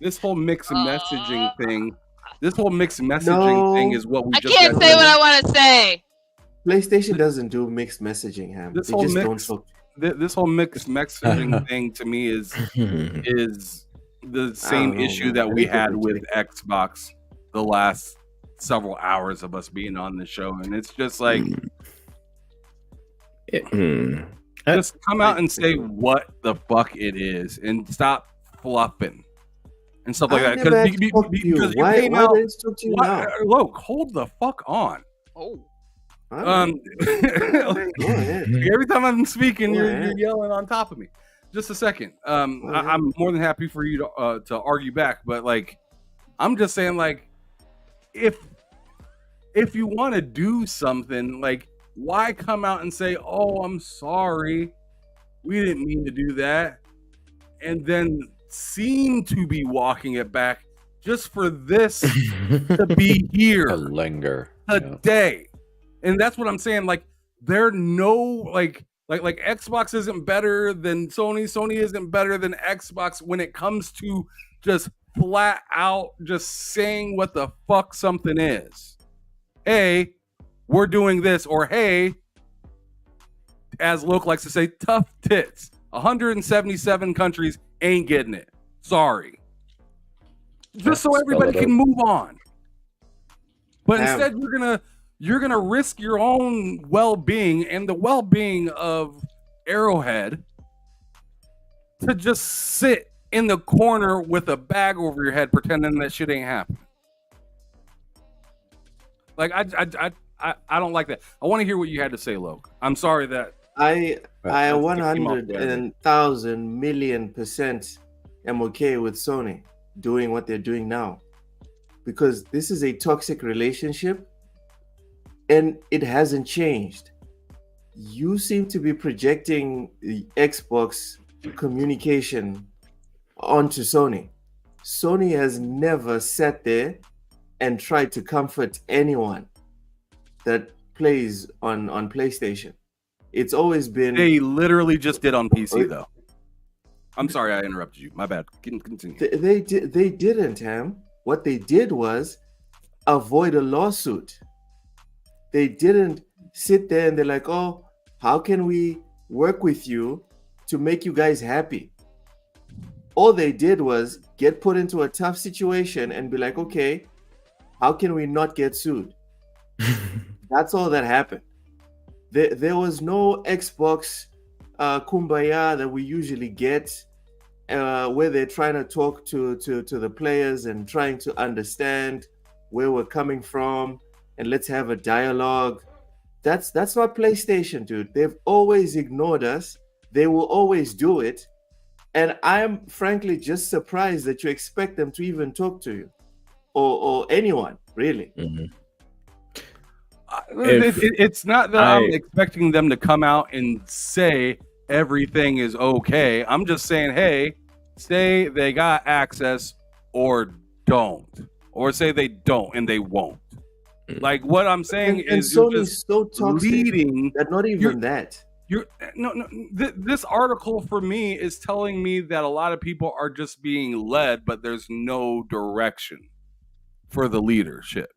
Speaker 9: this whole mixed messaging thing. This whole mixed messaging thing is what we.
Speaker 6: I can't say what I want to say.
Speaker 3: PlayStation doesn't do mixed messaging, Ham.
Speaker 9: This
Speaker 3: They
Speaker 9: whole
Speaker 3: just
Speaker 9: mix,
Speaker 3: don't talk.
Speaker 9: this whole mixed messaging thing to me is the same issue that we had with Xbox the last several hours of us being on the show, and it's just like just come out and say what the fuck it is and stop fluffing and stuff like that. Because you came out. Look, hold the fuck on.
Speaker 6: Oh.
Speaker 9: Every time I'm speaking, you're yelling on top of me. Just a second. I'm more than happy for you to argue back, but like, I'm just saying, like, if you want to do something, like, why come out and say, "Oh, I'm sorry, we didn't mean to do that," and then seem to be walking it back just for this to be here,
Speaker 5: linger
Speaker 9: today. And that's what I'm saying. Like, there no like Xbox isn't better than Sony. Sony isn't better than Xbox when it comes to just flat out just saying what the fuck something is. Hey, we're doing this, or hey, as Loke likes to say, tough tits. 177 countries ain't getting it. Sorry. Just so everybody can move on. But instead, you're gonna risk your own well-being and the well-being of Arrowhead to just sit in the corner with a bag over your head pretending that shit ain't happening. Like, I don't like that. I want to hear what you had to say, Loke. I'm sorry that
Speaker 3: I 100,000,000,000% am okay with Sony doing what they're doing now, because this is a toxic relationship and it hasn't changed. You seem to be projecting the Xbox communication onto Sony. Sony has never sat there and tried to comfort anyone that plays on PlayStation. It's always been...
Speaker 9: They literally just did on PC, though. I'm sorry I interrupted you. My bad. Continue.
Speaker 3: They didn't, Ham. What they did was avoid a lawsuit. They didn't sit there and they're like, oh, how can we work with you to make you guys happy? All they did was get put into a tough situation and be like, okay, how can we not get sued? That's all that happened. There was no Xbox kumbaya that we usually get, where they're trying to talk to the players and trying to understand where we're coming from, and let's have a dialogue. That's not PlayStation, dude. They've always ignored us. They will always do it. And I'm frankly just surprised that you expect them to even talk to you or anyone, really.
Speaker 9: It's not that I'm expecting them to come out and say everything is okay. I'm just saying, hey, say they got access or don't. Or say they don't and they won't. Like, what I'm saying is you're just
Speaker 3: so toxic
Speaker 9: leading
Speaker 3: that not even that.
Speaker 9: This article for me is telling me that a lot of people are just being led, but there's no direction for the leadership.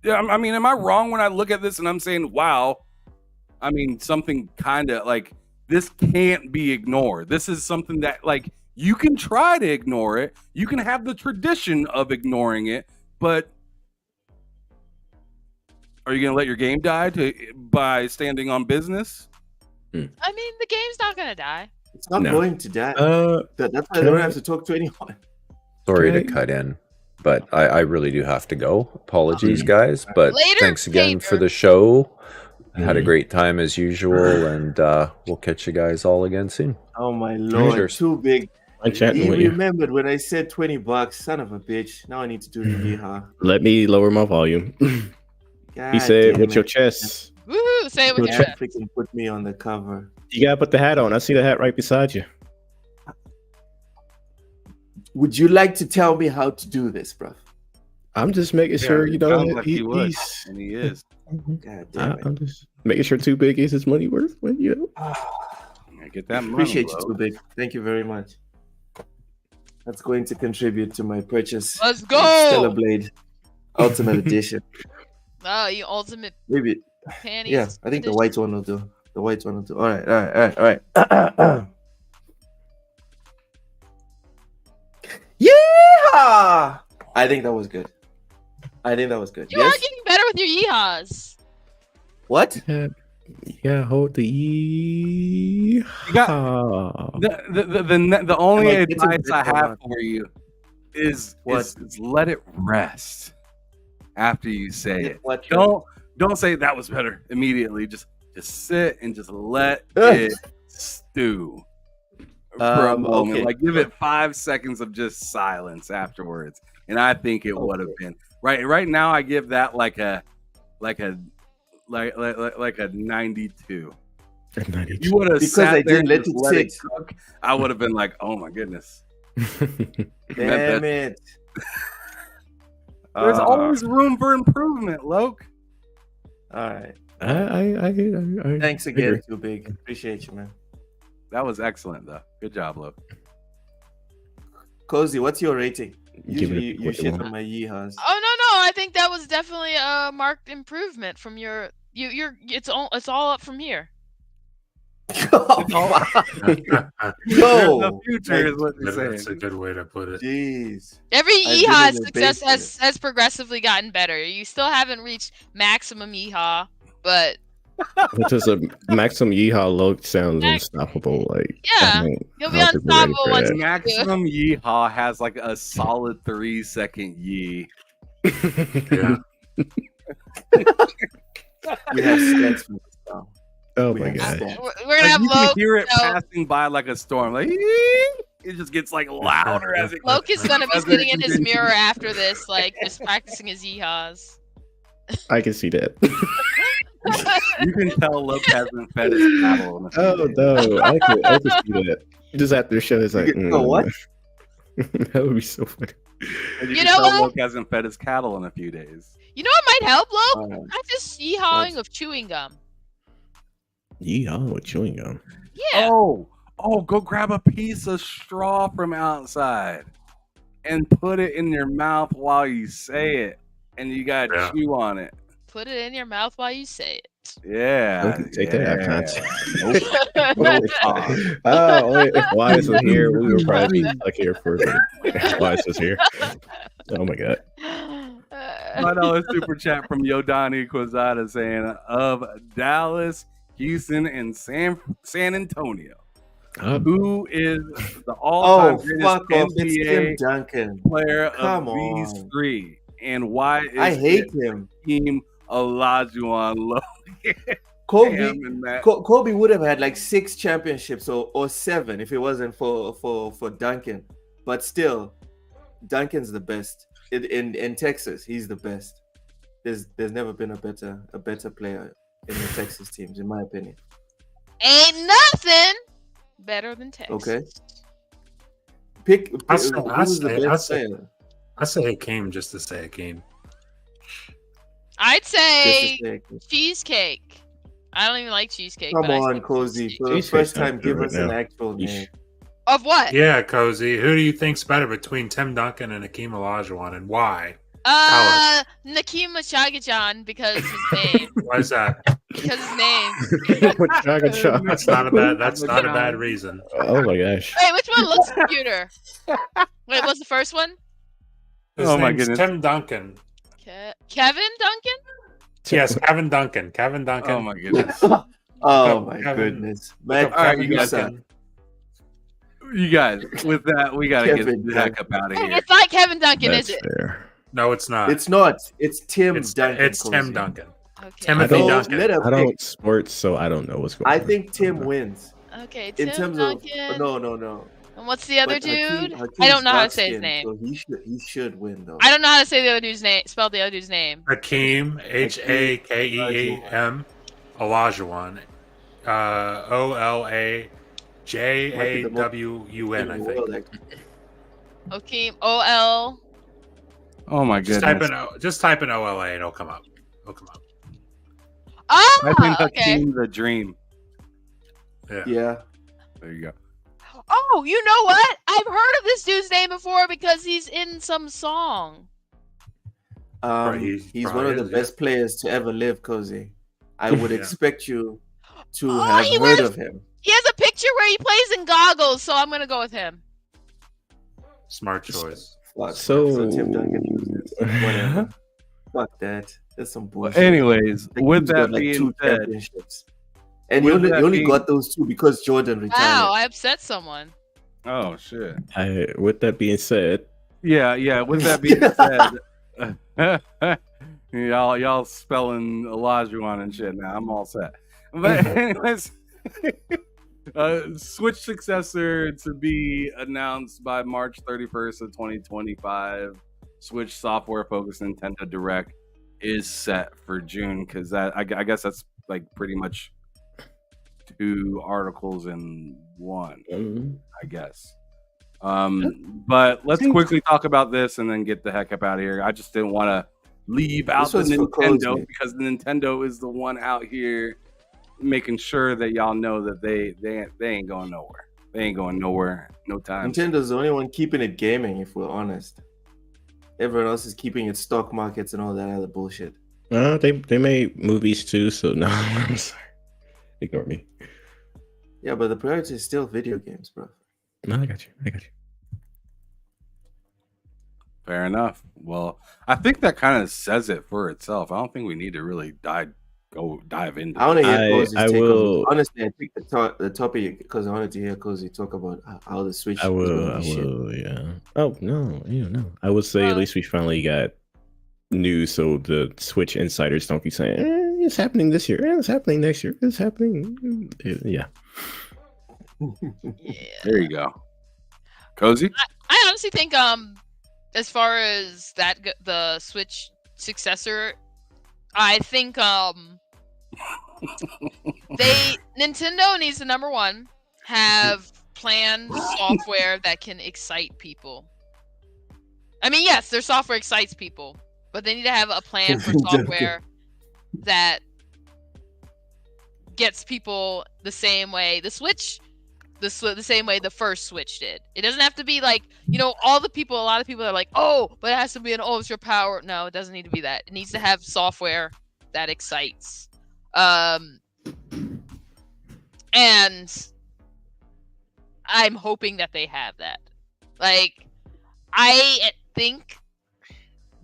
Speaker 9: Yeah, I mean, am I wrong when I look at this and I'm saying, wow, I mean, something kind of like this can't be ignored. This is something that, like, you can try to ignore it. You can have the tradition of ignoring it, but are you going to let your game die by standing on business?
Speaker 6: I mean, the game's not going to die.
Speaker 3: It's not going to die. That's why I don't have to talk to anyone.
Speaker 5: Sorry to cut in, but I really do have to go. Apologies, guys. But thanks again for the show. I had a great time as usual, and we'll catch you guys all again soon.
Speaker 3: Oh, my Lord.
Speaker 5: Cheers.
Speaker 3: Too big.
Speaker 8: Chatting
Speaker 3: He
Speaker 8: with you.
Speaker 3: remembered when I said $20. Son of a bitch. Now I need to do the yeehaw.
Speaker 8: Let me lower my volume.
Speaker 3: God
Speaker 8: He said,
Speaker 3: damn
Speaker 8: "With your
Speaker 3: it.
Speaker 8: chest,
Speaker 6: Woohoo! Say it with
Speaker 3: Don't
Speaker 6: your chest.
Speaker 3: freaking put me on the cover.
Speaker 8: you gotta put the hat on." I see the hat right beside you.
Speaker 3: Would you like to tell me how to do this, bro?
Speaker 8: I'm just making sure you know
Speaker 9: Sounds like he would,
Speaker 8: he's.
Speaker 9: and he is.
Speaker 3: God damn it.
Speaker 8: I'm just making sure Too Big is his money worth. When you know.
Speaker 9: Yeah, get that money.
Speaker 3: Appreciate you,
Speaker 9: bro.
Speaker 3: Too Big. Thank you very much. That's going to contribute to my purchase.
Speaker 6: Let's
Speaker 3: of
Speaker 6: go!
Speaker 3: Stellar Blade Ultimate Edition.
Speaker 6: Oh, you ultimate
Speaker 3: Maybe.
Speaker 6: panties.
Speaker 3: Yeah, I think the
Speaker 6: edition.
Speaker 3: white one will do. The white one will do. All right. Yeah! I think that was good.
Speaker 6: You are getting better with your yeehaws.
Speaker 3: What?
Speaker 8: Yeah, hold the E.
Speaker 9: You got the only
Speaker 3: Like, it's a
Speaker 9: advice
Speaker 3: bit
Speaker 9: I have
Speaker 3: more-
Speaker 9: for you is
Speaker 3: What?
Speaker 9: is let it rest after you say it.
Speaker 3: What?
Speaker 9: Don't say that was better immediately. Just sit and just let
Speaker 3: Ugh.
Speaker 9: it stew for a moment.
Speaker 3: Okay.
Speaker 9: Like give it 5 seconds of just silence afterwards, and I think it would have been right now. I give that like a 92. If you would have
Speaker 3: Because
Speaker 9: sat
Speaker 3: I
Speaker 9: there
Speaker 3: didn't
Speaker 9: and
Speaker 3: let
Speaker 9: just
Speaker 3: it
Speaker 9: let it
Speaker 3: sit.
Speaker 9: cook, I would have been like, "Oh my goodness!"
Speaker 3: Damn it.
Speaker 9: There's always room for improvement, Loke.
Speaker 3: All right.
Speaker 8: I
Speaker 3: Thanks again, Too Big. Appreciate you, man.
Speaker 9: That was excellent, though. Good job, Loke.
Speaker 3: Cozy, what's your rating?
Speaker 8: Give it
Speaker 3: Usually you
Speaker 8: what you
Speaker 3: shit
Speaker 8: want.
Speaker 3: on my yeehaws.
Speaker 6: Oh no, I think that was definitely a marked improvement from your. It's all up from here.
Speaker 3: Oh, Yo,
Speaker 9: The future is what they're
Speaker 7: That's a
Speaker 9: saying.
Speaker 7: good way to put it.
Speaker 3: jeez.
Speaker 6: Every
Speaker 3: I've been
Speaker 6: yeehaw
Speaker 3: in the
Speaker 6: success
Speaker 3: basement.
Speaker 6: has progressively gotten better. You still haven't reached maximum yeehaw, but
Speaker 8: Which is a maximum yeehaw look sounds unstoppable. Like
Speaker 6: yeah, you'll be unstoppable once you do.
Speaker 9: Maximum Yeehaw has like a solid 3-second yee.
Speaker 7: Yeah.
Speaker 3: We have stats for this now.
Speaker 8: Oh
Speaker 3: We
Speaker 8: my
Speaker 3: have
Speaker 8: god.
Speaker 3: stats.
Speaker 6: We're gonna have
Speaker 9: you can
Speaker 6: Loke.
Speaker 9: hear it
Speaker 6: so
Speaker 9: passing by like a storm. Like it just gets like louder as it.
Speaker 6: Loke is gonna be
Speaker 9: as it
Speaker 6: sitting in his
Speaker 9: continues.
Speaker 6: mirror after this, like just practicing his yeehaws.
Speaker 8: I can see that.
Speaker 9: You can tell Loke hasn't fed his cattle. In a few
Speaker 8: Oh
Speaker 9: days.
Speaker 8: no, I can see that. Just after the show, it's like,
Speaker 3: what?
Speaker 8: That would be so funny.
Speaker 9: And
Speaker 6: You
Speaker 9: can
Speaker 6: know
Speaker 9: tell
Speaker 6: what?
Speaker 9: Loke hasn't fed his cattle in a few days.
Speaker 6: You know what might help, Loke?
Speaker 3: Uh,
Speaker 6: Practice yeehawing of chewing gum.
Speaker 8: Yeehaw with chewing gum.
Speaker 6: Yeah.
Speaker 9: Oh, go grab a piece of straw from outside and put it in your mouth while you say it, and you gotta
Speaker 7: Yeah.
Speaker 9: chew on it.
Speaker 6: Put it in your mouth while you say it.
Speaker 9: Yeah,
Speaker 8: Take that out of context.
Speaker 9: Nope.
Speaker 8: Oh, if Wise was here, we would probably be stuck here for a minute. If Wise was here. Oh my god.
Speaker 9: I know a super chat from Yodani Quezada saying of Dallas, Houston, and San Antonio. Who is the all-time
Speaker 3: Oh,
Speaker 9: greatest
Speaker 3: fuck off. It's Tim
Speaker 9: NBA
Speaker 3: Duncan.
Speaker 9: player
Speaker 3: Come
Speaker 9: of these
Speaker 3: on.
Speaker 9: three? And why is
Speaker 3: I hate
Speaker 9: it
Speaker 3: him.
Speaker 9: Team Olajuwon Logan?
Speaker 3: Kobe,
Speaker 9: Damn, and that-
Speaker 3: Kobe would have had like 6 championships or 7 if it wasn't for Duncan. But still, Duncan's the best in Texas. He's the best. There's never been a better player in the Texas teams, in my opinion.
Speaker 6: Ain't nothing better than Texas.
Speaker 3: Okay. Pick
Speaker 7: I
Speaker 3: who's the best player.
Speaker 7: I say Hakeem just to say Hakeem.
Speaker 6: I'd say
Speaker 3: Just a sec.
Speaker 6: cheesecake. I don't even like cheesecake.
Speaker 3: Come
Speaker 6: but I
Speaker 3: on,
Speaker 6: say
Speaker 3: Cozy. For the
Speaker 8: Cheesecake's
Speaker 3: first
Speaker 8: not
Speaker 3: time,
Speaker 8: good
Speaker 3: give
Speaker 8: right
Speaker 3: us an
Speaker 8: now.
Speaker 3: actual
Speaker 8: Yeesh.
Speaker 3: name.
Speaker 6: Of what?
Speaker 7: Yeah, Cozy. Who do you think's better between Tim Duncan and Hakeem Olajuwon, and why? Tell
Speaker 6: Nakeem Mashagajan because his name.
Speaker 7: Why is that?
Speaker 6: Because his name.
Speaker 7: That's not a bad. That's not a bad reason.
Speaker 8: Oh my gosh.
Speaker 6: Wait, which one looks cuter? Wait, what's the first one?
Speaker 7: His
Speaker 9: Oh my
Speaker 7: name's
Speaker 9: goodness.
Speaker 7: Tim Duncan.
Speaker 6: Kevin Duncan?
Speaker 7: Yes, Kevin Duncan. Kevin Duncan.
Speaker 9: Oh my goodness.
Speaker 3: Oh
Speaker 7: Look up
Speaker 3: my
Speaker 7: Kevin.
Speaker 3: goodness.
Speaker 7: Look up
Speaker 3: Matt,
Speaker 9: All right,
Speaker 7: Kevin
Speaker 9: you guys
Speaker 7: Duncan.
Speaker 9: You guys, with that, we gotta
Speaker 3: Kevin
Speaker 9: get the heck up out of
Speaker 6: Hey,
Speaker 9: here.
Speaker 6: it's not Kevin Duncan,
Speaker 8: That's
Speaker 6: is it?
Speaker 8: fair.
Speaker 7: No, it's not.
Speaker 3: it's not. It's Tim
Speaker 7: It's
Speaker 3: Duncan.
Speaker 7: It's Tim
Speaker 3: Cozy.
Speaker 7: Duncan.
Speaker 6: Okay.
Speaker 7: Timothy
Speaker 3: Don't
Speaker 7: Duncan.
Speaker 3: let her
Speaker 8: I
Speaker 3: pick.
Speaker 8: don't sports, so I don't know what's going
Speaker 3: I
Speaker 8: on.
Speaker 3: think Tim wins.
Speaker 6: Okay,
Speaker 3: In
Speaker 6: Tim
Speaker 3: terms
Speaker 6: Duncan.
Speaker 3: of no.
Speaker 6: And what's the other
Speaker 3: But Hakeem-
Speaker 6: dude? I
Speaker 3: Hakeem's
Speaker 6: don't know how to
Speaker 3: dark
Speaker 6: say his
Speaker 3: skinned,
Speaker 6: name.
Speaker 3: So he should win though.
Speaker 6: I don't know how to say the other dude's name. Spell the other dude's name.
Speaker 7: Hakeem, Hakeem, Olajuwon, OLAJAWUN, I think.
Speaker 6: Hakeem OL.
Speaker 9: Oh my goodness.
Speaker 7: Just type in OLA and it'll come up.
Speaker 9: I think
Speaker 6: Ah, okay.
Speaker 9: Hakeem the Dream.
Speaker 3: Yeah.
Speaker 9: There you go.
Speaker 6: Oh, you know what? I've heard of this dude's name before because he's in some song.
Speaker 3: He's one of the best players to ever live, Cozy. I would
Speaker 7: Yeah.
Speaker 3: expect you to have heard of him.
Speaker 6: He has a picture where he plays in goggles, so I'm gonna go with him.
Speaker 7: Smart choice.
Speaker 3: So Tim Duncan uses whatever. Fuck that. That's some bullshit.
Speaker 9: Anyways,
Speaker 3: Like,
Speaker 9: with
Speaker 3: he's
Speaker 9: that
Speaker 3: got, like,
Speaker 9: being
Speaker 3: 2
Speaker 9: said,
Speaker 3: championships. And he only got those 2 because Jordan retired.
Speaker 6: Wow, I upset someone.
Speaker 9: oh shit.
Speaker 8: With that being said,
Speaker 9: Yeah. With that being said, y'all spelling Olajuwon and shit. Now I'm all set. But anyways, Switch successor to be announced by March 31st of 2025. Switch software focused Nintendo Direct is set for June because that I guess that's like pretty much 2 articles in one. I guess. But let's quickly talk about this and then get the heck up out of here. I just didn't want to leave out the Nintendo because the Nintendo is the one out here making sure that y'all know that they ain't going nowhere. They ain't going nowhere. No time.
Speaker 3: Nintendo's the only one keeping it gaming, if we're honest. Everyone else is keeping it stock markets and all that other bullshit.
Speaker 8: they made movies too, so no, I'm sorry. Ignore me.
Speaker 3: Yeah, but the priority is still video games, bro.
Speaker 8: No, I got you.
Speaker 9: Fair enough. Well, I think that kind of says it for itself. I don't think we need to really dive into.
Speaker 3: I want to hear Cozy's take on
Speaker 8: will.
Speaker 3: it. Honestly, I think the topic because I wanted to hear Cozy talk about how the Switch.
Speaker 8: I will. Yeah. Oh no, I would say at least we finally got news, so the Switch insiders don't keep saying it's happening this year, it's happening next year, it's happening. Yeah.
Speaker 9: There you go, Cozy.
Speaker 6: I honestly think as far as that the Switch successor, I think Nintendo needs to number one have planned software that can excite people. I mean, yes, their software excites people, but they need to have a plan for software that gets people the same way the Switch, the same way the first Switch did. It doesn't have to be like, a lot of people are like, oh, but it has to be an ultra power. No, it doesn't need to be that. It needs to have software that excites. And I'm hoping that they have that. Like, I think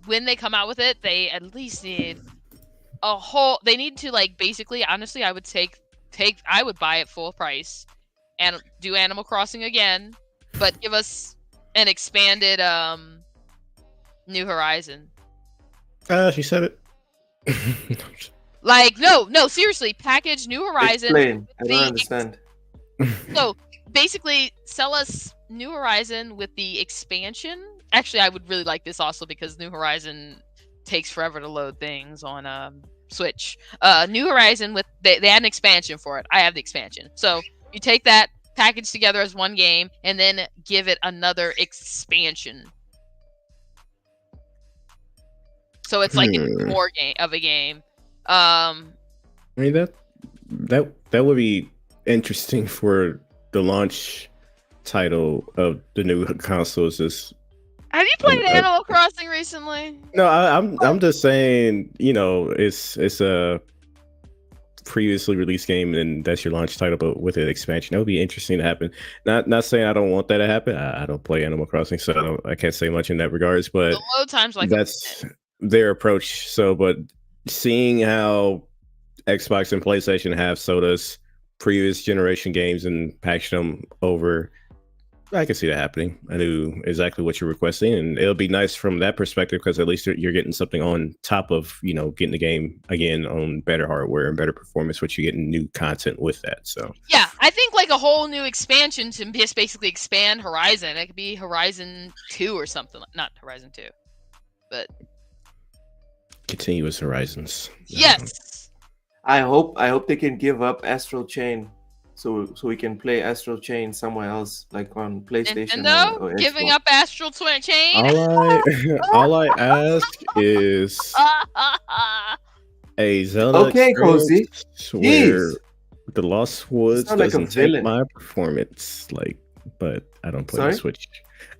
Speaker 6: when they come out with it, they at least need they need to, like, basically, honestly, I would I would buy it full price and do Animal Crossing again, but give us an expanded New Horizon.
Speaker 8: She said it.
Speaker 6: Like, no, seriously, package New Horizon.
Speaker 3: Explain. I don't understand.
Speaker 6: So basically, sell us New Horizon with the expansion. Actually, I would really like this also because New Horizon takes forever to load things on Switch. New Horizon with they had an expansion for it. I have the expansion. So you take that package together as one game and then give it another expansion. So it's like even more of a game.
Speaker 8: I mean that would be interesting for the launch title of the new consoles.
Speaker 6: Have you played Animal Crossing recently?
Speaker 8: No, I'm just saying, it's a previously released game and that's your launch title, but with an expansion, that would be interesting to happen. Not saying I don't want that to happen. I don't play Animal Crossing, so I can't say much in that regards. But
Speaker 6: the load time's like
Speaker 8: that's their approach. So, but seeing how Xbox and PlayStation have sold us previous generation games and packaged them over I can see that happening. I knew exactly what you're requesting, and it'll be nice from that perspective because at least you're getting something on top of getting the game again on better hardware and better performance, which you're getting new content with that. So
Speaker 6: yeah, I think like a whole new expansion to just basically expand Horizon. It could be Horizon 2 or something. Not Horizon 2, but
Speaker 8: continuous horizons.
Speaker 6: yes.
Speaker 3: I hope they can give up Astral Chain, so we can play Astral Chain somewhere else, like on PlayStation
Speaker 6: Nintendo
Speaker 3: or
Speaker 6: giving
Speaker 3: Xbox.
Speaker 6: up Astral Chain.
Speaker 8: All I ask is a Zelda
Speaker 3: Okay, Cozy.
Speaker 8: experience where
Speaker 3: Jeez.
Speaker 8: the Lost Woods
Speaker 3: sound like a
Speaker 8: doesn't take
Speaker 3: villain.
Speaker 8: my performance, but I don't play
Speaker 3: Sorry?
Speaker 8: the Switch.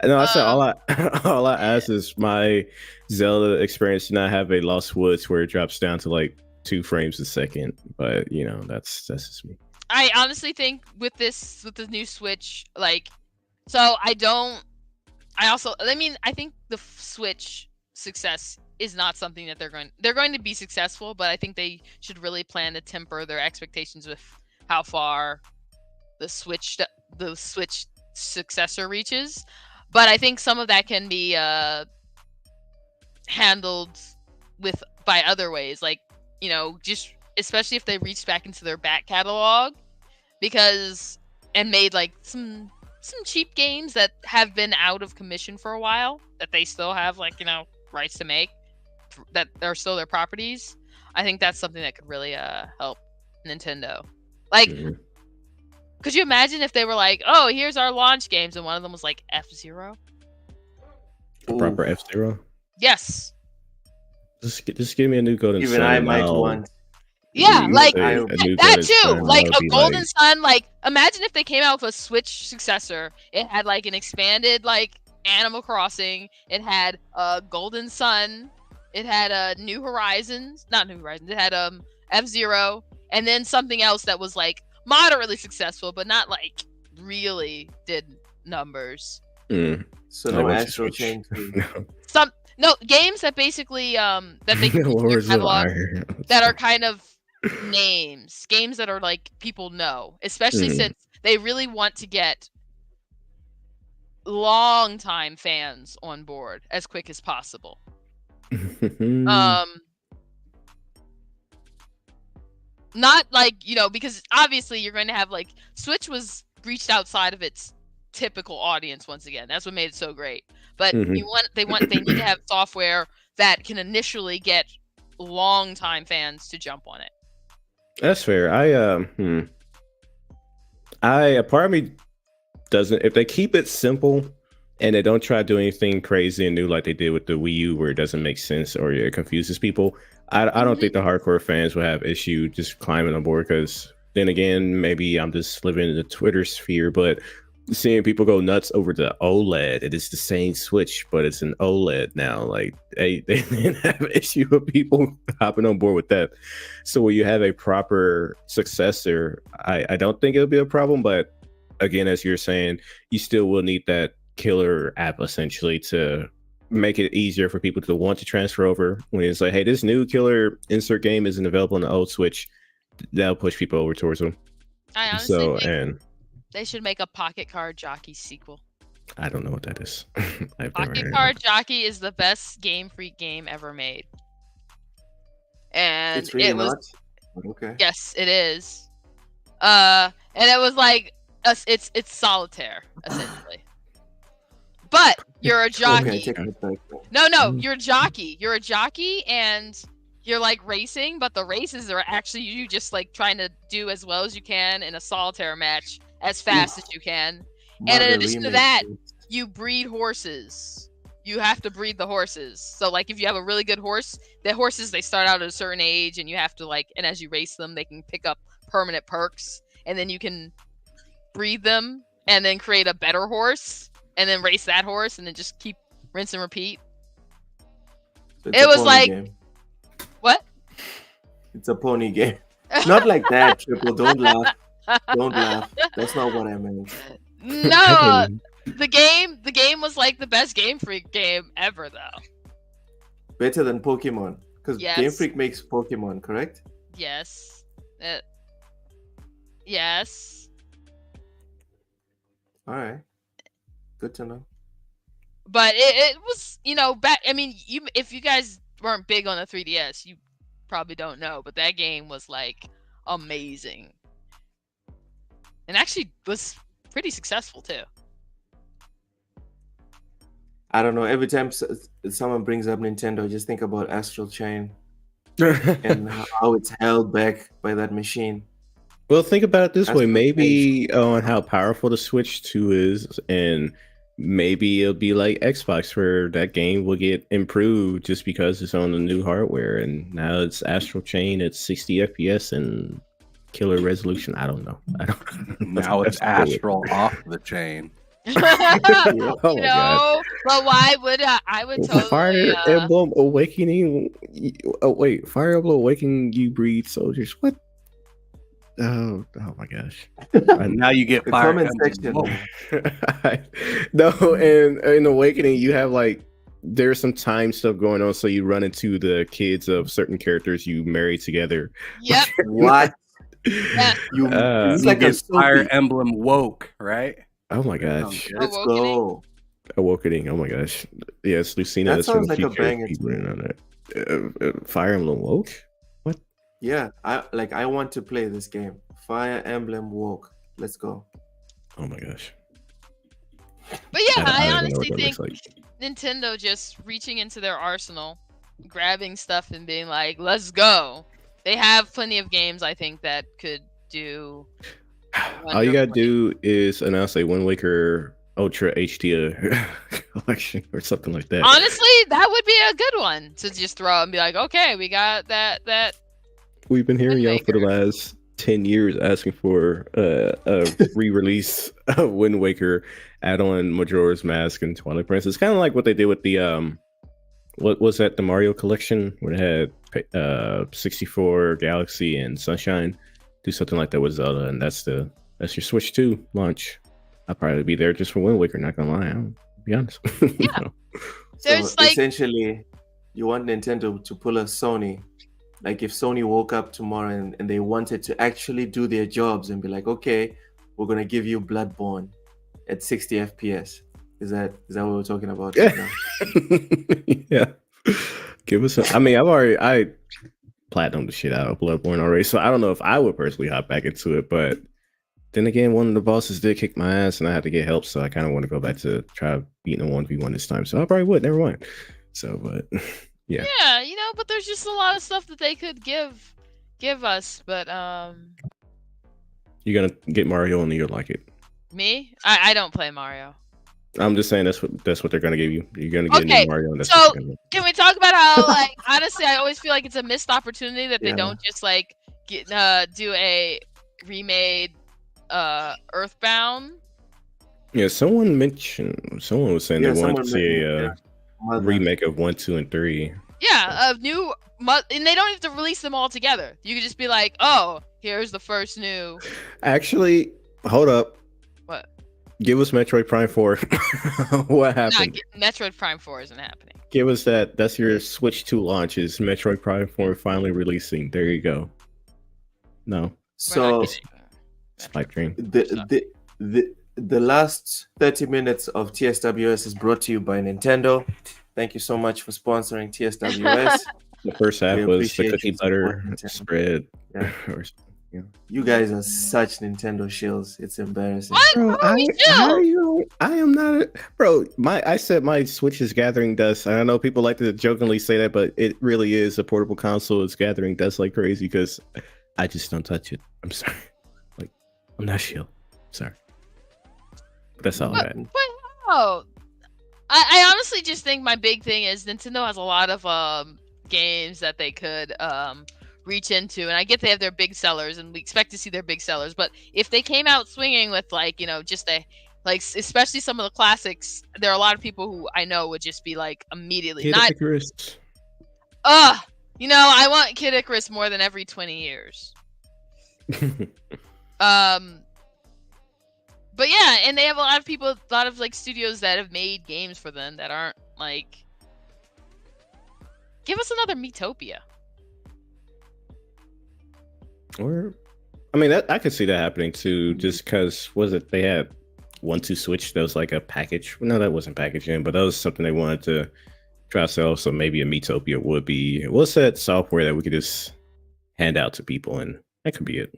Speaker 8: No, I said all I ask is my Zelda experience to not have a Lost Woods where it drops down to like 2 frames a second. But that's just me.
Speaker 6: I honestly think with the new Switch, I think the Switch success is not something that they're going to be successful, but I think they should really plan to temper their expectations with how far the Switch successor reaches. But I think some of that can be handled by other ways, just especially if they reach back into their back catalog, and made like some cheap games that have been out of commission for a while that they still have rights to make, that are still their properties. I think that's something that could really help Nintendo. Could you imagine if they were like, oh, here's our launch games, and one of them was like F-Zero?
Speaker 8: Proper F-Zero?
Speaker 6: Yes.
Speaker 8: Just give me a new Golden Sun.
Speaker 3: Even I might want.
Speaker 6: Yeah, that too.
Speaker 8: Sun,
Speaker 6: Like a Golden
Speaker 8: like...
Speaker 6: Sun. Imagine if they came out with a Switch successor. It had an expanded Animal Crossing. It had Golden Sun. It had New Horizons. Not New Horizons. It had F-Zero, and then something else that was moderately successful, but not really did numbers.
Speaker 3: So no Astral Chain.
Speaker 6: No games that basically that they can catalog that are kind of games that are people know, especially since they really want to get long time fans on board as quick as possible. Not because obviously you're going to have Switch was reached outside of its typical audience once again. That's what made it so great. But they need to have software that can initially get long time fans to jump on it.
Speaker 8: That's fair. A part of me doesn't. If they keep it simple and they don't try to do anything crazy and new like they did with the Wii U, where it doesn't make sense or it confuses people, I don't think the hardcore fans will have issue just climbing on board. Because then again, maybe I'm just living in the Twitter sphere, but seeing people go nuts over the OLED, it is the same Switch, but it's an OLED now. They didn't have an issue with people hopping on board with that. So when you have a proper successor, I don't think it'll be a problem. But again, as you're saying, you still will need that killer app essentially to make it easier for people to want to transfer over. When it's like, hey, this new killer insert game isn't available on the old Switch, that'll push people over towards them.
Speaker 6: I honestly think they should make a Pocket Card Jockey sequel.
Speaker 8: I don't know what that is.
Speaker 6: Pocket Card Jockey is the best Game Freak game ever made. And
Speaker 3: it's really
Speaker 6: it was
Speaker 3: not? Okay.
Speaker 6: Yes, it is. And it was it's solitaire, essentially. But you're a jockey. No, you're a jockey. You're a jockey and you're racing, but the races are actually you just trying to do as well as you can in a solitaire match as fast as you can. And in addition to that, you breed horses. You have to breed the horses. So if you have a really good horse, the horses, they start out at a certain age, and you have to and as you race them, they can pick up permanent perks, and then you can breed them and then create a better horse and then race that horse and then just keep rinse and repeat.
Speaker 3: So
Speaker 6: it was
Speaker 3: game.
Speaker 6: What?
Speaker 3: It's a pony game. Not like that, Triple. Don't laugh. Don't laugh. That's not what I meant.
Speaker 6: No, the game was the best Game Freak game ever, though.
Speaker 3: Better than Pokemon, because
Speaker 6: Yes.
Speaker 3: Game Freak makes Pokemon, correct?
Speaker 6: Yes. Yes.
Speaker 3: All right. Good to know.
Speaker 6: But it was, back. I mean, if you guys weren't big on the 3DS, you probably don't know. But that game was like amazing, and actually was pretty successful too.
Speaker 3: I don't know. Every time someone brings up Nintendo, I just think about Astral Chain and how it's held back by that machine.
Speaker 8: Well, think about it this way.
Speaker 3: Astral
Speaker 8: Maybe on how powerful the Switch 2 is, and maybe it'll be like Xbox, where that game will get improved just because it's on the new hardware. And now it's Astral Chain at 60 FPS and killer resolution. I don't know.
Speaker 9: Now it's Astral off the chain.
Speaker 8: Oh my God.
Speaker 6: But why would I would totally
Speaker 8: Fire Emblem Awakening. Oh wait, Fire Emblem Awakening. You breed soldiers. What? Oh my gosh!
Speaker 9: Now you get Fire Emblem.
Speaker 8: No, and in Awakening, you have like there's some time stuff going on, so you run into the kids of certain characters you marry together.
Speaker 6: Yep.
Speaker 3: What?
Speaker 6: Yeah.
Speaker 3: It's
Speaker 9: You
Speaker 3: like
Speaker 9: get Fire Emblem Woke, right?
Speaker 8: Oh my gosh!
Speaker 3: Let's go.
Speaker 8: Awakening. Oh my gosh! Yes, Lucina.
Speaker 3: That sounds like a banger.
Speaker 8: On that. Fire Emblem Woke. What?
Speaker 3: Yeah, I want to play this game. Fire Emblem Woke. Let's go.
Speaker 8: Oh my gosh!
Speaker 6: But yeah, I
Speaker 8: don't know
Speaker 6: honestly
Speaker 8: what that
Speaker 6: think
Speaker 8: looks
Speaker 6: Nintendo just reaching into their arsenal, grabbing stuff and being like, "Let's go." They have plenty of games, I think, that could do.
Speaker 8: All you gotta do is announce a Wind Waker Ultra HD collection or something like that.
Speaker 6: Honestly, that would be a good one to just throw out and be like, "Okay, we got that."
Speaker 8: We've been hearing
Speaker 6: Wind
Speaker 8: y'all for the last 10 years asking for a re-release of Wind Waker, add-on Majora's Mask and Twilight Princess. Kind of like what they did with the what was that, the Mario collection, where it had 64, Galaxy, and Sunshine. Do something like that with Zelda, and that's your Switch 2 launch. I'll probably be there just for Wind Waker, not gonna lie. I'll be honest.
Speaker 6: Yeah.
Speaker 3: So essentially, you want Nintendo to pull a Sony. Like if Sony woke up tomorrow and they wanted to actually do their jobs and be like, okay, we're gonna give you Bloodborne at 60 FPS. Is that what we're talking about right now?
Speaker 8: Yeah. Give us I platinum the shit out of Bloodborne already, so I don't know if I would personally hop back into it, but then again, one of the bosses did kick my ass and I had to get help, so I kind of want to go back to try beating a 1v1 this time, so I probably would, never mind. So, but yeah.
Speaker 6: Yeah, but there's just a lot of stuff that they could give us, but
Speaker 8: You're gonna get Mario and you'll like it.
Speaker 6: me? I don't play Mario.
Speaker 8: I'm just saying that's what they're gonna give you. You're gonna get a
Speaker 6: Okay,
Speaker 8: new Mario, and that's
Speaker 6: so
Speaker 8: what they're gonna
Speaker 6: can we talk about how, like, honestly, I always feel like it's a missed opportunity that they
Speaker 3: Yeah.
Speaker 6: don't just like do a remade Earthbound.
Speaker 8: Yeah, someone was saying they wanted to see a
Speaker 3: Mother.
Speaker 8: remake of 1, 2, and 3.
Speaker 6: Yeah, and they don't have to release them all together. You could just be like, oh, here's the first new.
Speaker 8: Actually, hold up.
Speaker 6: What?
Speaker 8: Give us Metroid Prime 4. What happened?
Speaker 6: Metroid Prime 4 isn't happening.
Speaker 8: Give us that. That's your Switch 2 launch. Is Metroid Prime 4 finally releasing? There you go. No.
Speaker 3: So
Speaker 8: It's pipe dream.
Speaker 3: the last 30 minutes of TSWS is brought to you by Nintendo. Thank you so much for sponsoring TSWS.
Speaker 8: The first half
Speaker 3: We
Speaker 8: was the
Speaker 3: appreciate
Speaker 8: cookie
Speaker 3: you
Speaker 8: butter
Speaker 3: supporting Nintendo.
Speaker 8: spread.
Speaker 3: Yeah.
Speaker 8: Yeah.
Speaker 3: You guys are such Nintendo shills. It's embarrassing.
Speaker 6: What?
Speaker 8: Bro, I am not bro. I said my Switch is gathering dust. I know people like to jokingly say that, but it really is a portable console. It's gathering dust like crazy because I just don't touch it. I'm sorry. Like, I'm not shield. Sorry. But that's all I got.
Speaker 6: I honestly just think my big thing is Nintendo has a lot of games that they could reach into, and I get they have their big sellers, and we expect to see their big sellers. But if they came out swinging with especially some of the classics, there are a lot of people who I know would just be like immediately
Speaker 8: Kid
Speaker 6: not.
Speaker 8: Icarus.
Speaker 6: I want Kid Icarus more than every 20 years. But yeah, and they have a lot of like studios that have made games for them that aren't like. Give us another Miitopia.
Speaker 8: Or, I mean, I could see that happening too. Just because they had 1-2 switch. That was like a package. No, that wasn't packaging, but that was something they wanted to try to sell. So maybe a Metopia would be. What's that software that we could just hand out to people, and that could be it.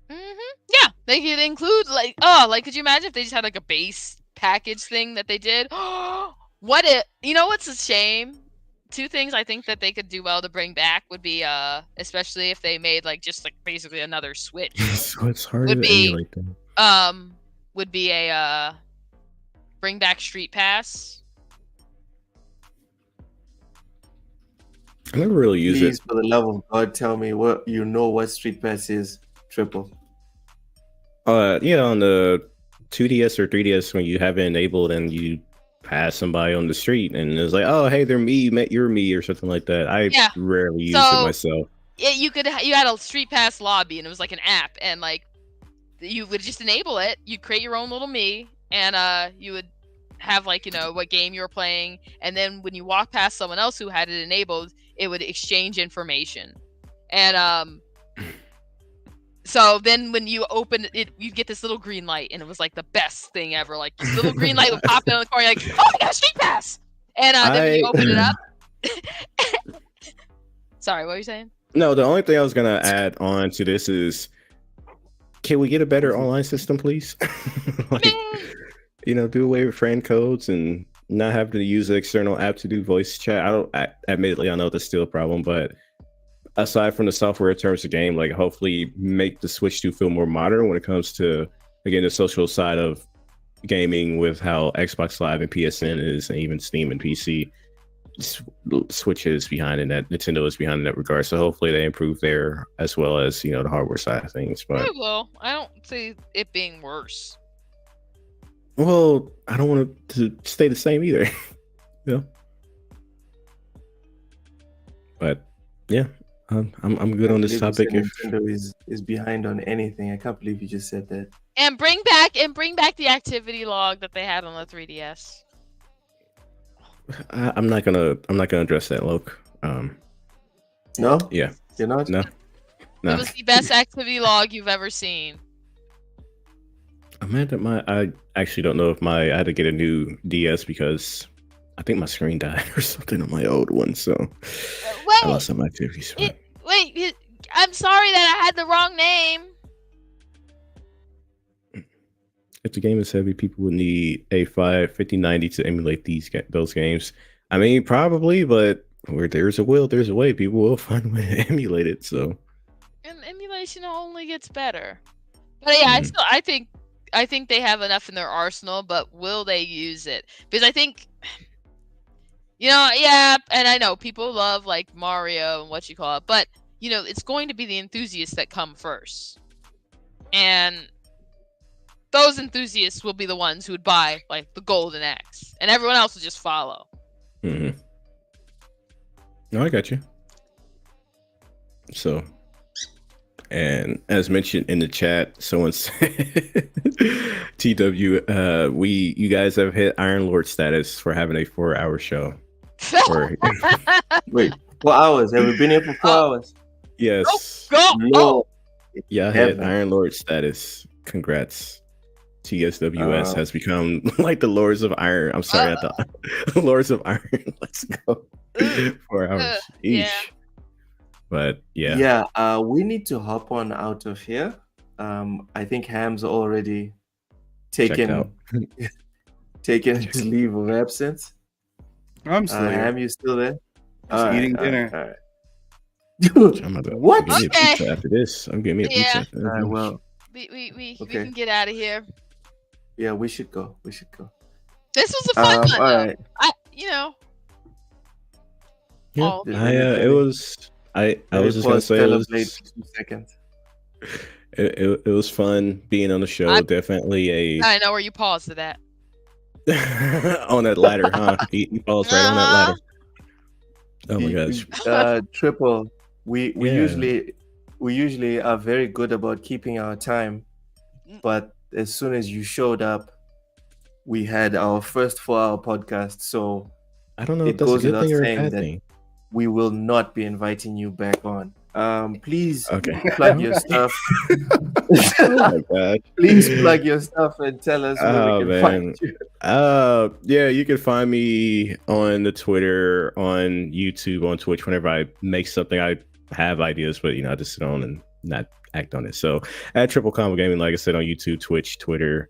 Speaker 6: Yeah, they could include like could you imagine if they just had like a base package thing that they did? What if what's a shame? Two things I think that they could do well to bring back would be especially if they made like just like basically another Switch.
Speaker 8: So it's hard to emulate them.
Speaker 6: Would be a bring back Street Pass.
Speaker 8: I never really use
Speaker 3: Please,
Speaker 8: it.
Speaker 3: for the love of God, tell me what Street Pass is. Triple.
Speaker 8: Yeah, on the 2DS or 3DS when you have it enabled and you pass somebody on the street and it's like, oh hey, they're me, you're me, or something like that. I rarely use it myself.
Speaker 6: Yeah, you had a Street Pass lobby and it was like an app, and like you would just enable it. You'd create your own little me, and you would have like what game you were playing, and then when you walk past someone else who had it enabled, it would exchange information, and so then when you open it, you'd get this little green light, and it was like the best thing ever. Like this little green light would pop in the corner, like, oh, I got a Street Pass, and then when you open it up. Sorry, what were you saying?
Speaker 8: No, the only thing I was gonna add on to this is, can we get a better online system, please? Do away with friend codes and not have to use an external app to do voice chat. Admittedly, I know that's still a problem, but aside from the software in terms of game, like hopefully make the Switch 2 feel more modern when it comes to, again, the social side of gaming with how Xbox Live and PSN is, and even Steam and PC. Switch is behind in that, Nintendo is behind in that regard. So hopefully they improve there as well as, the hardware side of things. But
Speaker 6: I don't see it being worse.
Speaker 8: Well, I don't want it to stay the same either. But yeah, I'm good on this topic.
Speaker 3: If Nintendo is behind on anything, I can't believe you just said that.
Speaker 6: And bring back the activity log that they had on the 3DS.
Speaker 8: I'm not gonna address that, Loke.
Speaker 3: No.
Speaker 8: Yeah.
Speaker 3: You're not.
Speaker 8: No.
Speaker 6: It was the best activity log you've ever seen.
Speaker 8: I'm mad that I actually don't know if I had to get a new DS because I think my screen died or something on my old one, so I lost some activities.
Speaker 6: I'm sorry that I had the wrong name.
Speaker 8: If the game is heavy, people would need a 5090 to emulate those games. I mean, probably, but where there's a will, there's a way. People will find a way to emulate it. So,
Speaker 6: and emulation only gets better. But yeah, I think they have enough in their arsenal. But will they use it? Because I think, and I know people love like Mario and what you call it, but it's going to be the enthusiasts that come first, and those enthusiasts will be the ones who would buy like the Golden Axe, and everyone else will just follow.
Speaker 8: Mm-hmm. No, I got you. So, and as mentioned in the chat, someone said, "TW, you guys have hit Iron Lord status for having a 4-hour show."
Speaker 3: Wait, 4 hours? Have we been here for 4 hours?
Speaker 8: Yes.
Speaker 6: Go.
Speaker 3: No.
Speaker 8: Yeah, I hit Iron Lord status. Congrats. TSWS has become like the Lords of Iron. I'm sorry, the Lords of Iron. Let's go. 4 hours each.
Speaker 6: Yeah.
Speaker 8: But yeah.
Speaker 3: Yeah, we need to hop on out of here. I think Ham's already taken his leave of absence.
Speaker 9: I'm still here.
Speaker 3: Ham, you still there?
Speaker 9: Just eating dinner.
Speaker 3: All right.
Speaker 8: What? I'm getting me a pizza after this. I'm getting me a pizza. After this.
Speaker 3: Well,
Speaker 6: we can get out of here.
Speaker 3: Yeah, we should go.
Speaker 6: This was a fun one, though.
Speaker 3: Right.
Speaker 8: It was. I was just gonna say it was
Speaker 3: 2 seconds.
Speaker 8: It was fun being on the show. Definitely
Speaker 6: I know where you paused to that.
Speaker 8: on that ladder, huh? He paused right on that ladder. Oh my gosh.
Speaker 3: Triple. We usually are very good about keeping our time, but as soon as you showed up, we had our first 4-hour podcast. So
Speaker 8: I don't know if that's a good thing or a bad thing.
Speaker 3: We will not be inviting you back on. Please
Speaker 8: Okay.
Speaker 3: plug your stuff.
Speaker 8: Oh my god.
Speaker 3: Please plug your stuff and tell us where
Speaker 8: Oh
Speaker 3: we can find
Speaker 8: man.
Speaker 3: you.
Speaker 8: Yeah, you can find me on the Twitter, on YouTube, on Twitch whenever I make something. I have ideas, but I just sit on and not act on it. So at Triple Combo Gaming, like I said, on YouTube, Twitch, Twitter.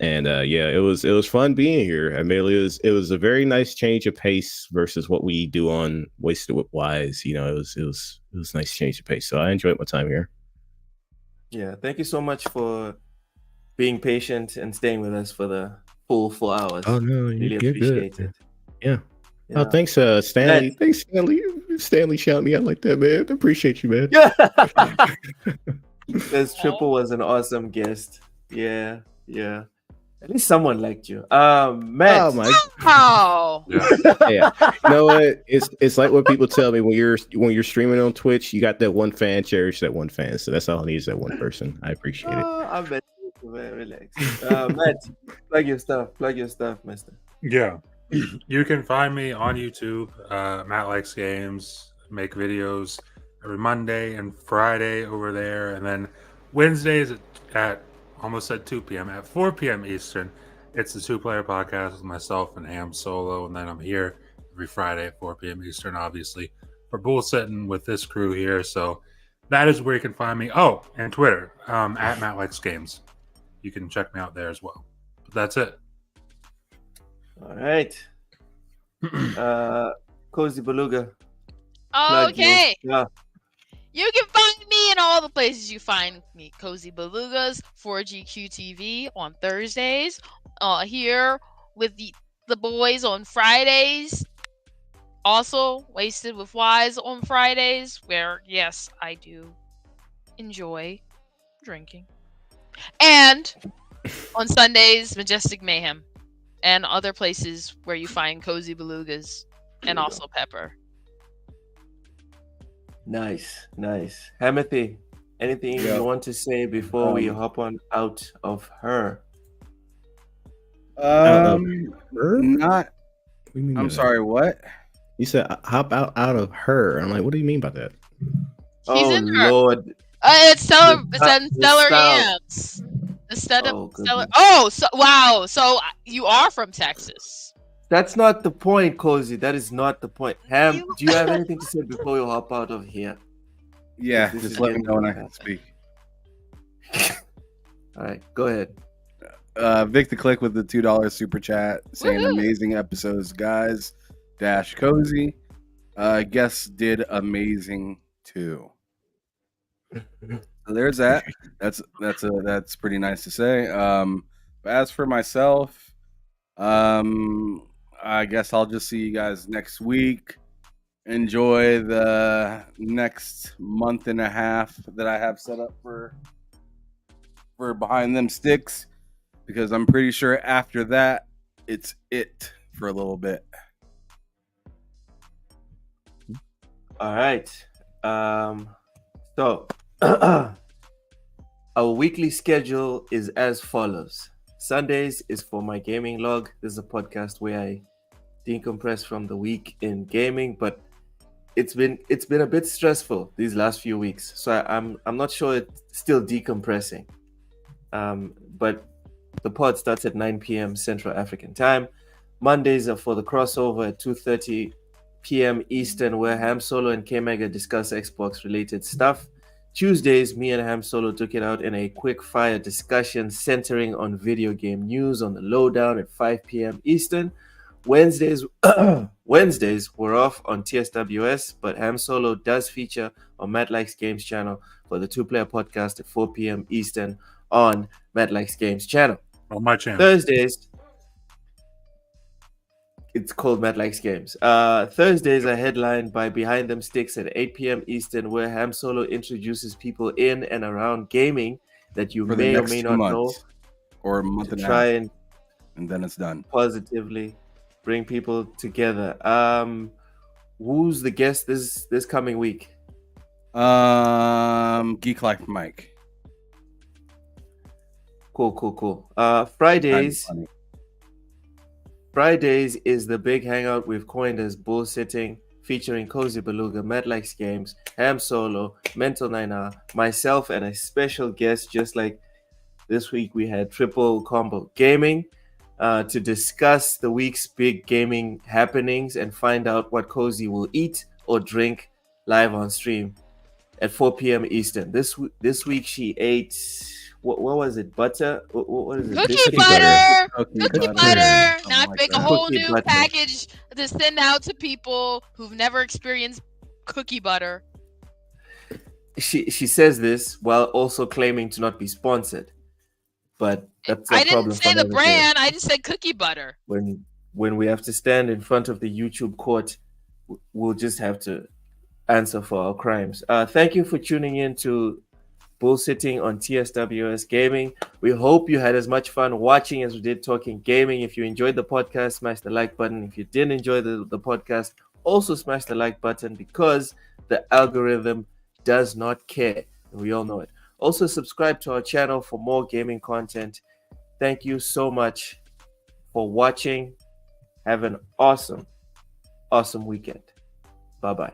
Speaker 8: And yeah, it was fun being here. I mean, it was a very nice change of pace versus what we do on Wasted with Wise. It was nice change of pace. So I enjoyed my time here.
Speaker 3: Yeah, thank you so much for being patient and staying with us for the full 4 hours.
Speaker 8: Oh no,
Speaker 3: Really
Speaker 8: you're
Speaker 3: appreciate
Speaker 8: good.
Speaker 3: it.
Speaker 8: Yeah.
Speaker 3: Yeah.
Speaker 8: Oh, thanks, Stanley. Thanks, Stanley. Stanley shout me out like that, man. I appreciate you, man.
Speaker 3: Yeah. Because Triple was an awesome guest. Yeah. At least someone liked you. Matt.
Speaker 8: Oh my.
Speaker 6: Oh.
Speaker 8: Yeah. You know what? It's like what people tell me when you're streaming on Twitch, you got that one fan, cherish that one fan. So that's all I need is that one person. I appreciate it.
Speaker 3: I bet you, man. Relax. Matt, plug your stuff, mister.
Speaker 7: Yeah. You can find me on YouTube, Matt Likes Games, make videos every Monday and Friday over there. And then Wednesdays at almost at 2 p.m. At 4 p.m. Eastern, it's the two-player podcast with myself and Ham Solo. And then I'm here every Friday at 4 p.m. Eastern, obviously, for BullSittin with this crew here. So that is where you can find me. Oh, and Twitter, at Matt Likes Games. You can check me out there as well. But that's it.
Speaker 3: All right. Cozy Beluga. plug
Speaker 6: Okay.
Speaker 3: your stuff.
Speaker 6: You can find me in all the places you find me. Cozy Belugas, 4GQTV on Thursdays. Here with the boys on Fridays. Also, Wasted with Wise on Fridays, where, yes, I do enjoy drinking. And on Sundays, Majestic Mayhem. And other places where you find Cozy Belugas and also Pepper.
Speaker 3: Nice. Hamothy, anything you want to say before we hop on out of her?
Speaker 9: Not. I'm sorry. What?
Speaker 8: You said hop out of her. I'm like, what do you mean by that?
Speaker 6: He's
Speaker 3: Oh
Speaker 6: in her.
Speaker 3: Lord!
Speaker 6: It's Stellar
Speaker 3: The
Speaker 6: Ants. Instead of Stellar.
Speaker 3: goodness.
Speaker 6: Oh, so wow! So you are from Texas.
Speaker 3: That's not the point, Cozy. That is not the point. Ham, do you have anything to say before we hop out of here?
Speaker 9: Yeah,
Speaker 3: This
Speaker 9: just
Speaker 3: is
Speaker 9: let me
Speaker 3: getting
Speaker 9: know when I
Speaker 3: bad.
Speaker 9: can speak.
Speaker 3: All right, go ahead.
Speaker 9: Vic the Click with the $2 super chat saying
Speaker 6: Woohoo.
Speaker 9: amazing episodes, guys. Dash Cozy. Guests did amazing too. So there's that. That's pretty nice to say. But as for myself, I guess I'll just see you guys next week. Enjoy the next month and a half that I have set up for Behind Them Sticks, because I'm pretty sure after that it's it for a little bit.
Speaker 3: All right. So our weekly schedule is as follows. Sundays is for my gaming log. This is a podcast where I decompress from the week in gaming, but it's been a bit stressful these last few weeks. So I'm not sure it's still decompressing. But the pod starts at 9 p.m. Central African time. Mondays are for the crossover at 2:30 p.m. Eastern, where Ham Solo and K-Mega discuss Xbox related stuff. Tuesdays, me and Ham Solo took it out in a quick fire discussion centering on video game news on the lowdown at 5 p.m. Eastern. Wednesdays we're off on TSWS, but Ham Solo does feature on Matt Likes Games channel for the two-player podcast at 4 p.m. Eastern on Matt Likes Games channel.
Speaker 7: On my channel.
Speaker 3: Thursdays, it's called Matt Likes Games. Thursdays are headlined by Behind Them Sticks at 8 p.m. Eastern, where Ham Solo introduces people in and around gaming that you
Speaker 9: For the
Speaker 3: may or
Speaker 9: next
Speaker 3: may
Speaker 9: 2
Speaker 3: not
Speaker 9: months,
Speaker 3: know,
Speaker 9: or a month
Speaker 3: to
Speaker 9: and a
Speaker 3: try
Speaker 9: half,
Speaker 3: and
Speaker 9: then it's done.
Speaker 3: positively bring people together. Who's the guest this coming week?
Speaker 9: Geek Life Mike.
Speaker 3: Cool.
Speaker 9: Kinda
Speaker 3: Fridays is the big hangout we've coined as BullSittin, featuring Cozy Beluga, Matt Likes Games, Ham Solo, Mental 9R, myself, and a special guest. Just like this week, we had Triple Combo Gaming to discuss the week's big gaming happenings and find out what Cozy will eat or drink live on stream at 4 p.m. Eastern. This week she ate what was it? Butter? What is it?
Speaker 6: Cookie butter.
Speaker 3: Cookie
Speaker 6: butter.
Speaker 3: Oh
Speaker 6: now I
Speaker 3: my
Speaker 6: make a
Speaker 3: God.
Speaker 6: whole
Speaker 3: Cookie
Speaker 6: new
Speaker 3: butter.
Speaker 6: package to send out to people who've never experienced cookie butter.
Speaker 3: She says this while also claiming to not be sponsored, but that's a
Speaker 6: I
Speaker 3: problem.
Speaker 6: didn't say the brand. I just said cookie butter.
Speaker 3: When we have to stand in front of the YouTube court, we'll just have to answer for our crimes. Thank you for tuning in to BullSittin on TSWS Gaming. We hope you had as much fun watching as we did talking gaming. If you enjoyed the podcast, smash the like button. If you didn't enjoy the podcast, also smash the like button because the algorithm does not care. We all know it. Also, subscribe to our channel for more gaming content. Thank you so much for watching. Have an awesome weekend. Bye-bye.